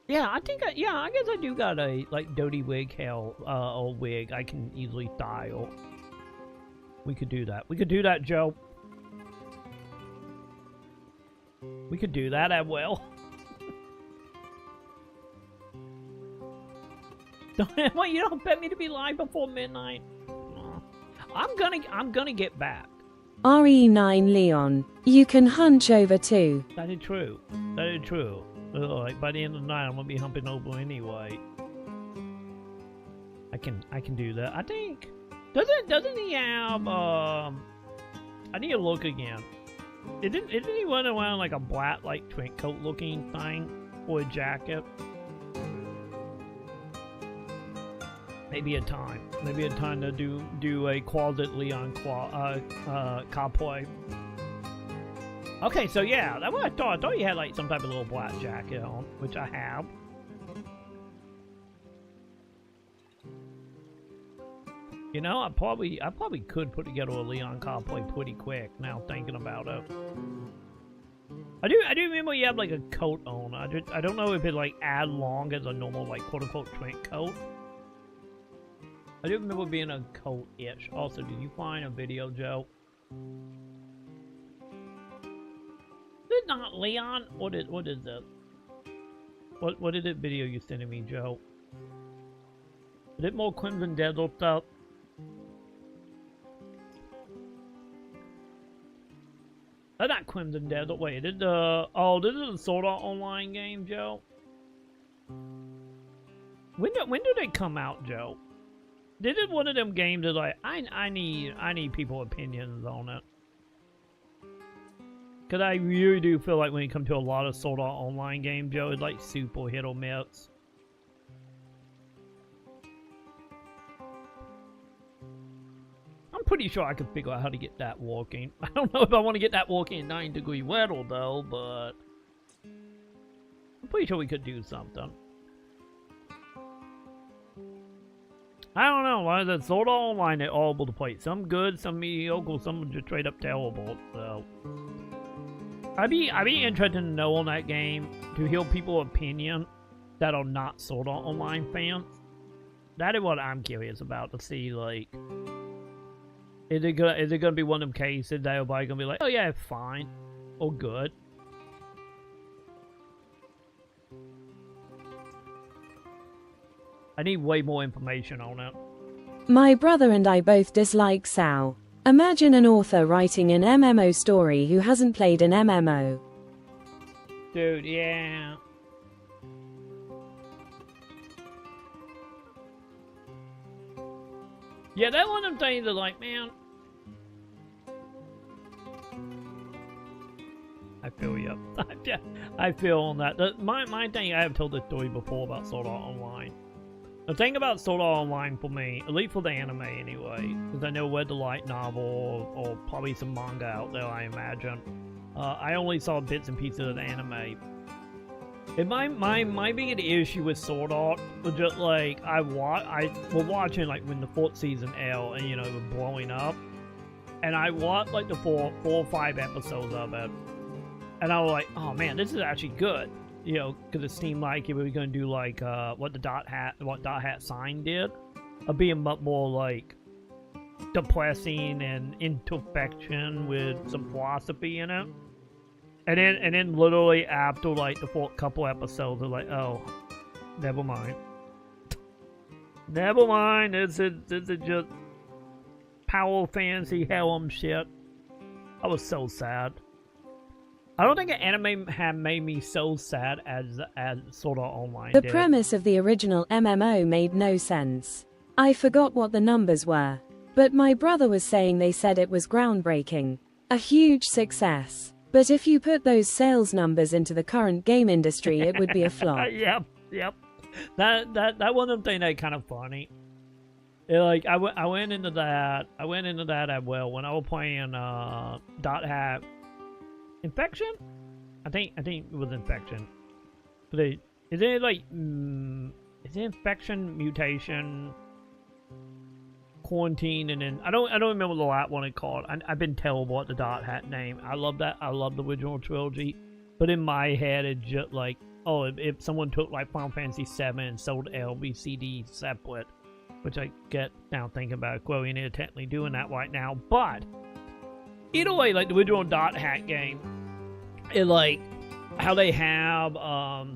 Yeah, I guess I do got a, like, Dodie wig or wig I can easily style. We could do that. We could do that, Joe. We could do that as well. Wait, you don't expect me to be live before midnight? I'm gonna get back. RE9 Leon, you can hunch over too. That is true. That is true. Like by the end of the night, I'm gonna be humping over anyway. I can do that. I think doesn't he have I need to look again. Isn't he running around like a black like trench coat looking thing or a jacket? Maybe a time to do a closet Leon cosplay. Okay, so yeah, that's what I thought. I thought you had like some type of little black jacket on, which I have. I probably could put together a Leon cosplay pretty quick. Now thinking about it, I do remember you have like a coat on. I don't know if it like as long as a normal like quote unquote trench coat. I do remember being a coat-ish. Also, did you find a video, Joe? Is it not Leon? What is this? What is it video you sending me, Joe? Is it more Crimson Desert stuff? That's not Crimson Desert. Wait, this is the Sword Art Online game, Joe. When do they come out, Joe? This is one of them games that like I need people's opinions on it. Cause I really do feel like when it comes to a lot of Sword Art Online games, Joe, it's like super hit or miss. I'm pretty sure I can figure out how to get that working. I don't know if I want to get that working in 9-degree weather though, but pretty sure we could do something. I don't know. Why the Sword Art Online, they're all able to play. Some good, some mediocre, some just straight up terrible. So I'd be interested to know on that game, to hear people's opinion that are not Sword Art Online fans. That is what I'm curious about, to see, like, is it gonna be one of them cases that everybody's gonna be like, oh yeah, it's fine or good. I need way more information on it. My brother and I both dislike SAO. Imagine an author writing an MMO story who hasn't played an MMO. Dude, yeah. Yeah, that one of them things that, like, man. I feel you. I feel on that. My thing, I have told this story before about Sword Art Online. The thing about Sword Art Online for me, at least for the anime anyway, because I know read the light novel or probably some manga out there, I imagine. I only saw bits and pieces of the anime. And my biggest issue with Sword Art was just like I was watching like when the 4th season aired and, you know, it was blowing up, and I watched like the four or five episodes of it, and I was like, oh man, this is actually good. You know, because it seemed like it was going to do like what Dot Hat Sign did, of being much more like depressing and introspection with some philosophy in it. And then literally after like the 4th couple episodes, they're like, oh, never mind. Never mind. This is just power fantasy harem shit. I was so sad. I don't think an anime had made me so sad as Sword Art Online The did. premise of the original MMO made no sense. I forgot what the numbers were, but my brother was saying they said it was groundbreaking, a huge success. But if you put those sales numbers into the current game industry, it would be a flop. Yep. That one of them thing that kind of funny. Like I went into that as well when I was playing Dot Hat Infection. I think it was Infection. But is it like is it Infection, Mutation, Quarantine, and then I don't remember the last one it called. I've been terrible at the Dot Hat name. I love that. I love the original trilogy, but in my head it's just like, oh, if someone took like Final Fantasy VII and sold LBCD separate, which I get now thinking about Square Enix technically doing that right now. But either way, like the original Dot Hat game, it like how they have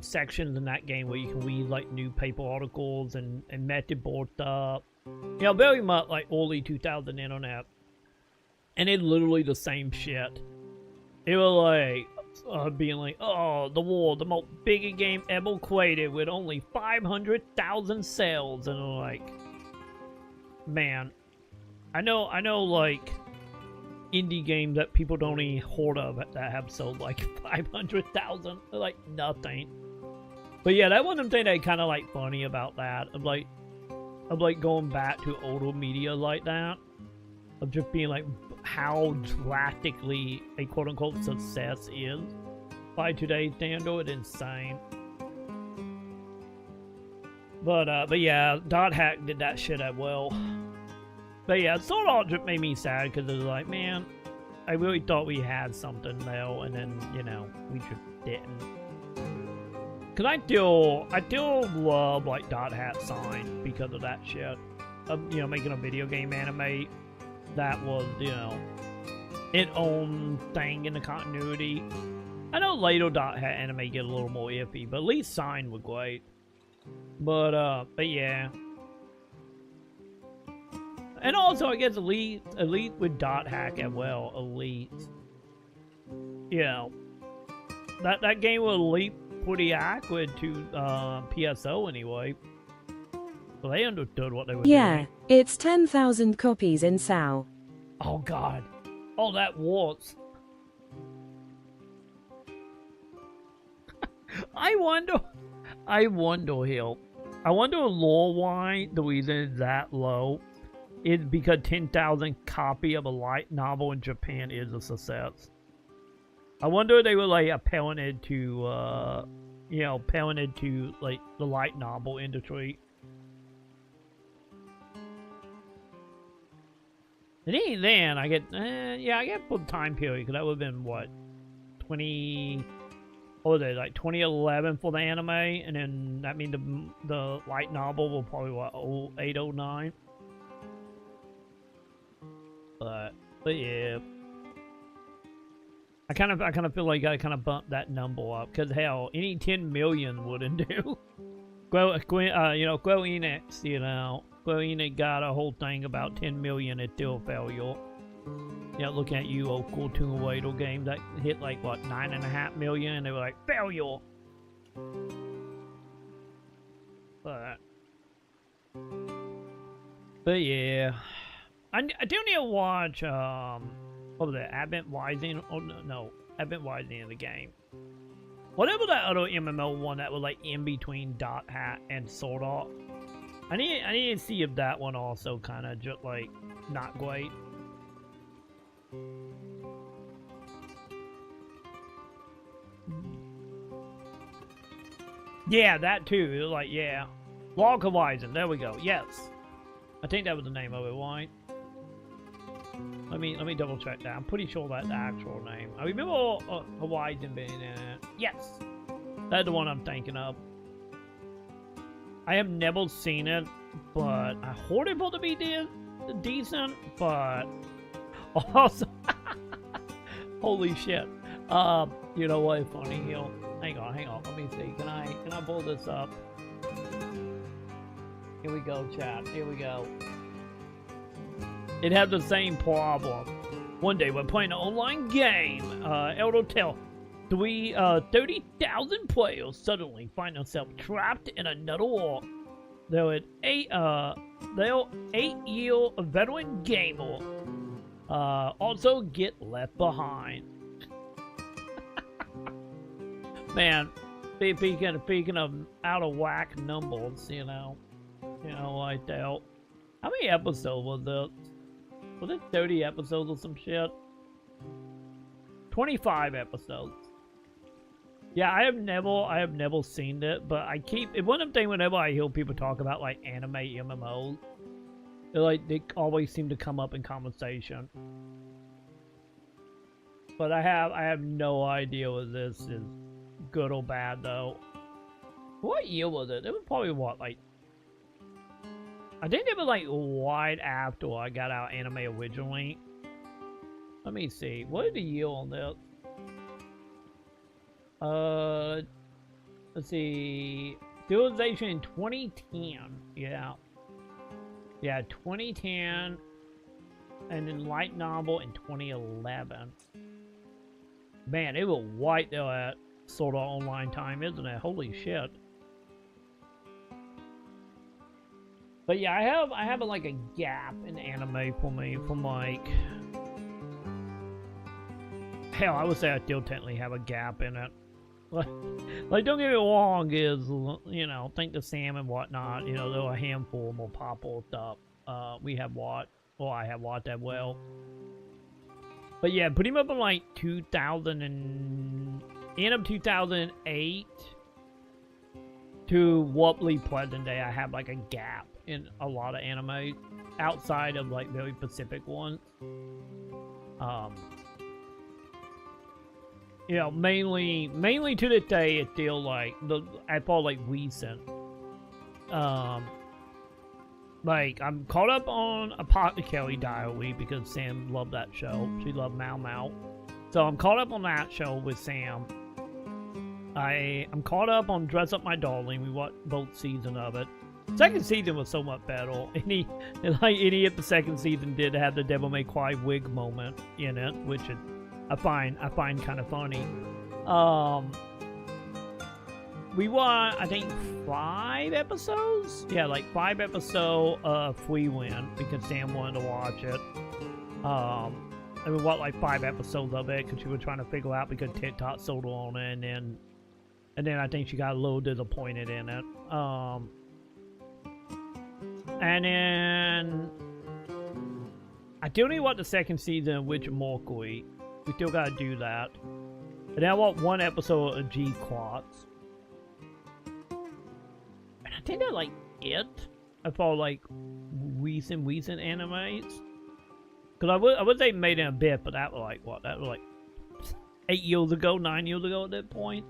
sections in that game where you can read like newspaper articles and method board stuff. You know, very much like early 2000 internet. And it's literally the same shit. It was like, being like, oh, the war, the most biggest game ever created with only 500,000 sales. And I'm like, man, I know, like, indie games that people don't even heard of that have sold like 500,000. They're like nothing. But yeah, that one of the things that kind of like funny about that. Of like going back to older media like that, of just being like how drastically a quote-unquote success is by today's standard. Insane. But yeah, Dot Hack did that shit as well. But yeah, Sword Art just made me sad because it was like, man, I really thought we had something there, and then, you know, we just didn't. Cause I still love like Dot Hat Sign because of that shit. You know, making a video game anime that was, you know, its own thing in the continuity. I know later Dot Hat anime get a little more iffy, but at least Sign was great. But yeah. And also, I guess Elite with Dot Hack as well. Elite. You know, that game was Elite pretty accurate to PSO anyway. So they understood what they were doing. Yeah, it's 10,000 copies in SAO. Oh god. Oh, that works. I wonder, Hill. I wonder lore why the reason it's that low is because 10,000 copy of a light novel in Japan is a success. I wonder if they were like appealing it to you know, parented to, like, the light novel industry. And even then, I get, yeah, I get full time period, because that would have been, what, 20, what was it, like 2011 for the anime, and then that means the light novel will probably, what, 08, 09? But yeah. I kind of feel like I kind of bumped that number up, because hell, any 10 million wouldn't do. Square Enix, you know, Square Enix got a whole thing about 10 million, it's still a failure. You know, looking at you, old cartoon Waddle game that hit like what 9.5 million, and they were like failure. But yeah, I do need to watch what was it, Advent Rising? Oh no, Advent Rising in the game. Whatever that other MMO one that was like in between Dot Hat and Sword Art. I need to see if that one also kind of just like not great. Yeah, that too. It was like, yeah, Log Horizon. There we go. Yes, I think that was the name of it. Right? Let me double check that. I'm pretty sure that's the actual name. I remember Horizon being in it. Yes, that's the one I'm thinking of. I have never seen it, but I heard it to be decent. But also, holy shit! You know what? Funny, yo. Hang on. Let me see. Can I pull this up? Here we go, chat. Here we go. It had the same problem. One day we're playing an online game. Elder Tale. 30,000 players suddenly find themselves trapped in another war. They're an 8-year veteran gamer. Also get left behind. Man, speaking of out of whack numbers, you know, like that. How many episodes was it? Was it 30 episodes or some shit? 25 episodes. Yeah, I have never seen it, but it's one of them things whenever I hear people talk about like anime MMOs, they always seem to come up in conversation. But I have no idea whether this is good or bad though. What year was it? It was probably what, like, I think it was like right after I got out anime originally. Let me see. What is the year on this? Let's see. Civilization in 2010. Yeah. Yeah, 2010. And then light novel in 2011. Man, it was white though at sort of online time, isn't it? Holy shit. But yeah, I have like a gap in anime for me from like, hell, I would say I still technically have a gap in it. Like, don't get me wrong, is, you know, Think the Sam and whatnot, you know, there are a handful more popular stuff. We have watched, or I have watched that well. But yeah, pretty much in like 2000 and end of 2008 to roughly present day, I have like a gap in a lot of anime outside of like very specific ones. You know, mainly to this day, it's still like I thought like recent. Like I'm caught up on Apothecary Diary because Sam loved that show. She loved Mau Mau, so I'm caught up on that show with Sam. I'm caught up on Dress Up My Darling. We watched both seasons of it. Second season was so much better. Any of the second season did have the Devil May Cry wig moment in it, which I find kind of funny. We watched, I think, 5 episodes? Yeah, like 5 episodes of Free Win because Sam wanted to watch it. And we watched like 5 episodes of it because she was trying to figure out because TikTok sold her on it, and then I think she got a little disappointed in it. And then I still need to watch the second season of Witch Mercury. We still gotta do that. And then I watched 1 episode of G-Quartz. think they're like it. I follow like recent animes. Cause I would say made in a bit, but that was like what? That was like 8 years ago, 9 years ago at that point.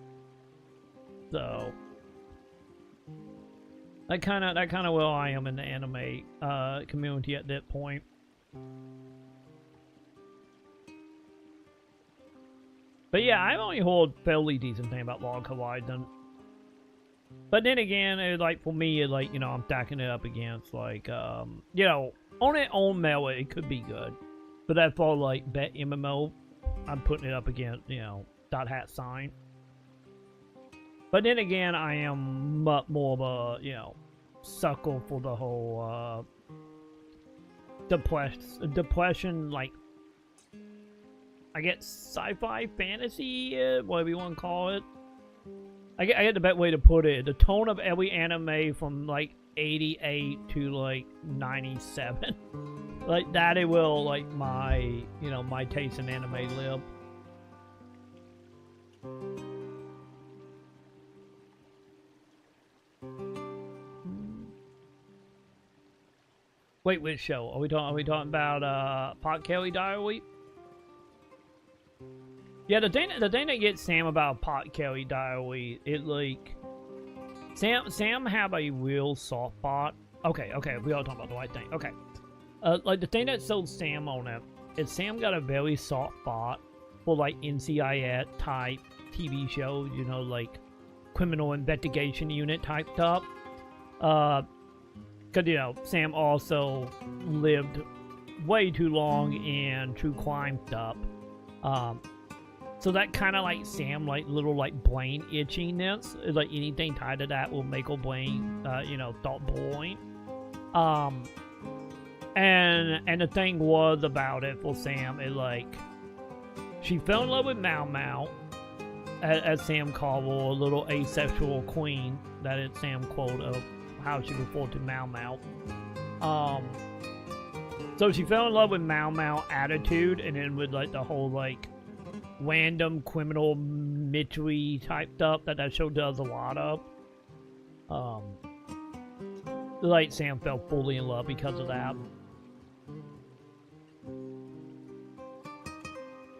So that kind of where I am in the anime community at that point. But yeah, I've only heard fairly decent thing about Log Horizon. But then again, it, like for me, it, like, you know, I'm stacking it up against like you know, on its own merit it could be good. But that for like bet MMO, I'm putting it up against, you know, Dot Hat Sign. But then again, I am much more of a, you know, sucker for the whole depression, like, I get sci-fi fantasy, whatever you want to call it. I get the best way to put it. The tone of every anime from like 88 to like 97. Like that it will, like, my, you know, my taste in anime live. Wait, which show? Are we talking about Pot Kelly Diary? Yeah, the thing that gets Sam about Pot Kelly Diary, it like Sam have a real soft spot. Okay, we all talking about the right thing. Okay. Like the thing that sold Sam on it is Sam got a very soft spot for like NCIS type TV shows, you know, like criminal investigation unit type stuff. Cause you know, Sam also lived way too long in true crime stuff. So that kind of like Sam, like little like brain itchiness, like anything tied to that will make her brain, you know, start boiling. And the thing was about it for Sam is like, she fell in love with Mau Mau, as Sam called her, a little asexual queen. That is Sam quote of how she referred to Mau Mau. So she fell in love with Mau Mau attitude, and then with like the whole like random criminal mystery type stuff that show does a lot of. Like Sam fell fully in love because of that.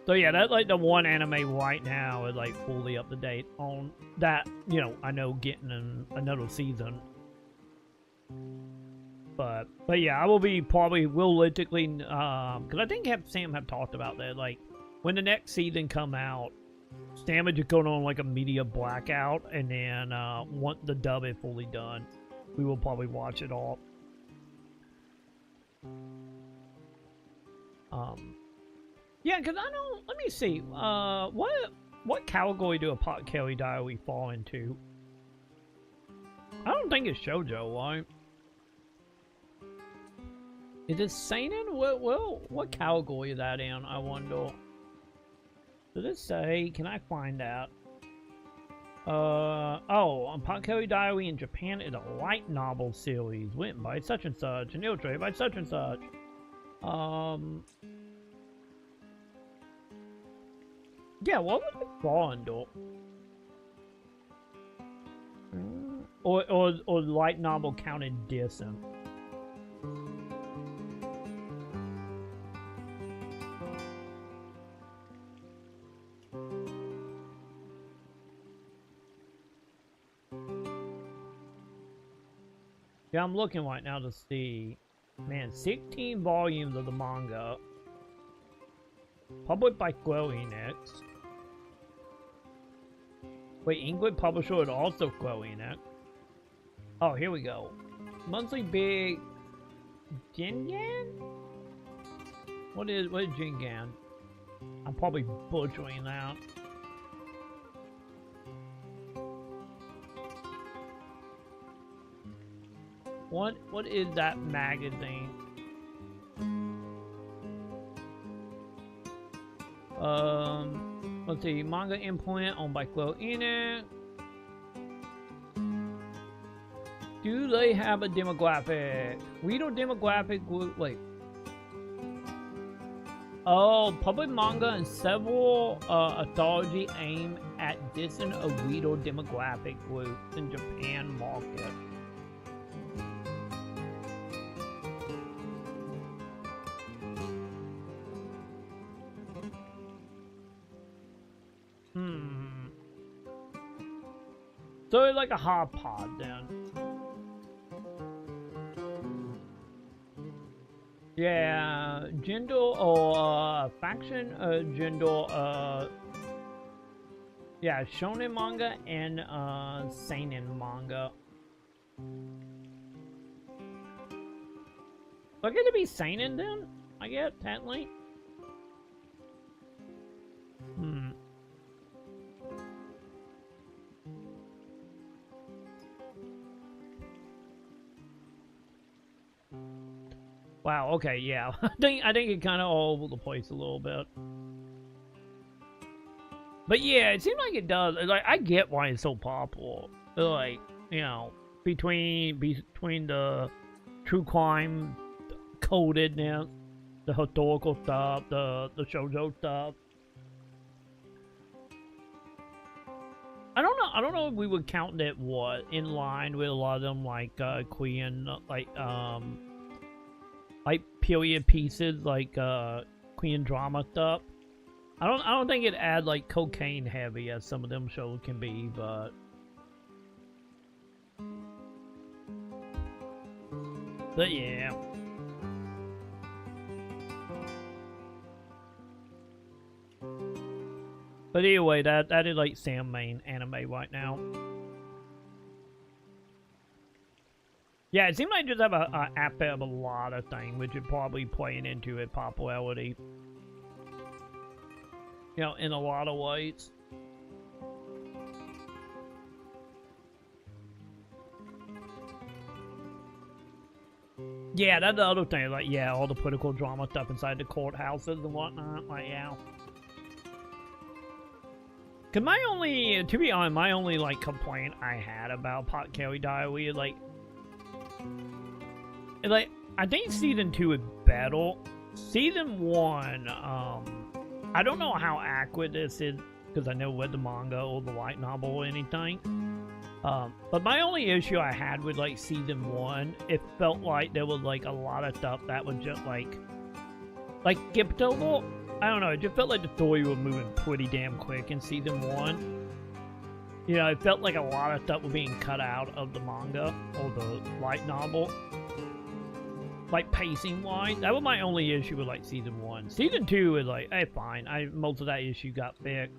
So yeah, that's like the one anime right now is like fully up to date on that. You know, I know getting another season. But yeah, I will be probably realistically, because I think Sam have talked about that. Like when the next season come out, Sam is just going on like a media blackout, and then once the dub is fully done, we will probably watch it all. Yeah, because I don't. Let me see. What category do a Pot Kelly Diary fall into? I don't think it's shoujo, right? Is it seinen? What category is that in? I wonder. Does it say? Can I find out? Oh, Pot Kelly Diary in Japan is a light novel series written by such and such and illustrated by such and such. Yeah, what would it fall under? Or light novel counted decent? Yeah, I'm looking right now to see. Man, 16 volumes of the manga. Published by Square Enix. Wait, English publisher is also Square Enix. Oh, here we go. Monthly Big Jingan? What is Jingan? I'm probably butchering that. What is that magazine? Let's see, manga implant owned by Square Enix. Do they have a demographic? Reader demographic group, wait. Oh, public manga and several authority aim at dissing a reader demographic group in Japan market. So it's like a hard pod then. Yeah, gender or faction, gender, yeah, shonen manga and seinen manga. So I get to be seinen then, I guess, technically. Wow, okay, yeah. I think it kind of all over the place a little bit. But yeah, it seems like it does. Like, I get why it's so popular. Like, you know, between the true crime codedness, the historical stuff, the shoujo stuff. I don't know if we would count that in line with a lot of them like Korean like period pieces like Korean drama stuff. I don't think it add like cocaine heavy as some of them shows can be, but yeah. But anyway, that is like Sam's main anime right now. Yeah, it seems like just have a aspect of a lot of things, which is probably playing into its popularity. You know, in a lot of ways. Yeah, that's the other thing. Like, yeah, all the political drama stuff inside the courthouses and whatnot. Like, yeah. Cause to be honest, my only like complaint I had about Pot Kelly Diary is like, I think season 2 is better. Season 1, I don't know how accurate this is because I never read the manga or the light novel or anything. But my only issue I had with like season 1, it felt like there was like a lot of stuff that was just like skipped over. I don't know, it just felt like the story was moving pretty damn quick in season 1. You know, it felt like a lot of stuff was being cut out of the manga or the light novel. Like, pacing-wise. That was my only issue with, like, season 1. Season 2 is like, hey, fine. Most of that issue got fixed.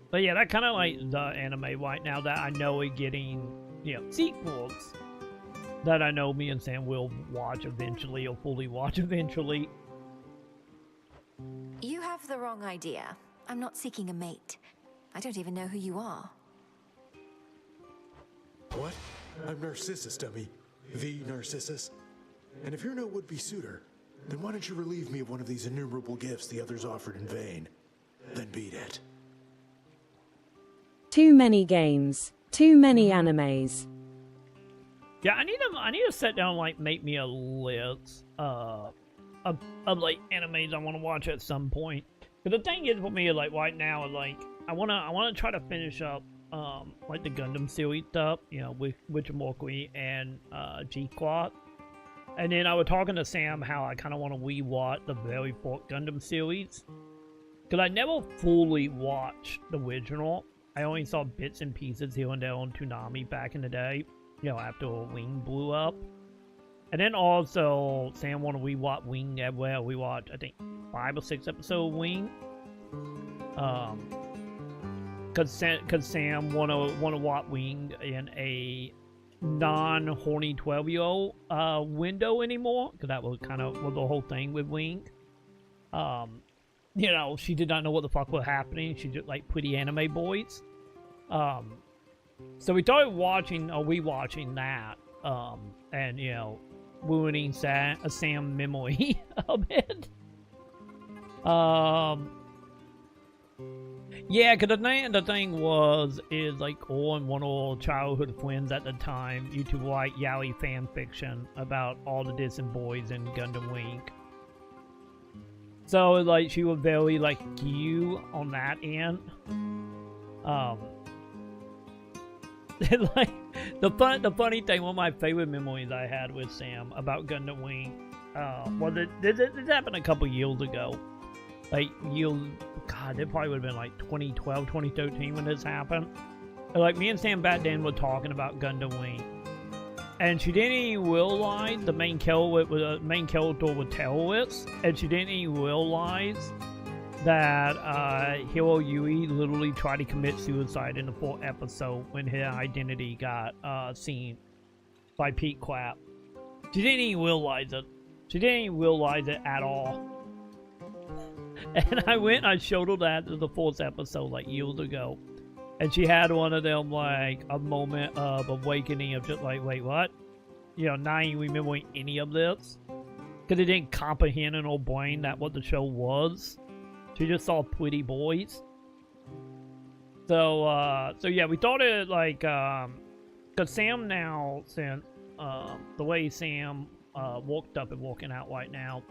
But yeah, that kind of like the anime right now that I know is getting, you know, sequels that I know me and Sam will watch eventually or fully watch eventually. You have the wrong idea. I'm not seeking a mate. I don't even know who you are. What? I'm Narcissus, dummy. The Narcissus. And if you're no would-be suitor, then why don't you relieve me of one of these innumerable gifts the others offered in vain? Then beat it. Too many games. Too many animes. Yeah, I need to sit down and like make me a list of like animes I want to watch at some point. But the thing is for me, like right now, like I wanna try to finish up like the Gundam series stuff, you know, with Witchermorky and G-Clock. And then I was talking to Sam how I kind of want to rewatch the very first Gundam series. Because I never fully watched the original. I only saw bits and pieces here and there on Toonami back in the day. You know, after Wing blew up. And then also, Sam wanted to rewatch Wing as well. We watched, I think, 5 or 6 episodes of Wing. Cause Sam wanna watch Wing in a non-horny 12-year-old window anymore. Cause that was kind of the whole thing with Wing. You know, she did not know what the fuck was happening. She just like pretty anime boys. So we started rewatching that. And you know, ruining Sam memory a bit. Yeah, because the thing is like on one of our childhood friends at the time, used to write yaoi fan fiction about all the Disney boys in Gundam Wing. So like she was very like skew on that end. Like the funny thing, one of my favorite memories I had with Sam about Gundam Wing, well, this happened a couple years ago. Like, God, it probably would have been like 2012, 2013 when this happened. And, like, me and Sam back then were talking about Gundam Wing. And she didn't even realize the main character was Terrorist. And she didn't even realize that Hiro Yui literally tried to commit suicide in the 4th episode when her identity got seen by Pete Clapp. She didn't even realize it. She didn't even realize it at all. And I showed her that in the 4th episode like years ago. And she had one of them, like, a moment of awakening of just like, wait, what? You know, not even remembering any of this. Because it didn't comprehend in her brain that what the show was. She just saw pretty boys. So yeah, we thought it, like, because Sam now, since, the way Sam, walked up and walking out right now,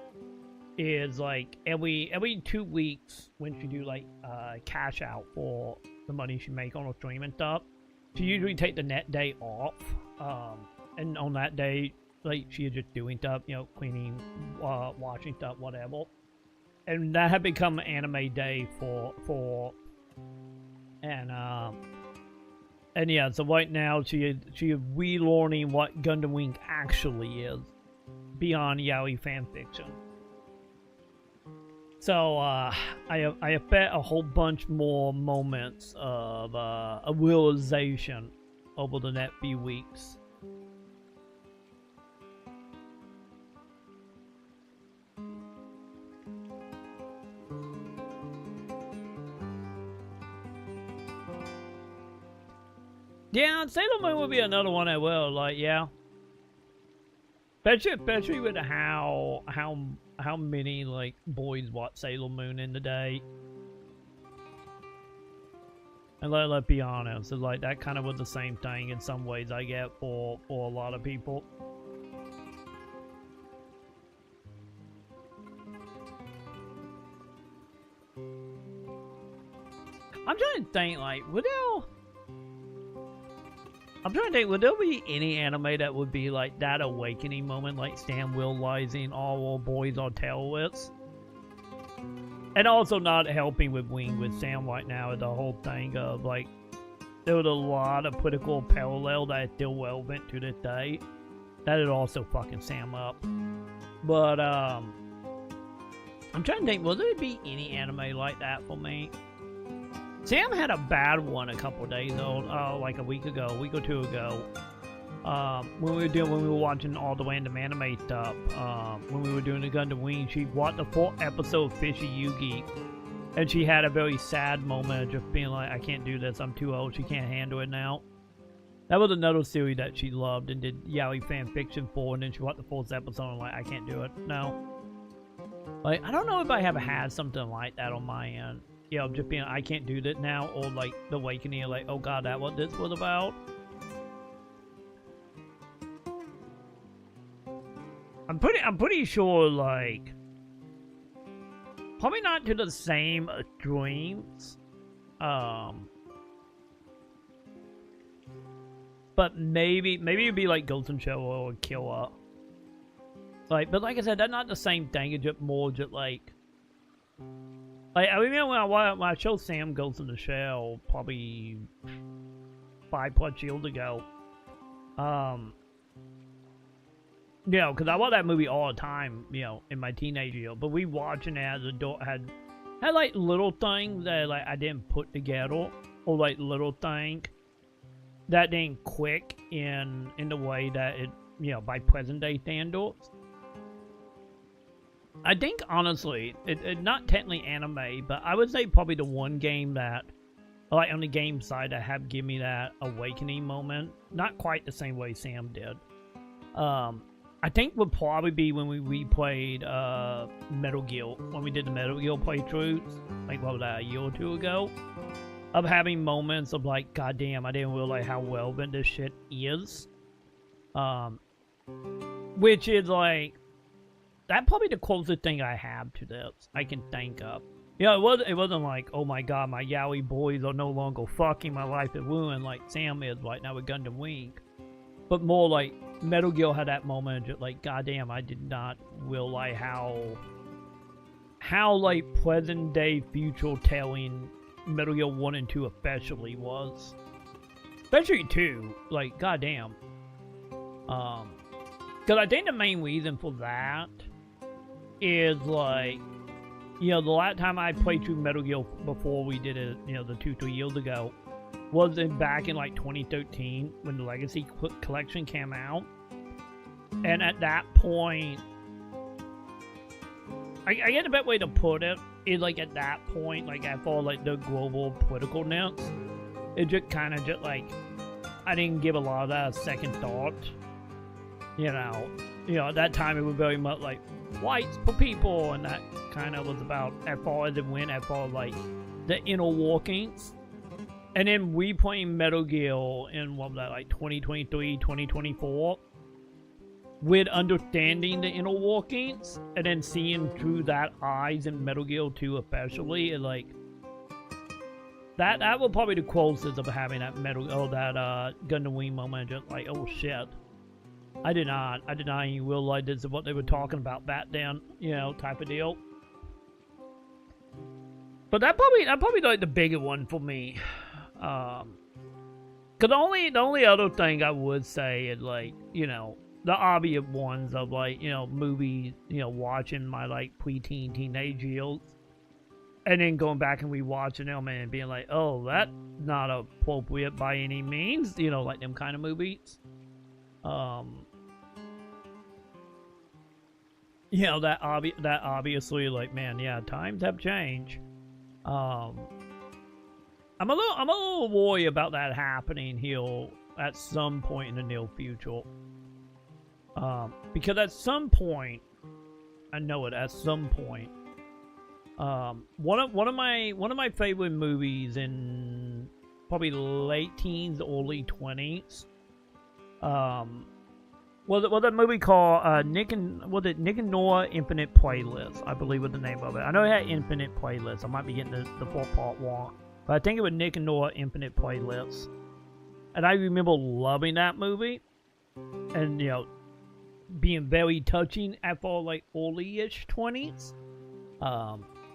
is, like, every 2 weeks when she do, like, cash out for the money she make on her stream and stuff, she usually take the net day off, and on that day, like, she is just doing stuff, you know, cleaning, washing stuff, whatever, and that had become an anime day for, and yeah, so right now, she is relearning what Gundam Wing actually is, beyond yaoi fanfiction. So, I have bet a whole bunch more moments of a realization over the next few weeks. Yeah, Sailor Moon would be another one I will, like, yeah. Especially with how many, like, boys watch Sailor Moon in the day. And let's be honest, it's like, that kind of was the same thing in some ways, I get, for a lot of people. I'm trying to think, like, would there be any anime that would be like that awakening moment, like Sam realizing all boys are terrorists? And also not helping with Wing with Sam right now is the whole thing of, like, there was a lot of political parallel that is still relevant to this day. That is also fucking Sam up. But, I'm trying to think, will there be any anime like that for me? Sam had a bad one a couple of days old, like a week or two ago. When we were watching all the random anime stuff, when we were doing the Gundam Wing, she watched the 4th episode of Fishy Yugi, and she had a very sad moment of just being like, I can't do this, I'm too old, she can't handle it now. That was another series that she loved and did yaoi fanfiction for, and then she watched the 4th episode and like, I can't do it, no. Like, I don't know if I have had something like that on my end. You know, just being, I can't do that now, or like the awakening of like, oh god, that what this was about. I'm pretty sure, like, probably not to the same extremes, but maybe it'd be like Ghost in Shell or Killer. Like, but like I said, that's not the same thing. It's just more just like I remember when I showed Sam Ghost in the Shell probably 5+ years ago. You know, because I watched that movie all the time, you know, in my teenage years. But we watching it as an adult had like little things that like I didn't put together, or like little things that didn't click in the way that it, you know, by present day standards. I think, honestly, it not technically anime, but I would say probably the one game that, like, on the game side, that have given me that awakening moment. Not quite the same way Sam did. I think would probably be when we replayed Metal Gear, when we did the Metal Gear playthroughs, like, what was that, a year or two ago? Of having moments of, like, goddamn, I didn't realize how relevant this shit is. Which is, like, that's probably the closest thing I have to this I can think of. You know, it wasn't like, oh my god, my yaoi boys are no longer fucking, my life is ruined, like Sam is right now with Gundam Wing. but more like Metal Gear had that moment of like, goddamn, I did not realize how like present day future telling Metal Gear 1 and 2 especially was. Especially 2, like, goddamn. Because I think the main reason for that is, like, you know, the last time I played through Metal Gear before we did it, you know, the 2-3 years ago, was back in, like, 2013 when the Legacy Collection came out. And at that point, I get the best way to put it is, like, at that point, like, after, like, the global politicalness, it just kind of just, like, I didn't give a lot of that a second thought. You know, at that time it was very much like whites for people, and that kind of was about as far as it went, as far as like the inner workings. And then we playing Metal Gear in what was that, like 2023, 2024, with understanding the inner workings, and then seeing through that eyes in Metal Gear 2 especially, and like that was probably the closest of having that that Gundam Wing moment, just like, oh shit. I did not even realize this is what they were talking about back then, you know, type of deal. But that probably like the bigger one for me. Cause the only other thing I would say is like, you know, the obvious ones of like, you know, movies, you know, watching my like preteen teenage years, and then going back and rewatching them and being like, oh, that's not appropriate by any means, you know, like them kind of movies. You know, that obviously, like, man, yeah, times have changed. I'm a little worried about that happening here at some point in the near future. Because at some point, I know it, at some point, one of my favorite movies in probably late teens, early 20s, was a movie called Nick and Nora Infinite Playlist, I believe was the name of it. I know it had Infinite Playlist. I might be getting the full part wrong, but I think it was Nick and Nora Infinite Playlist. And I remember loving that movie, and you know, being very touching at all like early-ish 20s.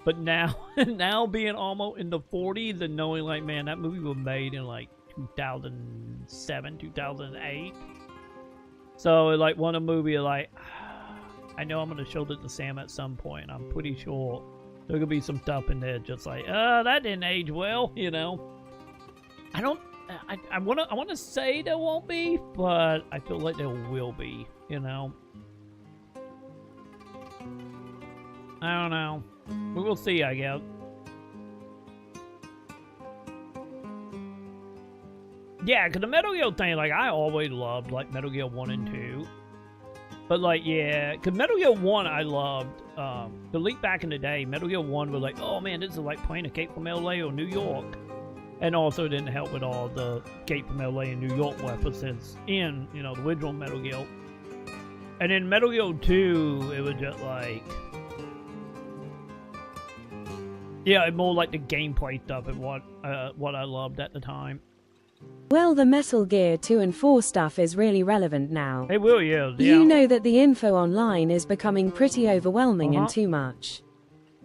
But now being almost in the 40s and knowing like, man, that movie was made in like 2007, 2008. So like one of the movie like, I know I'm gonna show this to Sam at some point. I'm pretty sure there could be some stuff in there just like, that didn't age well, you know. I wanna say there won't be, but I feel like there will be, you know. I don't know. We will see, I guess. Yeah, because the Metal Gear thing, like, I always loved, like, Metal Gear 1 and 2. But, like, yeah, because Metal Gear 1 I loved. The leak back in the day, Metal Gear 1 was like, oh, man, this is like playing Escape from L.A. or New York. And also didn't help with all the Escape from L.A. and New York references in, you know, the original Metal Gear. And then Metal Gear 2, it was just like... yeah, more like the gameplay stuff and what I loved at the time. Well, the Metal Gear 2 and 4 stuff is really relevant now. It really is, yeah. You know that the info online is becoming pretty overwhelming and too much.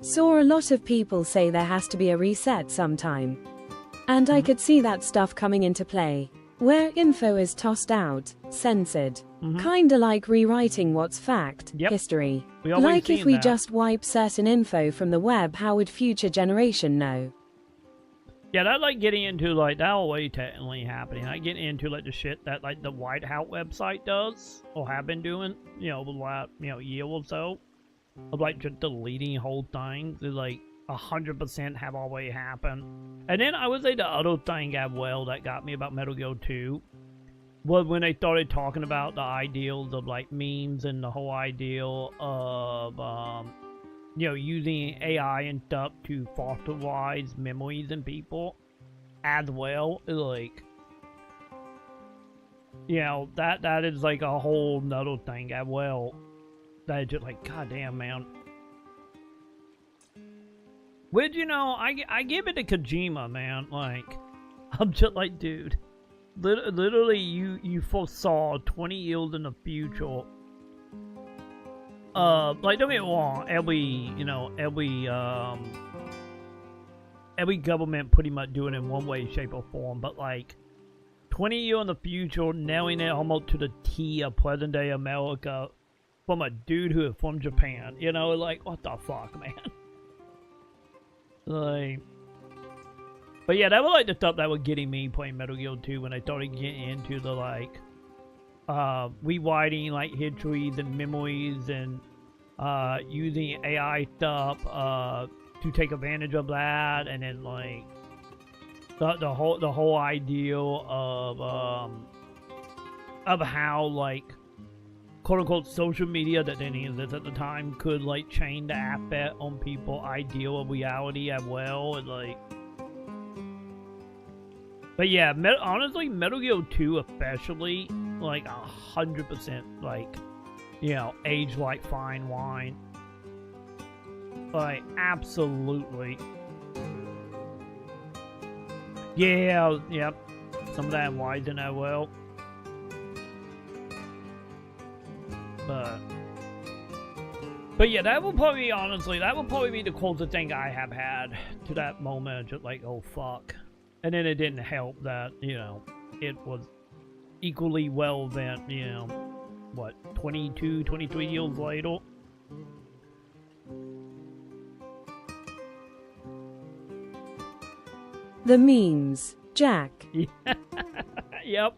Saw a lot of people say there has to be a reset sometime. And I could see that stuff coming into play. Where info is tossed out, censored. Kinda like rewriting what's fact, history. Like if we just wipe certain info from the web, how would future generation know? Yeah, that like getting into like that always technically happening. I get into like the shit that like the White House website does or have been doing, you know, the last year or so, of like just deleting whole things. Is like 100% have always happened. And then I would say the other thing as well that got me about Metal Gear 2 was when they started talking about the ideals of like memes and the whole ideal of you know, using AI and stuff to fossilise memories in people as well. Like, you know, that is like a whole nother thing as well. That is just like, goddamn, man. Which, you know, I give it to Kojima, man. Like, I'm just like, dude, literally, you foresaw 20 years in the future. Like, don't get me wrong, every government pretty much do it in one way, shape, or form, but like 20 years in the future, nailing it almost to the T of present day America from a dude who is from Japan, you know, like, what the fuck, man? Like, but yeah, that was like the stuff that was getting me playing Metal Gear 2 when I started getting into the like, rewriting like histories and memories and using AI stuff to take advantage of that, and then like the whole idea of how like quote unquote social media that didn't exist at the time could like change the aspect on people's idea of reality as well, and like. But yeah, honestly, Metal Gear 2 especially, like 100%, like, you know, aged like fine wine. Like, absolutely. Yeah, yep. Some of that wise in that well. But yeah, that will probably, honestly, that will probably be the closest thing I have had to that moment. Just like, oh fuck. And then it didn't help that, you know, it was equally relevant, you know, what, 22, 23 years later? The memes, Jack. Yep.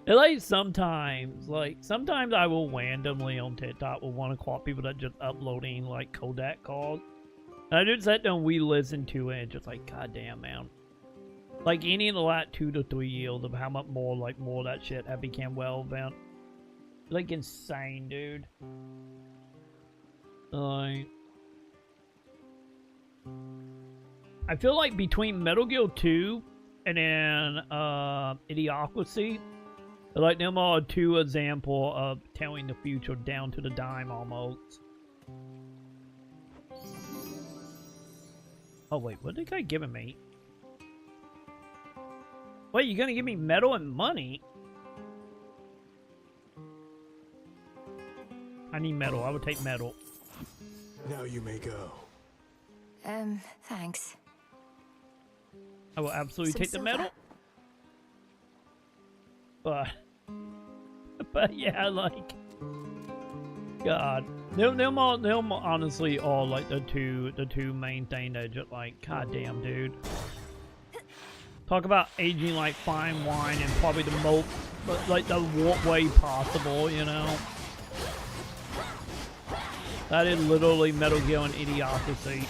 And like sometimes I will randomly on TikTok will want to call people that just uploading like Kodak calls. And I just sat down and re-listen to it and just like, goddamn, man. Like any of the last 2 to 3 years of how much more of that shit have become relevant. Like insane, dude. Like, I feel like between Metal Gear 2 and then Idiocracy, like them are 2 examples of telling the future down to the dime almost. Oh wait, what the guy giving me? Wait, you gonna give me metal and money? I need metal. I would take metal. Now you may go. Thanks. I will absolutely take the metal. But yeah, like, God, them honestly all like the two main thing that just like, goddamn, dude. Talk about aging like fine wine and probably the most, like the warp way possible, you know. That is literally Metal Gear and Idiocracy.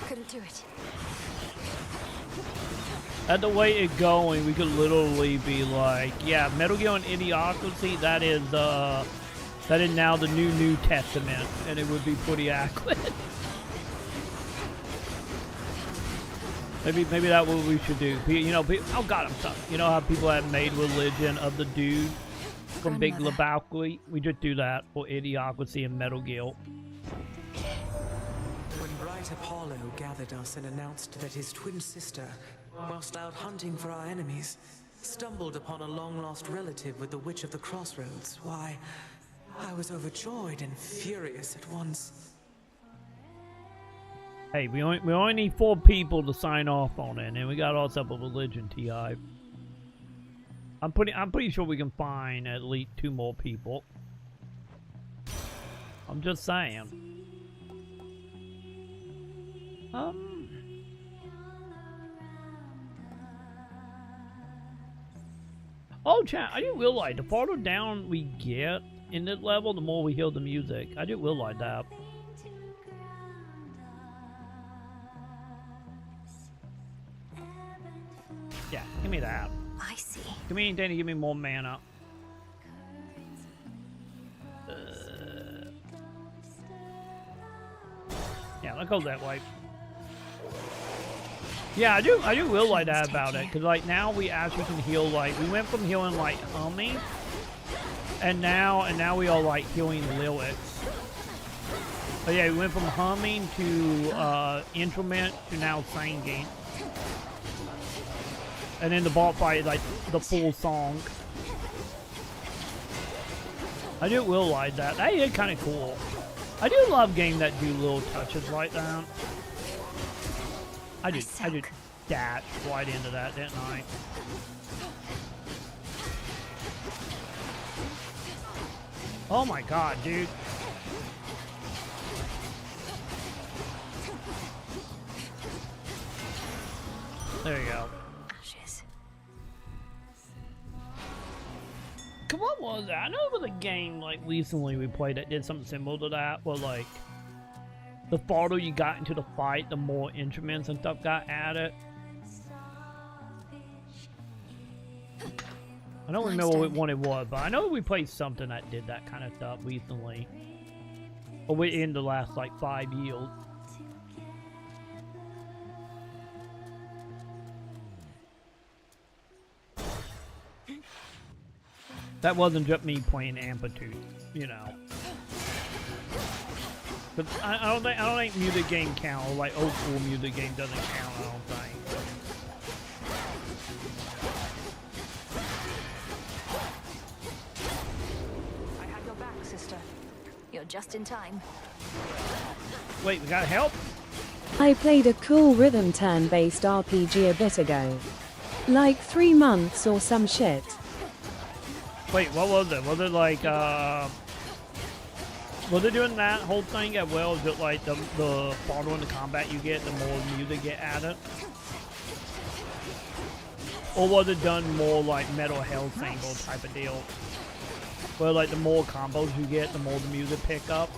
Couldn't do it. At the way it's going, we could literally be like, yeah, Metal Gear and Idiocracy, that is now the New Testament, and it would be pretty accurate. Maybe that's what we should do. You know, oh god, I'm sorry. You know how people have made religion of the dude from Big Lebowski? We just do that for Idiocracy and Metal Gear. When bright Apollo gathered us and announced that his twin sister, whilst out hunting for our enemies, stumbled upon a long-lost relative with the Witch of the Crossroads, why, I was overjoyed and furious at once. Hey, we only need 4 people to sign off on it, and we got ourselves a religion, T.I. I'm pretty sure we can find at least 2 more people. I'm just saying. Oh, chat, I didn't realize the farther down we get in this level, the more we hear the music. I didn't realize that. Yeah, give me that. I see. Give me anything to give me more mana. Yeah, let's go that way. Yeah, I do realize that about it, because like now we actually can heal, like we went from healing like humming and now we are like healing lyrics. But yeah, we went from humming to instrument to now singing. And then the boss fight is like the full song. I do realize that. That is kind of cool. I do love games that do little touches like that. I just dashed right into that, didn't I? Oh my god, dude. There you go. Ashes. What was that? I know it was a game like recently we played that did something similar to that, where like the farther you got into the fight, the more instruments and stuff got added. I don't remember what one it was, but I know we played something that did that kind of stuff recently. Or within the last like 5 years. That wasn't just me playing Amplitude, you know. But I don't think music game count, or like old school music game doesn't count, I don't think. I had your back, sister. You're just in time. Wait, we got help? I played a cool rhythm turn-based RPG a bit ago. Like 3 months or some shit. Wait, what was it? Was it like, was it doing that whole thing as well? Is it like the farther in the combat you get, the more music get added? Or was it done more like Metal Hellsinger type of deal? Where like the more combos you get, the more the music pick up?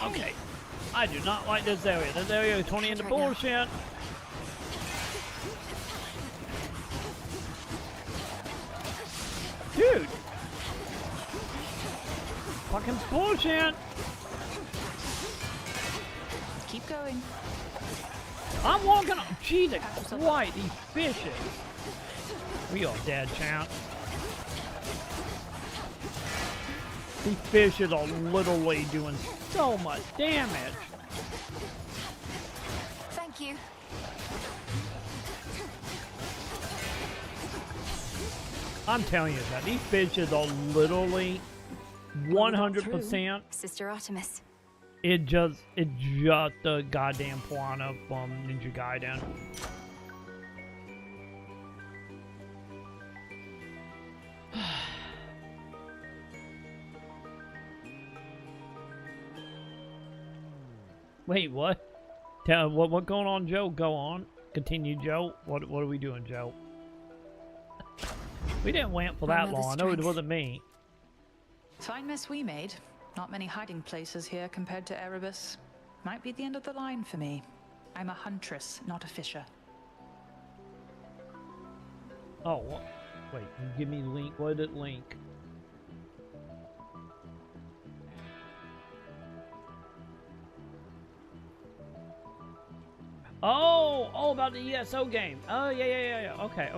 Okay. I do not like this area. This area is turning into bullshit. Dude! Fucking bullshit! Keep going. I'm walking on. Jesus Christ, these fishes. We are dead, champ. These fishes are literally doing so much damage. Thank you. I'm telling you that these fishes are literally 100%. Sister Artemis. It's just the goddamn piranha from Ninja Gaiden. Wait, what? What going on, Joe? Go on. Continue, Joe. What are we doing, Joe? We didn't wait for that long. I know it wasn't me. Fine mess we made. Not many hiding places here compared to Erebus. Might be the end of the line for me. I'm a huntress, not a fisher. Oh, what? Wait, you give me link. What did it link? Oh, about the ESO game. Oh, yeah. Okay.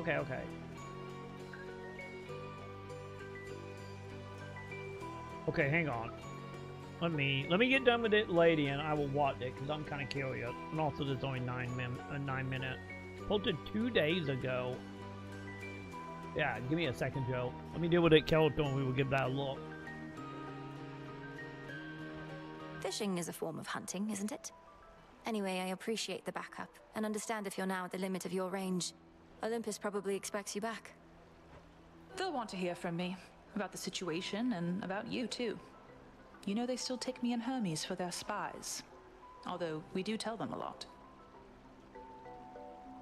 Okay, hang on. Let me get done with it, lady, and I will watch it because I'm kind of curious. And also, there's only 9 minutes. Posted 2 days ago. Yeah, give me a second, Joe. Let me deal with it, Kelton. We will give that a look. Fishing is a form of hunting, isn't it? Anyway, I appreciate the backup and understand if you're now at the limit of your range. Olympus probably expects you back. They'll want to hear from me. About the situation, and about you, too. You know they still take me and Hermes for their spies. Although, we do tell them a lot.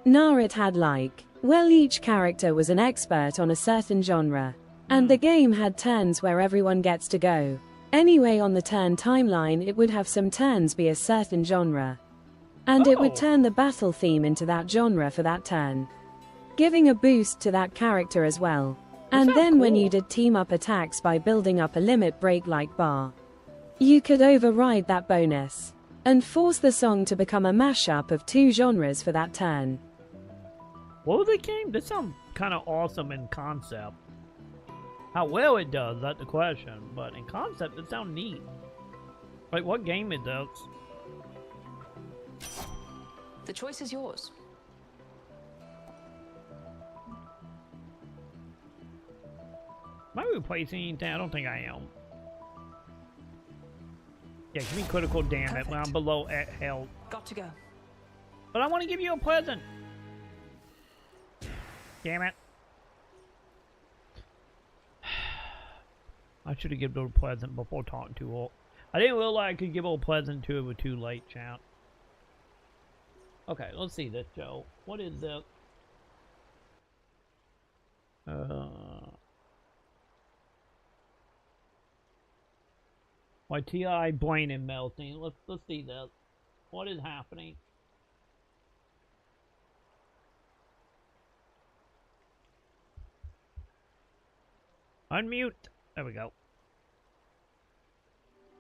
It had like, well, each character was an expert on a certain genre. And the game had turns where everyone gets to go. Anyway, on the turn timeline, it would have some turns be a certain genre. And it would turn the battle theme into that genre for that turn, giving a boost to that character as well. And then when you did team up attacks by building up a limit break-like bar, you could override that bonus and force the song to become a mashup of 2 genres for that turn. What was the game? This sounds kind of awesome in concept. How well it does, that's the question. But in concept, it sounds neat. Like, what game is that? The choice is yours. Am I replacing anything? I don't think I am. Yeah, give me critical damage when I'm below at health. Got to go. But I want to give you a present. Damn it. I should have given her a present before talking to her. I didn't realize I could give her a present to her with too late, chat. Okay, let's see this, Joe. What is that? My TI brain is melting. Let's see this. What is happening? Unmute. There we go.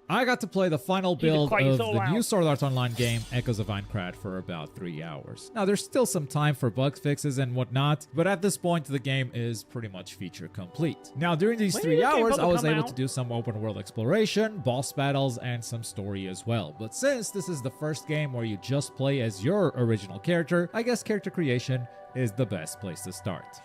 I got to play the final build Christ, of so the loud. new Sword Art Online game, Echoes of Aincrad, for about 3 hours. Now, there's still some time for bug fixes and whatnot, but at this point, the game is pretty much feature complete. Now, during these When 3 did this game hours, I was come able out? to do some open world exploration, boss battles, and some story as well. But since this is the first game where you just play as your original character, I guess character creation is the best place to start.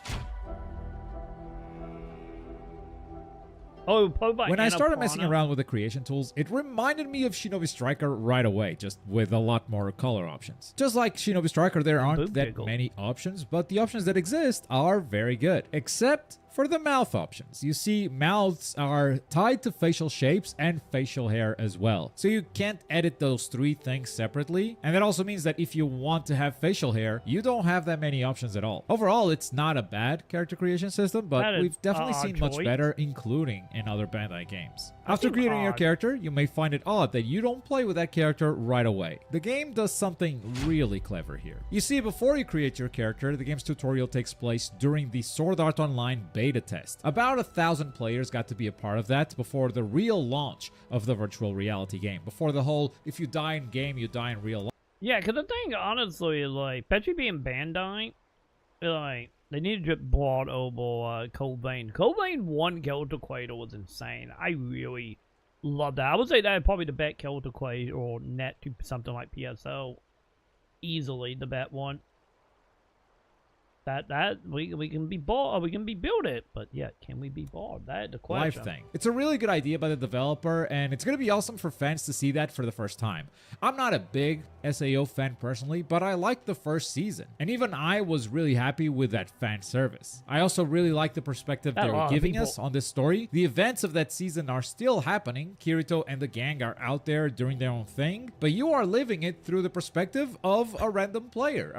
Oh, played by When I started Annapurna. messing around with the creation tools, it reminded me of Shinobi Striker right away, just with a lot more color options. Just like Shinobi Striker, there aren't that many options, but the options that exist are very good. Except for the mouth options. You see, mouths are tied to facial shapes and facial hair as well. So you can't edit those 3 things separately. And that also means that if you want to have facial hair, you don't have that many options at all. Overall, it's not a bad character creation system, That but is we've definitely odd seen much choice. better, including in other Bandai games. That After seems creating your odd. character, you may find it odd that you don't play with that character right away. The game does something really clever here. You see, before you create your character, the game's tutorial takes place during the Sword Art Online beta test. About 1,000 players got to be a part of that before the real launch of the virtual reality game. Before the whole, if you die in game, you die in real life. Yeah, because the thing, honestly, is like, especially being Bandai, like, they need to drip broad over Cold Vein. Cold Vein 1 Kelter Quater was insane. I really love that. I would say that is probably the best Kelter Quater or net to something like PSO. Easily the best one. That we can be bought or we can be build it, but yeah, can we be bought? That's the question. Life thing. It's a really good idea by the developer, and it's going to be awesome for fans to see that for the first time. I'm not a big SAO fan personally, but I liked the first season, and even I was really happy with that fan service. I also really like the perspective A they were lot of giving people- us on this story. The events of that season are still happening. Kirito and the gang are out there doing their own thing, but you are living it through the perspective of a random player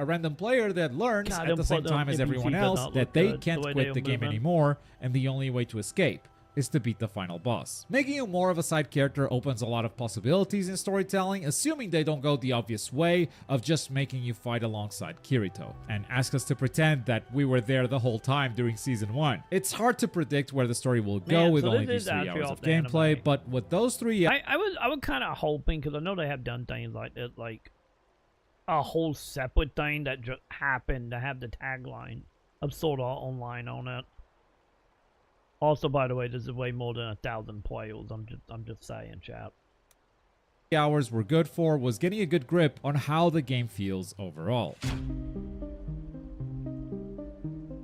that learns God, at them the same put- time as NPCs everyone does else not that look they good, can't the way quit they the are game moving. anymore, and the only way to escape is to beat the final boss. Making you more of a side character opens a lot of possibilities in storytelling, assuming they don't go the obvious way of just making you fight alongside Kirito, and ask us to pretend that we were there the whole time during Season 1. It's hard to predict where the story will go Man, with so only this these is 3 actually hours off of the gameplay, anime. but with those 3 I was kind of hoping, because I know they have done things like that, like a whole separate thing that just happened to have the tagline of Sword Art Online on it. Also, by the way, this is way more than 1,000 players. I'm just saying, chat. hours were good for was getting a good grip on how the game feels overall.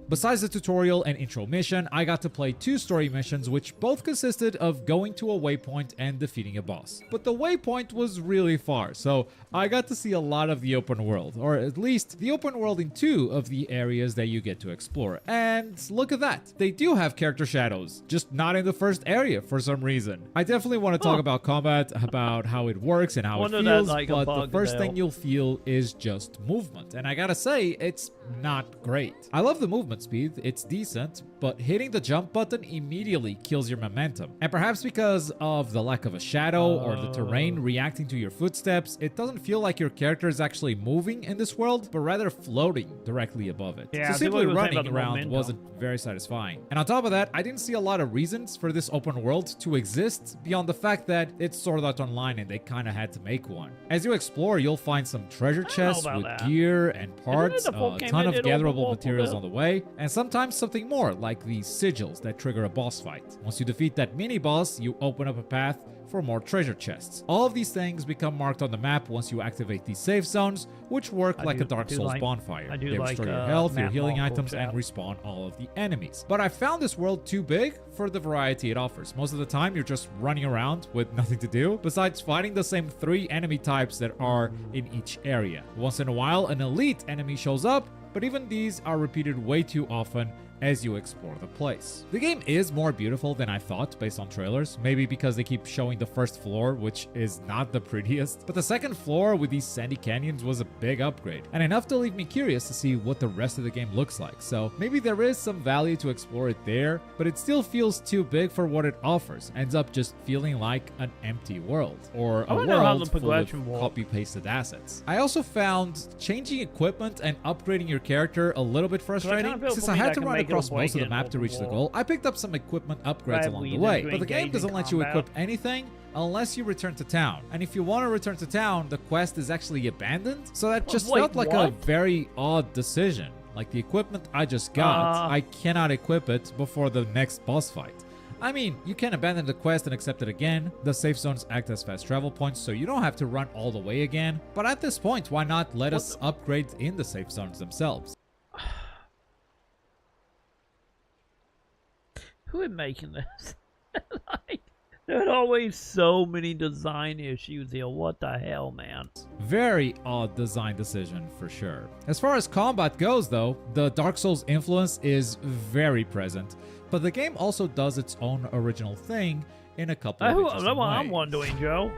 Besides the tutorial and intro mission, I got to play 2 story missions which both consisted of going to a waypoint and defeating a boss. But the waypoint was really far, so I got to see a lot of the open world, or at least the open world in 2 of the areas that you get to explore. And look at that, they do have character shadows, just not in the first area for some reason. I definitely want to talk about combat, about how it works and how it Wonder feels, that's like a but the bug first now. thing you'll feel is just movement, and I gotta say, it's not great. I love the movement speed, it's decent, but hitting the jump button immediately kills your momentum. And perhaps because of the lack of a shadow or the terrain reacting to your footsteps, it doesn't feel like your character is actually moving in this world, but rather floating directly above it. Yeah, I So see what simply you were saying running about the around momentum. wasn't very satisfying. And on top of that, I didn't see a lot of reasons for this open world to exist beyond the fact that it's Sword Art Online and they kinda had to make one. As you explore, you'll find some treasure chests about with that. gear and parts, the full a game ton that of did open gatherable world materials for on the way, and sometimes something more, like the sigils that trigger a boss fight. Once you defeat that mini-boss, you open up a path for more treasure chests. All of these things become marked on the map once you activate these safe zones, which work like a Dark Souls bonfire. They restore your health, your healing items, and respawn all of the enemies. But I found this world too big for the variety it offers. Most of the time, you're just running around with nothing to do, besides fighting the same 3 enemy types that are in each area. Once in a while, an elite enemy shows up, but even these are repeated way too often as you explore the place. The game is more beautiful than I thought based on trailers, maybe because they keep showing the first floor, which is not the prettiest, but the second floor with these sandy canyons was a big upgrade, and enough to leave me curious to see what the rest of the game looks like. So maybe there is some value to explore it there, but it still feels too big for what it offers, ends up just feeling like an empty world, or a world full of copy-pasted assets. I also found changing equipment and upgrading your character a little bit frustrating, since I had to run across most of the map to reach the goal. I picked up some equipment upgrades along the way, but the game doesn't let you equip anything unless you return to town. And if you want to return to town, the quest is actually abandoned, so that just felt like a very odd decision. Like the equipment I just got, I cannot equip it before the next boss fight. I mean, you can abandon the quest and accept it again. The safe zones act as fast travel points, so you don't have to run all the way again. But at this point, why not let us upgrade in the safe zones themselves? Who is making this? Like, there are always so many design issues here. What the hell, man? Very odd design decision for sure. As far as combat goes, though, the Dark Souls influence is very present, but the game also does its own original thing in a couple of interesting ways. I'm wondering, Joe.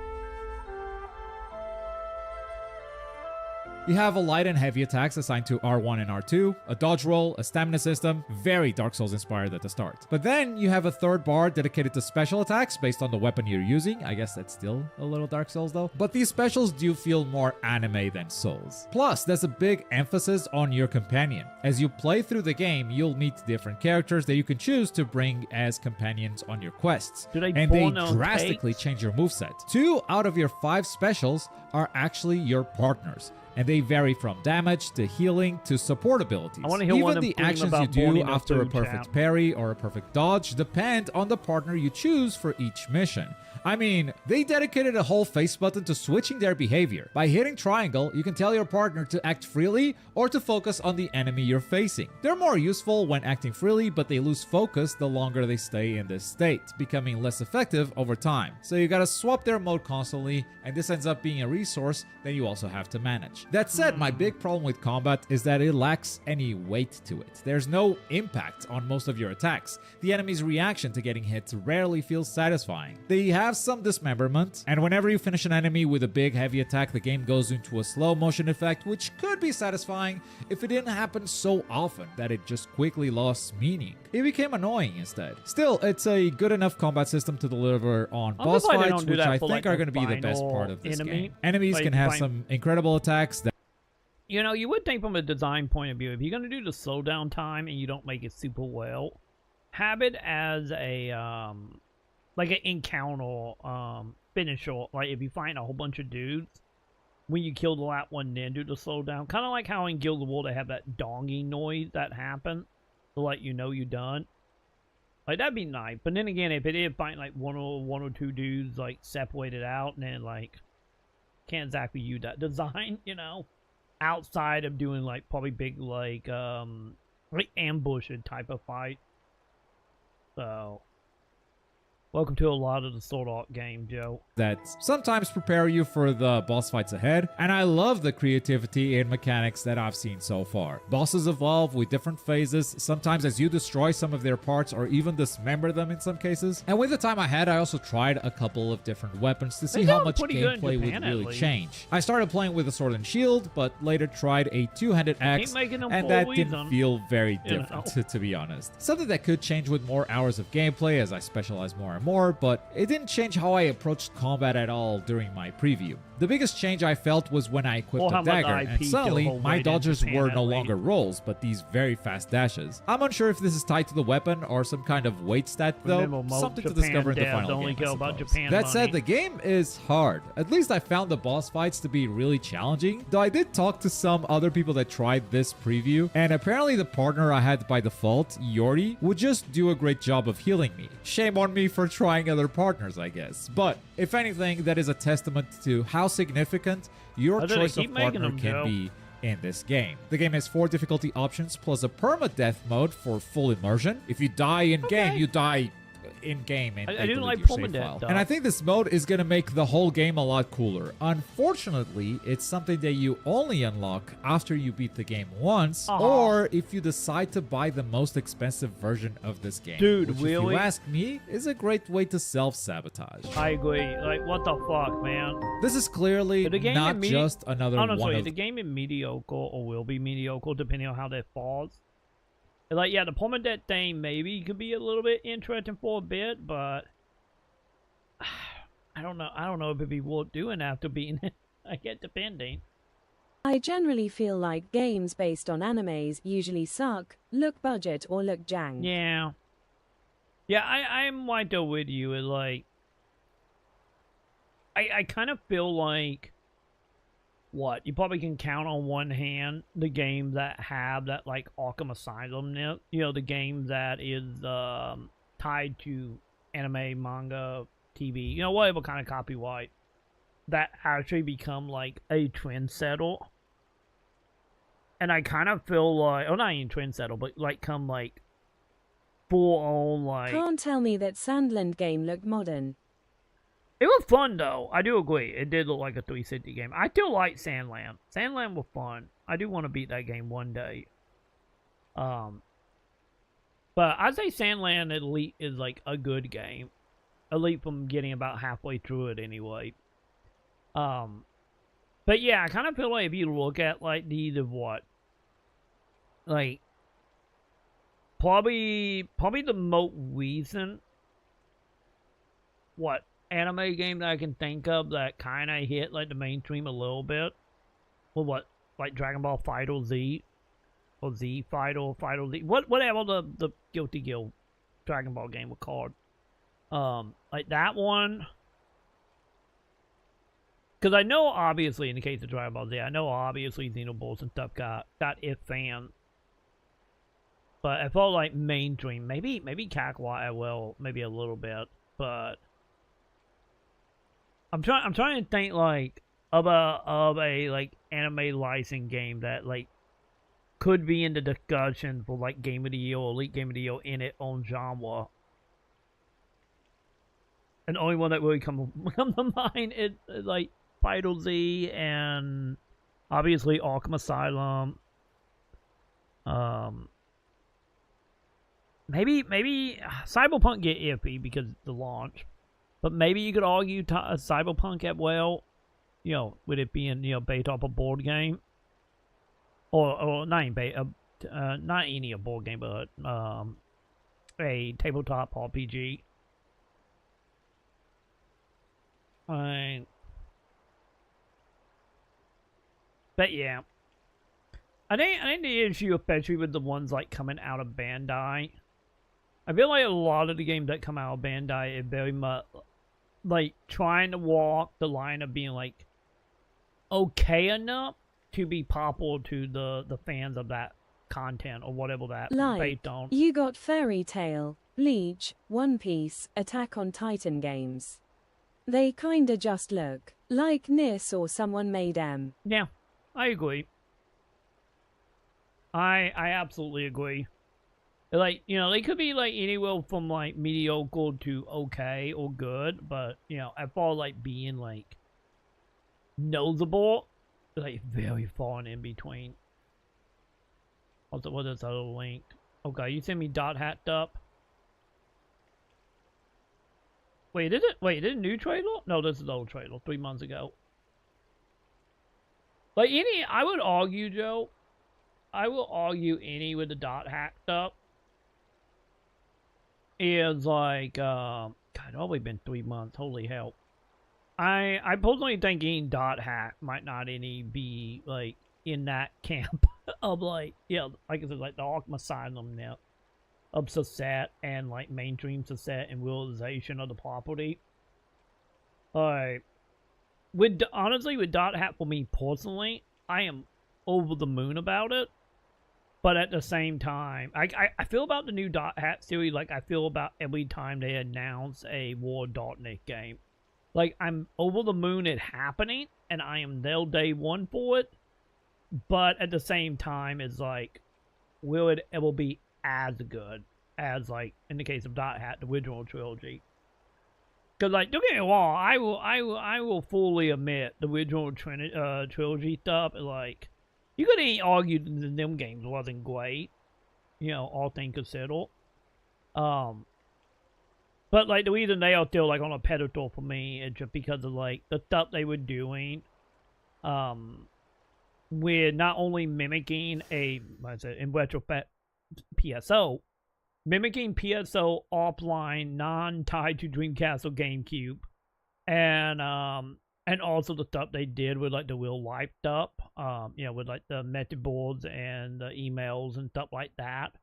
You have a light and heavy attacks assigned to R1 and R2, a dodge roll, a stamina system, very Dark Souls inspired at the start. But then you have a third bar dedicated to special attacks based on the weapon you're using. I guess that's still a little Dark Souls though. But these specials do feel more anime than Souls. Plus, there's a big emphasis on your companion. As you play through the game, you'll meet different characters that you can choose to bring as companions on your quests. And they drastically change your moveset. 2 out of your 5 specials are actually your partners, and they vary from damage to healing to support abilities. Even the actions you do after a perfect parry or a perfect dodge depend on the partner you choose for each mission. I mean, they dedicated a whole face button to switching their behavior. By hitting triangle, you can tell your partner to act freely or to focus on the enemy you're facing. They're more useful when acting freely, but they lose focus the longer they stay in this state, becoming less effective over time. So you gotta swap their mode constantly, and this ends up being a resource that you also have to manage. That said, my big problem with combat is that it lacks any weight to it. There's no impact on most of your attacks. The enemy's reaction to getting hit rarely feels satisfying. They have some dismemberment, and whenever you finish an enemy with a big heavy attack, the game goes into a slow motion effect, which could be satisfying if it didn't happen so often that it just quickly lost meaning. It became annoying instead. Still, it's a good enough combat system to deliver on boss fights, which I think are going to be the best part of this game. Enemies can have some incredible attacks that... You know, you would think from a design point of view, if you're going to do the slowdown time and you don't make it super well, have it as a, like an encounter, finisher. Like, if you find a whole bunch of dudes, when you kill the last one, then do the slowdown. Kind of like how in Guild of War they have that donging noise that happens to let you know you're done. Like, that'd be nice. But then again, if it is fighting, like, one or two dudes, like, separated out, and then, like, can't exactly use that design, you know? Outside of doing, like, probably big, like ambush type of fight. So... welcome to a lot of the Sword Art game, Joe. That sometimes prepare you for the boss fights ahead, and I love the creativity and mechanics that I've seen so far. Bosses evolve with different phases, sometimes as you destroy some of their parts or even dismember them in some cases. And with the time I had, I also tried a couple of different weapons to see how much gameplay would really change. I started playing with a sword and shield, but later tried a two-handed axe, and that didn't feel very different, to be honest. Something that could change with more hours of gameplay as I specialize more more and more, but it didn't change how I approached combat at all during my preview. The biggest change I felt was when I equipped a dagger, and suddenly my dodges were no longer rolls, but these very fast dashes. I'm unsure if this is tied to the weapon or some kind of weight stat though, something to discover in the final game, I suppose. That said, the game is hard. At least I found the boss fights to be really challenging, though I did talk to some other people that tried this preview, and apparently the partner I had by default, Yori, would just do a great job of healing me. Shame on me for trying other partners, I guess. But if anything, that is a testament to how significant your choice of partner can be in this game. The game has 4 difficulty options plus a permadeath mode for full immersion. If you die in game, you die in game and I do like your save permadeath file. though. And I think this mode is going to make the whole game a lot cooler. Unfortunately, it's something that you only unlock after you beat the game once, or if you decide to buy the most expensive version of this game. Dude, which, really? if you ask me, is a great way to self-sabotage. I agree. Like, what the fuck, man? This is clearly not just another one of the game is mediocre or will be mediocre depending on how that falls. Like, yeah, the permadeath thing maybe could be a little bit interesting for a bit, but I don't know. I don't know if it'd be worth doing after beating it. I get depending. I generally feel like games based on animes usually suck, look budget, or look jank. Yeah. Yeah, I'm right there with you. It's like, I kind of feel like, what, you probably can count on one hand the games that have that, like, Arkham Asylum, you know, the game that is tied to anime, manga, TV, you know, whatever kind of copyright, that actually become, like, a trendsetter. And I kind of feel like, oh, not even trendsetter, but, like, come, like, full on, like... Can't tell me that Sandland game looked modern. It was fun, though. I do agree. It did look like a 360 game. I still like Sandland. Sandland was fun. I do want to beat that game one day. But I'd say Sandland Elite is, like, a good game. Elite from getting about halfway through it, anyway. But, yeah, I kind of feel like if you look at, like, these of what? Like, probably the most recent, what, anime game that I can think of that kind of hit, like, the mainstream a little bit. Well, what, like Dragon Ball Fighter Z? Or Z Fighter, Fighter Z? Whatever the Guilty Gear Dragon Ball game was called. Like, that one. Because I know, obviously, in the case of Dragon Ball Z, I know, obviously, Xenoblade and stuff got its fans. But I felt like mainstream. Maybe Kakarot will, maybe a little bit. But I'm trying to think, like, of a like anime licensing game that, like, could be in the discussion for, like, Game of the Year or Elite Game of the Year in its own genre. And the only one that really come to mind is like Fighter Z and obviously Arkham Asylum. Maybe Cyberpunk get iffy because of the launch, but maybe you could argue Cyberpunk as well. You know, with it being, you know, based off a board game, or not even not any a board game, but a tabletop RPG. But yeah, I think the issue, especially with the ones like coming out of Bandai, I feel like a lot of the games that come out of Bandai are very much like trying to walk the line of being like okay enough to be popular to the fans of that content or whatever that based on. You got Fairy Tail, Bleach, One Piece, Attack on Titan games. They kinda just look like Nis or someone made M. Yeah, I agree. I absolutely agree. Like, you know, they could be like anywhere from like mediocre to okay or good, but you know, as far as like being like noticeable, like very far and in between. Also, what is that other link? Okay, you sent me dot hacked up. Wait, is it a new trailer? No, this is the old trailer, 3 months ago. Like I would argue, Joe, any with the dot hacked up is like, kind God, it's only been 3 months. Holy hell. I personally think getting dot hack might not any be like in that camp of like, yeah, like I said, like the Arkham Asylum now of Sasset and like mainstream Sasset and realization of the property. Honestly, with dot hack for me personally, I am over the moon about it. But at the same time, I feel about the new dot hack series like I feel about every time they announce a War Darkness game. Like, I'm over the moon it happening, and I am there day one for it. But at the same time, it's like, will it ever be as good as, like, in the case of Dot Hat, the original trilogy? Because, like, don't get me wrong, I will fully admit the original trilogy stuff, like, you couldn't argue that them games wasn't great, you know, all things considered. But, like, the reason they are still, like, on a pedestal for me is just because of, like, the stuff they were doing, with not only mimicking in retrospect, PSO, mimicking PSO offline, non-tied to Dreamcast or GameCube, and also the stuff they did with, like, the real-life stuff, you know, with, like, the message boards and the emails and stuff like that.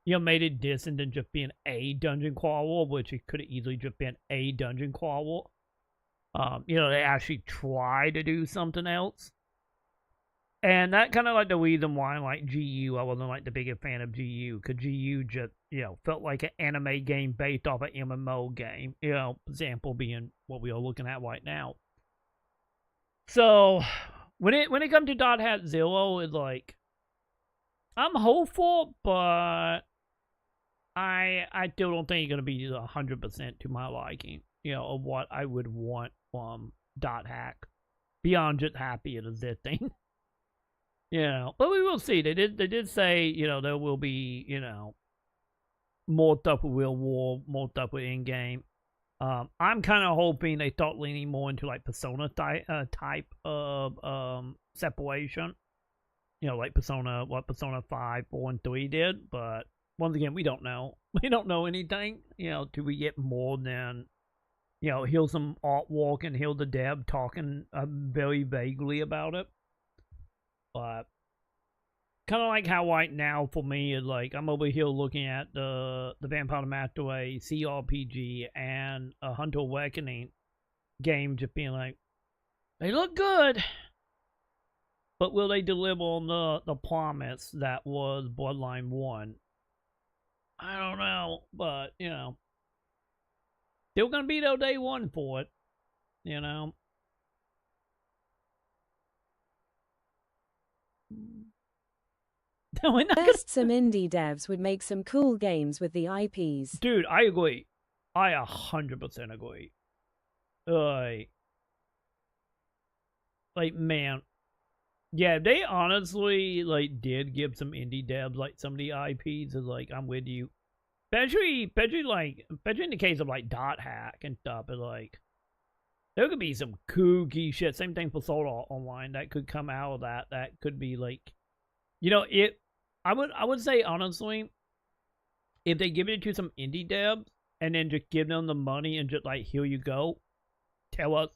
You know, made it distant than just being a dungeon crawler, which it could have easily just been a dungeon crawler. You know, they actually tried to do something else. And that kind of like the reason why, like, GU, I wasn't, like, the biggest fan of GU. Because GU just, you know, felt like an anime game based off an MMO game. You know, example being what we are looking at right now. So, when it comes to Dot Hat Zero, it's like, I'm hopeful, but I still don't think it's going to be 100% to my liking, you know, of what I would want from Dot Hack, beyond just happy it existing. You know, but we will see. They did say, you know, there will be, you know, more stuff with Real War, more stuff with in-game. I'm kind of hoping they start leaning more into, like, Persona type of separation. You know, like Persona 5, 4, and 3 did, but once again, we don't know. We don't know anything, you know, till we get more than, you know, here's some artwork and here's the dev talking very vaguely about it. But kind of like how right now for me is like, I'm over here looking at the Vampire the Masquerade CRPG and a Hunter Awakening game, just being like, they look good. But will they deliver on the promise that was Bloodline 1? I don't know, but, you know, still gonna be there day one for it, you know. Best some indie devs would make some cool games with the IPs. Dude, I agree. I 100% agree. Like, man. Yeah, they honestly, like, did give some indie devs, like, some of the IPs, is like, I'm with you. Especially in the case of, like, Dot Hack and stuff, is like, there could be some kooky shit. Same thing for Sword Art Online that could come out of that. That could be, like, you know, I would say, honestly, if they give it to some indie devs, and then just give them the money and just, like, here you go, tell us,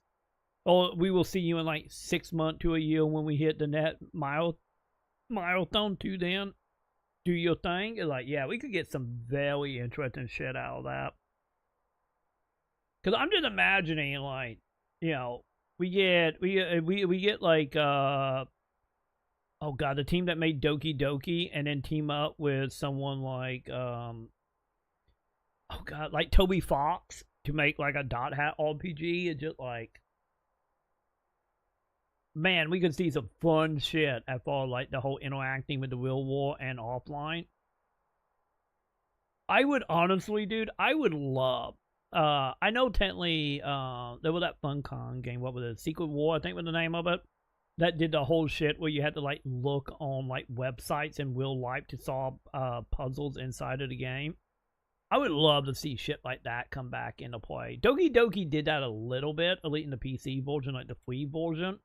oh, we will see you in, like, 6 months to a year when we hit the net milestone to then do your thing. It's like, yeah, we could get some very interesting shit out of that. Because I'm just imagining, like, you know, we get like, oh god, the team that made Doki Doki, and then team up with someone like, oh god, like Toby Fox to make, like, a Dot Hat RPG. It's just like, man, we could see some fun shit as far as, like, the whole interacting with the real war and offline. I would honestly, dude, I would love, I know technically, there was that Maconn game, what was it, Secret War, I think was the name of it, that did the whole shit where you had to, like, look on, like, websites in real life to solve, puzzles inside of the game. I would love to see shit like that come back into play. Doki Doki did that a little bit, at least in the PC version, like the free version.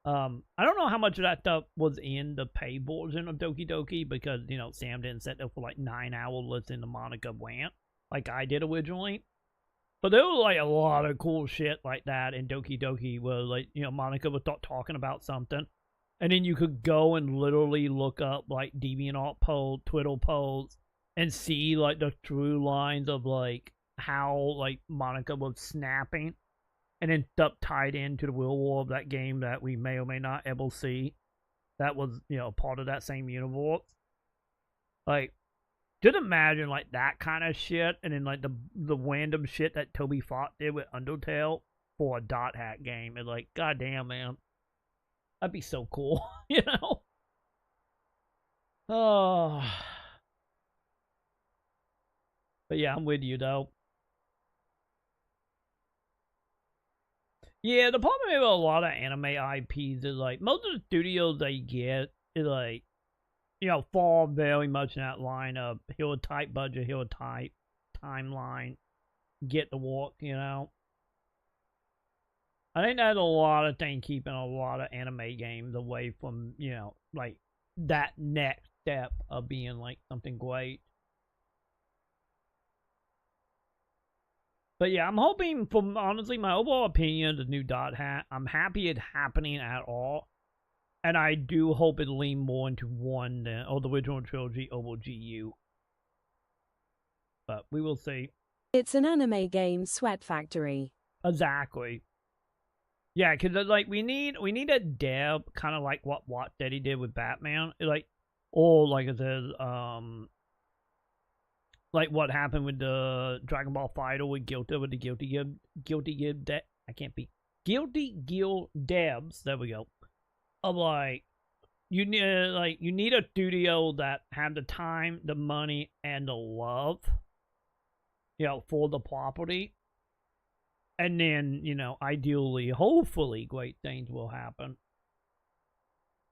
I don't know how much of that stuff was in the pay version of Doki Doki, because, you know, Sam didn't sit there for like 9 hours listening to Monica rant like I did originally. But there was like a lot of cool shit like that in Doki Doki where like, Monica would start talking about something. And then you could go and literally look up like DeviantArt polls, Twitter polls, and see like the through lines of like how like Monica was snapping. And then stuff tied into the Real War of that game that we may or may not ever see. That was, part of that same universe. Like, just imagine like that kind of shit, and then like the random shit that Toby Fox did with Undertale for a dot hack game. And like, goddamn, man, that'd be so cool, Oh, but yeah, I'm with you though. Yeah, the problem with a lot of anime IPs is like most of the studios they get is like, fall very much in that line of here's a tight budget, here's a tight timeline, get the work, I think that's a lot of things keeping a lot of anime games away from, like that next step of being like something great. But yeah, I'm hoping, from honestly my overall opinion of the new Dot Hat, I'm happy it's happening at all. And I do hope it lean more into one or the original trilogy over GU. But we will see. It's an anime game, Sweat Factory. Exactly. Yeah, because like we need a dev kind of like what Rocksteady did with Batman, like, or like I said, like what happened with the Dragon Ball Fighter with the Guilty Gear devs. There we go. Of like, you need a studio that have the time, the money, and the love, for the property. And then, ideally, hopefully, great things will happen.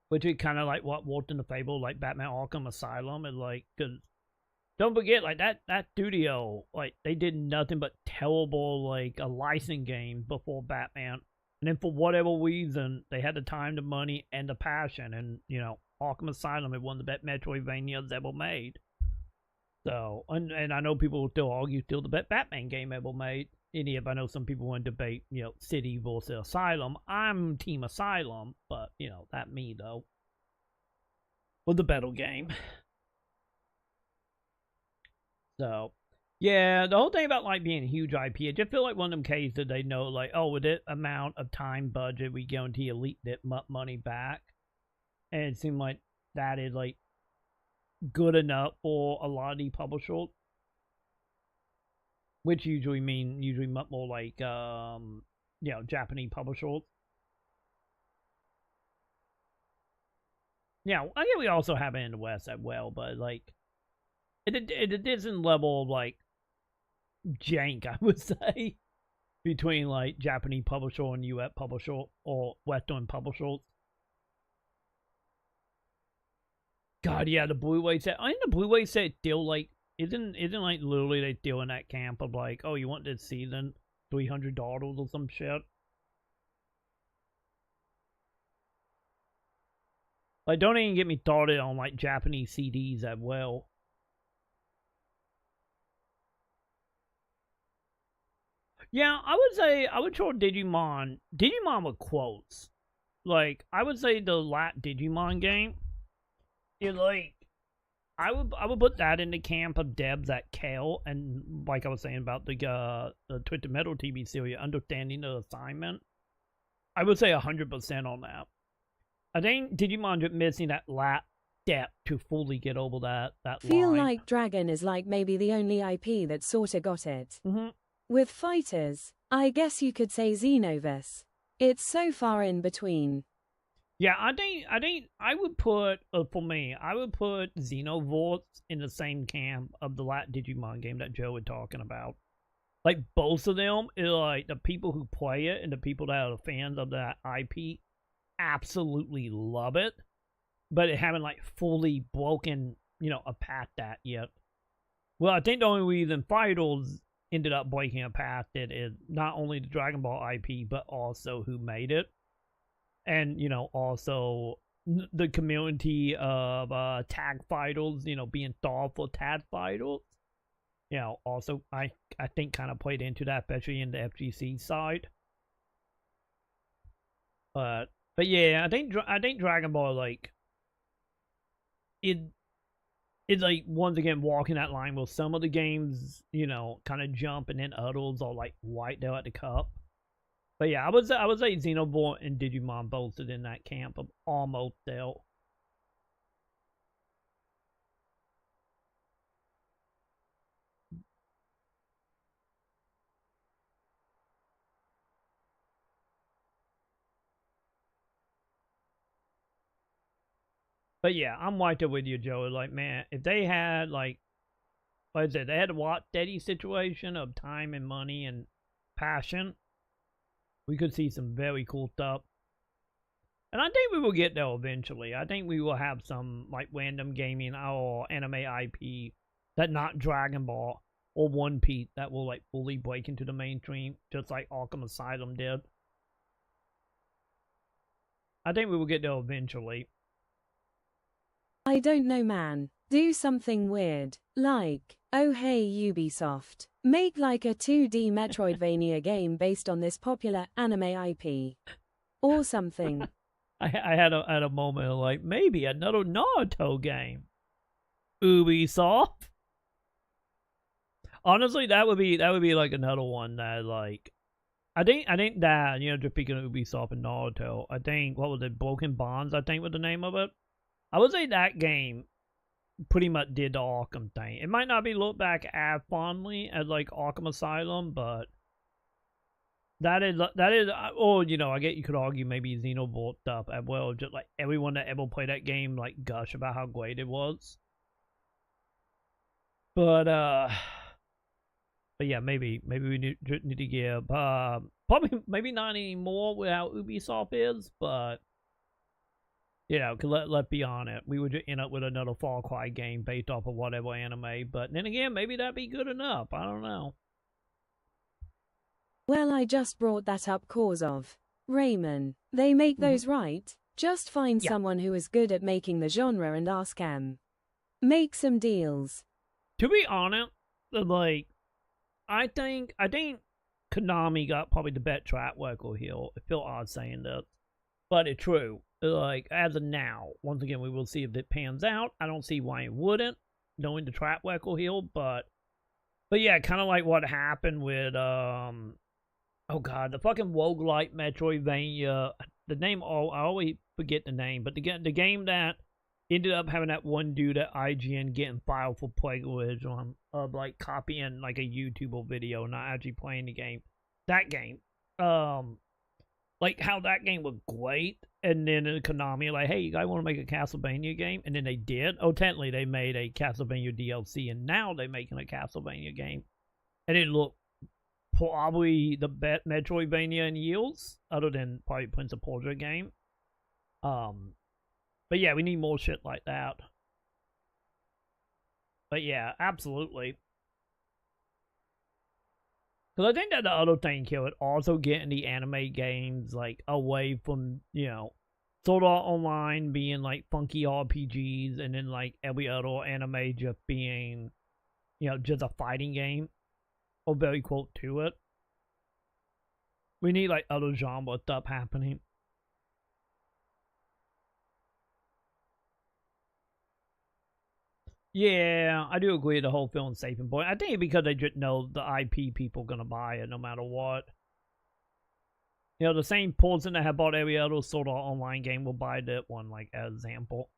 Which is kind of like what worked in the Fable, like Batman Arkham Asylum, is like, because don't forget, like, that studio, like, they did nothing but terrible, like, a licensing game before Batman. And then for whatever reason, they had the time, the money, and the passion. And, Arkham Asylum is one of the best Metroidvanias ever made. So, and I know people will still argue still the best Batman game ever made. And if I know some people want to debate, City versus Asylum. I'm Team Asylum, but, that me, though. Was the better game. So, yeah, the whole thing about, like, being a huge IP, I just feel like one of them cases that they know, like, oh, with this amount of time budget, we guarantee Elite that money back. And it seemed like that is, like, good enough for a lot of the publishers. Which usually much more like, Japanese publishers. Yeah, I guess we also have it in the West as well, but, like, it isn't level of, like, jank, I would say, between, like, Japanese publisher and US publisher, or Western publishers. God, yeah, the Blu-ray set. I think the Blu-ray set still, like, isn't like literally they still in that camp of like, oh, you want this season, $300 or some shit. Like, don't even get me started on like Japanese CDs as well. Yeah, I would throw Digimon with quotes. Like, I would say the last Digimon game is like, I would put that in the camp of devs that care, and like I was saying about the Twisted Metal TV series, understanding the assignment. I would say 100% on that. I think Digimon just missing that last step to fully get over that Feel line. like Dragon is like maybe the only IP that sorta got it. Mm-hmm. With fighters, I guess you could say Xenoverse. It's so far in between. Yeah, I think I would put, for me, I would put Xenoverse in the same camp of the last Digimon game that Joe was talking about. Like, both of them, is like, the people who play it and the people that are fans of that IP absolutely love it. But it haven't, like, fully broken, apart that yet. Well, I think the only reason Fighters ended up breaking apart it is not only the Dragon Ball IP, but also who made it. And, also the community of tag fighters, being starved for tag fighters. you know, also I think kind of played into that, especially in the FGC side. But yeah, I think Dragon Ball, like, it's like, once again, walking that line where some of the games, you know, kind of jump, and then others are like right there at the cup. But yeah, I would say Xenoblade and Digimon both are in that camp of almost there. But yeah, I'm right there with you, Joe. Like, man, if they had, like I said, they had a Watt Steady situation of time and money and passion, we could see some very cool stuff. And I think we will get there eventually. I think we will have some, like, random gaming or anime IP that not Dragon Ball or One Piece that will, like, fully break into the mainstream, just like Arkham Asylum did. I think we will get there eventually. I don't know, man. Do something weird. Like, oh hey Ubisoft, make like a 2D Metroidvania game based on this popular anime IP. Or something. I had a moment of, like, maybe another Naruto game. Ubisoft. Honestly, that would be like another one that, like, I think that, you know, just speaking of Ubisoft and Naruto, I think, what was it, Broken Bonds, I think was the name of it. I would say that game pretty much did the Arkham thing. It might not be looked back as fondly as, like, Arkham Asylum, but that is, or, you know, I get you could argue maybe Xenoblade stuff as well. Just like everyone that ever played that game, like, gush about how great it was. But yeah, maybe we need to give probably maybe not anymore with how Ubisoft is, but you know, let's be honest, we would end up with another Far Cry game based off of whatever anime. But then again, maybe that'd be good enough. I don't know. Well, I just brought that up cause of Raymond. They make those right. Just find someone who is good at making the genre and ask them. Make some deals. To be honest, like, I think Konami got probably the best track record here. I feel odd saying that, but it's true. Like, as of now, once again, we will see if it pans out. I don't see why it wouldn't, knowing the track record here, but yeah, kind of like what happened with oh god, the fucking roguelike Metroidvania. The name, I always forget the name, but the game that ended up having that one dude at IGN getting filed for plagiarism of, like, copying, like, a YouTuber video, not actually playing the game. That game, like, how that game was great, and then Konami, like, hey, you guys want to make a Castlevania game? And then they did. Oh, technically, they made a Castlevania DLC, and now they're making a Castlevania game. And it looked probably the best Metroidvania in years, other than probably Prince of Persia game. But yeah, we need more shit like that. But yeah, absolutely. Because I think that the other thing here would also getting the anime games, like, away from, you know, Sword Art Online being, like, funky RPGs, and then, like, every other anime just being, you know, just a fighting game, or very close to it. We need, like, other genre stuff happening. Yeah, I do agree the whole film's safe and point. I think because they just know the IP people gonna buy it no matter what. You know, the same person that have bought every other sort of online game will buy that one, like, as example.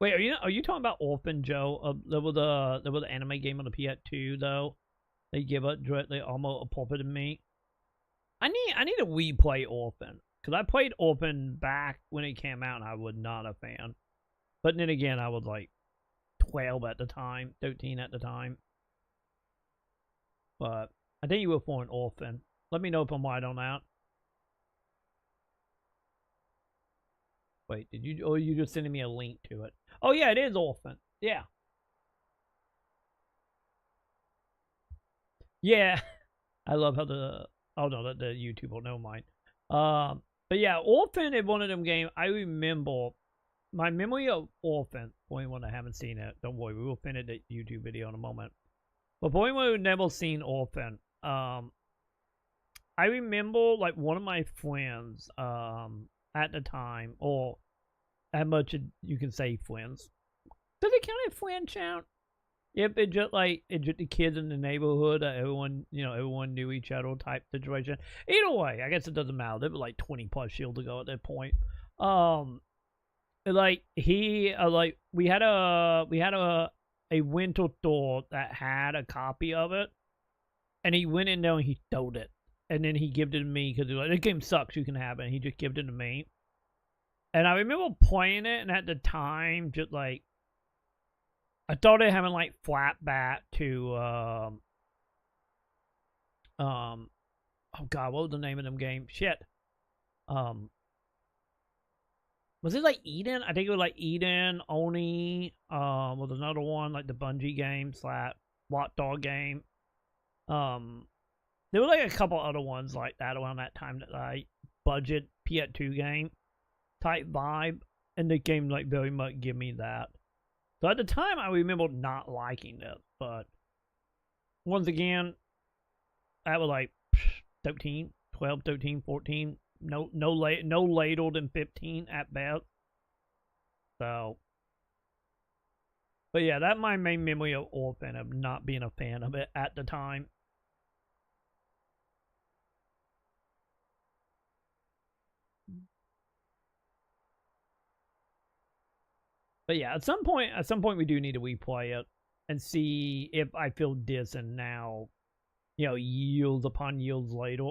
Wait, are you talking about Orphan, Joe? There was the anime game on the PS2 though. They give it directly almost a puppet to me. I need to replay Orphan, because I played Orphan back when it came out and I was not a fan. But then again, I was like 12 at the time, 13 at the time. But I think you were for an Orphan. Let me know if I'm right on that. Wait, did you? Oh, you just sending me a link to it. Oh yeah, it is Orphan. Yeah. Yeah. I love how the oh no, the YouTube will know mine. But yeah, Orphan is one of them games I remember. My memory of Orphan, for anyone that haven't seen it, don't worry, we will finish the YouTube video in a moment. But for anyone who never seen Orphan, I remember like one of my friends at the time, or how much you can say friends. Does it count as friend count? Yep, it's just the kids in the neighborhood. Everyone knew each other type situation. Either way, I guess it doesn't matter. They were like 20 plus years ago at that point. Like we had a winter store that had a copy of it, and he went in there and he stole it, and then he gave it to me because he was like, "This game sucks. You can have it." And he just gave it to me, and I remember playing it, and at the time, just like. I thought it having like flat back to oh god, what was the name of them game? Shit. Was it like Eden? I think it was like Eden, Oni, was another one, like the Bungie game / Watchdog game. There were like a couple other ones like that around that time that like budget PS2 game type vibe, and the game like very much give me that. So at the time, I remember not liking it, but once again, that was like 13, 12, 13, 14, no later than 15 at best. So, but yeah, that's my main memory of Orphan, of not being a fan of it at the time. But yeah, at some point we do need to replay it and see if I feel decent now, years upon years later.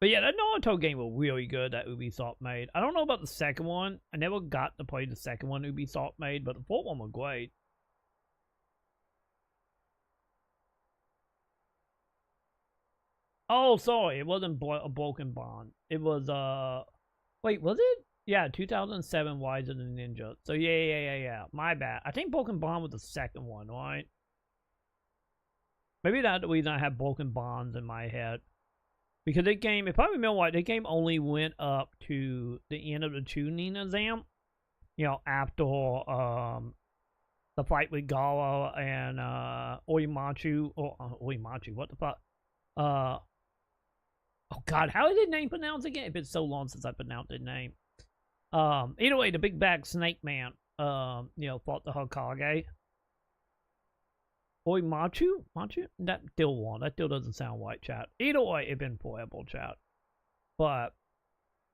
But yeah, that Naruto game was really good that Ubisoft made. I don't know about the second one. I never got to play the second one Ubisoft made, but the fourth one was great. Oh, sorry, it wasn't a Broken Bond. It was wait, was it? Yeah, 2007 Wiser Than Ninja. So yeah. My bad. I think Broken Bond was the second one, right? Maybe that's the reason I have Broken Bonds in my head. Because that game, if I remember right, that game only went up to the end of the Chunin exam. After the fight with Gara and Oimachu, or Oimachu, what the fuck? Oh god, how is his name pronounced again? If it's so long since I pronounced his name. Either way, the big bag snake man, fought the Hokage. Machu? That still won. That still doesn't sound right, chat. Either way, it's been forever, chat. But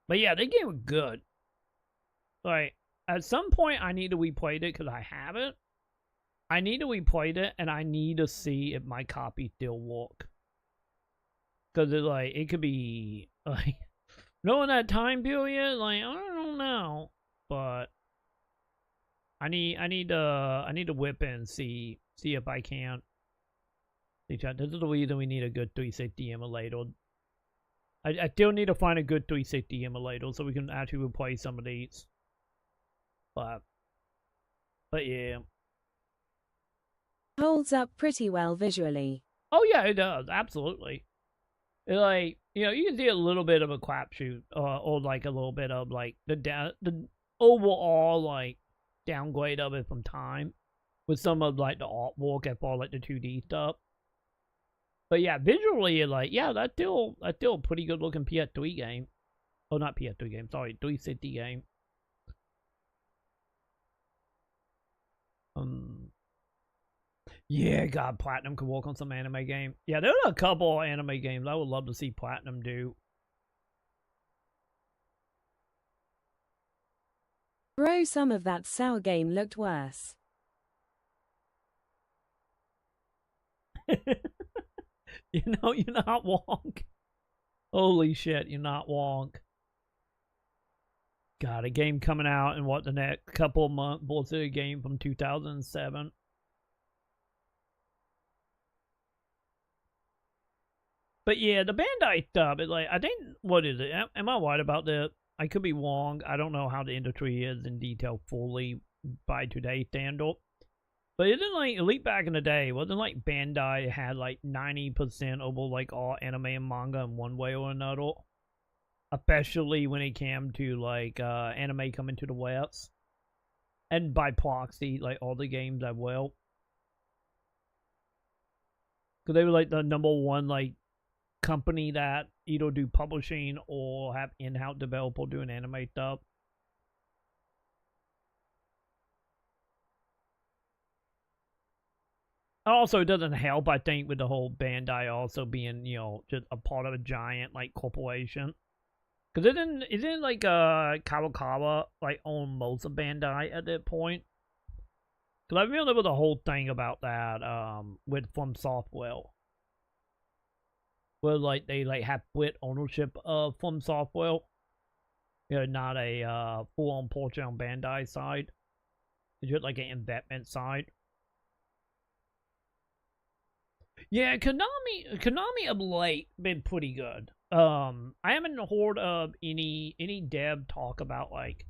yeah, the game was good. Like, at some point, I need to replay it because I haven't. I need to replay it, and I need to see if my copy still works. Because it could be, like, knowing that time period, like, I don't know. But I need to whip in and see if I can. This is the reason we need a good 360 emulator. I still need to find a good 360 emulator so we can actually replay some of these. But yeah. Holds up pretty well visually. Oh yeah, it does, absolutely. Like, you can see a little bit of a crapshoot, or like a little bit of like the overall like downgrade of it from time, with some of like the artwork and all like the 2D stuff. But yeah, visually, like, yeah, that's still a pretty good looking PS3 game. Oh, not PS3 game, sorry, 360 game. Yeah, God, Platinum could work on some anime game. Yeah, there are a couple of anime games I would love to see Platinum do. Bro, some of that Cell game looked worse. You're not wonk. Holy shit, you're not wonk. God, a game coming out in what, the next couple of months, bullshit, a game from 2007. But yeah, the Bandai stuff, it's like, I think, what is it? Am I right about that? I could be wrong. I don't know how the industry is in detail fully by today's standard. But isn't like Elite back in the day, wasn't like Bandai had like 90% of like all anime and manga in one way or another? Especially when it came to like anime coming to the West. And by proxy, like all the games as well. Because they were like the #1 like company that either do publishing or have in-house developer doing anime stuff. Also, it doesn't help, I think, with the whole Bandai also being, you know, just a part of a giant like corporation. Because isn't like Kadokawa like own most of Bandai at that point? Because I remember there was a whole thing about that with From Software. Where like they like have split ownership of From Software. You know, not a full-on portion on Bandai side. It's just like an investment side. Yeah, Konami of late been pretty good. I haven't heard of any dev talk about like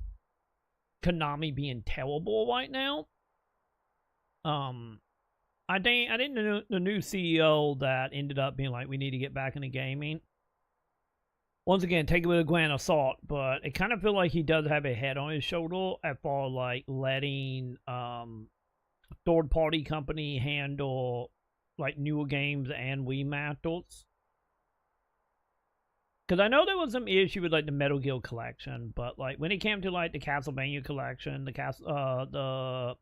Konami being terrible right now. I think the new CEO that ended up being like, we need to get back into gaming. Once again, take it with a grain of salt, but it kind of feel like he does have a head on his shoulder as far as like letting third party company handle like newer games and remasters. Because I know there was some issue with like the Metal Gear collection, but like when it came to like the Castlevania collection, the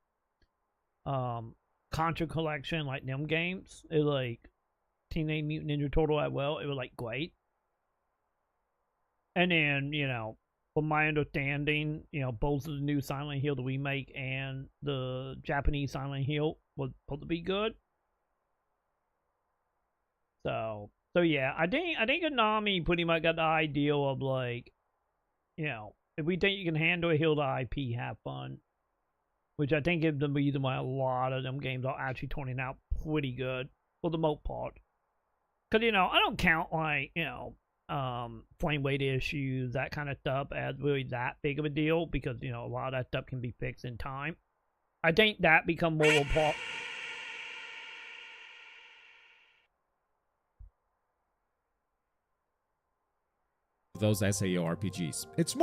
Contra collection, like them games, it like Teenage Mutant Ninja Turtle as well, it was like great. And then, you know, from my understanding, you know, both of the new Silent Hill, the remake, and the Japanese Silent Hill was supposed to be good. So yeah, I think Konami pretty much got the idea of like, you know, if we think you can handle a Hill the IP, have fun. Which I think is the reason why a lot of them games are actually turning out pretty good for the most part. Because, you know, I don't count like, you know, flame weight issues, that kind of stuff as really that big of a deal. Because, you know, a lot of that stuff can be fixed in time. I think that become more of a part. Those SAO RPGs. It's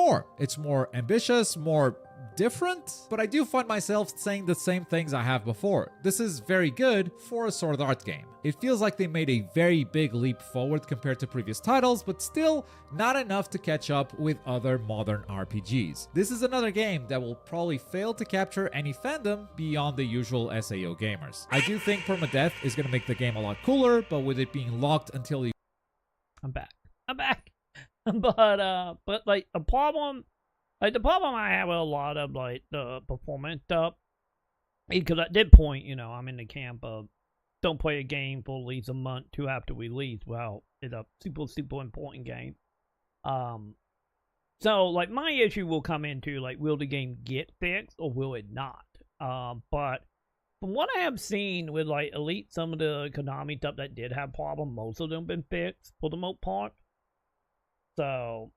more ambitious, more different, but I do find myself saying the same things I have before. This is very good for a Sword Art game. It feels like they made a very big leap forward compared to previous titles, but still not enough to catch up with other modern RPGs. This is another game that will probably fail to capture any fandom beyond the usual SAO gamers. I do think permadeath is going to make the game a lot cooler, but with it being locked until you... I'm back. But like the problem I have with a lot of like the performance stuff, because at that point, you know, I'm in the camp of don't play a game for at least a month to after release. Well, it's a super important game. So like my issue will come into like, will the game get fixed or will it not? But from what I have seen with like Elite, some of the Konami stuff that did have problems, most of them been fixed for the most part. So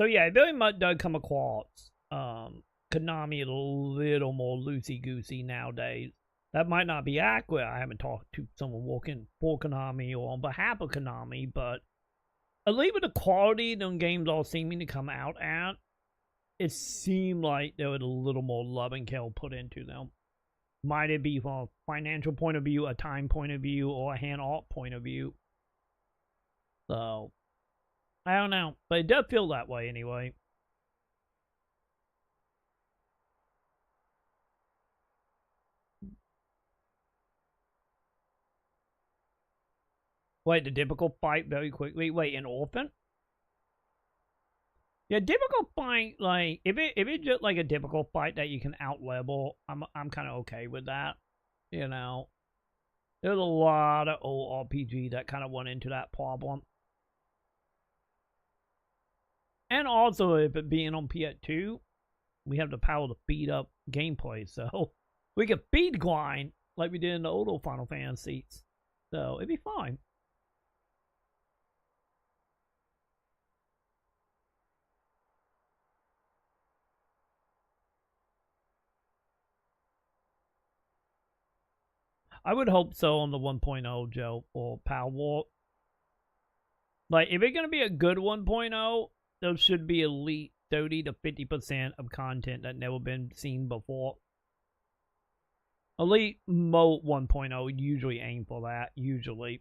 yeah, it very much does come across Konami a little more loosey-goosey nowadays. That might not be accurate. I haven't talked to someone working for Konami or on behalf of Konami, but at least with the quality them games all seeming to come out at, it seemed like there was a little more love and care put into them. Might it be from a financial point of view, a time point of view, or a hand-art point of view? So I don't know, but it does feel that way anyway. Wait, the difficult fight very quickly. Wait, an orphan? Yeah, difficult fight, like if it's just like a difficult fight that you can out level, I'm kind of okay with that. You know, there's a lot of old RPG that kind of went into that problem. And also, if it being on PS2, we have the power to speed up gameplay, so we can speed grind like we did in the older Final Fantasies. So it'd be fine. I would hope so on the 1.0, Joe, or Power Warp. Like, if it's going to be a good 1.0, there should be at least 30 to 50% of content that never been seen before. Elite Mode 1.0 usually aim for that, usually.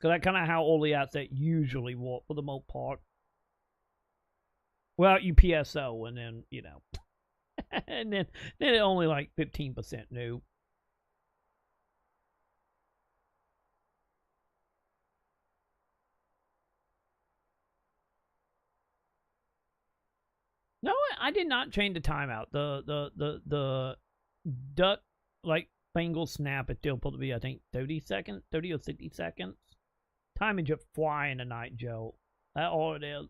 Because that's kind of how all the assets usually work for the most part. Well, you PSO, and then, you know. And then only like 15% new. No, I did not change the timeout. The duck, like, Bengal snap is still supposed to be, I think, 30 seconds, 30 or 60 seconds. Time is just flying tonight, Joe. That's all it is.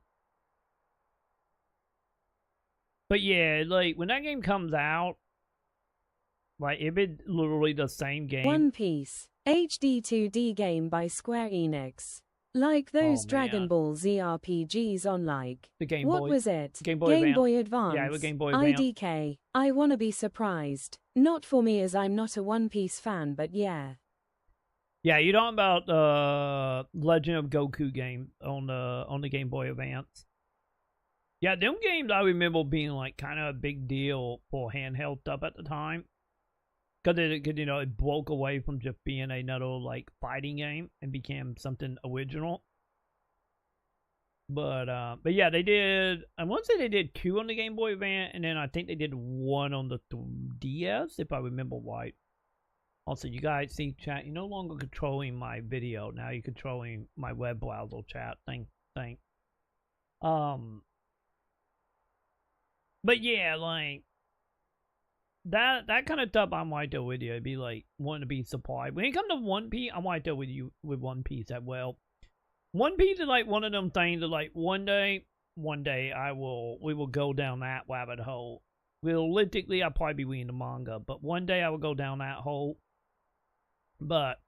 But yeah, like, when that game comes out, like, if it's literally the same game. One Piece, HD 2D game by Square Enix. Like those Dragon Ball Z RPGs on like, the Game what Boy. was it? Game Boy Advance. Yeah, it was Game Boy Advance. IDK. I wanna be surprised. Not for me as I'm not a One Piece fan, but yeah. Yeah, you're talking about Legend of Goku game on the Game Boy Advance. Yeah, them games I remember being like kind of a big deal for handheld stuff at the time. Because you know, it broke away from just being another like fighting game and became something original. But yeah, they did. I want to say they did 2 on the Game Boy Advance, and then I think they did 1 on the DS, if I remember right. Also, you guys see chat. You're no longer controlling my video. Now you're controlling my web browser chat. Thanks. But yeah, like. That kind of stuff I'm right there with you. It'd be like wanting to be supplied. When it comes to One Piece, I'm right there with you with One Piece as well. One Piece is like one of them things that like one day we will go down that rabbit hole. Realistically, I'll probably be reading the manga, but one day I will go down that hole. But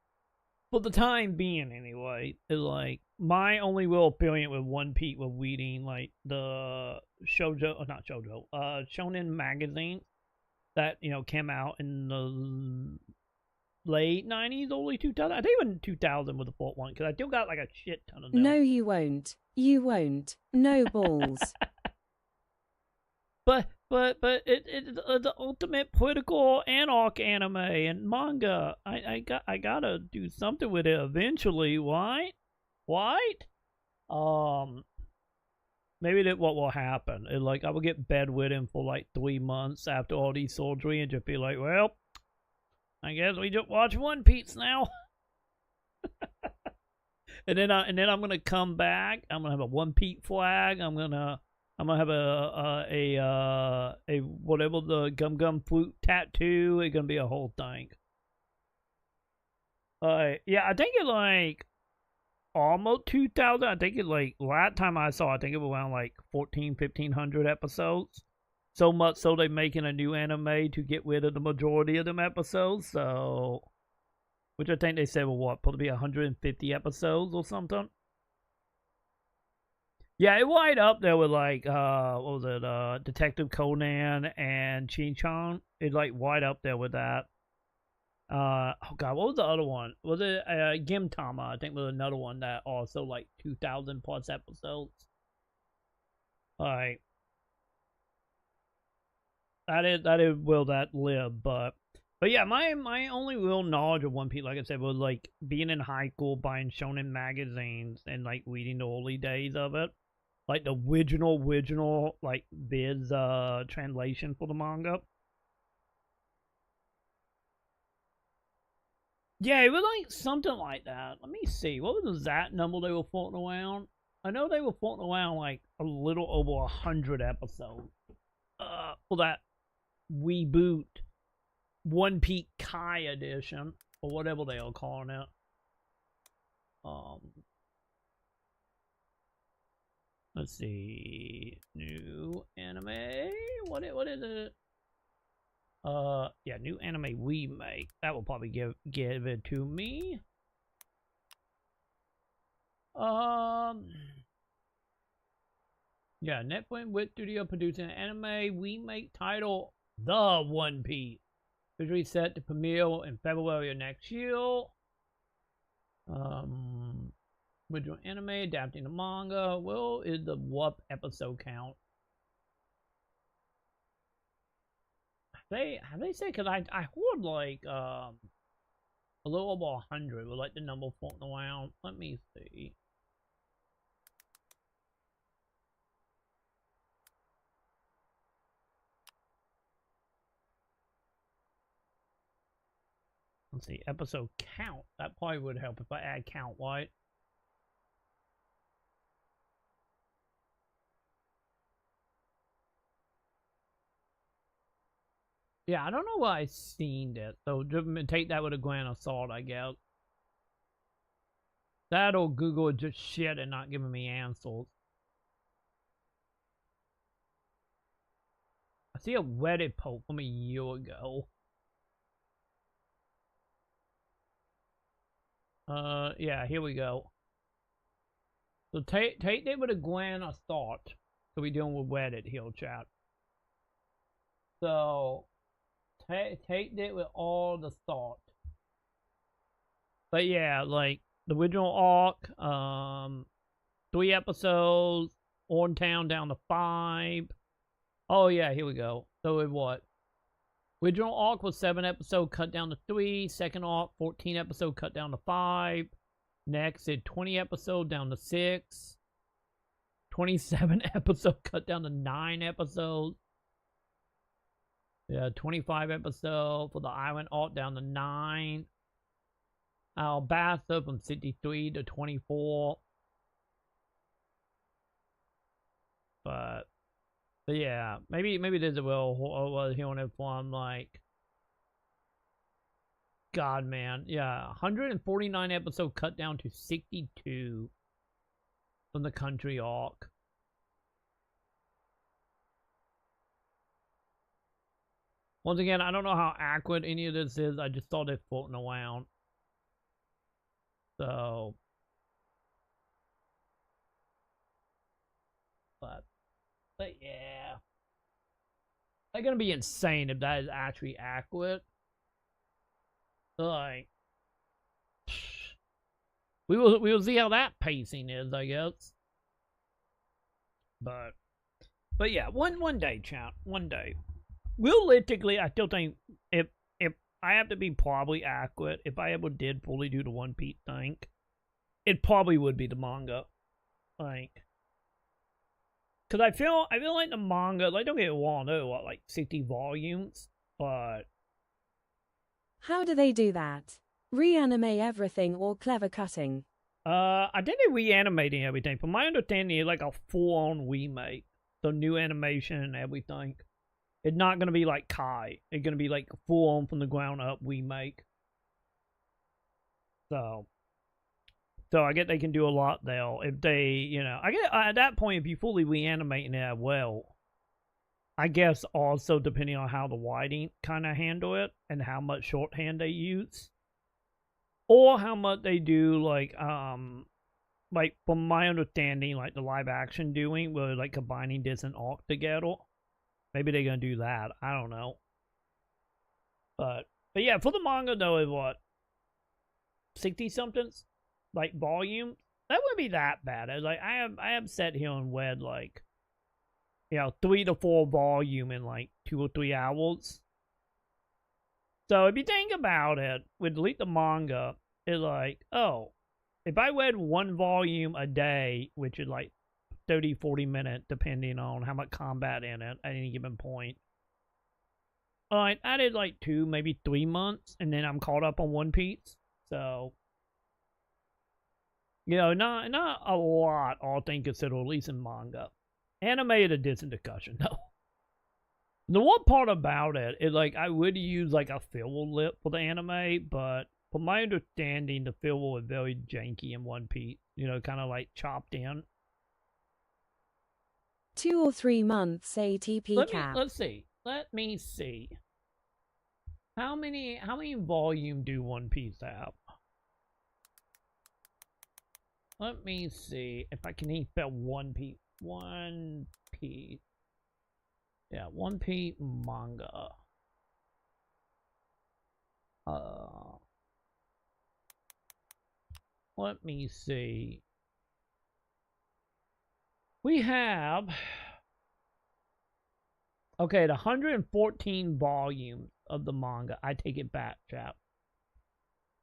for the time being anyway, is like my only real experience with One Piece was reading like the Shonen magazine. That, you know, came out in the late 90s, early 2000s. I think even 2000 was the fourth one, because I still got like a shit ton of them. No, you won't. You won't. No balls. But it's the ultimate political anarch anime and manga. I gotta do something with it eventually, right? Maybe that's what will happen. It, like, I will get bedridden for like 3 months after all these surgery and just be like, well, I guess we just watch One Piece now. and then I'm gonna come back. I'm gonna have a One Piece flag. I'm gonna have a whatever the gum fruit tattoo. It's gonna be a whole thing. Yeah, I think it like. Almost 2,000. I think it like last time I saw, I think it was around like 1,500 episodes. So much so they're making a new anime to get rid of the majority of them episodes. So, which I think they said were what, probably 150 episodes or something. Yeah, it wide up there with like what was it? Detective Conan and Shin-chan. It like wide up there with that. Oh god, what was the other one? Was it Gintama? I think was another one that also like 2,000 plus episodes. Alright. That is will that live, but yeah, my only real knowledge of One Piece, like I said, was like being in high school, buying shonen magazines and like reading the early days of it. Like the original like Viz translation for the manga. Yeah, it was like something like that. Let me see. What was that number they were floating around? I know they were floating around like a little over 100 episodes. For that reboot One Piece Kai edition, or whatever they are calling it. Let's see. New anime. What is it? Yeah, new anime remake. That will probably give it to me. Yeah, Netflix with studio producing an anime remake titled The One Piece. Visually set to premiere in February of next year. Original anime adapting the manga. Well, is the what episode count? Have they said? Cause I heard like a little over 100 with like the number floating around. Let me see. Let's see, episode count. That probably would help if I add count, right? Yeah, I don't know why I seen that, so just take that with a grain of salt, I guess. That or Google is just shit and not giving me answers. I see a Reddit post from a year ago. Yeah, here we go. So take that with a grain of salt. So we dealing with Reddit here, chat. So take that with all the salt. But yeah, like the original arc, 3 episodes, on town down to 5. Oh yeah, here we go. So it what? Original arc was 7 episode cut down to 3. Second arc 14 episode cut down to 5. Next it 20 episode down to 6. 27 episode cut down to 9 episodes. Yeah, 25 episode for the Island arc down to 9. Alabasta from 63 to 24. But yeah, maybe there's a will hearing it from like God, man. Yeah, 149 episode cut down to 62 from the country arc. Once again, I don't know how accurate any of this is. I just saw this floating around. So, but yeah, they're gonna be insane if that is actually accurate. Like, we will see how that pacing is, I guess. But yeah, one day, chat, one day. Realistically, I still think if I have to be probably accurate, if I ever did fully do the One Piece thing, it probably would be the manga. Like, cause I feel like the manga, like, don't get me wrong, they're what, like 60 volumes, but how do they do that? Reanimate everything or clever cutting? I think they're reanimating everything. From my understanding, it's like a full-on remake, so new animation and everything. It's not gonna be like Kai. It's gonna be like full-on from the ground up remake. So I guess they can do a lot there if they, you know. I guess at that point, if you fully reanimate it well, I guess also depending on how the writing kind of handle it and how much shorthand they use, or how much they do like from my understanding, like the live action doing, where like combining this and arc together. Maybe they're gonna do that. I don't know. But yeah, for the manga though, is what 60 somethings like volume. That wouldn't be that bad. It's like I have sat here and read like, you know, 3 to 4 volume in like 2 or 3 hours. So if you think about it, with delete the manga, it's like, oh, if I read 1 volume a day, which is like 30-40 minutes, depending on how much combat in it at any given point. Alright, I did like 2, maybe 3 months, and then I'm caught up on One Piece. So, you know, not a lot, all things considered, at least in manga. Anime is a distant discussion, though. The one part about it is, like, I would use, like, a filler lip for the anime, but from my understanding, the filler is very janky in One Piece. You know, kind of, like, chopped in. 2 or 3 months ATP cap. Let's see. How many volume do One Piece have? Let me see if I can even spell One Piece. One Piece. Yeah, One Piece manga. Let me see. We have, okay, the 114 volumes of the manga. I take it back, chap.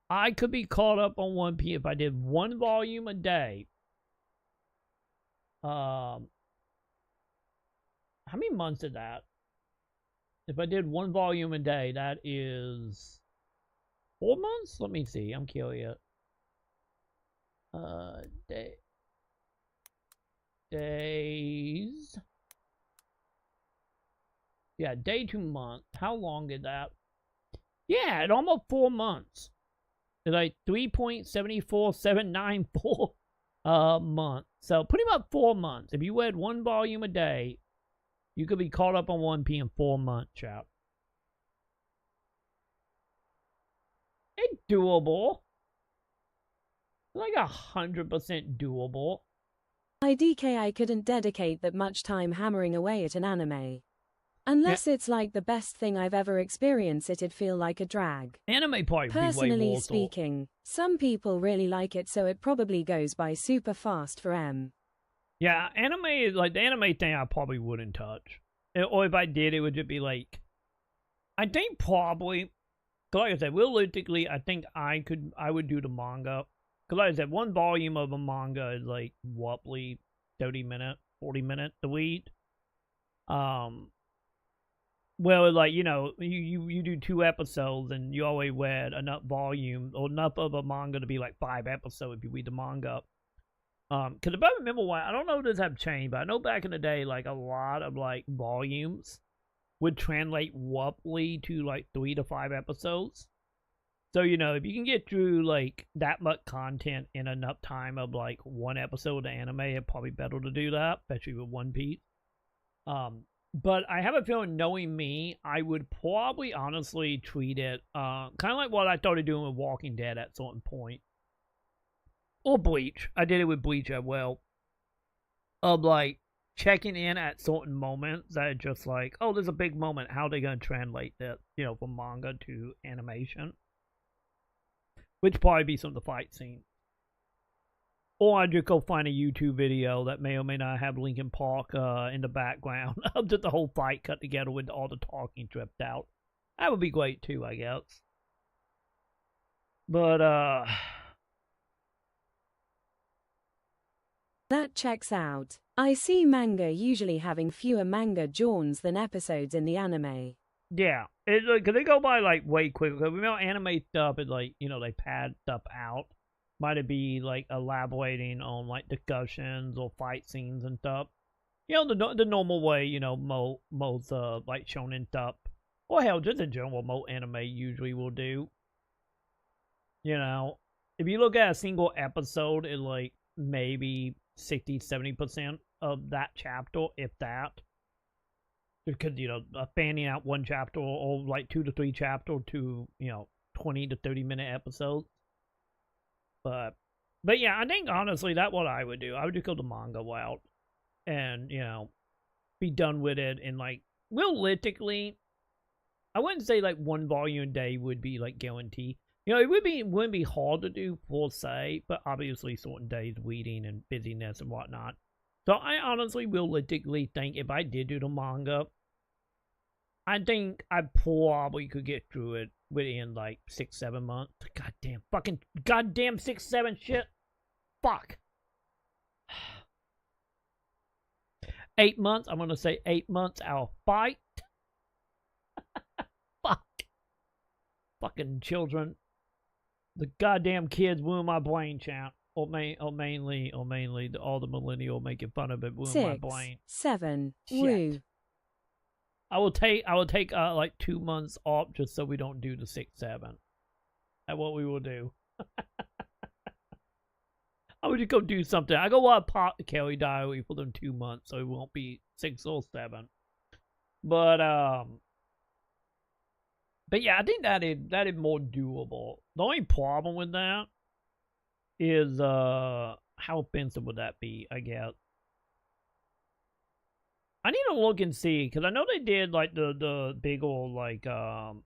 I could be caught up on One Piece if I did one volume a day. How many months is that? If I did one volume a day, that is 4 months? Let me see. I'm curious. Days. Yeah, day to month. How long is that? Yeah, it's almost 4 months. It's like 3.74794 month. So pretty much 4 months. If you read one volume a day, you could be caught up on One Piece in 4 months, chap. It's doable. Like 100% doable. IDK, I couldn't dedicate that much time hammering away at an anime. Unless it's like the best thing I've ever experienced, it'd feel like a drag. Anime probably Personally way more speaking, some people really like it, so it probably goes by super fast for M. Yeah, anime is like the anime thing I probably wouldn't touch. Or if I did, it would just be like, I think probably, like I said, realistically, I think I would do the manga. Because like I said, one volume of a manga is like roughly 30 minutes, 40 minutes to read. Well, like, you know, you do 2 episodes and you always read enough volume or enough of a manga to be like 5 episodes if you read the manga. Because if I remember why, I don't know if this have changed, but I know back in the day, like, a lot of, like, volumes would translate roughly to, like, 3 to 5 episodes. So, you know, if you can get through, like, that much content in enough time of, like, 1 episode of anime, it's probably better to do that, especially with One Piece. But I have a feeling, knowing me, I would probably honestly treat it kind of like what I started doing with Walking Dead at a certain point. Or Bleach. I did it with Bleach as well. Of, like, checking in at certain moments that are just like, oh, there's a big moment. How are they going to translate that, you know, from manga to animation? Which probably be some of the fight scenes. Or I'd just go find a YouTube video that may or may not have Linkin Park in the background of just the whole fight cut together with all the talking stripped out. That would be great too, I guess. But, That checks out. I see manga usually having fewer manga journs than episodes in the anime. yeah. Because they go by, like, way quicker. Because we know anime stuff is, like, you know, they pad stuff out. Might it be, like, elaborating on, like, discussions or fight scenes and stuff. You know, the normal way, you know, most, like, shonen stuff. Or hell, just in general, most anime usually will do. You know, if you look at a single episode, it's, like, maybe 60-70% of that chapter, if that. Because, you know, fanning out one chapter or, like, 2 to 3 chapters to, you know, 20 to 30-minute episodes. But yeah, I think honestly that's what I would do. I would just go the manga route and, you know, be done with it. And, like, realistically, I wouldn't say like 1 volume a day would be like guaranteed. You know, it wouldn't be hard to do per se, but obviously certain days reading and busyness and whatnot. So I honestly realistically think if I did do the manga, I think I probably could get through it within like 6-7 months. Goddamn 6-7 shit. Fuck. 8 months. I'm gonna say 8 months. I'll fight. Fuck. Fucking children. The goddamn kids ruin my brain, champ. Or mainly all the millennial making fun of it ruin my brain. 7. Shit. Woo. I will take like 2 months off just so we don't do the 6-7. That's what we will do. I would just go do something. I go watch Pop Kelly Diary for them 2 months, so it won't be 6 or 7. But yeah, I think that is more doable. The only problem with that is how expensive would that be, I guess. I need to look and see, because I know they did, like, the big old, like, the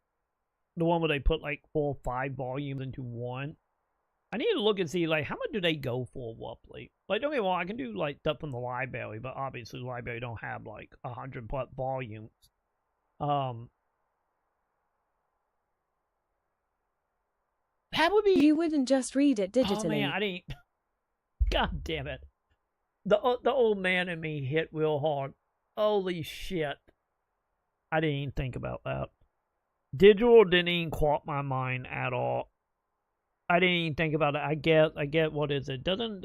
one where they put, like, 4 or 5 volumes into one. I need to look and see, like, how much do they go for, roughly? Like, don't get me wrong, I can do, like, stuff from the library, but obviously the library don't have, like, 100 plus volumes. That would be... You wouldn't just read it digitally. Oh, man, I didn't... God damn it. The old man in me hit real hard. Holy shit. I didn't even think about that. Digital didn't even cross my mind at all. I didn't even think about it. I get what is it? Doesn't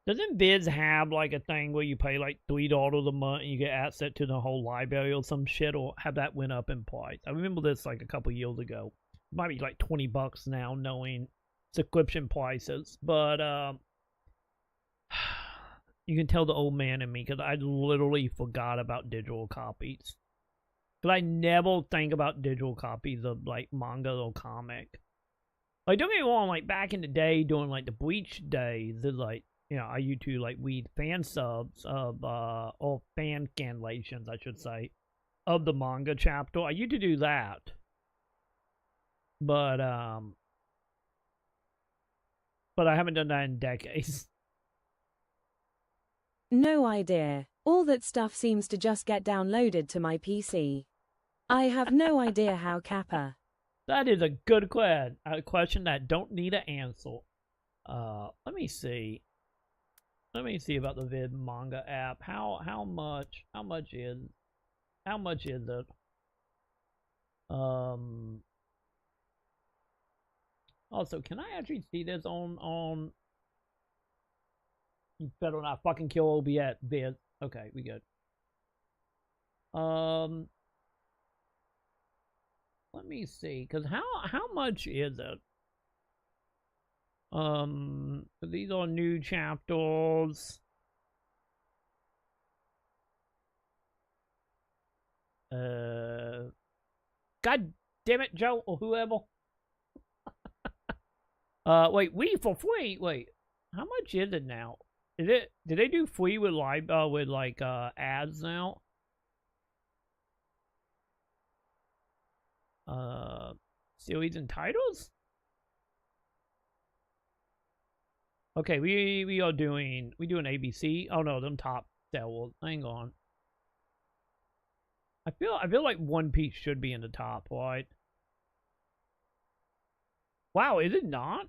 Vids have like a thing where you pay like $3 a month and you get access to the whole library or some shit, or have that went up in price? I remember this like a couple years ago. It might be like $20 now, knowing subscription prices, but you can tell the old man in me, because I literally forgot about digital copies. Because I never think about digital copies of, like, manga or comic. Like, don't get me wrong, like, back in the day, during, like, the Bleach days, there's, like, you know, I used to, like, read fan subs of, or fan scanlations, I should say, of the manga chapter. I used to do that. But I haven't done that in decades. No idea. All that stuff seems to just get downloaded to my PC. I have no idea how Kappa. That is a good question. A question that don't need an answer. Let me see. Let me see about the Vid Manga app. How much is it? Also, can I actually see this on You better not fucking kill OBS, Vid. Okay, we good. Let me see, cause how much is it? These are new chapters. God damn it, Joe, or whoever. Wait, we for free. Wait, how much is it now? Is it? Did they do free with live with like ads now? Series and titles. Okay, we are doing ABC. Oh no, them top sellers. Hang on. I feel like One Piece should be in the top, right? Wow, is it not?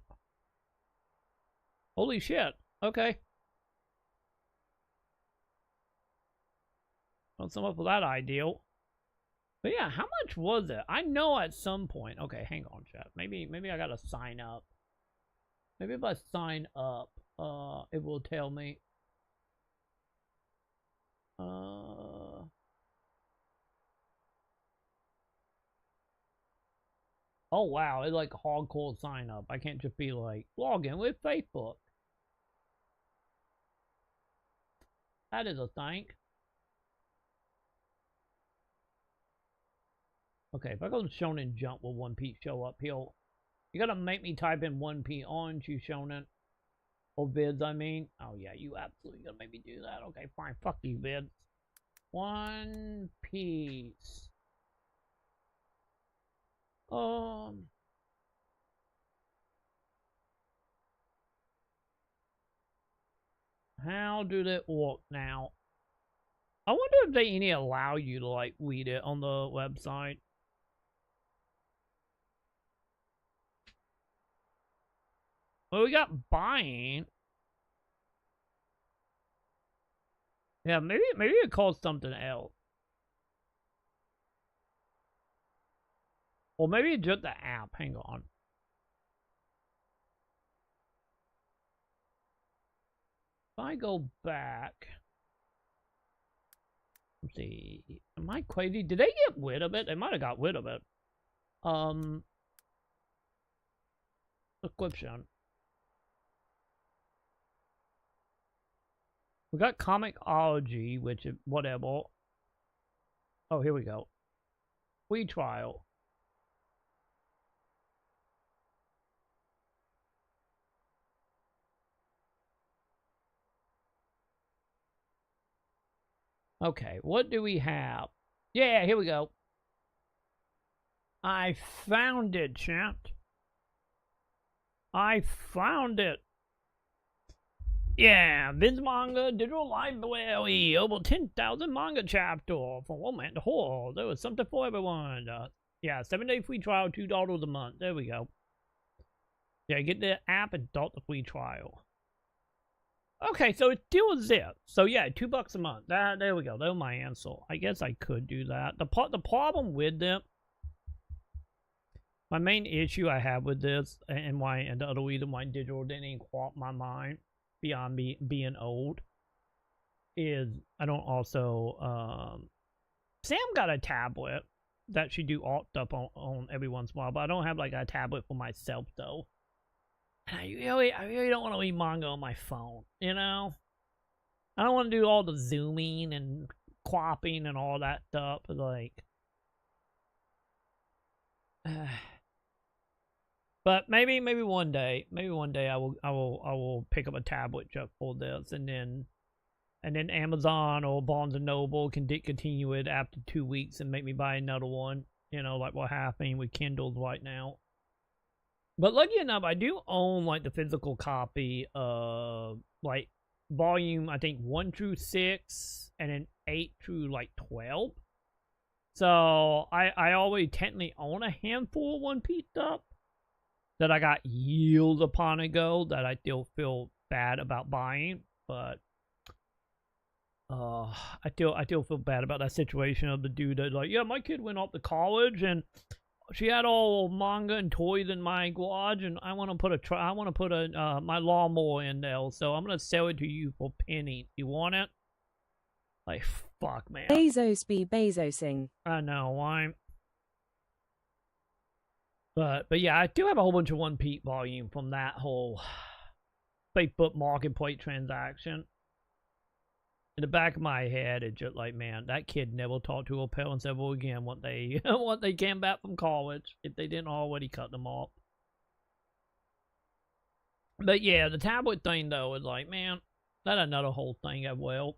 Holy shit. Okay. Don't sum up with that ideal. But yeah, how much was it? I know at some point. Okay, hang on, chat. Maybe I gotta sign up. Maybe if I sign up, it will tell me. Oh wow, it's like hardcore sign up. I can't just be like, log in with Facebook. That is a thing. Okay, if I go to Shonen Jump, will One Piece show up? You gotta make me type in One Piece on to Shonen. Or Vids, I mean. Oh yeah, you absolutely gotta make me do that. Okay, fine. Fuck you, Vids. One Piece. How do that work now? I wonder if they any allow you to like read it on the website. Well, we got buying. Yeah, maybe it calls something else. Or maybe it's just the app. Hang on. If I go back. Let's see. Am I crazy? Did they get rid of it? They might have got rid of it. Subscription. We got Comicology, which is whatever. Oh, here we go. Free trial. Okay, what do we have? Yeah, here we go. I found it, chat. I found it. Yeah, Vince Manga Digital Library, over 10,000 manga chapter from Woman to Horror. There was something for everyone. Yeah, 7-day free trial, $2 a month. There we go. Yeah, get the app and start the free trial. Okay, so it still is there. So yeah, $2 a month. There we go. That was my answer. I guess I could do that. The problem with them, my main issue I have with this, and the other reason why digital didn't cross my mind beyond me being old, is I don't also Sam got a tablet that she do alt stuff on every once in a while, but I don't have like a tablet for myself though. And I really don't want to read manga on my phone, you know? I don't want to do all the zooming and cropping and all that stuff. Like, but maybe one day I will pick up a tablet just for this, and then Amazon or Barnes and Noble can discontinue it after 2 weeks and make me buy another one. You know, like what happening with Kindles right now. But lucky enough, I do own like the physical copy of like volume, I think 1 through 6, and then 8 through like 12. So I already technically own a handful of One Piece stuff that I got years upon ago that I still feel bad about buying, but I still feel bad about that situation of the dude that like, yeah, my kid went off to college and she had all manga and toys in my garage, and I want to put my lawnmower in there, so I'm gonna sell it to you for a penny. You want it? Like, fuck, man. Bezos be Bezosing. I know, why? But yeah, I do have a whole bunch of One Piece volume from that whole Facebook Marketplace transaction. In the back of my head, it's just like, man, that kid never talked to her parents ever again when they came back from college, if they didn't already cut them off. But yeah, the tablet thing though is like, man, that's another whole thing as well.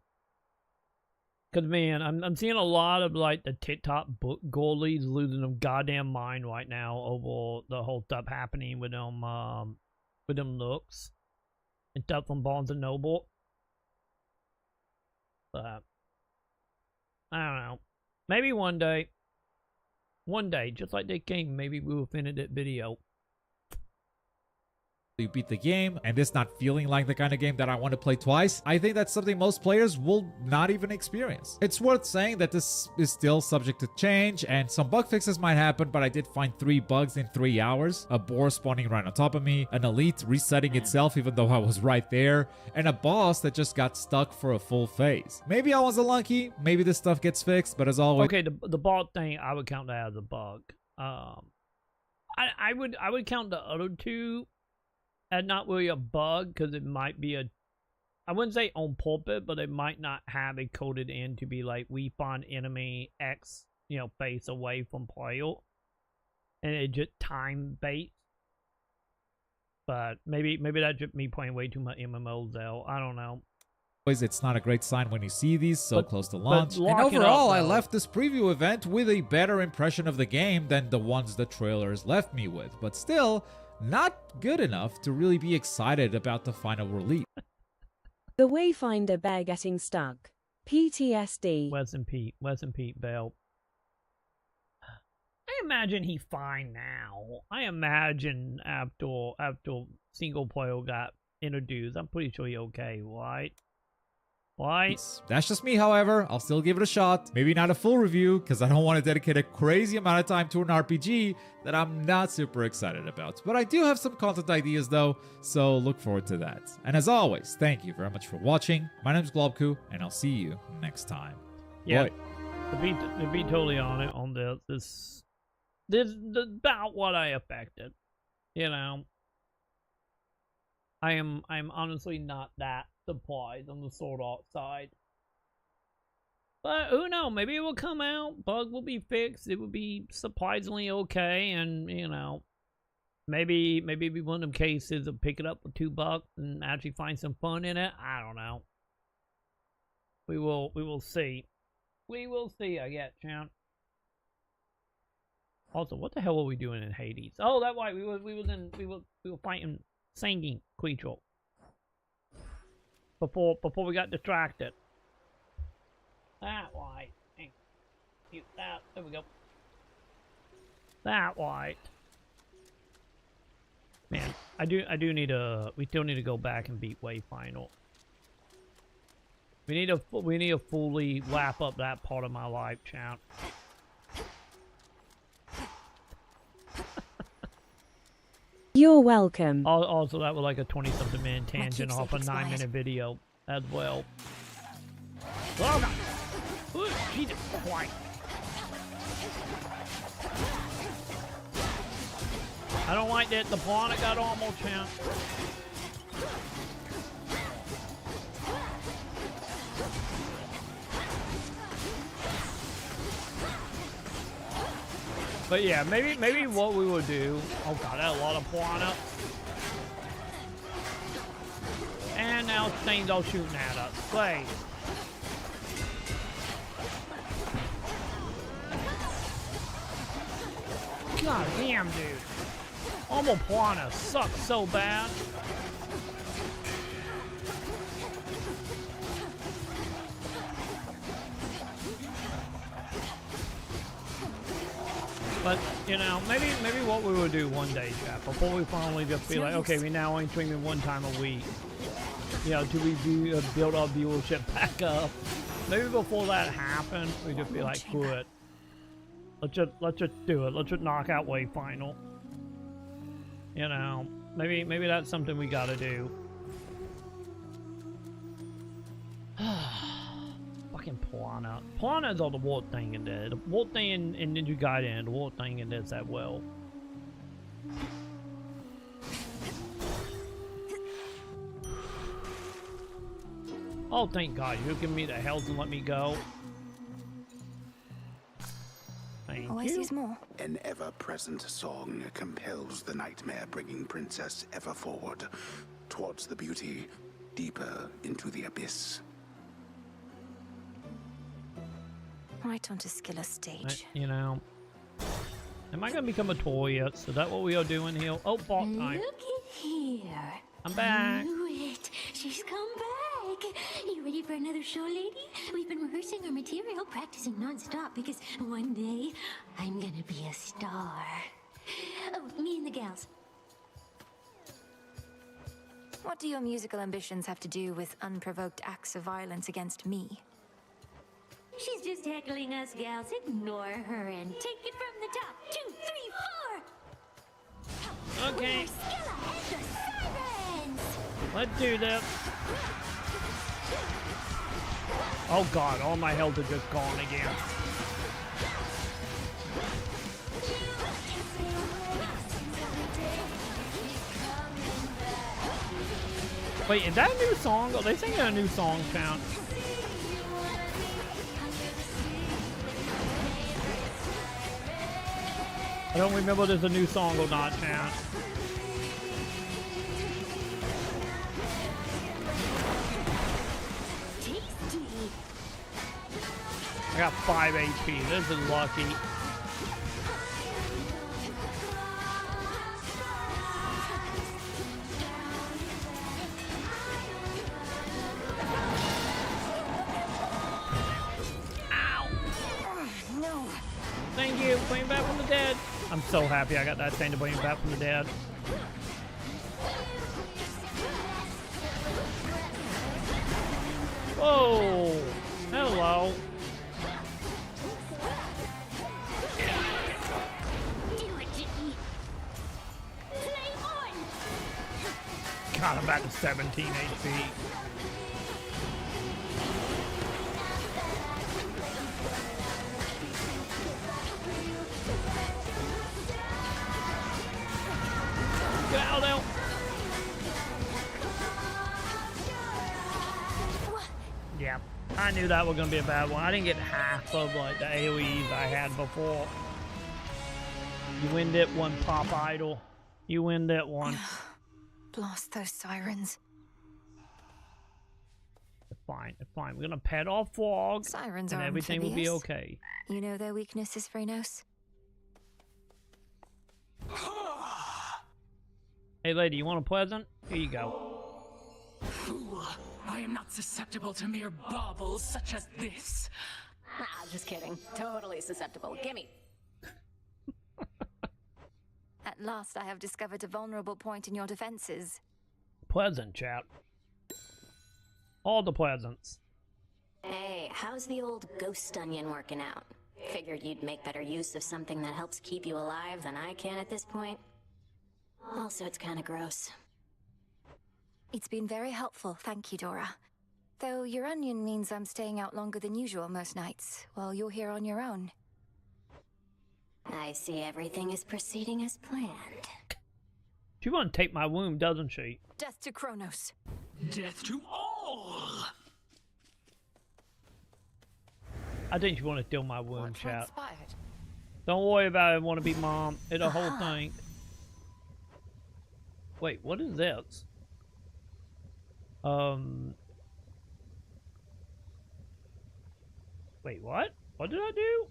Cause man, I'm seeing a lot of like the TikTok book goalies losing their goddamn mind right now over the whole stuff happening with them looks and stuff from Barnes and Noble. But I don't know. Maybe one day, just like that game, maybe we will finish that video. You beat the game and it's not feeling like the kind of game that I want to play twice, I think that's something most players will not even experience. It's worth saying that this is still subject to change and some bug fixes might happen, but I did find 3 bugs in 3 hours. A boar spawning right on top of me, an elite resetting itself even though I was right there, and a boss that just got stuck for a full phase. Maybe I was unlucky, maybe this stuff gets fixed, but as always... Okay, the boss thing, I would count that as a bug. I would count the other 2 and not really a bug, because it might be I wouldn't say on purpose, but it might not have it coded in to be like, we find enemy X, face away from player, and it just time based. But maybe that's just me playing way too much MMOs though. I don't know. It's not a great sign when you see these so close to launch. And overall, I left this preview event with a better impression of the game than the ones the trailers left me with. But still, not good enough to really be excited about the final release. The Wayfinder bear getting stuck. PTSD. Wes and Pete Bell. I imagine he's fine now. I imagine after single player got introduced, I'm pretty sure he's okay, right? That's just me, however. I'll still give it a shot. Maybe not a full review, because I don't want to dedicate a crazy amount of time to an RPG that I'm not super excited about. But I do have some content ideas though, so look forward to that. And as always, thank you very much for watching. My name's Globku, and I'll see you next time. Yeah, to be totally honest on this is about what I expected. I'm honestly not that surprised on the Sword Art side. But who knows? Maybe it will come out. Bug will be fixed. It will be surprisingly okay. And, maybe be one of them cases of pick it up for $2 and actually find some fun in it. I don't know. We will see. We will see, I guess, champ. Also, what the hell were we doing in Hades? Oh, that way we were fighting singing creature. Before we got distracted. That way. That, there we go. That way. Man, I do need a. We still need to go back and beat Way Final. We need to fully wrap up that part of my life, champ. You're welcome. Also, that was like a 20-something minute tangent off a 9-minute video as well. Oh god! Ooh, Jesus Christ! I don't like that the pawn got almost champ. But yeah, maybe what we will do. Oh god, that a lot of piranha. And now things all shooting at us. Wait. God damn, dude. Almost piranha sucks so bad. But, you know, maybe what we will do one day, chat, before we finally just be like, okay, we now only streaming one time a week. You know, to build our viewership back up. Maybe before that happens, we just be like, good. Let's just do it. Let's just knock out Way Final. You know, maybe that's something we gotta do. Fucking piranha. Piranhas are the worst thing in there. The worst thing in Ninja Gaiden, the worst thing in this that well. Oh, thank God. You're giving me the health and let me go. Always use more. An ever-present song compels the nightmare-bringing princess ever forward, towards the beauty, deeper into the abyss. Right onto Skiller's stage. You know, am I gonna become a toy yet? So that what we are doing here? Oh, bot time. Look at here. I'm back. I knew it. She's come back. You ready for another show, lady? We've been rehearsing our material, practicing non-stop because one day I'm gonna be a star. Oh, me and the gals. What do your musical ambitions have to do with unprovoked acts of violence against me? She's just heckling us gals. Ignore her and take it from the top. 2, 3, 4. Okay. Skilla and the Sirens. Let's do this. Oh god, all my health is just gone again. Wait, is that a new song? Are they singing a new song, Count? I don't remember if there's a new song or not, Count. I got 5 HP. This is lucky. Ow! No. Thank you. Bring back from the dead. I'm so happy I got that thing to bring back from the dead. Whoa! Hello. God, I'm back to 17 HP. Get out now. Yeah, I knew that was gonna be a bad one. I didn't get half of like the AoEs I had before. You win that one, Pop Idol. You win that one. Blast those sirens. It's fine. It's fine. We're gonna pet our frog, Sirens and are everything will be amphibious. okay. You know their weaknesses, Phrenos? Hey, lady, you want a present? Here you go. Fool! I am not susceptible to mere baubles such as this. Ah, just kidding. Totally susceptible. Gimme. At last I have discovered a vulnerable point in your defenses. Present, chat. All the presents. Hey, how's the old ghost onion working out? Figured you'd make better use of something that helps keep you alive than I can at this point. Also, it's kind of gross. It's been very helpful, thank you, Dora. Though your onion means I'm staying out longer than usual most nights, while you're here on your own. I see everything is proceeding as planned. She want to take my womb, doesn't she? Death to Kronos. Death to all! I think she want to steal my womb, chat. Transpired? Don't worry about it, want to be mom. It's a whole thing. Wait, what is this? Wait, what? What did I do?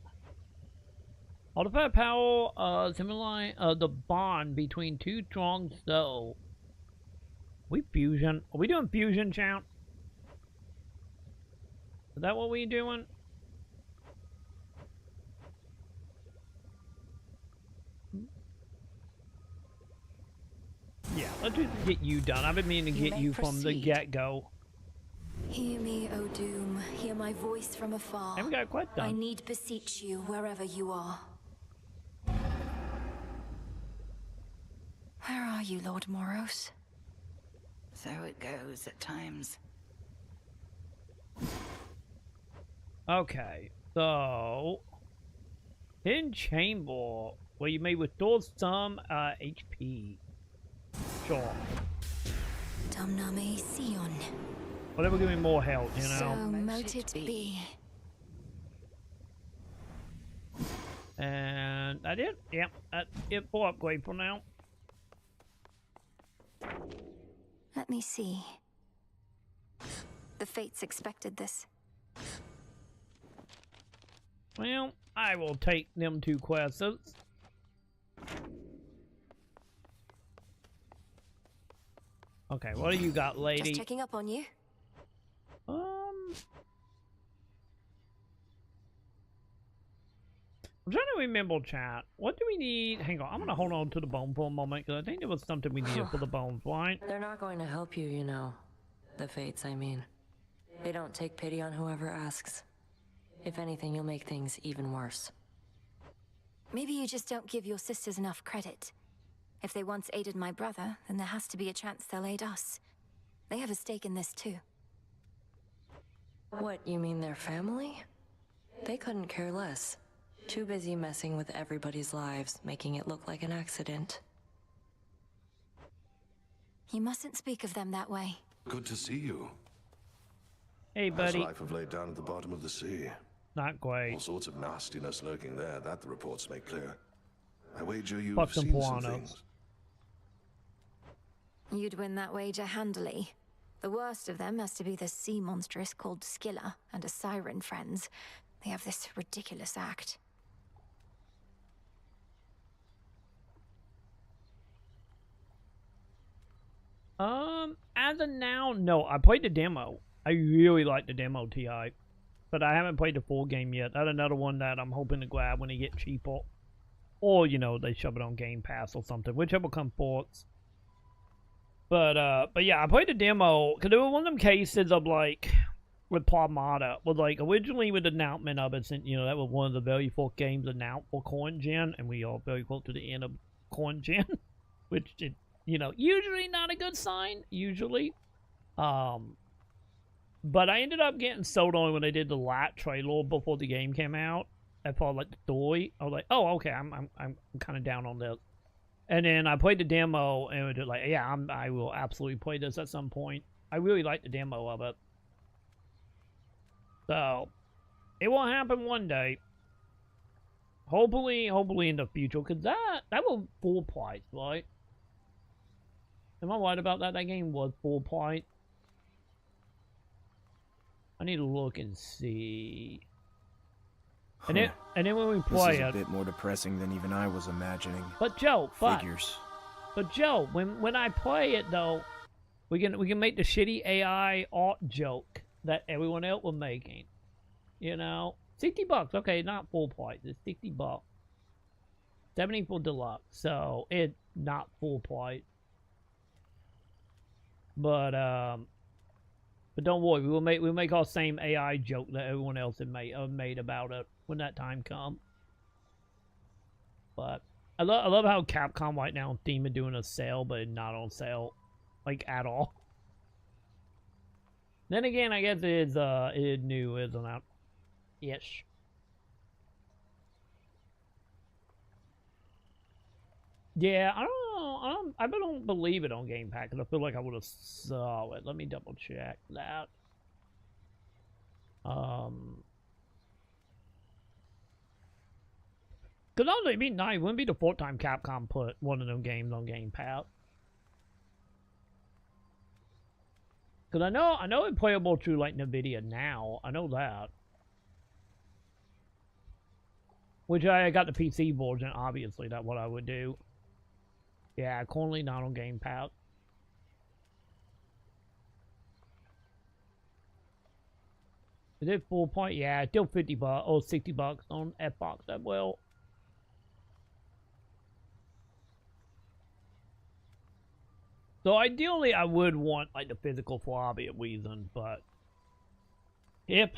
Artifact power, similar, the bond between two strong souls. We fusion. Are we doing fusion, chat? Is that what we doing? Yeah, let's just get you done. I've been meaning to get you from the get-go. Hear me, O Doom. Hear my voice from afar. Haven't got quite done. I need beseech you wherever you are. Where are you, Lord Moros? So it goes at times. Okay, so hidden chamber where you may withdraw some HP. Sure. Domname Sion. Whatever, give me more health, you know. So mote it be. And that it? Yep, that's it for upgrade for now. Let me see. The fates expected this. Well, I will take them two quests. Okay, what do you got, lady? Just checking up on you. I'm trying to remember, chat. What do we need? Hang on, I'm gonna hold on to the bone for a moment because I think there was something we needed for the bones, right? They're not going to help you, you know. The fates, I mean. They don't take pity on whoever asks. If anything, you'll make things even worse. Maybe you just don't give your sisters enough credit. If they once aided my brother, then there has to be a chance they'll aid us. They have a stake in this too. What, you mean their family? They couldn't care less. Too busy messing with everybody's lives, making it look like an accident. You mustn't speak of them that way. Good to see you. Hey, How's buddy. life have laid down at the bottom of the sea? Not great. All sorts of nastiness lurking there, that the reports make clear. I wager you've Fuck them seen some piranhas. things. You'd win that wager handily. The worst of them has to be the sea monstrous called Skilla and a siren friends. They have this ridiculous act. As of now, no. I played the demo. I really like the demo, TI. But I haven't played the full game yet. That's another one that I'm hoping to grab when they get cheaper. Or, you know, they shove it on Game Pass or something. Whichever comes forth. But yeah, I played the demo. Because there was one of them cases of, like, with Palmata. Was, like, originally with the announcement of it, since, you know, that was one of the very first games announced for Corn Gen. And we are very close to the end of Corn Gen. Which, is, you know, usually not a good sign. Usually. But I ended up getting sold on when they did the light trailer before the game came out. I thought, like, the story. I was like, oh, okay, I'm kind of down on this. And then I played the demo, and it was just like, yeah, I will absolutely play this at some point. I really like the demo of it. So, it will happen one day. Hopefully in the future, because that was full price, right? Am I right about that? That game was full price. I need to look and see. And then when we play this is a bit more depressing than even I was imagining. But Joe, figures. But Joe, when I play it though, we can make the shitty AI art joke that everyone else was making. You know, $60. Okay, not full price. It's $60. 70 for deluxe, so it's not full price. But don't worry, we'll make our same AI joke that everyone else had made about it when that time comes. But I love how Capcom right now on Steam are doing a sale, but it's not on sale, like at all. Then again, I guess it is new, isn't it? Yes. Yeah, I don't know. I don't believe it on Game Pass because I feel like I would have saw it. Let me double check that. Because honestly, it'd be nice. It wouldn't be the fourth time Capcom put one of them games on Game Pass. Because I know it's playable through like NVIDIA now. I know that. Which I got the PC version. Obviously, that's what I would do. Yeah, currently not on Game Pass. Is it full point? Yeah, still $50 or $60 on Xbox as well. So ideally, I would want like the physical floppy at reason, but if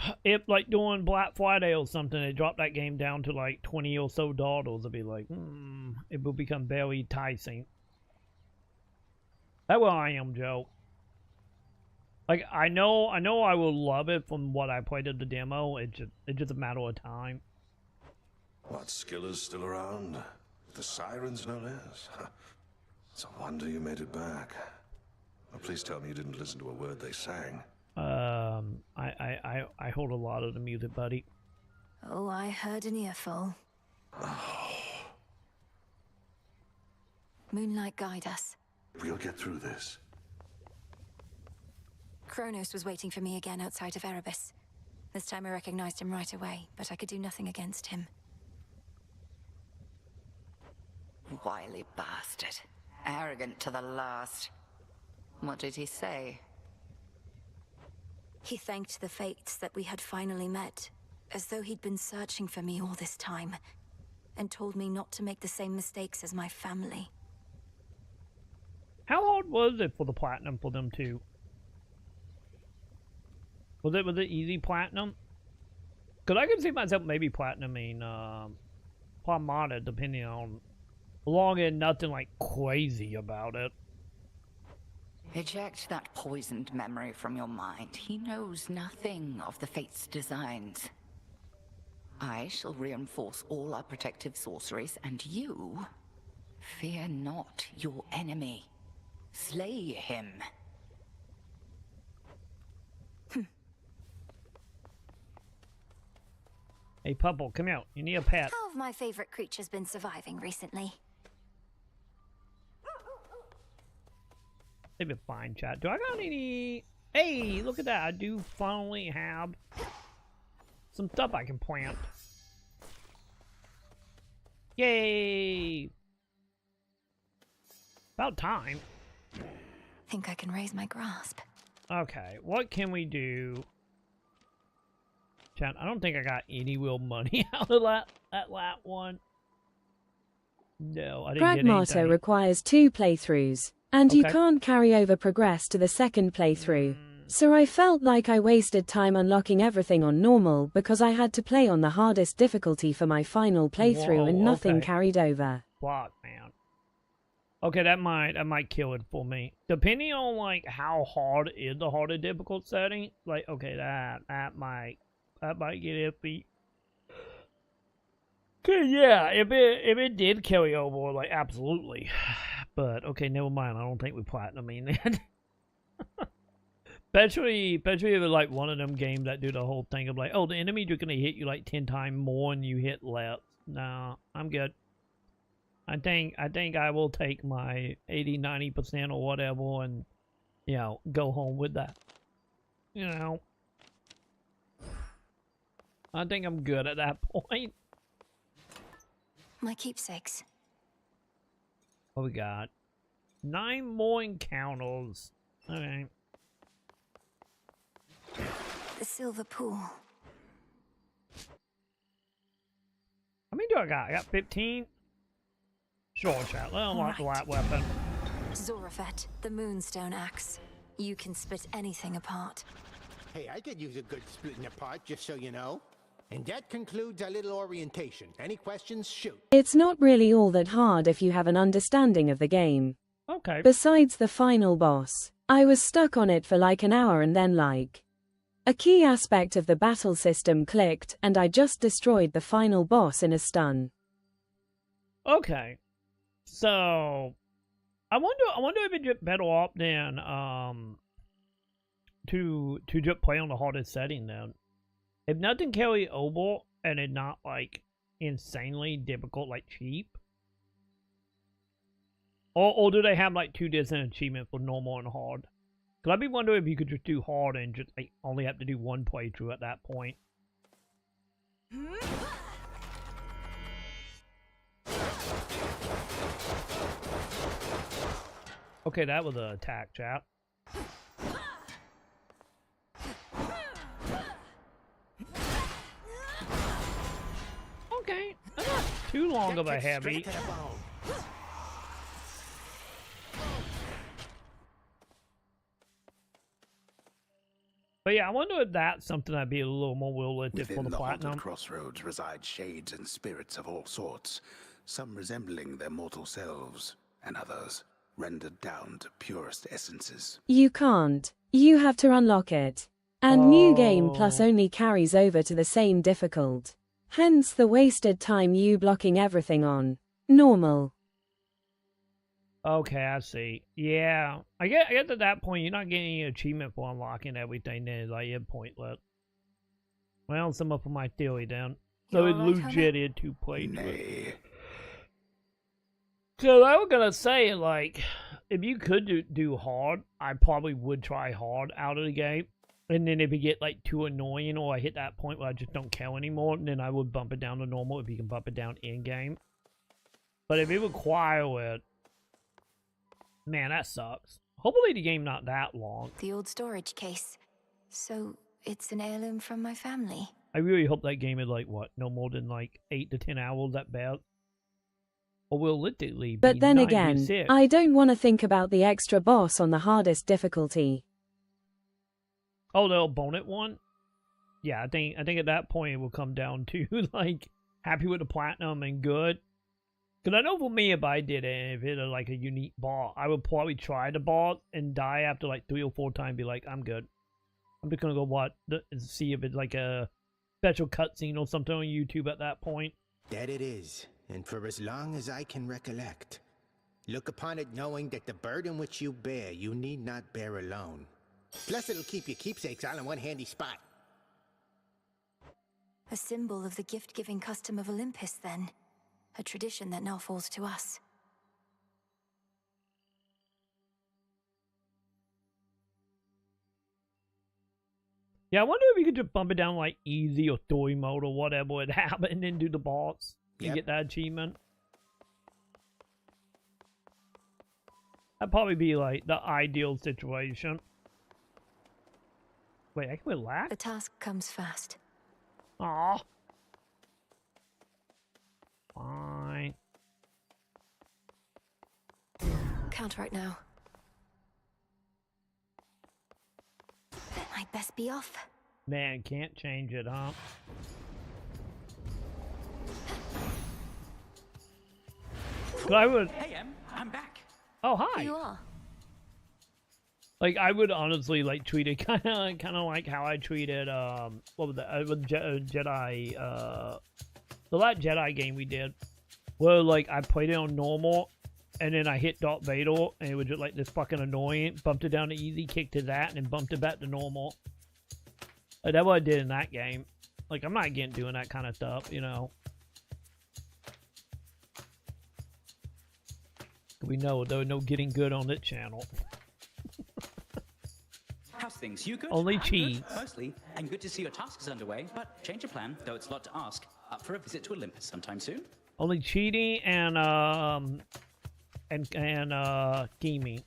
like doing Black Friday or something, they drop that game down to like $20 or so, I'd be like, it will become very enticing. That's where I am, Joe. Like I know I will love it from what I played at the demo. It's just a matter of time. What, Skiller's still around? The sirens, no less. It's a wonder you made it back. Well, please tell me you didn't listen to a word they sang. I hold a lot of the music, buddy. Oh, I heard an earful. Moonlight, guide us. We'll get through this. Kronos was waiting for me again outside of Erebus. This time I recognized him right away, but I could do nothing against him. Wily bastard. Arrogant to the last. What did he say? He thanked the fates that we had finally met, as though he'd been searching for me all this time, and told me not to make the same mistakes as my family. How hard was it for the platinum for them too? Was it easy platinum? Cause I can see myself maybe platinuming Palmada depending on long and nothing like crazy about it. Eject that poisoned memory from your mind. He knows nothing of the Fate's designs. I shall reinforce all our protective sorceries, and you fear not your enemy. Slay him. Hey, Pupple, come out. You need a pet. How have my favorite creatures been surviving recently? They've been fine, chat. Do I got any... Hey, look at that. I do finally have some stuff I can plant. Yay! About time. Think I can raise my grasp. Okay, what can we do? Chat, I don't think I got any real money out of that one. No, I didn't get anything. requires 2 playthroughs, and you can't carry over progress to the second playthrough. So I felt like I wasted time unlocking everything on normal because I had to play on the hardest difficulty for my final playthrough and nothing carried over. Fuck, man. Okay, that might kill it for me. Depending on like how hard is the harder difficult setting, like okay, that might get iffy. Okay, yeah, if it did carry over, like absolutely. But okay, never mind. I don't think we platinuming that. especially if it's like one of them games that do the whole thing of like, oh, the enemies are gonna hit you like 10 times more and you hit less. No, I'm good. I think I will take my 80-90% or whatever and, you know, go home with that. You know. I think I'm good at that point. My keepsakes. What we got? 9 more encounters. Okay. The silver pool. How many do I got? I got 15? Sure, chat. Let them like the light weapon. Zorafet, the Moonstone Axe. You can split anything apart. Hey, I could use a good splitting apart, just so you know. And that concludes our little orientation. Any questions? Shoot. It's not really all that hard if you have an understanding of the game. Okay. Besides the final boss, I was stuck on it for like an hour and then a key aspect of the battle system clicked and I just destroyed the final boss in a stun. Okay. So I wonder if it's better off than to just play on the hardest setting then. If nothing carry over and it's not like insanely difficult, like cheap. Or do they have like 2 different achievements for normal and hard? Cause I'd be wondering if you could just do hard and just like only have to do 1 playthrough at that point. Okay, that was an attack, chat. Okay, that's not too long of a heavy. But yeah, I wonder if that's something I'd be a little more realistic for Within the the platinum. haunted crossroads reside shades and spirits of all sorts, some resembling their mortal selves, and others rendered down to purest essences. You can't. You have to unlock it. And New Game Plus only carries over to the same difficult. Hence the wasted time you blocking everything on normal. Okay, I see. Yeah, I get at that point you're not getting any achievement for unlocking everything. Then it's like you're pointless. Well, some up of my theory then. So it's legit in 2 playthroughs. So I was gonna say, like, if you could do hard, I probably would try hard out of the game. And then if it get like too annoying or I hit that point where I just don't care anymore, then I would bump it down to normal if you can bump it down in game. But if it require it, man, that sucks. Hopefully the game not that long. The old storage case. So it's an heirloom from my family. I really hope that game is like what, no more than like 8 to 10 hours at best. Or will literally be But then 9 again, to 6. I don't want to think about the extra boss on the hardest difficulty. Oh, the bonnet one? Yeah, I think at that point it will come down to like happy with the platinum and good. Because I know for me, if I did it, if it was like a unique boss, I would probably try the boss and die after like 3 or 4 times. Be like, I'm good. I'm just gonna go watch and see if it's like a special cutscene or something on YouTube at that point. That it is, and for as long as I can recollect. Look upon it knowing that the burden which you bear, you need not bear alone. Plus, it'll keep your keepsakes all in one handy spot. A symbol of the gift-giving custom of Olympus, then. A tradition that now falls to us. Yeah, I wonder if you could just bump it down like easy or story mode or whatever would happen and then do the boss to get that achievement. That'd probably be like the ideal situation. Wait, I can relax? The task comes fast. Aw. Fine. Count right now. That might best be off. Man, can't change it, huh? I would. Hey, Em, I'm back. Oh, hi. Here you are. Like, I would honestly like treat it kind of like how I treated what was that? Jedi the last Jedi game we did, where like I played it on normal, and then I hit Darth Vader, and it was just like this fucking annoying. Bumped it down to easy, kicked to that, and then bumped it back to normal. Like, that's what I did in that game. Like, I'm not getting doing that kind of stuff, you know. We know there was no getting good on this channel. How's things? You good? Only I'm good, cheese. mostly. And good to see your task is underway, but change of plan, though it's a lot to ask. Up for a visit to Olympus sometime soon? Only cheating and gaming.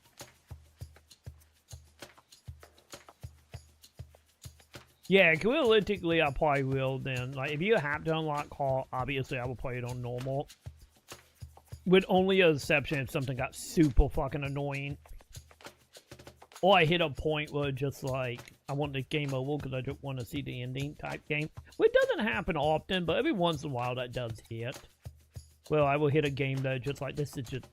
Yeah, realistically, I probably will then. Like, if you have to unlock Hall, obviously I will play it on normal. With only an exception if something got super fucking annoying. Or I hit a point where just like, I want the game over because I just want to see the ending type game. Which doesn't happen often, but every once in a while that does hit. Well, I will hit a game that just like, this is just...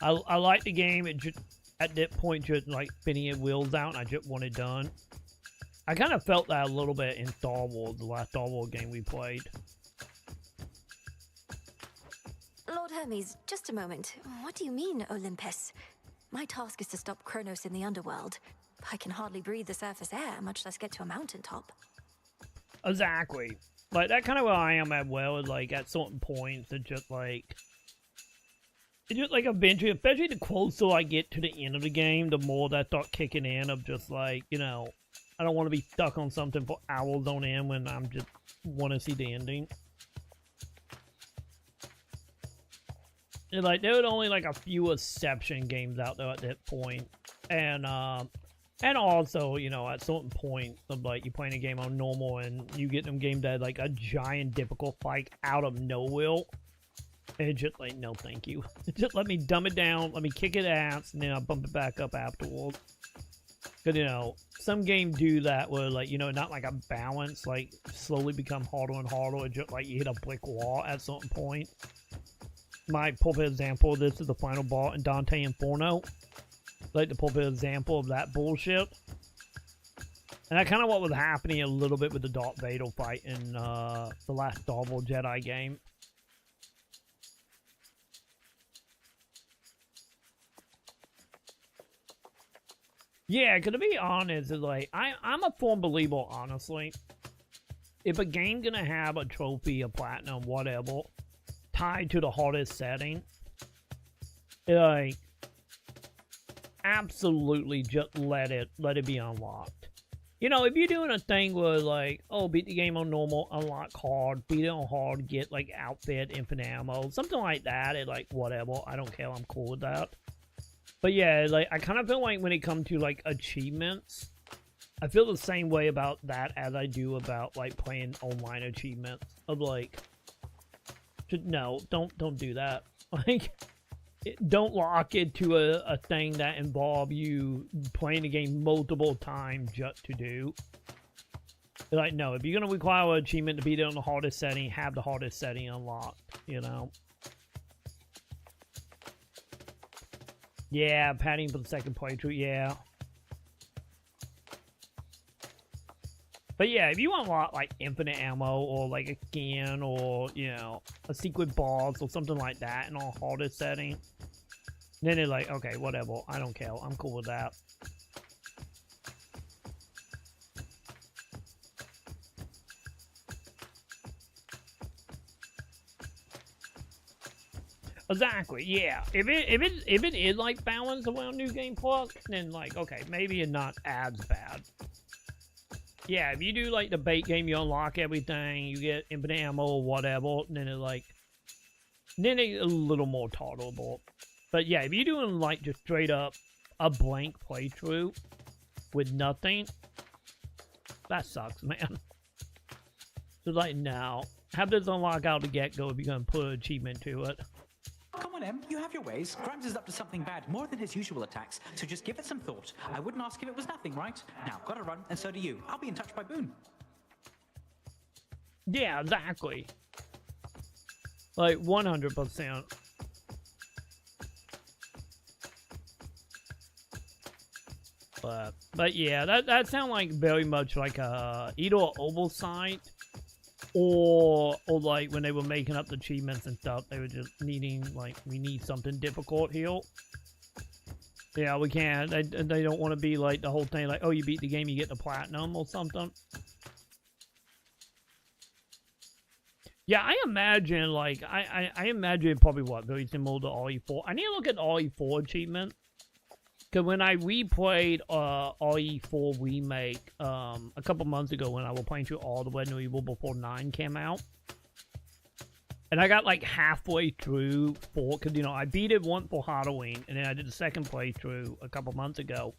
I like the game, it just, at that point, just like spinning your wheels out, and I just want it done. I kind of felt that a little bit in Star Wars, the last Star Wars game we played. Lord Hermes, just a moment. What do you mean, Olympus? My task is to stop Kronos in the underworld. I can hardly breathe the surface air, much less get to a mountaintop. Exactly. Like, that kind of where I am at well, is like, at certain points, it's just like eventually, especially the closer I get to the end of the game, the more that start kicking in of just like, you know, I don't want to be stuck on something for hours on end when I'm just want to see the ending. And like, there were only like a few exception games out there at that point. And also, you know, at certain points of like, you playing a game on normal and you get them game that like a giant difficult fight out of nowhere. And it's just like, no thank you. Just let me dumb it down, let me kick it ass, and then I'll bump it back up afterwards. Because, you know, some games do that where, like, you know, not like a balance, like, slowly become harder and harder. It's just like you hit a brick wall at some point. My perfect example of this is the final boss in Dante Inferno. Like, the perfect example of that bullshit. And that's kind of what was happening a little bit with the Darth Vader fight in the last Star Wars Jedi game. Yeah, because to be honest, it's like, I'm a firm believer, honestly. If a game's gonna have a trophy, a platinum, whatever, tied to the hardest setting, like, absolutely just let it be unlocked. You know, if you're doing a thing where, like, oh, beat the game on normal, unlock hard, beat it on hard, get, like, outfit, infinite ammo, something like that, it, like, whatever, I don't care, I'm cool with that. But yeah, like, I kind of feel like when it comes to, like, achievements, I feel the same way about that as I do about, like, playing online achievements. Of, like, no, don't do that. Like, don't lock it to a thing that involves you playing the game multiple times just to do. Like, no, if you're going to require an achievement to beat it on the hardest setting, have the hardest setting unlocked, you know? Yeah, padding for the second playthrough, yeah. But yeah, if you unlock, like, infinite ammo, or, like, a skin, or, you know, a secret boss, or something like that in a hardest setting, then they're like, okay, whatever, I don't care, I'm cool with that. Exactly, yeah. If it is like balanced around New Game Plus, then like, okay, maybe it's not as bad. Yeah, if you do like the bait game, you unlock everything, you get infinite ammo or whatever, then it's like, then it's a little more tolerable. But yeah, if you're doing like just straight up a blank playthrough with nothing, that sucks, man. So like, no, have this unlock out the get-go if you're gonna put an achievement to it. Come on, Em, you have your ways. Grimes is up to something bad, more than his usual attacks, so just give it some thought. I wouldn't ask if it was nothing, right? Now, gotta run, and so do you. I'll be in touch by Boone. Yeah, exactly. Like, 100%. But yeah, that sounds like very much like either an oversight, or like when they were making up the achievements and stuff, they were just needing, like, we need something difficult here. Yeah, we can't. They don't want to be like the whole thing, like, oh, you beat the game, you get the platinum or something. Yeah, I imagine, like, I imagine probably what, very similar to RE4. I need to look at RE4 achievement. Because when I replayed RE4 Remake a couple months ago when I was playing through all the Resident Evil before 9 came out, and I got like halfway through 4, because, you know, I beat it once for Halloween, and then I did the second playthrough a couple months ago,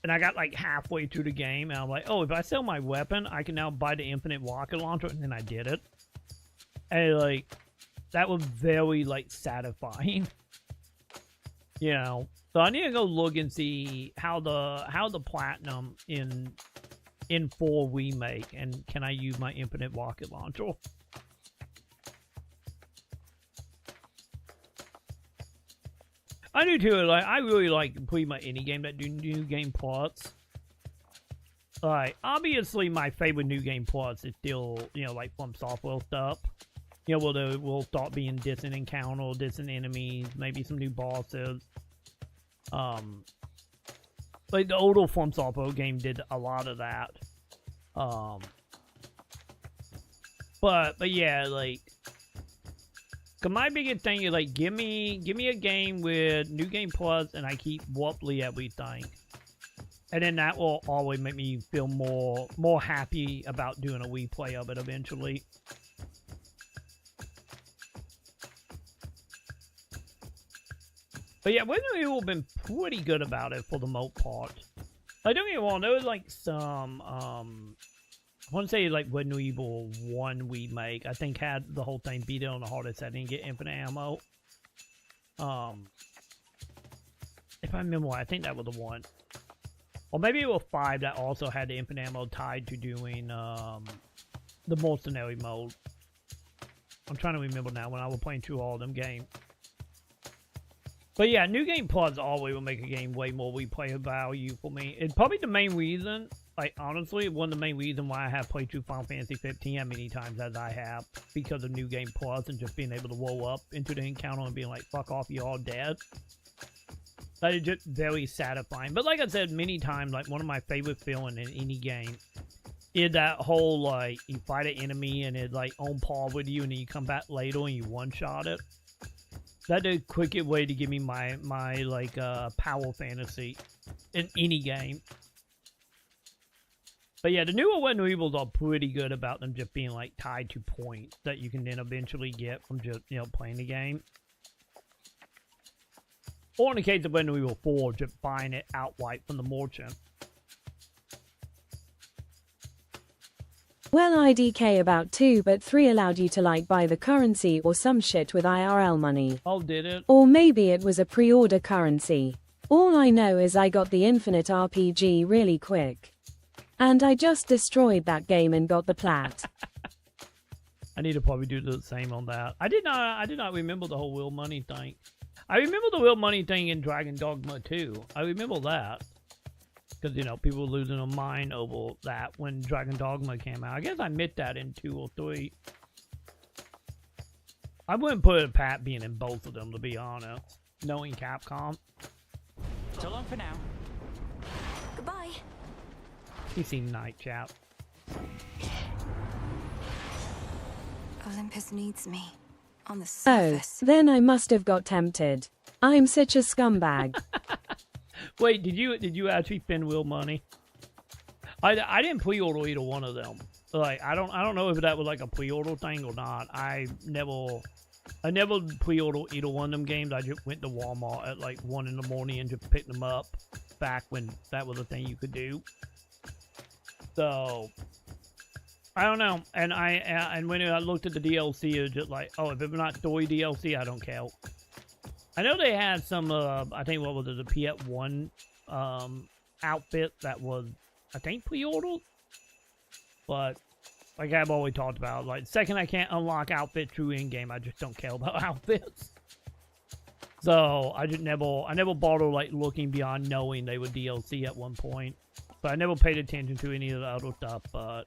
and I got like halfway through the game, and I'm like, oh, if I sell my weapon, I can now buy the infinite rocket launcher, and then I did it. And like, that was very like satisfying. You know, so I need to go look and see how the platinum in 4 Remake, and can I use my infinite rocket launcher? I do too. Like, I really like pretty much any game that do new game plots. Like, obviously my favorite new game plots is still, you know, like from software stuff. You know, where we'll start being distant encounter, distant enemies, maybe some new bosses. Like the older From Software game did a lot of that. But yeah, like, cause my biggest thing is like, give me a game with new game plus, and I keep roughly everything, and then that will always make me feel more happy about doing a replay of it eventually. But yeah, Resident Evil have been pretty good about it for the most part. Like, don't get me wrong, there was like some, I want to say like Resident Evil 1 Remake, I think had the whole thing beat it on the hardest setting, get infinite ammo. If I remember right, I think that was the one. Or maybe it was 5 that also had the infinite ammo tied to doing, the mercenary mode. I'm trying to remember now when I was playing through all of them games. But yeah, New Game Plus always will make a game way more replay value for me. It's probably the main reason, like, honestly, one of the main reasons why I have played through Final Fantasy 15 as many times as I have, because of New Game Plus and just being able to roll up into the encounter and being like, fuck off, you're all dead. That is just very satisfying. But like I said many times, like, one of my favorite feelings in any game is that whole, like, you fight an enemy and it's, like, on par with you, and then you come back later and you one-shot it. That's the quickest way to give me my like, power fantasy in any game. But yeah, the newer Resident Evils are pretty good about them just being, like, tied to points that you can then eventually get from just, you know, playing the game. Or in the case of Resident Evil 4, just buying it outright from the merchant. Well, IDK about 2 but 3 allowed you to like buy the currency or some shit with IRL money. Oh, did it? Or maybe it was a pre-order currency. All I know is I got the Infinite RPG really quick. And I just destroyed that game and got the plat. I need to probably do the same on that. I did not remember the whole real money thing. I remember the real money thing in Dragon Dogma 2. I remember that. Because, you know, people were losing their mind over that when Dragon Dogma came out. I guess I missed that in 2 or 3. I wouldn't put it past being in both of them, to be honest. Knowing Capcom. So long for now. Goodbye. You seem nice, chap. Olympus needs me. On the Oh, surface. then I must have got tempted. I'm such a scumbag. Wait, did you actually spend real money? I didn't pre-order either one of them. Like, I don't know if that was like a pre-order thing or not. I never pre-ordered either one of them games. I just went to Walmart at like 1 in the morning and just picked them up back when that was a thing you could do. So I don't know. And when I looked at the DLC, it was just like, oh, if it's not story DLC, I don't care. I know they had some, I think, what was it, the PS1 outfit that was, I think, pre-ordered. But, like I've always talked about, like, the second I can't unlock outfit through in-game, I just don't care about outfits. So, I never bothered, like, looking beyond knowing they were DLC at one point. But I never paid attention to any of the other stuff, But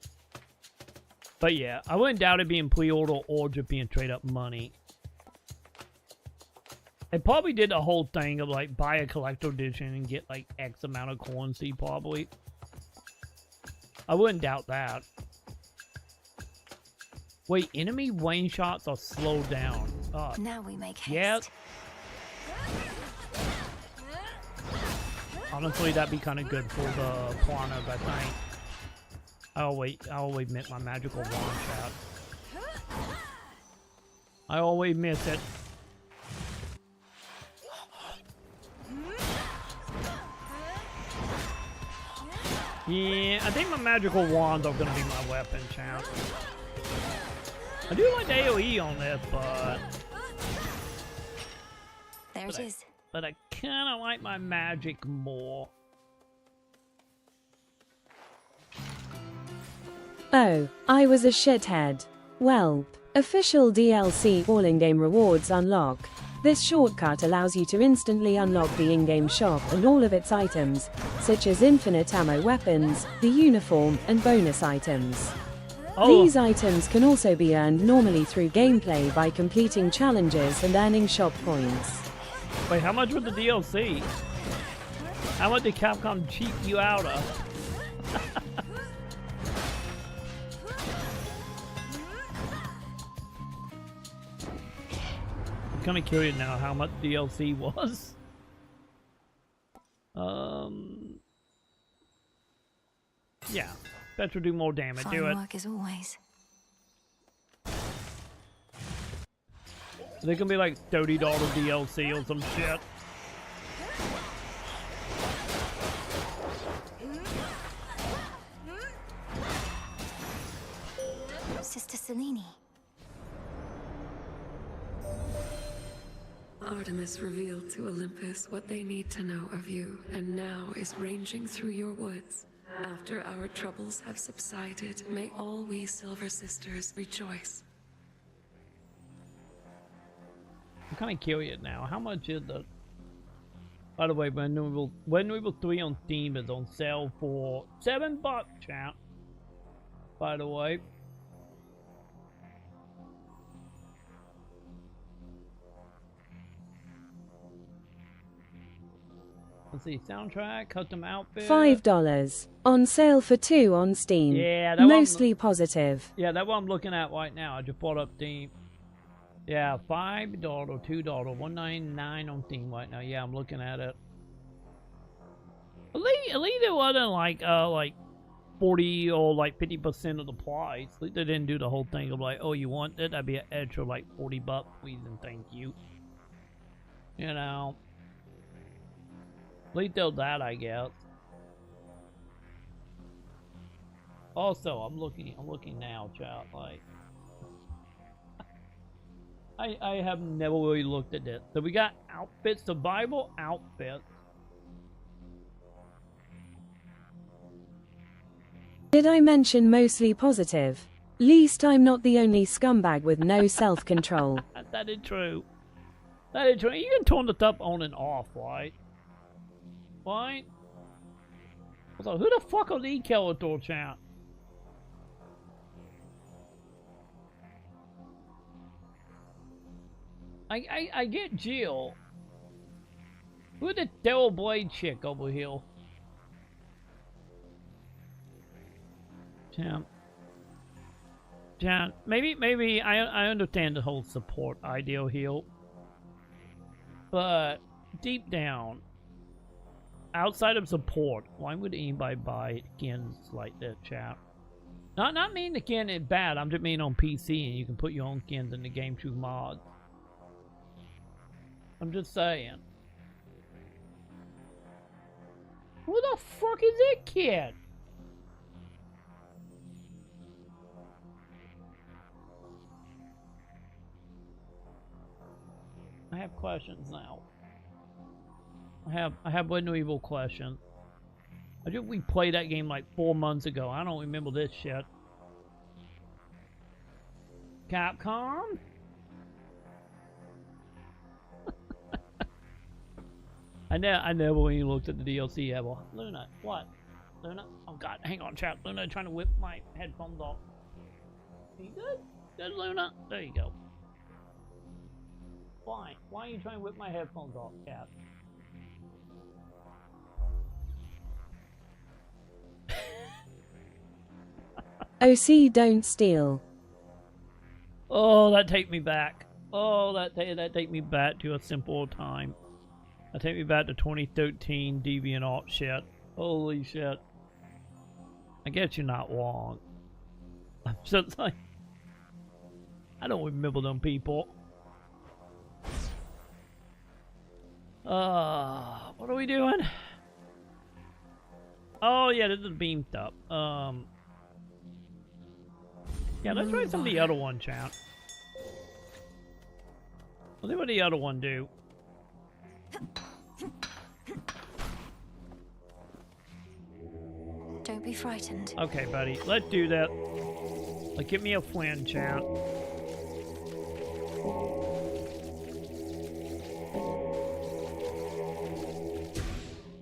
yeah, I wouldn't doubt it being pre-order or just being straight up money. They probably did the whole thing of, like, buy a collector edition and get, like, X amount of currency, probably. I wouldn't doubt that. Wait, enemy range shots are slowed down. Now we make haste. Yeah. Honestly, that'd be kind of good for the piranhas, I think. I always miss my magical wand shot. I always miss it. Yeah, I think my magical wands are gonna be my weapon, champ. I do like the AoE on this, but There it is. But I kind of like my magic more. Oh, I was a shithead. Well, official DLC all in-game rewards unlock. This shortcut allows you to instantly unlock the in-game shop and all of its items, such as infinite ammo weapons, the uniform, and bonus items. Oh. These items can also be earned normally through gameplay by completing challenges and earning shop points. Wait, how much was the DLC? How much did Capcom cheat you out of? I'm kind of curious now how much DLC was. Yeah, better do more damage. Fine Do it. work as always. They can be like $30 DLC or some shit. Sister Selene. Artemis revealed to Olympus what they need to know of you, and now is ranging through your woods. After our troubles have subsided, may all we Silver Sisters rejoice. I'm kind of curious now. How much is the... By the way, when Noble 3 on Steam is on sale for $7, champ. By the way. Let's see, soundtrack, custom outfit. $5. On sale for 2 on Steam. Yeah, that mostly positive. Yeah, that's what I'm looking at right now. I just brought up Steam. Yeah, $5, $2, $1.99 on Steam right now. Yeah, I'm looking at it. At least it wasn't like 40 or like 50% of the price. At least they didn't do the whole thing of like, oh, you want it? That'd be an extra like $40, please and thank you. You know. At least they'll that, I guess. Also, I'm looking now, chat. Like, I have never really looked at this. So we got outfits, survival outfits. Did I mention mostly positive? Least I'm not the only scumbag with no self-control. That is true. That is true. You can turn the stuff on and off, right? Right? So who the fuck are these characters, chat? I get Jill. Who's the Devil Blade chick over here? Champ. Maybe I understand the whole support ideal here. But deep down, outside of support, why would anybody buy skins like that, chap? Not mean the skin is bad, I'm just mean on PC and you can put your own skins in the game through mods. I'm just saying. Who the fuck is that kid? I have questions now. I have one evil question. I think we played that game like 4 months ago. I don't remember this shit. Capcom? I never even looked at the DLC ever. Luna, what? Luna? Oh god, hang on, chat. Luna trying to whip my headphones off. Are you good? Good, Luna? There you go. Why? Why are you trying to whip my headphones off, cat? OC don't steal. Oh, that take me back. Oh, that take me back to a simpler time. I take me back to 2013 DeviantArt shit. Holy shit. I guess you're not wrong. I'm just like, I don't remember them people. What are we doing? Oh yeah, this is beam stuff. Yeah, let's try some of the other one, chat. Let's see what the other one do. Don't be frightened. Okay, buddy, let's do that. Like, give me a friend, chat.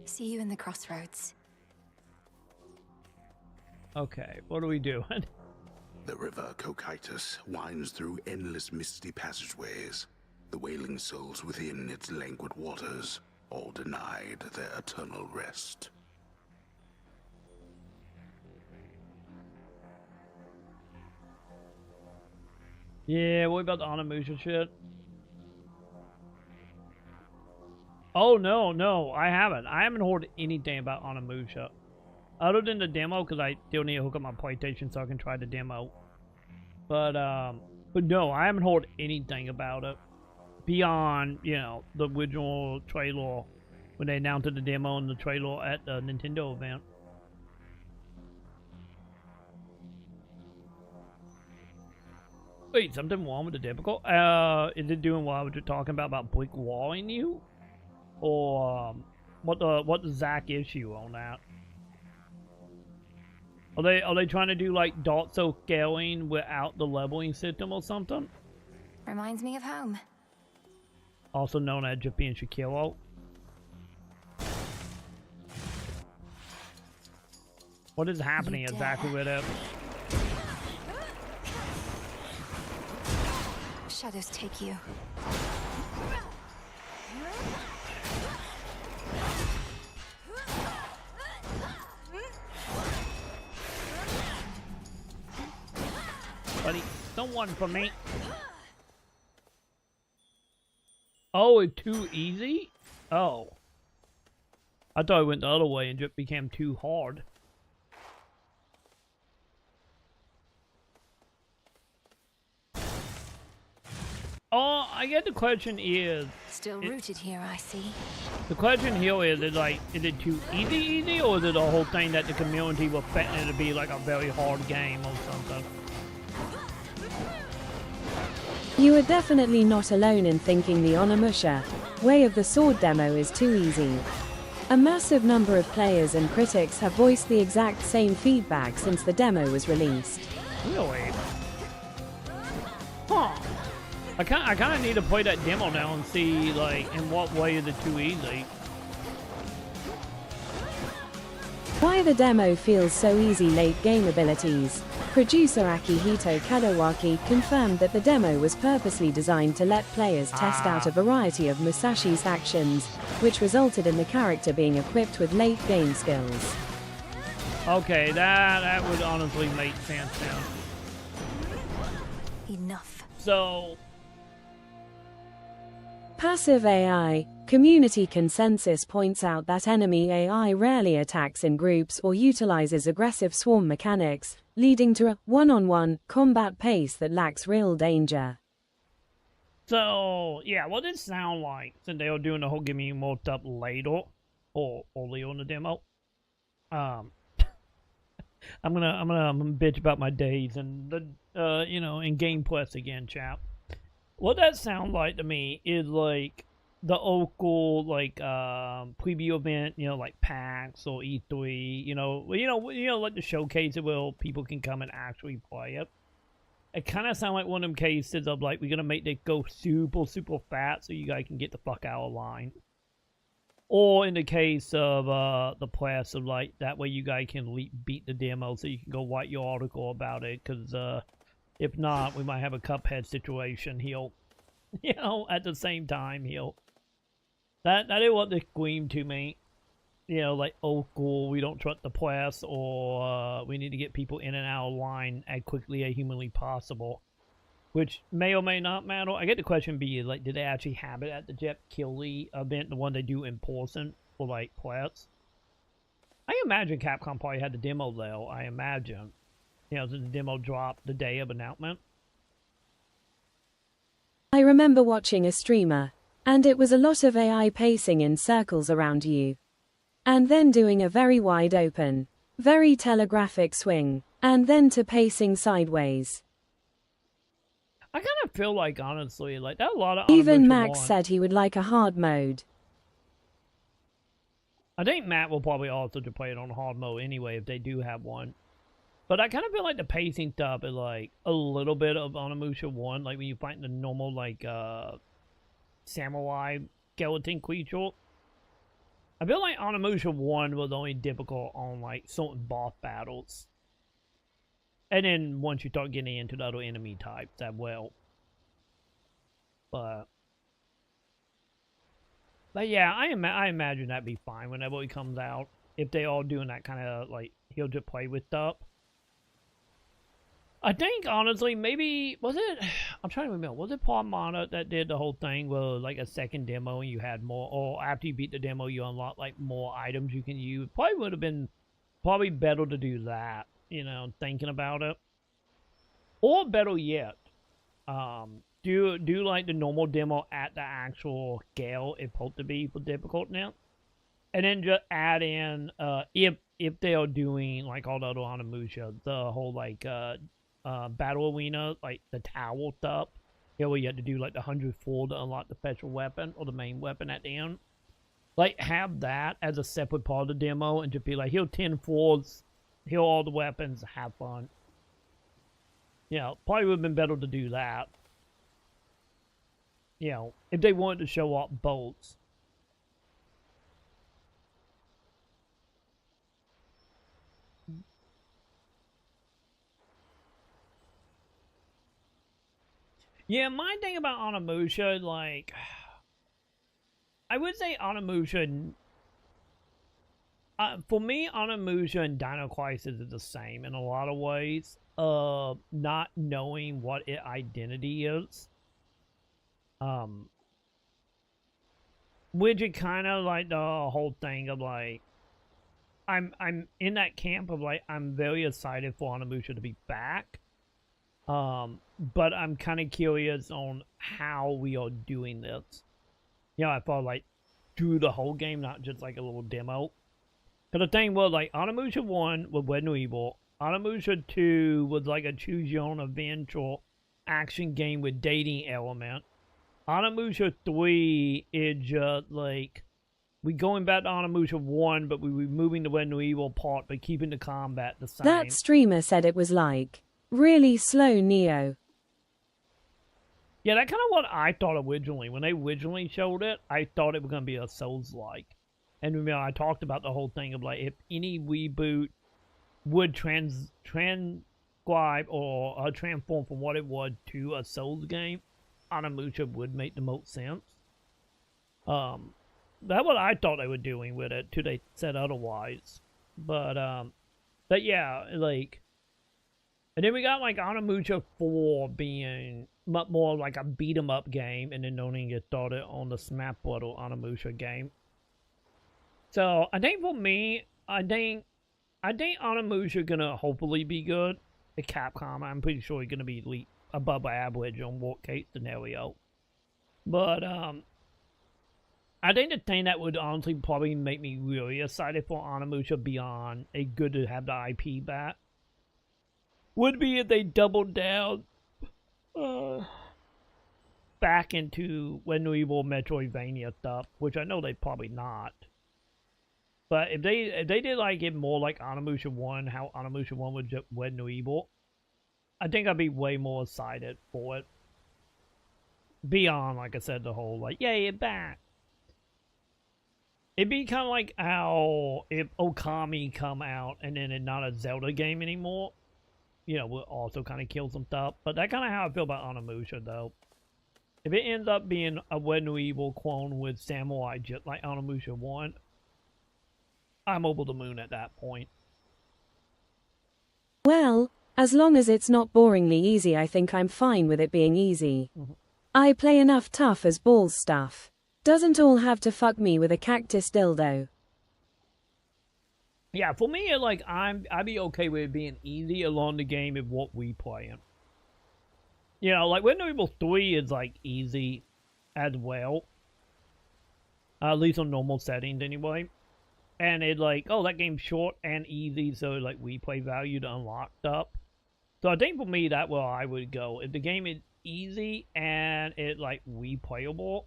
See you in the crossroads. Okay, what are we doing? The river Cocytus winds through endless misty passageways. The wailing souls within its languid waters, all denied their eternal rest. Yeah, what about the Onimusha shit? Oh, no, I haven't. I haven't heard anything about Onimusha. Other than the demo, because I still need to hook up my PlayStation so I can try the demo. But no, I haven't heard anything about it. Beyond, you know, the original trailer, when they announced the demo and the trailer at the Nintendo event. Wait, something wrong with the difficult? Is it doing what I was just talking about brick walling you? Or, what's the Zach issue on that? Are they trying to do like Dark-So scaling without the leveling system or something? Reminds me of home. Also known as Japan Shakiro. What is happening exactly with it? Shadows take you. Buddy, don't run from me. Oh, it's too easy? Oh. I thought it went the other way and just became too hard. Oh, I guess the question is... Still rooted here, I see. The question here is it too easy, or is it the whole thing that the community was expecting it to be like a very hard game or something? You are definitely not alone in thinking the Onimusha Way of the Sword demo is too easy. A massive number of players and critics have voiced the exact same feedback since the demo was released. Really? Huh. I kind of need to play that demo now and see, like, in what way is it too easy. Why the demo feels so easy. Late game abilities. Producer Akihito Kadawaki confirmed that the demo was purposely designed to let players test out a variety of Musashi's actions, which resulted in the character being equipped with late game skills. Okay, that would honestly make sense now. Enough. So... Passive AI. Community consensus points out that enemy AI rarely attacks in groups or utilizes aggressive swarm mechanics, leading to a one-on-one combat pace that lacks real danger. So, yeah, what did it sound like since they were doing the whole give me more stuff later, or only on the demo? I'm gonna bitch about my days and the you know, in Game Plus again, chap. What that sounds like to me is like the local like preview event, you know, like PAX or E3, you know, like the showcase where people can come and actually play it. It kind of sounds like one of them cases of like we're gonna make it go super fast so you guys can get the fuck out of line. Or in the case of the press of like that way you guys can beat the demo so you can go write your article about it, because if not, we might have a Cuphead situation here. You know, at the same time here. That is what they screamed to me. You know, like, oh, cool, we don't trust the press, or we need to get people in and out of line as quickly as humanly possible. which may or may not matter. I get the question be like, did they actually have it at the Jet Killy event, the one they do in person for like plats? I imagine Capcom probably had the demo though. I imagine, you know, the demo dropped the day of announcement. I remember watching a streamer, and it was a lot of AI pacing in circles around you, and then doing a very wide open, very telegraphic swing, and then to pacing sideways. I kind of feel like, honestly, like that a lot of Even Max said he would like a hard mode. I think Matt will probably also to play it on hard mode anyway if they do have one. But I kind of feel like the pacing stuff is like a little bit of Onimusha 1, like when you fight the normal like samurai skeleton creature. I feel like Onimusha 1 was only difficult on like certain boss battles. And then once you start getting into the other enemy types as well. But yeah, I imagine that'd be fine whenever it comes out. If they all doing that kind of like, he'll just play with stuff. I think, honestly, maybe, was it, I'm trying to remember, was it Paul Mana that did the whole thing where, like, a second demo and you had more, or after you beat the demo, you unlock, like, more items you can use? Probably would have been, probably better to do that, you know, thinking about it. Or better yet, do like, the normal demo at the actual scale it's supposed to be for difficult now. And then just add in, if they are doing, like, all the other Onimusha, the whole, like, battle arena, like the tower stuff, you know, where you had to do like the 104 to unlock the special weapon or the main weapon at the end. Like, have that as a separate part of the demo and just be like, heal 10 floors, heal all the weapons, have fun. You know, probably would have been better to do that. You know, if they wanted to show off bolts. Yeah, my thing about Onimusha, like, I would say Onimusha, for me, Onimusha and Dino Crisis is the same in a lot of ways. Not knowing what its identity is. Which is kind of like the whole thing of like, I'm in that camp of like, I'm very excited for Onimusha to be back. But I'm kind of curious on how we are doing this. You know, I thought like do the whole game, not just like a little demo. Because the thing was like Onimusha 1 was Red No Evil. Onimusha 2 was like a choose your own adventure action game with dating element. Onimusha 3 is just like we going back to Onimusha 1, but we removing the Red No Evil part, but keeping the combat the same. That streamer said it was like really slow Neo. Yeah, that's kind of what I thought originally. When they originally showed it, I thought it was going to be a Souls-like. And remember, I talked about the whole thing of like, if any reboot would transcribe or transform from what it was to a Souls game, Onimusha would make the most sense. That's what I thought they were doing with it, till they said otherwise. But yeah, like, and then we got like Onimusha 4 being much more like a beat 'em up game, and then only get started on the Smash Bros. Onimusha game. So I think for me, I think Onimusha gonna hopefully be good. At Capcom, I'm pretty sure he's gonna be above average on worst case scenario. But I think the thing that would honestly probably make me really excited for Onimusha beyond a good to have the IP back would be if they doubled down back into Red No Evil Metroidvania stuff, which I know they probably not. But if they did like it more like Onimusha 1, how Onimusha 1 was just Red No Evil, I think I'd be way more excited for it. Beyond, like I said, the whole like, yay, it's back. It'd be kind of like how if Okami come out and then it's not a Zelda game anymore, you know, will also kind of kill some stuff. But that's kind of how I feel about Onimusha, though. If it ends up being a Red No Evil clone with Samurai just like Onimusha 1, I'm over the moon at that point. Well, As long as it's not boringly easy, I think I'm fine with it being easy. I play enough tough as balls stuff. Doesn't all have to fuck me with a cactus dildo. Yeah, for me, like, I'd be okay with it being easy along the game of what we playing. You know, like, Resident Evil 3 is, like, easy as well. At least on normal settings, anyway. And it, like, oh, that game's short and easy, so, like, we play value to unlocked up. So I think for me, that's where I would go. If the game is easy and it, like, replayable,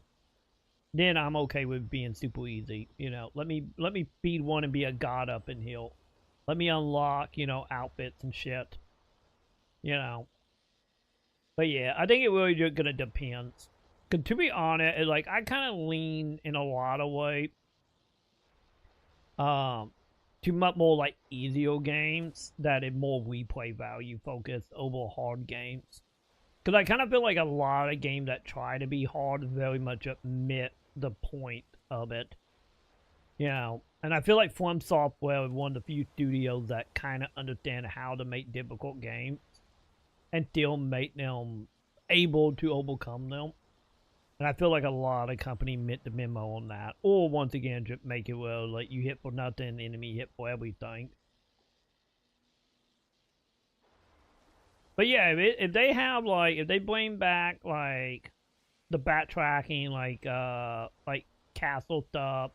then I'm okay with being super easy. You know, let me feed one and be a god up in here. Let me unlock, you know, outfits and shit. You know. But yeah, I think it really just gonna depend. Cause to be honest, like, I kind of lean in a lot of ways to much more like easier games that is more replay value focused over hard games. Because I kind of feel like a lot of games that try to be hard very much admit the point of it. You know, and I feel like From Software is one of the few studios that kind of understand how to make difficult games and still make them able to overcome them. And I feel like a lot of companies missed the memo on that. Or, once again, just make it where, like, you hit for nothing, enemy hit for everything. But yeah, if they have, like, if they bring back, like, the backtracking, like castle stuff,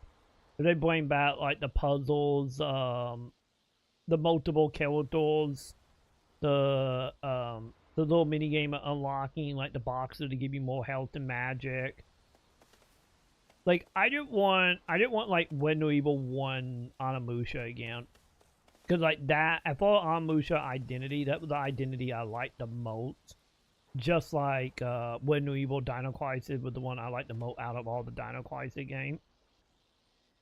if they bring back, like, the puzzles, the multiple characters, the little minigame of unlocking, like, the boxes to give you more health and magic. Like, I didn't want, like, Resident Evil 1 Onimusha again. Because, like, that, I thought Onimusha Identity, that was the identity I liked the most. Just like, Resident Evil Dino Crisis was the one I liked the most out of all the Dino Crisis games.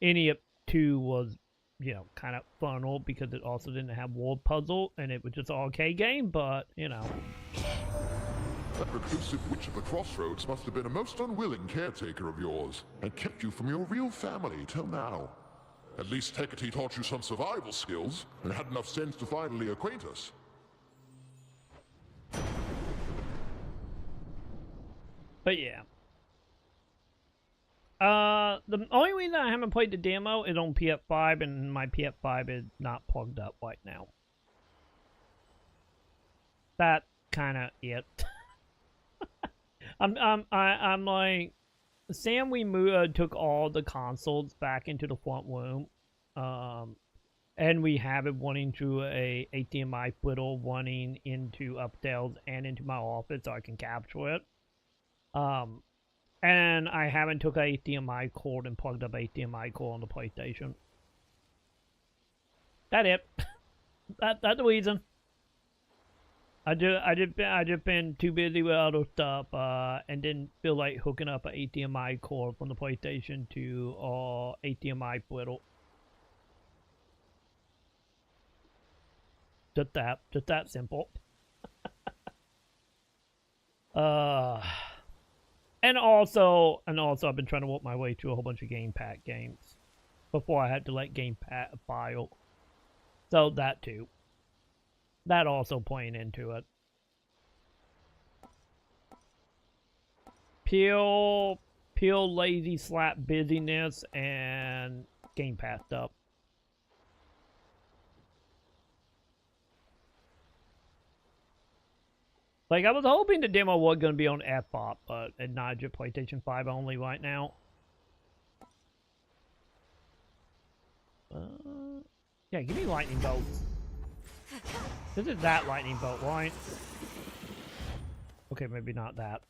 Any of 2 was, you know, kind of funnel because it also didn't have world puzzle and it was just an arcade game, but, you know. That reclusive witch of the crossroads must have been a most unwilling caretaker of yours, and kept you from your real family till now. At least Hecate taught you some survival skills, and had enough sense to finally acquaint us. But yeah. The only reason I haven't played the demo is on PS5, and my PS5 is not plugged up right now. That kind of it. I'm like, Sam Wimura took all the consoles back into the front room, and we have it running through a HDMI port running into upstairs and into my office so I can capture it. And I haven't took a HDMI cord and plugged up HDMI cord on the PlayStation. That's it. That's the reason. I just been too busy with other stuff, and didn't feel like hooking up an HDMI cord from the PlayStation to HDMI port. Just that simple. And also I've been trying to work my way through a whole bunch of Game Pass games before I had to let Game Pass file. So that too. That also playing into it. Pure lazy slap busyness and Game Pass stuff. Like, I was hoping the demo was going to be on Xbox, but it's not just PlayStation 5 only right now. Yeah, give me lightning bolts. This is that lightning bolt, right? Okay, maybe not that.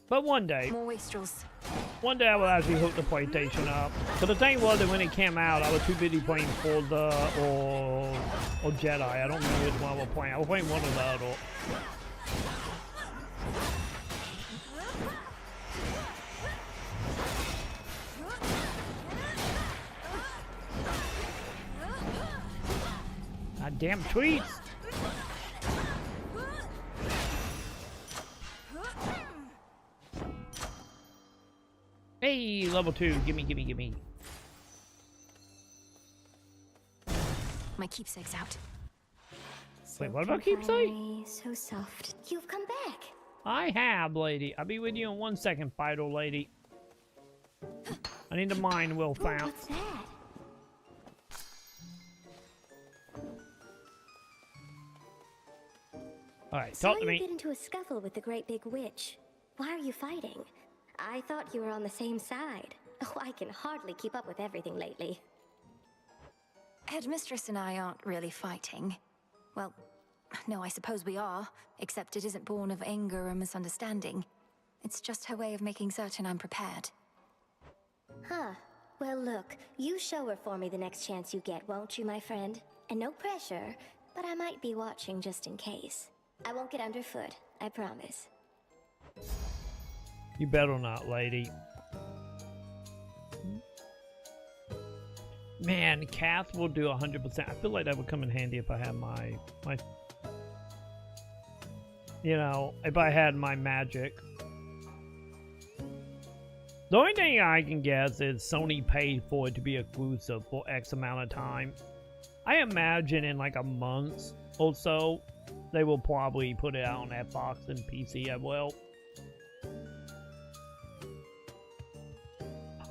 But one day. More wastrels. One day I will actually hook the PlayStation up. So the thing was that when it came out, I was too busy playing Forza or Jedi. I don't remember which one I was playing. I was playing one of the other. God damn tweets! Hey, level 2. Gimme. My keepsake's out. Wait, what about keepsake? So soft. You've come back. I have, lady. I'll be with you in 1 second, Fido lady. I need to mine Will found. What's that? Alright, Saw talk to you me. get into a scuffle with the great big witch. Why are you fighting? I thought you were on the same side. Oh, I can hardly keep up with everything lately. Headmistress and I aren't really fighting. Well, no, I suppose we are, except it isn't born of anger or misunderstanding. It's just her way of making certain I'm prepared. Huh. Well, look, you show her for me the next chance you get, won't you, my friend? And no pressure, but I might be watching just in case. I won't get underfoot, I promise. You better not, lady. Man, Kath will do 100%. I feel like that would come in handy if I had my you know, if I had my magic. The only thing I can guess is Sony paid for it to be exclusive for X amount of time. I imagine in like a month or so, they will probably put it out on Xbox and PC as well.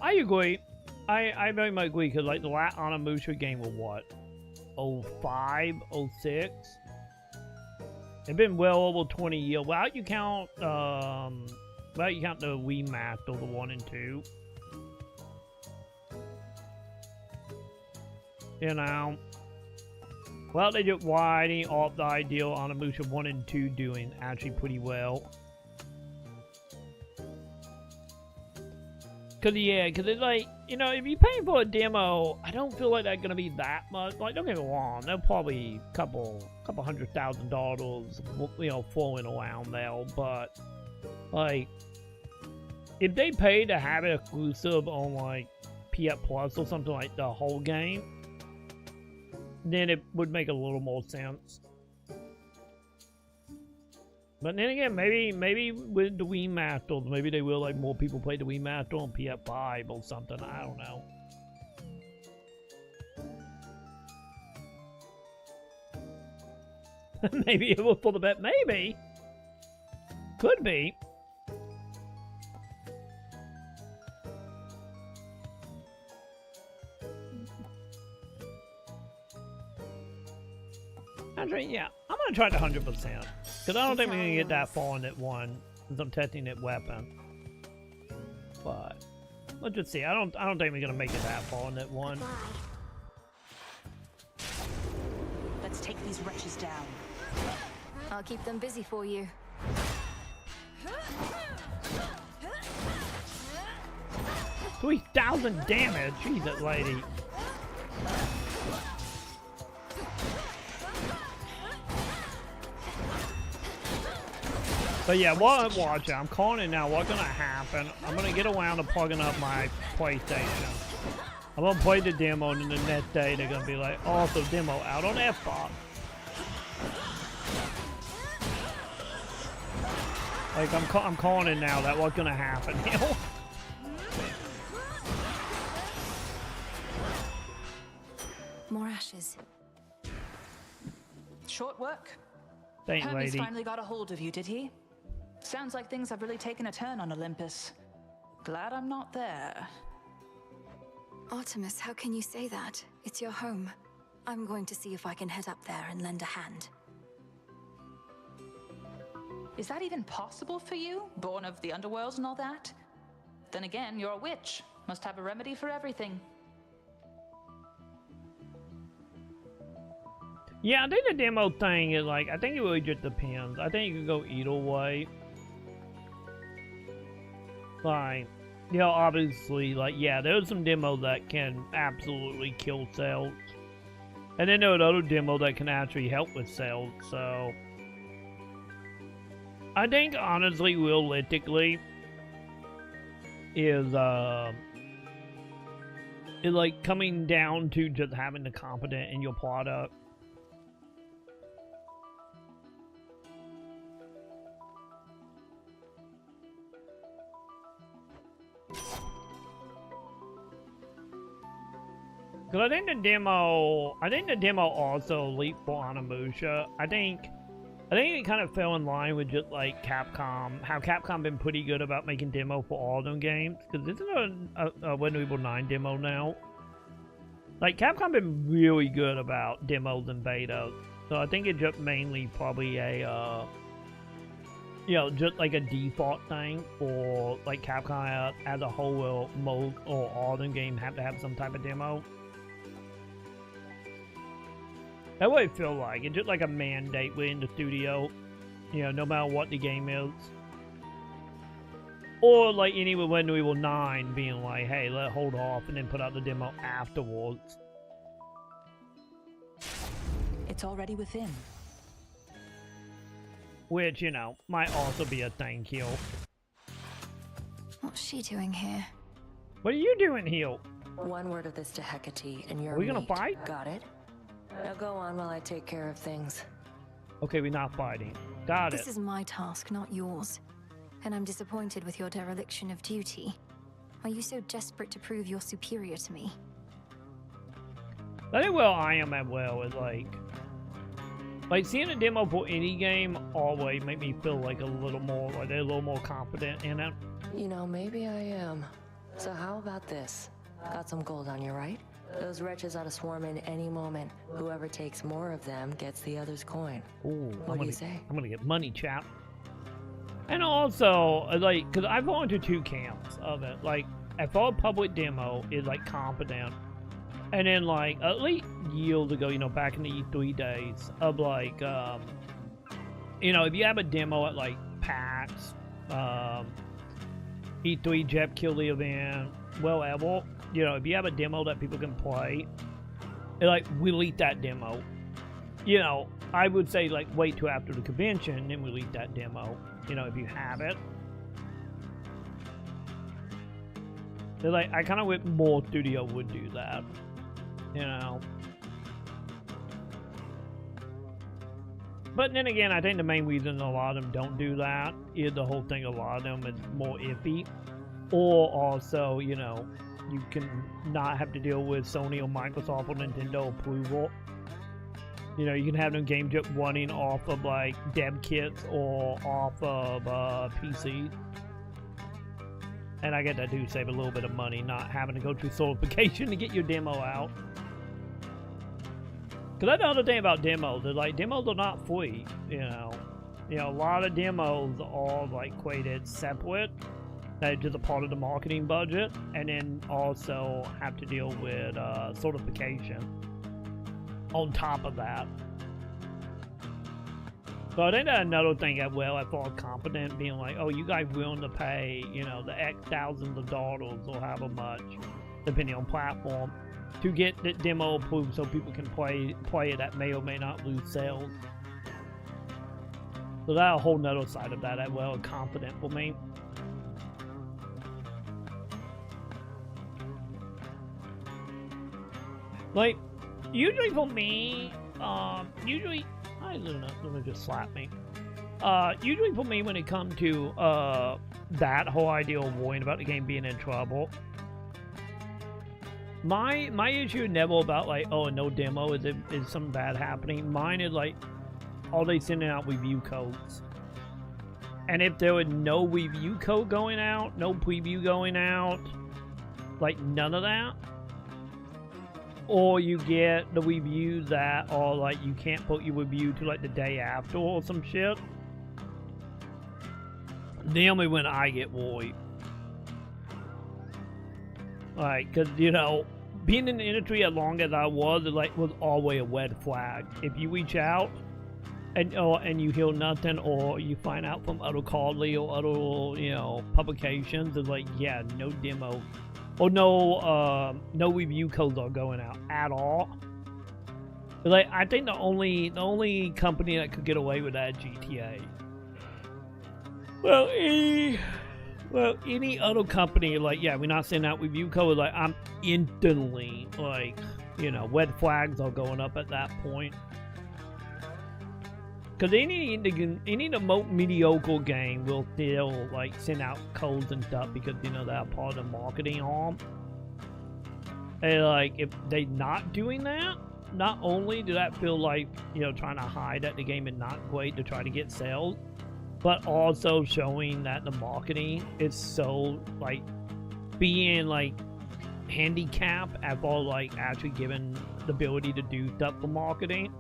I agree. I very much agree, because like the last Onimusha game was what? 05, 06? It's been well over 20 years. Without you count the Wii Master, the 1 and 2. You know. Well, they just winding off the ideal Onimusha 1 and 2 doing actually pretty well. Cause it's like, you know, if you're paying for a demo, I don't feel like that's gonna be that much. Like, don't get me wrong, they're probably a couple $100,000, you know, flowing around there. But like, if they pay to have it exclusive on like PS Plus or something like the whole game, then it would make a little more sense. But then again, maybe with the Wii Master, maybe they will like more people play the Wii Master on PS5 or something. I don't know. Maybe it will pull the bet. Maybe. Could be. Actually, yeah, I'm gonna try the 100%. Because I don't think we're gonna get that far in that one, since I'm testing that weapon. But let's just see. I don't think we're gonna make it that far in that one. Let's take these wretches down. I'll keep them busy for you. 3,000 damage. Jesus, lady. But yeah, while I'm watching, I'm calling it now. What's gonna happen? I'm gonna get around to plugging up my PlayStation. I'm gonna play the demo, and then the next day they're gonna be like, "Oh, so demo out on Xbox." Like I'm calling it now. That what's gonna happen. You know? More ashes. Short work. Thank Hermes lady. finally got a hold of you, did he? Sounds like things have really taken a turn on Olympus. Glad I'm not there. Artemis, how can you say that? It's your home. I'm going to see if I can head up there and lend a hand. Is that even possible for you? Born of the underworld and all that? Then again, you're a witch. Must have a remedy for everything. Yeah, I think the demo thing is like, I think it really just depends. I think you can go either way. Like, you know, obviously, like, yeah, there's some demos that can absolutely kill sales. And then there's other demo that can actually help with sales, so... I think, honestly, realistically, is like coming down to just having the competent in your product. Because I think the demo also leaped for Onimusha. I think it kind of fell in line with just like Capcom, how Capcom been pretty good about making demo for all them games. Because isn't a Resident Evil 9 demo now? Like Capcom been really good about demos and betas. So I think it's just mainly probably a, you know, just like a default thing for like Capcom as a whole will most or all them games have to have some type of demo. That's what it feel like. It's just like a mandate within the studio, you know, no matter what the game is. Or like any with Resident Evil 9 being like, hey, let's hold off and then put out the demo afterwards. It's already within. Which, you know, might also be a thank you. What's she doing here? What are you doing here? One word of this to Hecate and you're Are we gonna meat. fight? Got it? Now go on while I take care of things. Okay, we're not fighting. Got it. This is my task, not yours. And I'm disappointed with your dereliction of duty. Are you so desperate to prove you're superior to me? I think well I am as well is like seeing a demo for any game always make me feel like a little more like they're a little more confident in it. You know, maybe I am. So how about this? Got some gold on you, right? Those wretches ought to swarm in any moment. Whoever takes more of them gets the other's coin. Ooh, What do you say? I'm gonna get money, chap. And also, like, because I fall into two camps of it. Like, if all public demo is like competent, and then like at least years ago, you know, back in the E3 days of like, you know, if you have a demo at like PAX, E3, Jeff Kill the event, whatever, you know, if you have a demo that people can play, it, like, release that demo. You know, I would say, like, wait till after the convention, then release that demo, you know, if you have it. They're like, I kind of wish more studio would do that, you know. But then again, I think the main reason a lot of them don't do that is the whole thing, a lot of them is more iffy. Or also, you know, you can not have to deal with Sony or Microsoft or Nintendo approval. You know, you can have them games just running off of like dev kits or off of PC. And I get that do save a little bit of money not having to go through certification to get your demo out. Because that's the other thing about demos, is like demos are not free, you know. You know, a lot of demos are like created separate. That's just a part of the marketing budget, and then also have to deal with certification on top of that. So I think that's another thing as well. I felt confident being like, oh, you guys willing to pay, you know, the X thousands of dollars or however much, depending on platform, to get the demo approved so people can play it that may or may not lose sales. So that's a whole nother side of that as well, confident for me. Like, usually for me, usually, Luna just slapped me. Usually for me when it comes to, that whole idea of worrying about the game being in trouble, my issue is never about like, oh, no demo, is something bad happening. Mine is like, are they sending out review codes? And if there was no review code going out, no preview going out, like none of that, or you get the reviews that are like you can't put your review to like the day after or some shit, normally when I get worried. Like, cause you know, being in the industry as long as I was, it like was always a red flag. If you reach out and you hear nothing, or you find out from other colleagues or other, you know, publications, it's like, yeah, no demo. Or no review codes are going out at all. Like, I think the only company that could get away with that is GTA. Well, any other company, like, yeah, we're not sending out review codes. Like, I'm instantly, like, you know, red flags are going up at that point. Because any the most mediocre game will still, like, send out codes and stuff because, you know, that's part of the marketing arm. And like, if they not doing that, not only do that feel like, you know, trying to hide that the game is not great to try to get sales, but also showing that the marketing is so, like, being, like, handicapped at all, like, actually given the ability to do stuff for marketing.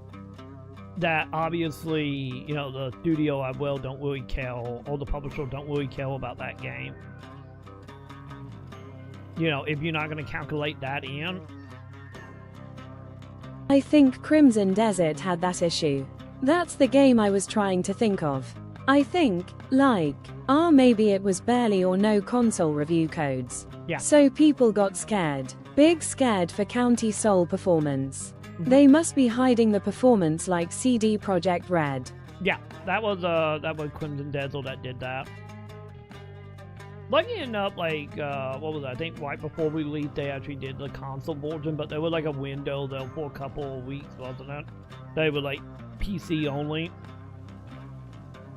That obviously, you know, the studio as well don't really care, or the publisher don't really care about that game. You know, if you're not going to calculate that in. I think Crimson Desert had that issue. That's the game I was trying to think of. I think, like, maybe it was barely or no console review codes. Yeah. So people got scared. Big scared for County Soul performance. They must be hiding the performance like CD Projekt Red. Yeah, that was Crimson Desert that did that. Lucky enough, like, what was that? I think right before we released, they actually did the console version, but there was like a window though for a couple of weeks, wasn't it? They were like PC only.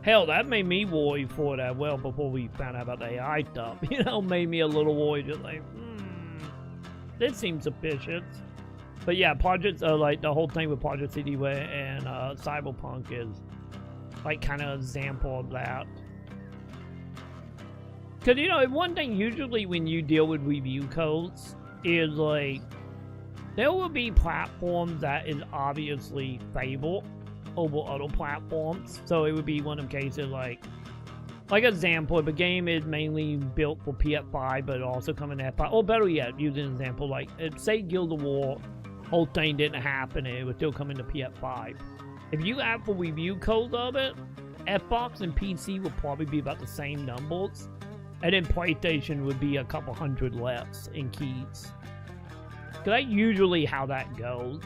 Hell, that made me worried for it as well before we found out about the AI stuff. You know, made me a little worried, just like, this seems suspicious. But yeah, Project, like, the whole thing with Project CD and Cyberpunk is, like, kind of an example of that. Because, you know, one thing usually when you deal with review codes is, like, there will be platforms that is obviously favored over other platforms. So it would be one of the cases, like example, if a game is mainly built for PS5, but also coming to F5, or better yet, use an example, like, say Guild of War, whole thing didn't happen, and it would still come into PS5. If you add for review codes of it, Xbox and PC would probably be about the same numbers. And then PlayStation would be a couple hundred less in keys. Because that's usually how that goes.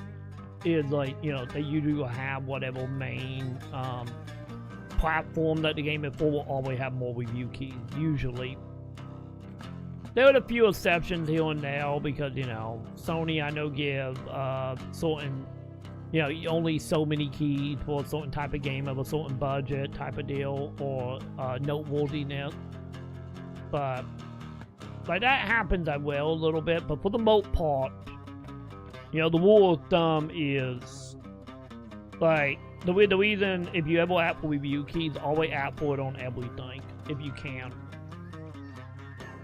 Is like, you know, they usually will have whatever main platform that the game is for will always have more review keys, usually. There are a few exceptions here and there because, you know, Sony, I know, give certain, you know, only so many keys for a certain type of game of a certain budget type of deal or noteworthiness. But, like, that happens as well a little bit, but for the most part, you know, the rule of thumb is, like, the reason, if you ever app for review keys, always app for it on everything, if you can.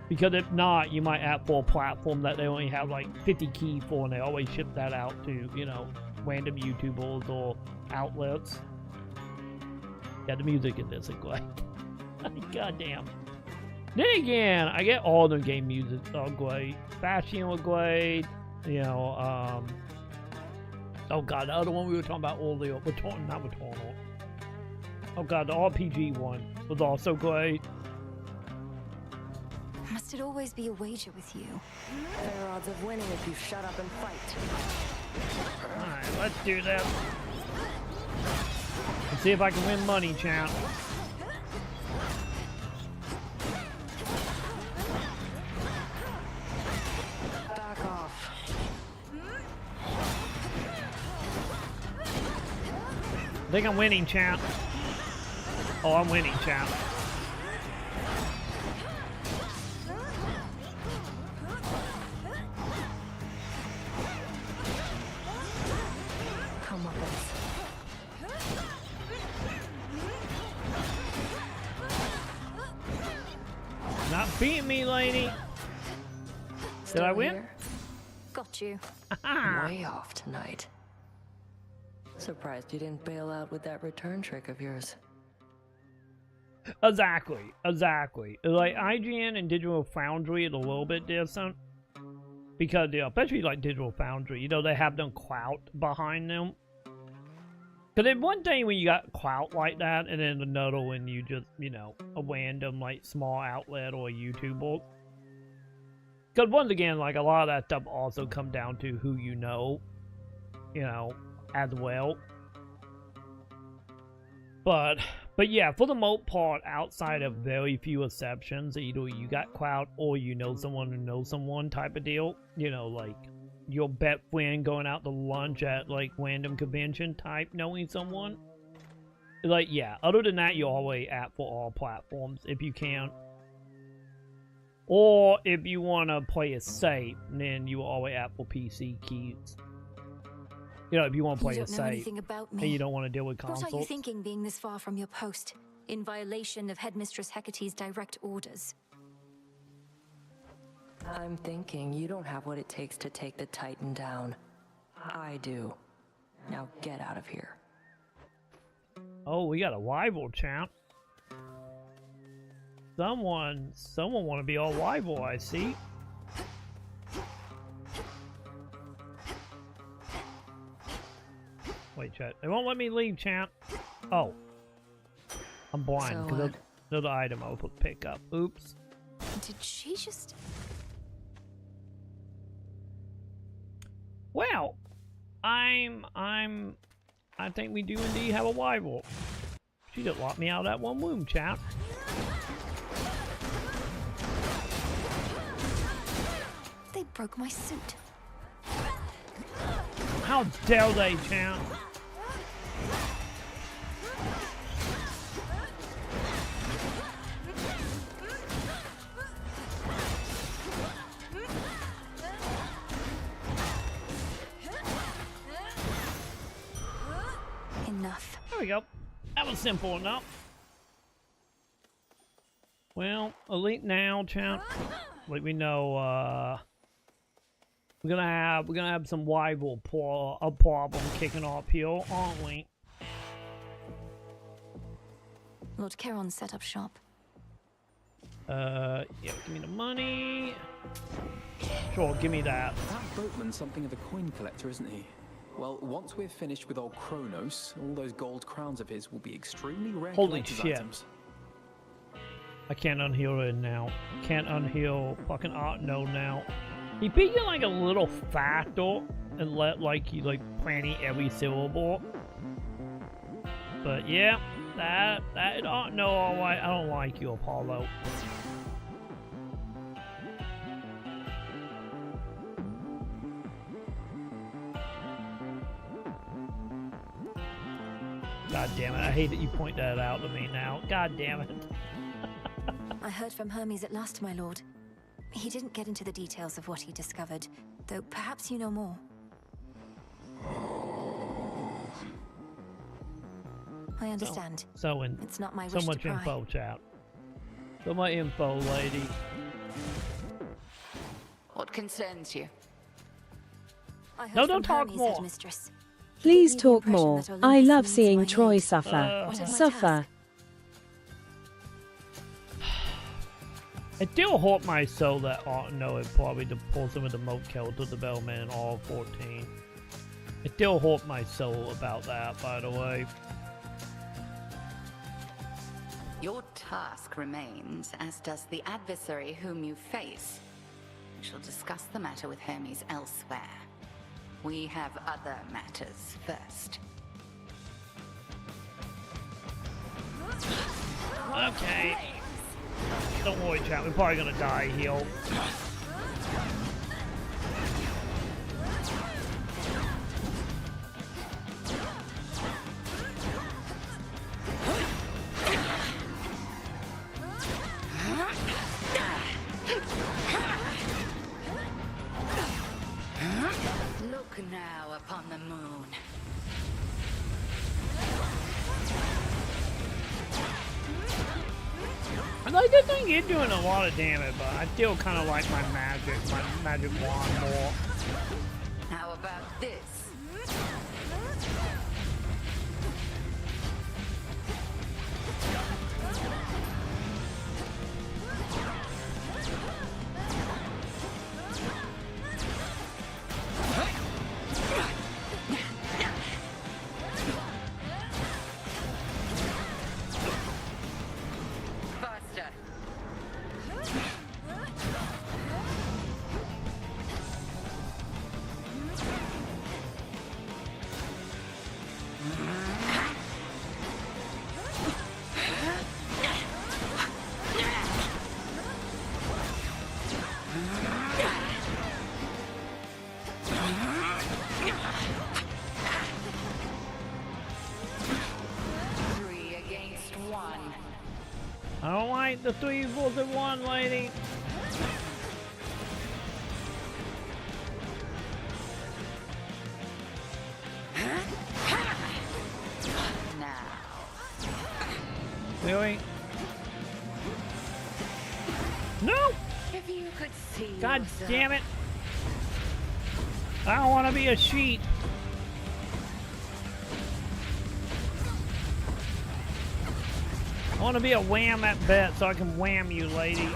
Because if not, you might app for a platform that they only have, like, 50 keys for, and they always ship that out to, you know, random YouTubers or outlets. Yeah, the music in this is great. Goddamn. Then again, I get all the game music are great. Bastion was great. You know, oh god, the other one we were talking about earlier, not Returnal. Oh god, the RPG one was also great. Must it always be a wager with you? Fair odds of winning if you shut up and fight. Alright, let's do this. Let's see if I can win money, champ. Back off. I think I'm winning, champ. Oh, I'm winning, champ. Come up Not beating me, lady. Did I win? Here? Got you. Way off tonight. Surprised you didn't bail out with that return trick of yours. Exactly. Like, IGN and Digital Foundry is a little bit different. Because, you know, especially like Digital Foundry, you know, they have no clout behind them. Because it's one thing when you got clout like that, and then another when you just, you know, a random, like, small outlet or a YouTuber. Because once again, like, a lot of that stuff also comes down to who you know, as well. But yeah, for the most part, outside of very few exceptions, either you got clout or you know someone who knows someone type of deal. You know, like, your bet friend going out to lunch at, like, random convention type knowing someone. Like, yeah, other than that, you always app for all platforms if you can. Or if you want to play it safe, then you always Apple PC keys. You know, if you want to play it safe and you don't want to deal with consoles. What are you thinking being this far from your post, in violation of Headmistress Hecate's direct orders? I'm thinking you don't have what it takes to take the Titan down. I do. Now get out of here. Oh, we got a rival champ. Someone want to be our rival, I see. Wait, chat. They won't let me leave, champ. Oh. I'm blind because another item I will pick up. Oops. Did she just... Well, I think we do indeed have a rival. She just locked me out of that one room, champ. They broke my suit. How dare they, champ? Enough. There we go. That was simple enough. Well, elite now, champ. Like we know, we're gonna have some rival problem kicking off here, aren't we? Lord Charon set up shop. Yeah, give me the money. Sure, give me that. That boatman's something of a coin collector, isn't he? Well, once we're finished with old Kronos, all those gold crowns of his will be extremely rare. Holy shit. Items. I can't unheal it now. Can't unheal fucking Art No now. He beat you like a little faster and let like you like planning every syllable. But yeah, that Art No, alright. I don't like you, Apollo. God damn it, I hate that you point that out to me now. God damn it. I heard from Hermes at last, my lord. He didn't get into the details of what he discovered, though perhaps you know more. I understand. It's not my wish so much to pry. Info, chat. So much info, lady. What concerns you? No, don't talk more. Please talk more. I love seeing Troy suffer. Suffer. It still hurt my soul that no, it probably to pull some of the moat character development in all 14. It still hurt my soul about that, by the way. Your task remains, as does the adversary whom you face. We shall discuss the matter with Hermes elsewhere. We have other matters first. Okay. Don't worry, chat. We're probably gonna die here. Look now upon the moon. I think you're doing a lot of damage, but I still kind of like my magic wand more. How about this? I don't like the 3 versus 1, lady. Really? No! If you could see God yourself. damn it! I don't want to be a sheep. I want to be a wham at bet so I can wham you, lady.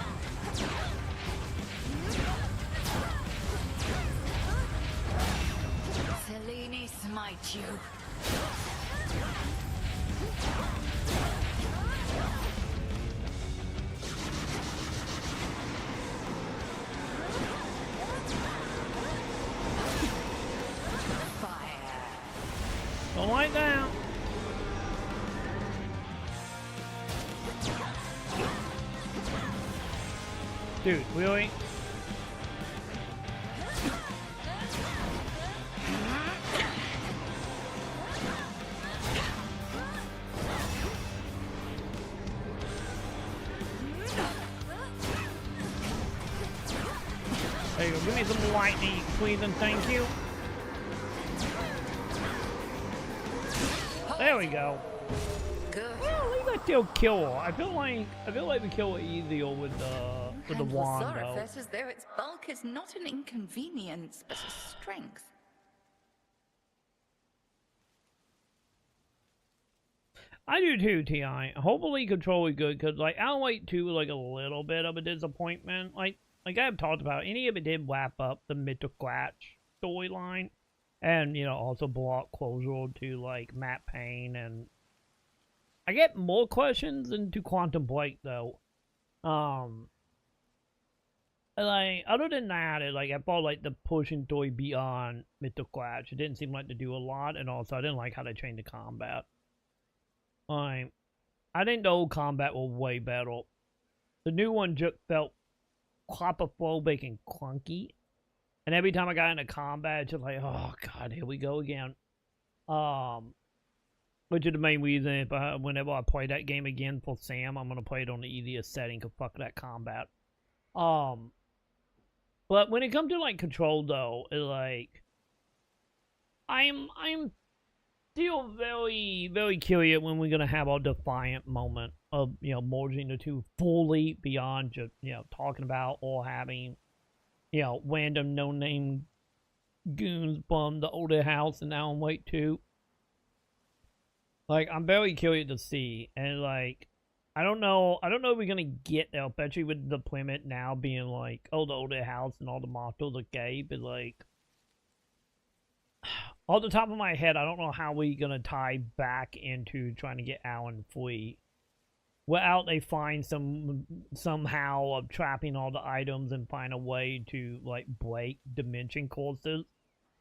Selene smite you. Don't lie down. Dude, really? There you go. Give me some lightning, please, and thank you. There we go. Good. Well, at least I still kill her. I feel like we kill her easier with the wand, though. Says as though its bulk is not an inconvenience, but a strength. I do too, Ti. Hopefully, control is good because like Alan Wake 2 was like a little bit of a disappointment. Like I've talked about, any of it did wrap up the Mythic Scratch storyline. And, you know, also brought closure to, like, Matt Payne, and I get more questions into Quantum Break, though. Like, other than that, I felt like the pushing story beyond Mythic Scratch, it didn't seem like to do a lot, and also I didn't like how they changed the combat. I think the old combat was way better. The new one just felt claustrophobic and clunky. And every time I got into combat, it's just like, oh god, here we go again. Which is the main reason whenever I play that game again for Sam, I'm gonna play it on the easiest setting, cause fuck that combat. But when it comes to like control though, it's like I'm still very, very curious when we're gonna have our defiant moment of, you know, merging the two fully beyond just, you know, talking about or having, you know, random no-name goons from the older house in Alan Wake 2. Like, I'm very curious to see, and like, I don't know if we're gonna get there, especially with the Plymouth now being like, oh, the older house and all the monsters are gay, but like, off the top of my head, I don't know how we're gonna tie back into trying to get Alan free. Without they find somehow of trapping all the items and find a way to like break dimension courses,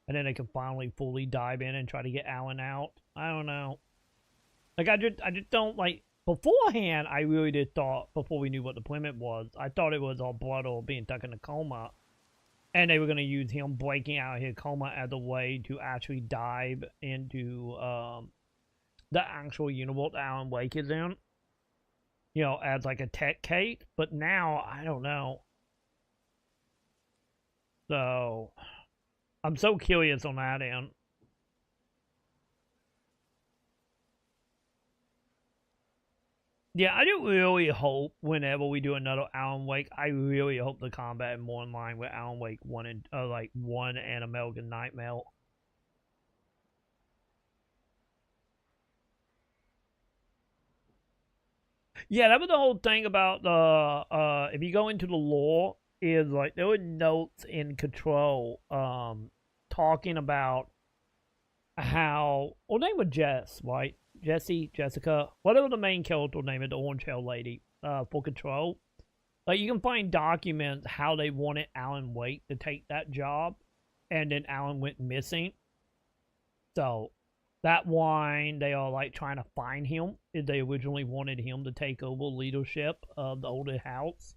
and then they can finally fully dive in and try to get Alan out. I don't know. Like I just don't like. Beforehand, I really did thought, before we knew what the Plymouth was, I thought it was all blood or being stuck in a coma, and they were gonna use him breaking out of his coma as a way to actually dive into the actual universe Alan Wake is in. You know, as like a tech case, but now I don't know. So I'm so curious on that end. Yeah, I do really hope whenever we do another Alan Wake, I really hope the combat is more in line with Alan Wake 1 and like 1 and American Nightmare. Yeah, that was the whole thing about the if you go into the lore, is like there were notes in Control talking about how, her name was Jess, right? Jessica, whatever the main character name is, the orange hair lady, for Control. Like, you can find documents how they wanted Alan Wake to take that job, and then Alan went missing. So that one, they are like trying to find him. They originally wanted him to take over leadership of the older house.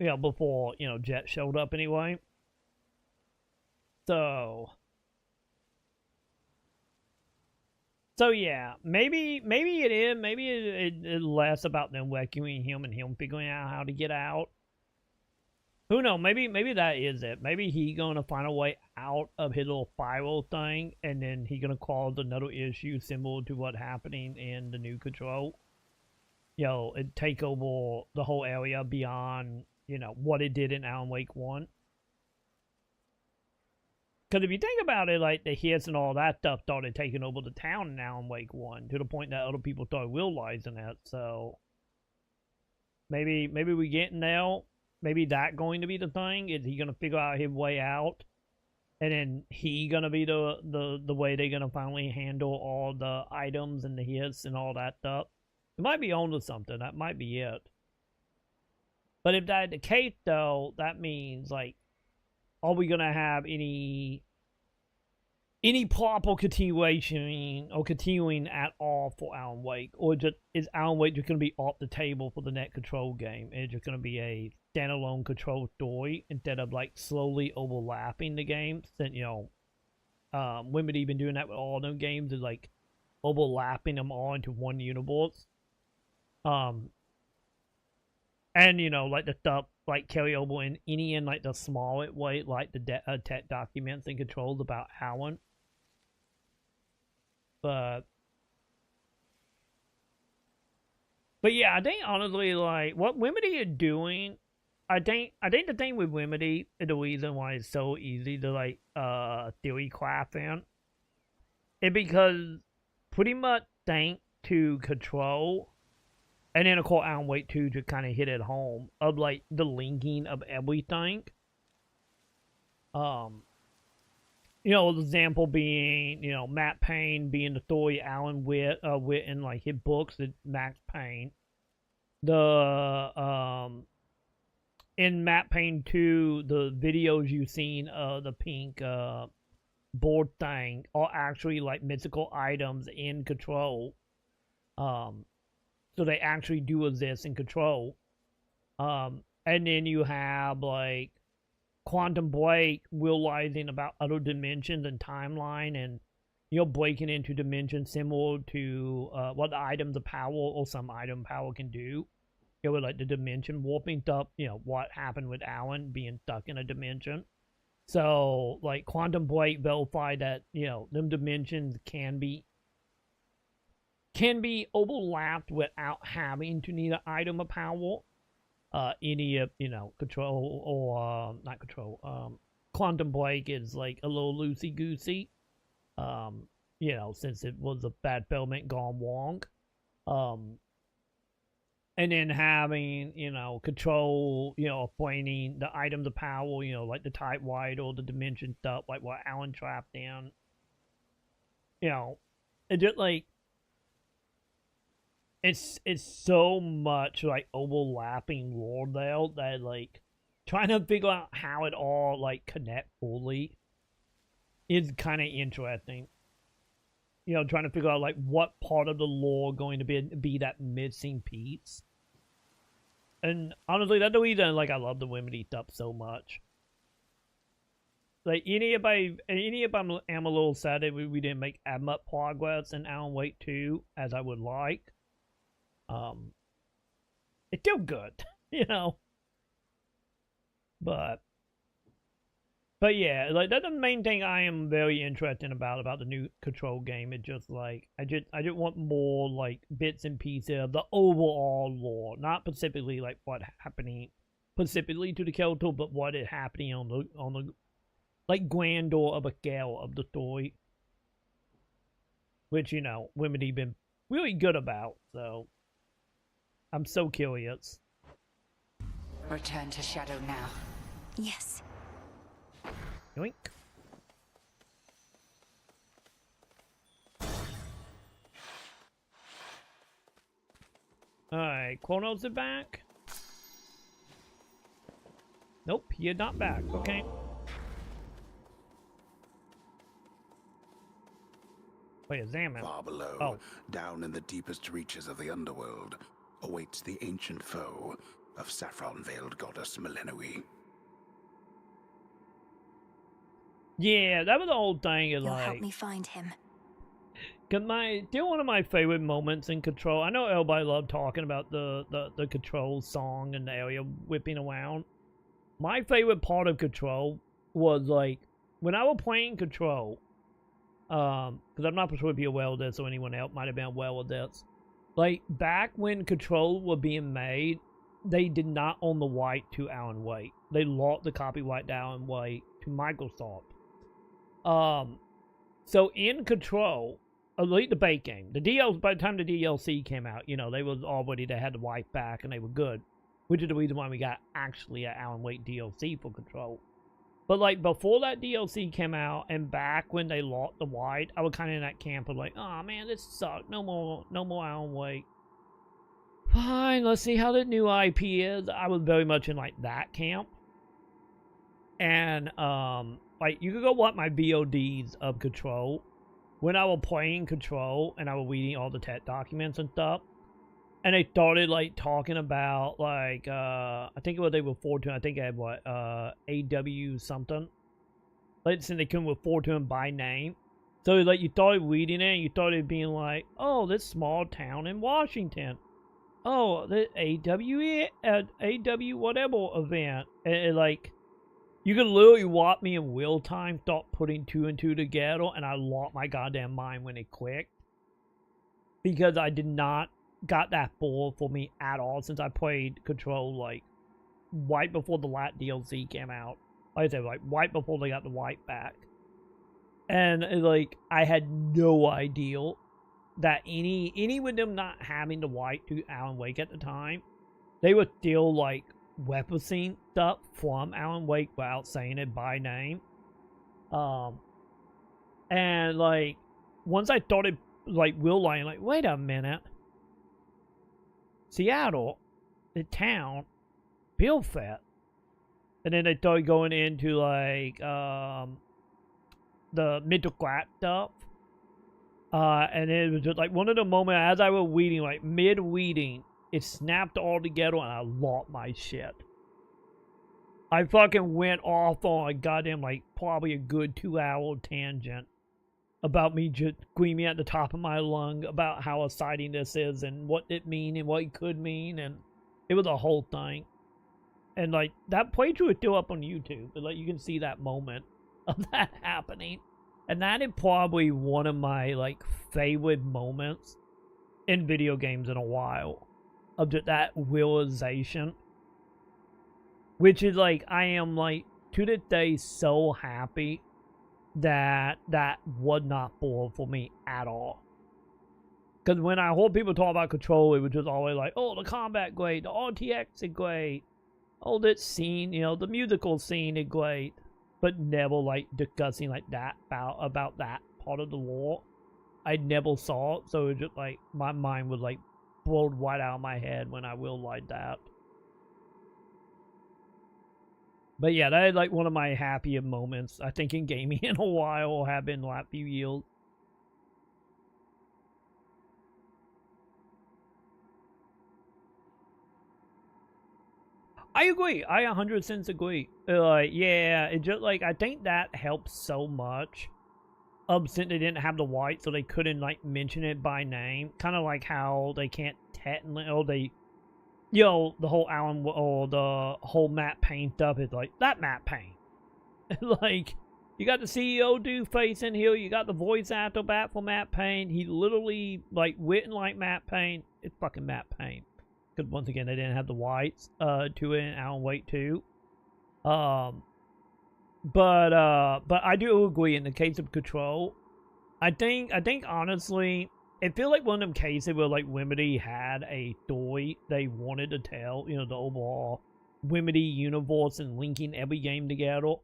You know, before, you know, Jet showed up anyway. So yeah, maybe it is. Maybe it's less about them rescuing him and him figuring out how to get out. Who knows? Maybe that is it. Maybe he gonna find a way out of his little spiral thing, and then he gonna cause another issue similar to what happening in the new Control. You know, and take over the whole area beyond, you know, what it did in Alan Wake 1. Because if you think about it, like, the hits and all that stuff started taking over the town in Alan Wake 1, to the point that other people started realizing it, so... Maybe we getting there. Maybe that going to be the thing. Is he gonna figure out his way out, and then he gonna be the way they're gonna finally handle all the items and the hits and all that stuff? It might be onto something. That might be it. But if that's the case, though, that means, like, are we gonna have any proper continuation or continuing at all for Alan Wake? Or just, is Alan Wake just going to be off the table for the next Control game? It's just going to be a standalone Control story instead of, like, slowly overlapping the games? Since, you know, Remedy been doing that with all them games, is like overlapping them all into one universe. And, you know, like the stuff like carry over in any in like the smaller way, like the tech documents and controls about Alan. But yeah, I think honestly, like, what Remedy is doing, I think the thing with Remedy, the reason why it's so easy to, like, theory craft in, is because pretty much thanks to Control, and then of course Alan Wake 2 to kind of hit it home, of, like, the linking of everything. You know, the example being, you know, Matt Payne being the story Alan written, like, his books, the Max Payne. In Matt Payne 2, the videos you've seen of the pink board thing are actually, like, mythical items in Control. So they actually do exist in Control. And then you have, like, Quantum Break realizing about other dimensions and timeline, and, you know, breaking into dimensions similar to what the items of power or some item power can do. You know, like the dimension warping stuff, you know, what happened with Alan being stuck in a dimension. So, like, Quantum Break verified that, you know, them dimensions can be overlapped without having to need an item of power. Any of, you know, Control or not Control, Quantum Break is like a little loosey-goosey, you know, since it was a bad filament gone wrong. And then having, you know, Control, you know, pointing the items of power, you know, like the Type White or the Dimension stuff, like what Alan trapped in. You know, it just, like, it's so much, like, overlapping lore there that, like, trying to figure out how it all, like, connect fully is kind of interesting. You know, trying to figure out, like, what part of the lore going to be that missing piece. And honestly, that's the reason, like, I love the Remedy stuff so much. Like, any of I'm a little sad that we didn't make as much progress in Alan Wake 2 as I would like. It's still good, you know. But yeah, like, that's the main thing I am very interested about the new Control game. It's just like I just want more, like, bits and pieces of the overall lore, not specifically like what happening specifically to the character, but what is happening on the like grandeur of a scale of the story, which, you know, Remedy been really good about. So I'm so curious. Return to Shadow now. Yes. Yoink. Alright, Kronos is back? Nope, you're not back. Okay. Wait, examine. Far below, down in the deepest reaches of the underworld, awaits the ancient foe of saffron-veiled goddess Melenoi. Yeah, that was the whole thing. Is You'll like, help me find him. Cause still one of my favorite moments in Control. I know everybody loved talking about the Control song and the area whipping around. my favorite part of Control was, like, when I was playing Control, because I'm not sure if you're aware of this or anyone else might have been aware of this. Like, back when Control were being made, they did not own the right to Alan Wake. They lost the copyright to Alan Wake to Microsoft. So in Control, Elite the bait game, by the time the DLC came out, you know, they had the right back and they were good. Which is the reason why we got actually an Alan Wake DLC for Control. But, like, before that DLC came out, and back when they lost the wide, I was kind of in that camp of like, oh man, this sucks. No more Alan Wake. Fine, let's see how the new IP is. I was very much in, like, that camp. And, like, you could go watch my VODs of Control. When I was playing Control, and I was reading all the tech documents and stuff, and they started, like, talking about, like, I think what they referred to, I think I had, what, AW something. Like, since they couldn't refer to him by name. So, like, you started reading it, and you started being like, oh, this small town in Washington. Oh, the AW whatever event. And, like, you could literally watch me in real time start putting 2 and 2 together, and I lost my goddamn mind when it clicked. Because I did not got that full for me at all since I played Control, like, right before the last DLC came out. Like I said, like, right before they got the white back. And, like, I had no idea that any with them not having the white to Alan Wake at the time, they were still, like, referencing stuff from Alan Wake without saying it by name. And, like, once I started, like, realizing, like, wait a minute. Seattle, the town, Billfet. And then they started going into, like, the middle class stuff. And it was just, like, one of the moments as I was reading, like, mid-reading, it snapped all together and I lost my shit. I fucking went off on a goddamn, like, probably a good 2-hour tangent about me just screaming at the top of my lung about how exciting this is and what it mean and what it could mean, and it was a whole thing. And, like, that playthrough is still up on YouTube, but, like, you can see that moment of that happening. And that is probably one of my, like, favorite moments in video games in a while, of just that realization. Which is, like, I am, like, to this day so happy that that was not full for me at all. Because when I heard people talk about Control, it was just always like, oh, the combat great, the RTX is great, oh, this scene, you know, the musical scene is great, but never, like, discussing, like, that about that part of the lore. I never saw it, so it was just, like, my mind was, like, blown right out of my head when I realized that. But yeah, that is, like, one of my happier moments, I think, in gaming in a while, or have been the last few years. I agree. I 100% agree. Yeah, it just, like, I think that helps so much. Since they didn't have the white, so they couldn't, like, mention it by name. Kind of like how they can't technically, or they, you know, the whole Alan, or the whole Matt Payne stuff is like, that Matt Payne. Like, you got the CEO dude face in here, you got the voice actor back for Matt Payne. He literally, like, written like Matt Payne. It's fucking Matt Payne. Because once again, they didn't have the whites to it in Alan Wake 2. But I do agree in the case of Control. I think honestly, it feels like one of them cases where, like, Remedy had a story they wanted to tell, you know, the overall Remedy universe and linking every game together.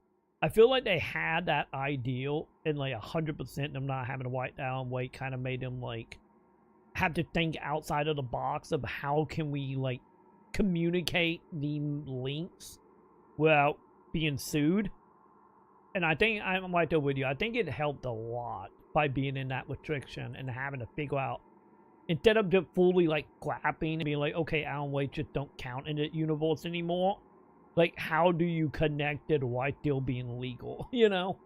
I feel like they had that ideal, and, like, 100% them not having a white Alan Wake kind of made them, like, have to think outside of the box of how can we, like, communicate the links without being sued. And I think, I'm right there with you, I think it helped a lot by being in that restriction and having to figure out, instead of just fully, like, clapping and being like, okay, Alan Wake just don't count in the universe anymore, like, how do you connect it while still being legal, you know?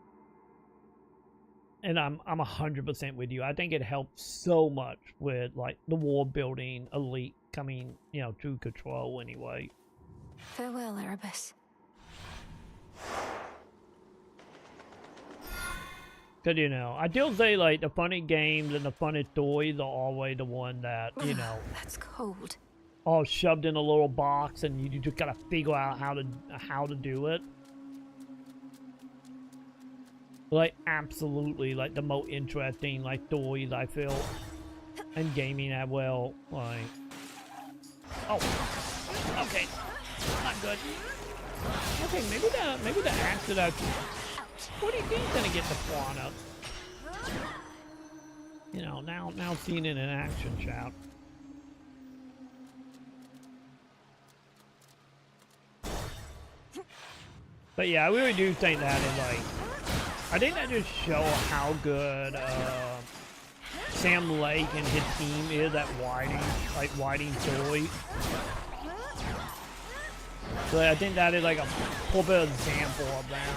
And I'm 100% with you. I think it helped so much with, like, the world building, Elite coming, you know, to Control anyway. Farewell, Erebus. Cause you know, I still say like the funny games and the funny stories are always the one that, you know, That's cold. all shoved in a little box and you just gotta figure out how to do it. Like absolutely like the most interesting like stories I feel and gaming as well. Like oh okay. Not good. Okay, maybe the axe that I what do you think's gonna get the pawn up? You know, now seeing it in action, chat. But yeah, I really do think that is like, I think that just show how good Sam Lake and his team is at writing stories. So I think that is like a perfect example of that.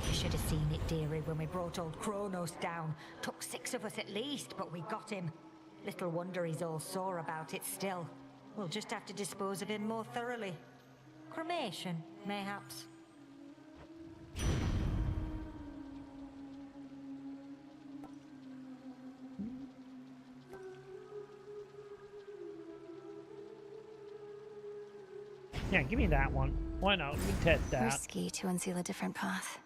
You should have seen it, dearie, when we brought old Kronos down. Took 6 of us at least, but we got him. Little wonder he's all sore about it still. We'll just have to dispose of him more thoroughly. Cremation, mayhaps. Yeah, give me that one. Why not? Let me test that. Risky to unseal a different path.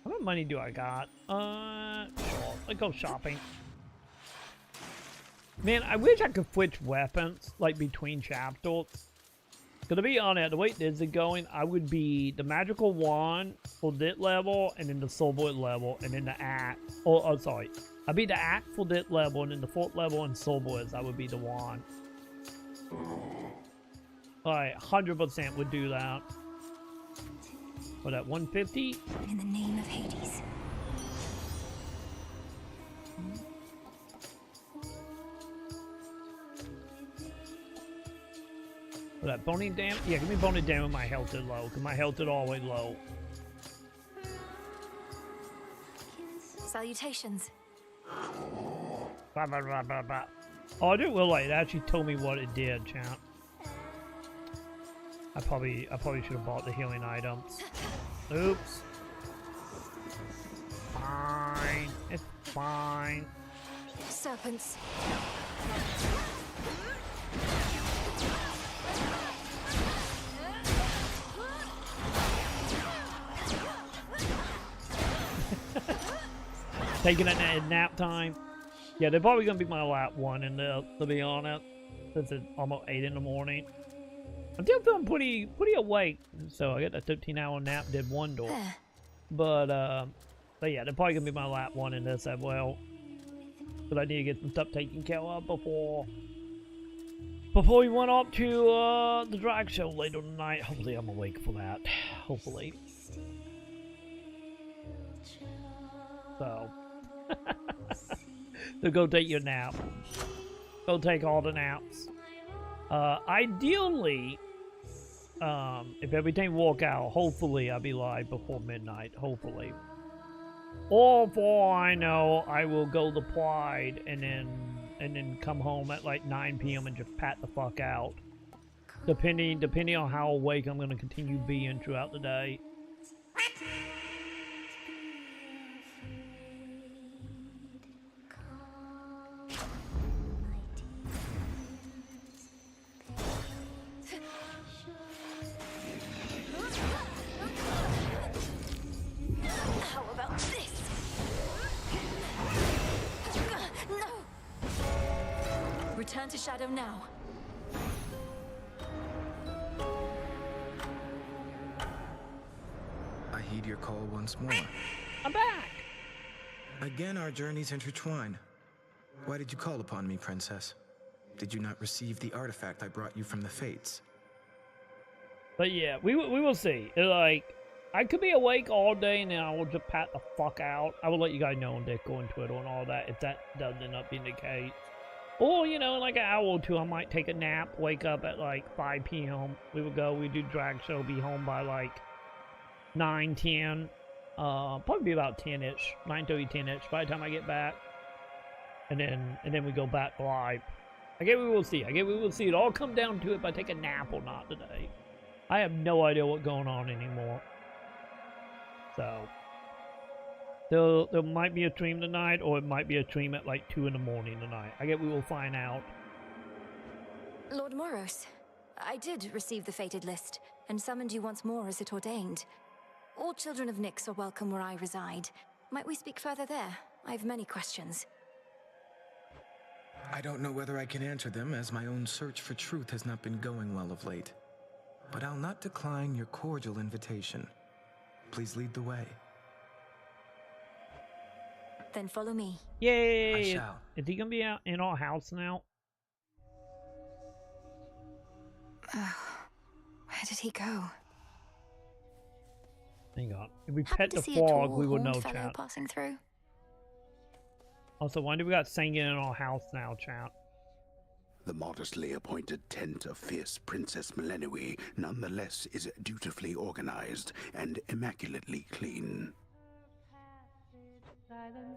How much money do I got? Sure. Let's go shopping. Man, I wish I could switch weapons, like, between chapters. Because to be honest, the way this is going, I would be the magical wand for this level, and then the sword level, and then the axe. Oh, sorry. I'd be the axe for this level, and then the 4th level and sword, I would be the wand. Alright, 100% would do that. What, at 150? In the name of Hades. What, that bony damage? Yeah, give me bony damage when my health is low, because my health is always low. Salutations. Bah, bah, bah, bah, bah. Oh, I didn't realize it actually told me what it did, champ. I probably should have bought the healing items. Oops. Fine. It's fine. Serpents. Taking it at nap time. Yeah, they're probably gonna be my lap one in the, to be honest. Since it's almost 8 in the morning. I'm still feeling pretty awake, so I got that 13-hour nap did wonder. But yeah, they're probably gonna be my lap one in this as well. But I need to get some stuff taken care of before we went up to the drag show later tonight. Hopefully I'm awake for that. Hopefully. So, so go take your nap. Go take all the naps. Ideally, if everything work out, hopefully I'll be live before midnight, hopefully. Or for I know, I will go to Pride and then come home at like 9 p.m. and just pat the fuck out. Depending on how awake I'm gonna continue being throughout the day. How about this? No! Return to Shadow now. I heed your call once more. I'm back! Again, our journeys intertwine. Why did you call upon me, Princess? Did you not receive the artifact I brought you from the Fates? But yeah, we will see. Like, I could be awake all day and then I will just pat the fuck out. I will let you guys know on Discord and Twitter and all that if that does end up being the case. Or, you know, in like an hour or two, I might take a nap, wake up at like 5 p.m. We do drag show, be home by like 9, 10. Probably be about 10-ish, 9:30, 10-ish by the time I get back. and then we go back live. I guess we will see. I guess we will see. It all come down to if I take a nap or not today. I have no idea what's going on anymore. So there might be a stream tonight, or it might be a stream at like 2 in the morning tonight. I guess we will find out. Lord Moros, I did receive the fated list, and summoned you once more as it ordained. All children of Nyx are welcome where I reside. Might we speak further there? I have many questions. I don't know whether I can answer them, as my own search for truth has not been going well of late. But I'll not decline your cordial invitation. Please lead the way. Then follow me. Yay! I shall. Is he gonna be out in our house now? Where did he go? Hang on. If we Happen pet to the see a frog, tall, we will horned know, fellow chat. passing through? Also, why do we got singing in our house now, chat? The modestly appointed tent of fierce Princess Melenui nonetheless is dutifully organized and immaculately clean.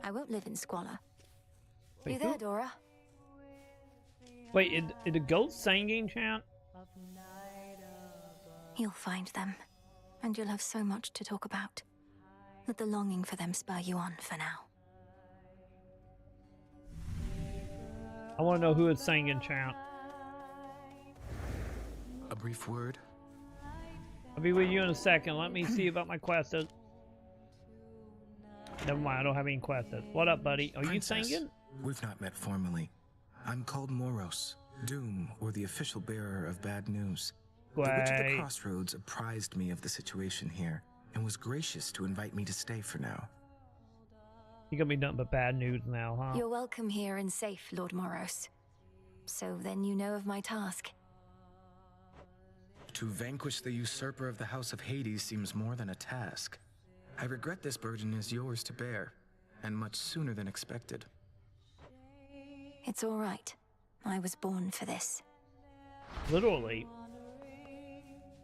I won't live in squalor. Wait, You there, who? Dora? Wait, is the ghost singing, chat? You'll find them, and you'll have so much to talk about. Let the longing for them spur you on for now. I want to know who is singing, chat. A brief word? I'll be with you in a second. Let me see about my quests. Never mind, I don't have any quests. What up, buddy? Are Princess, you singing? We've not met formally. I'm called Moros, Doom, or the official bearer of bad news. The Witch of the Great. Crossroads apprised me of the situation here, and was gracious to invite me to stay for now. You're gonna be nothing but bad news now, huh? You're welcome here and safe, Lord Moros. So then you know of my task. To vanquish the usurper of the House of Hades seems more than a task. I regret this burden is yours to bear, and much sooner than expected. It's all right. I was born for this. Literally.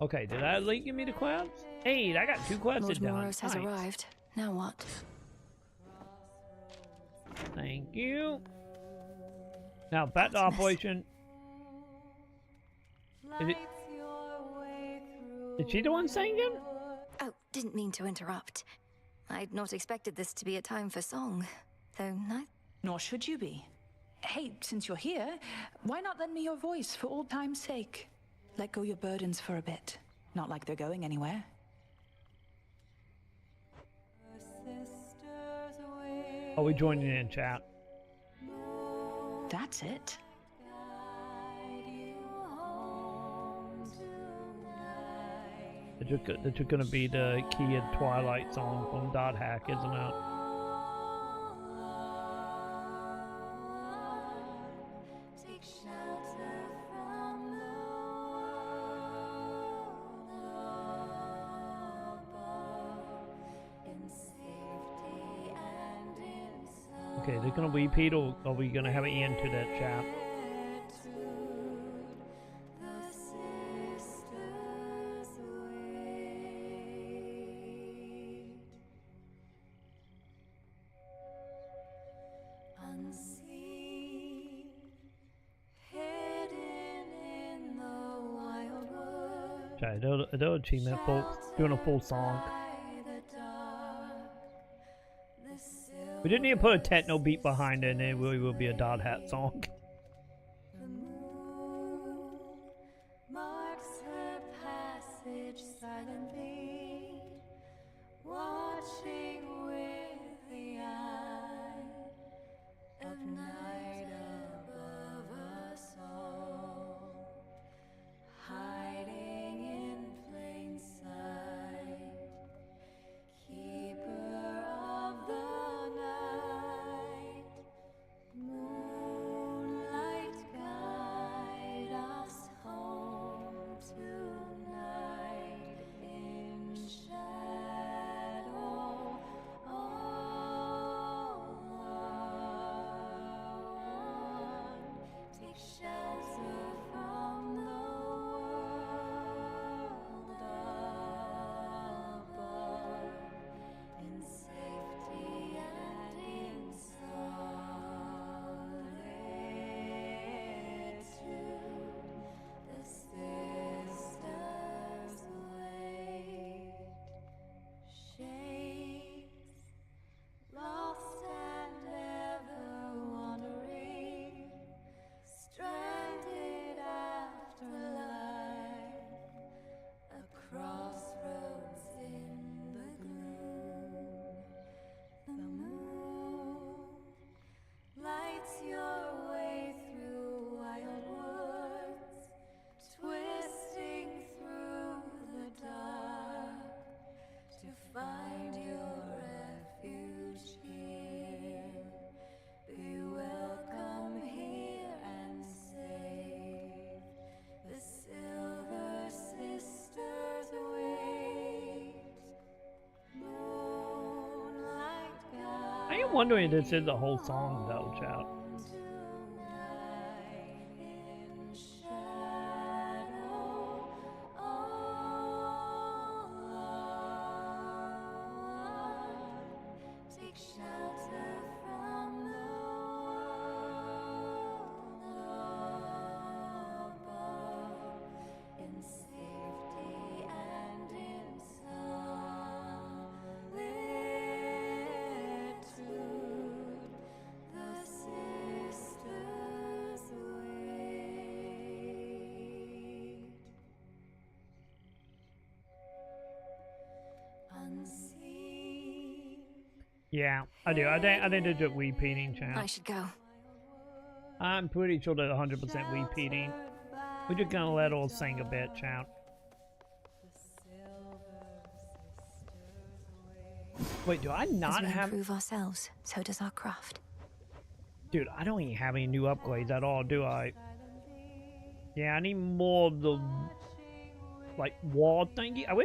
Okay, did that link give me the quests? Hey, I got 2 quests Lord done. Moros has Nice. arrived. Now what? Thank you. Now, back to operation. Is she the one singing? Oh, didn't mean to interrupt. I'd not expected this to be a time for song, though Nor should you be. Hey, since you're here, why not lend me your voice for old time's sake? Let go your burdens for a bit. Not like they're going anywhere. Are we joining in, chat? That's it. It's just gonna be the Key of Twilight song from Dot Hack, isn't it? Okay, they're gonna repeat, or are we gonna have an end to that, chat? Okay, they'll achievement doing a full song. We didn't even put a techno beat behind it, and it really will be a Dot Hat song. Marks her passage silently, watching with the eye of night above us all, hiding in plain sight, keeper of the night, moonlight I'm wondering if this is the whole song though, chat. Take shelter from the world above, in safety and in solitude. The sisters wait. Unseen. Yeah, I do. I think it's just repeating, chat. I should go. I'm pretty sure they're 100% repeating. We're just gonna let all sing a bit, chat. Wait, do I not As we have... improve ourselves, so does our craft. Dude, I don't even have any new upgrades at all, do I? Yeah, I need more of the... like, wall thingy. I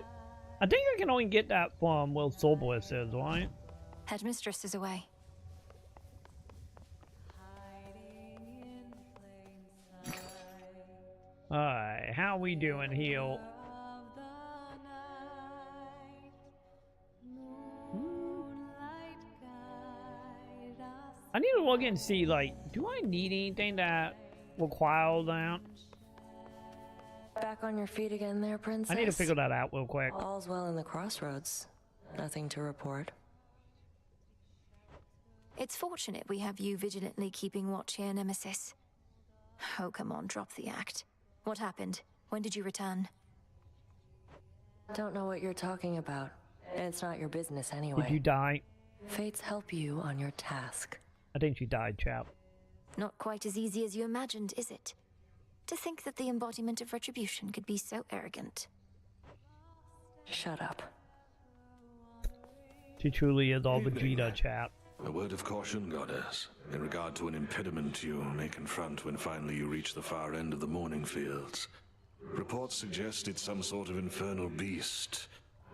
think I can only get that from where Sorboris is, right? Headmistress is away. Alright, how we doing here? I need to look and see, like, do I need anything that requires that? Back on your feet again there, princess? I need to figure that out real quick. All's well in the crossroads. Nothing to report. It's fortunate we have you vigilantly keeping watch here, Nemesis. Oh, come on, drop the act. What happened? When did you return? Don't know what you're talking about. It's not your business anyway. Did you die? Fates help you on your task. I think she died, chap. Not quite as easy as you imagined, is it? To think that the embodiment of retribution could be so arrogant. Shut up. She truly is all Vegeta, chap. A word of caution, Goddess, in regard to an impediment you may confront when finally you reach the far end of the Morning Fields. Reports suggest it's some sort of infernal beast.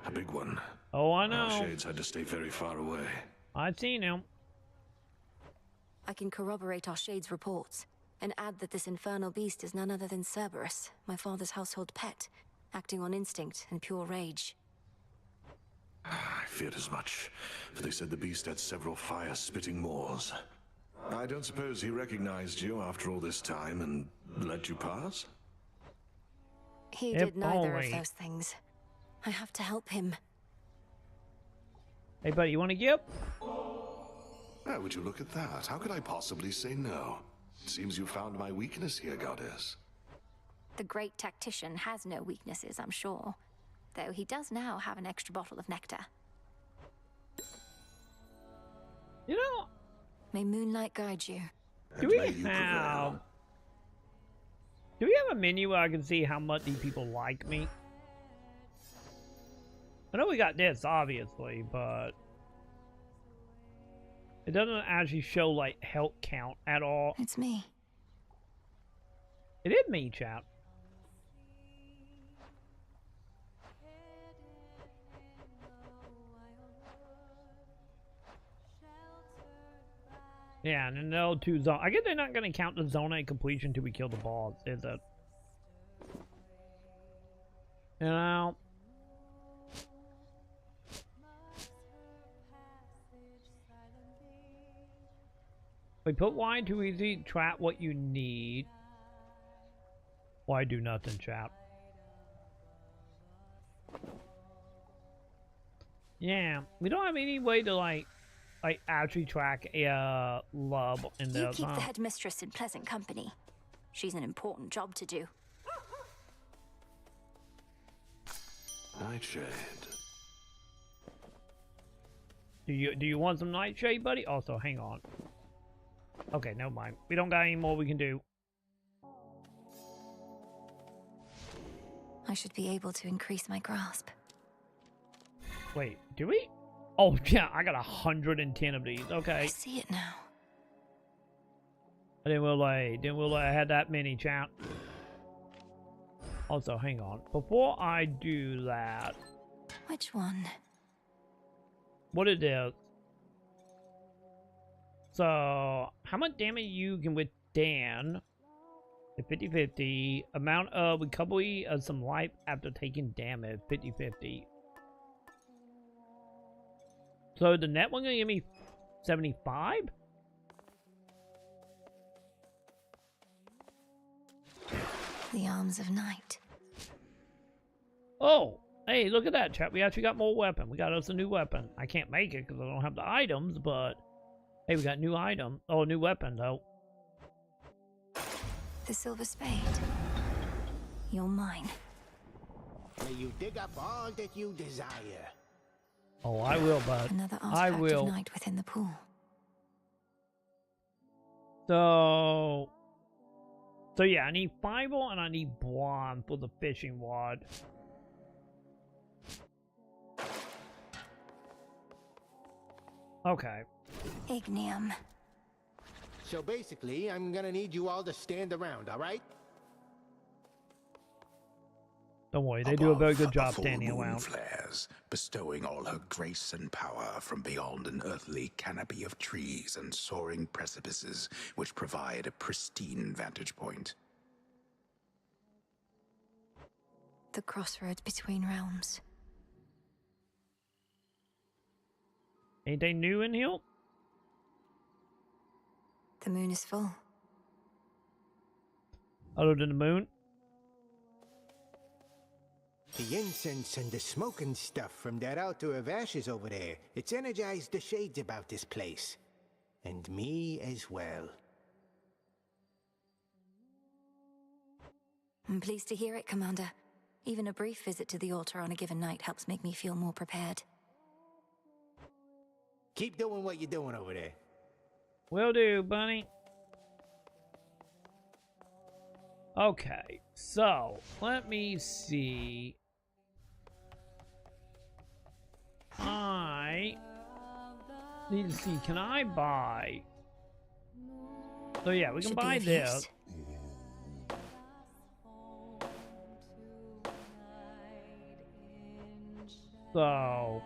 A big one. Oh, I know. Our shades had to stay very far away. I've seen him. I can corroborate our Shade's reports, and add that this infernal beast is none other than Cerberus, my father's household pet, acting on instinct and pure rage. I feared as much, for they said the beast had several fire-spitting maws. I don't suppose he recognized you after all this time and let you pass? He did neither of those things. I have to help him. Hey, buddy, you want to get? How would you look at that? How could I possibly say no? It seems you found my weakness here, Goddess. The great tactician has no weaknesses, I'm sure. Though he does now have an extra bottle of nectar. You know... May moonlight guide you. Do we have a menu where I can see how much these people like me? I know we got this, obviously, but... it doesn't actually show, like, health count at all. It's me. It is me, chap. Yeah, and then they'll two zone. I guess they're not going to count the zone A completion till we kill the boss, is it? You know? We put Y too easy, trap what you need. Why do nothing, chap? Yeah, we don't have any way to like actually track a love in the. You keep the headmistress in pleasant company. She's an important job to do. Nightshade. Do you want some nightshade, buddy? Also, hang on. Okay, never mind. We don't got any more we can do. I should be able to increase my grasp. Wait, do we? Oh yeah, I got 110 of these. Okay. I see it now. I didn't realize I had that many, chat. Also, hang on. Before I do that. Which one? What it is? So, how much damage you can withstand? 50-50. Amount of recovery of some life after taking damage. 50-50. So, the net one gonna give me 75? The arms of night. Oh, hey, look at that, chat. We actually got more weapon. We got us a new weapon. I can't make it because I don't have the items, but hey, we got new item. Oh, new weapon, though. The silver spade. You're mine. May you dig up all that you desire. Oh, I will, bud. Another I artifact will. of night within the pool. So yeah, I need fiber and I need bronze for the fishing rod. Okay. Ignium. So basically, I'm gonna need you all to stand around, all right? Don't worry, they do a very good Above, job full standing moon around. flares, bestowing all her grace and power from beyond an earthly canopy of trees and soaring precipices, which provide a pristine vantage point. The crossroads between realms. Anything new in here? The moon is full. Other than the moon? The incense and the smoking stuff from that altar of ashes over there, it's energized the shades about this place. And me as well. I'm pleased to hear it, Commander. Even a brief visit to the altar on a given night helps make me feel more prepared. Keep doing what you're doing over there. Will do, bunny. Okay, so let me see. I need to see, can I buy? So yeah, we can Should be buy of this. use. So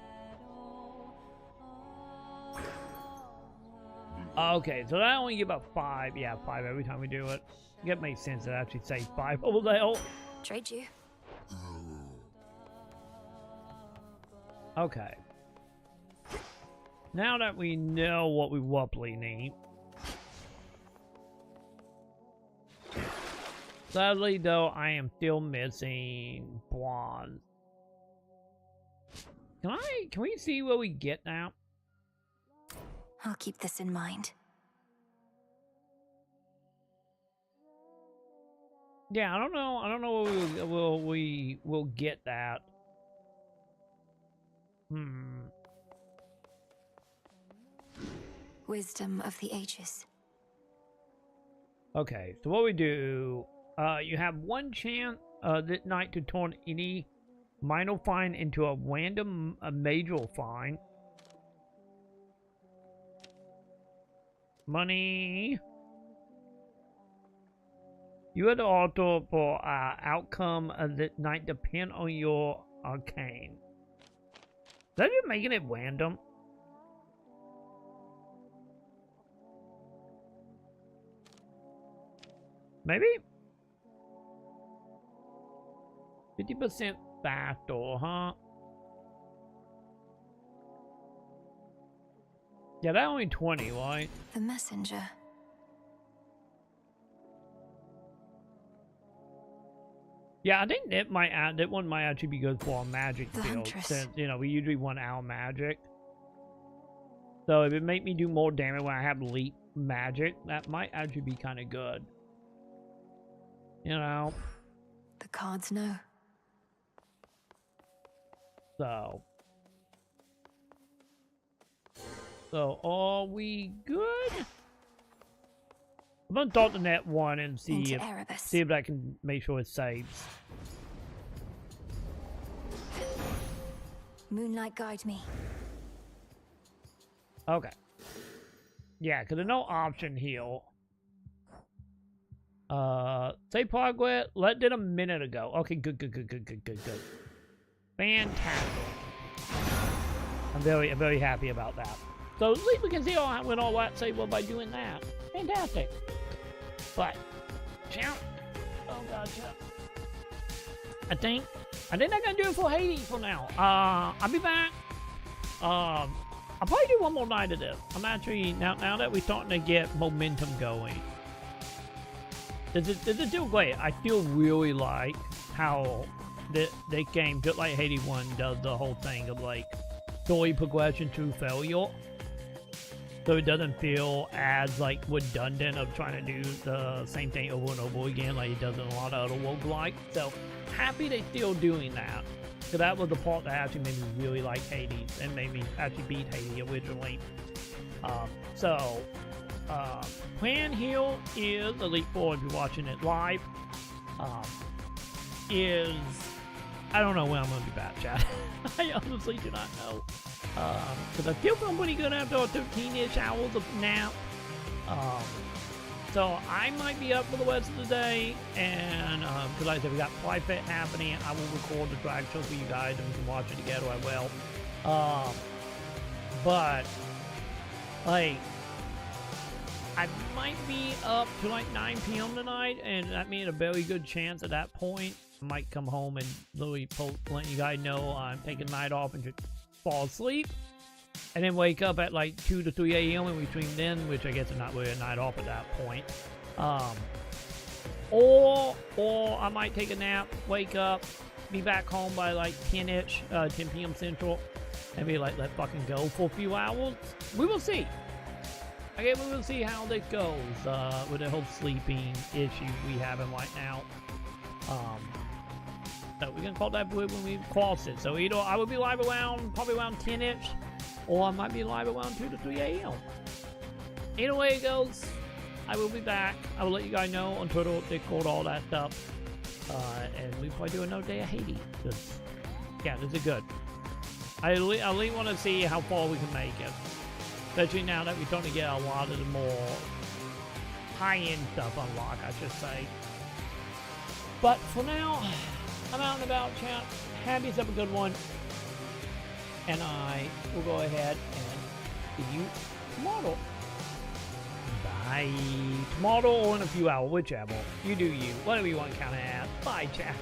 okay, so that only give about 5. Yeah, 5 every time we do it. It makes sense to actually say 5 over there. Trade you. Okay. Now that we know what we roughly need. Sadly, though, I am still missing bronze. Can we see what we get now? I'll keep this in mind. Yeah, I don't know what we will get that. Wisdom of the ages. Okay, so what we do, you have one chance this night to turn any minor find into a random major find. Money. You had to alter for outcome of this night depend on your arcane. Is that just making it random? Maybe? 50% faster, huh? Yeah, that only 20, right? The messenger. Yeah, I think that one might actually be good for a magic The field, huntress. since we usually want our magic. So if it make me do more damage when I have elite magic, that might actually be kind of good. The cards know. So are we good? I'm gonna talk to net one and see if I can make sure it saves. Moonlight guide me. Okay. Yeah, because there's no option here. Say progress. Let did a minute ago. Okay, good. Fantastic. I'm very happy about that. So at least we can see all went all that say well by doing that. Fantastic. But, champ. Oh god, champ. I think I'm gonna do it for Hades for now. I'll be back. I'll probably do one more night of this. I'm actually now that we're starting to get momentum going. This is still great. I still really like how this game, just like Hades 1, does the whole thing of like story progression to failure. So it doesn't feel as like redundant of trying to do the same thing over and over again like it does in a lot of other roguelikes. So happy they're still doing that. So that was the part that actually made me really like Hades and made me actually beat Hades originally. Plan here is Elite 4 if you're watching it live. I don't know when I'm going to be back, chat. I honestly do not know. Because I still feel pretty good after a 13-ish hours of nap. So I might be up for the rest of the day, and because like I said, we got Fly Fit happening. I will record the drag show for you guys, and we can watch it together. I will. But like, I might be up to like 9 p.m. tonight, and that means a very good chance at that point I might come home and literally let you guys know I'm taking night off and just fall asleep. And then wake up at like 2 to 3 a.m. in between then, which I guess is not really a night off at that point. Or I might take a nap, wake up, be back home by like 10-ish, 10 p.m. Central, and be like, let fucking go for a few hours. We will see. Okay, we will see how this goes with the whole sleeping issue we having right now. So we're gonna call that when we cross it. So either I will be live around, probably around 10-ish, or I might be live around 2 to 3 a.m. Either way it goes, I will be back. I will let you guys know on Twitter, Discord, all that stuff. And we probably do another day of Hades. Yeah, this is good. I really want to see how far we can make it. Especially now that we're starting to get a lot of the more high-end stuff unlocked, I should say. But for now, I'm out and about, chat. Have yourself a good one. And I will go ahead and see you tomorrow. Bye. Tomorrow or in a few hours, whichever. You do you. Whatever you want to count it as. Bye, chat.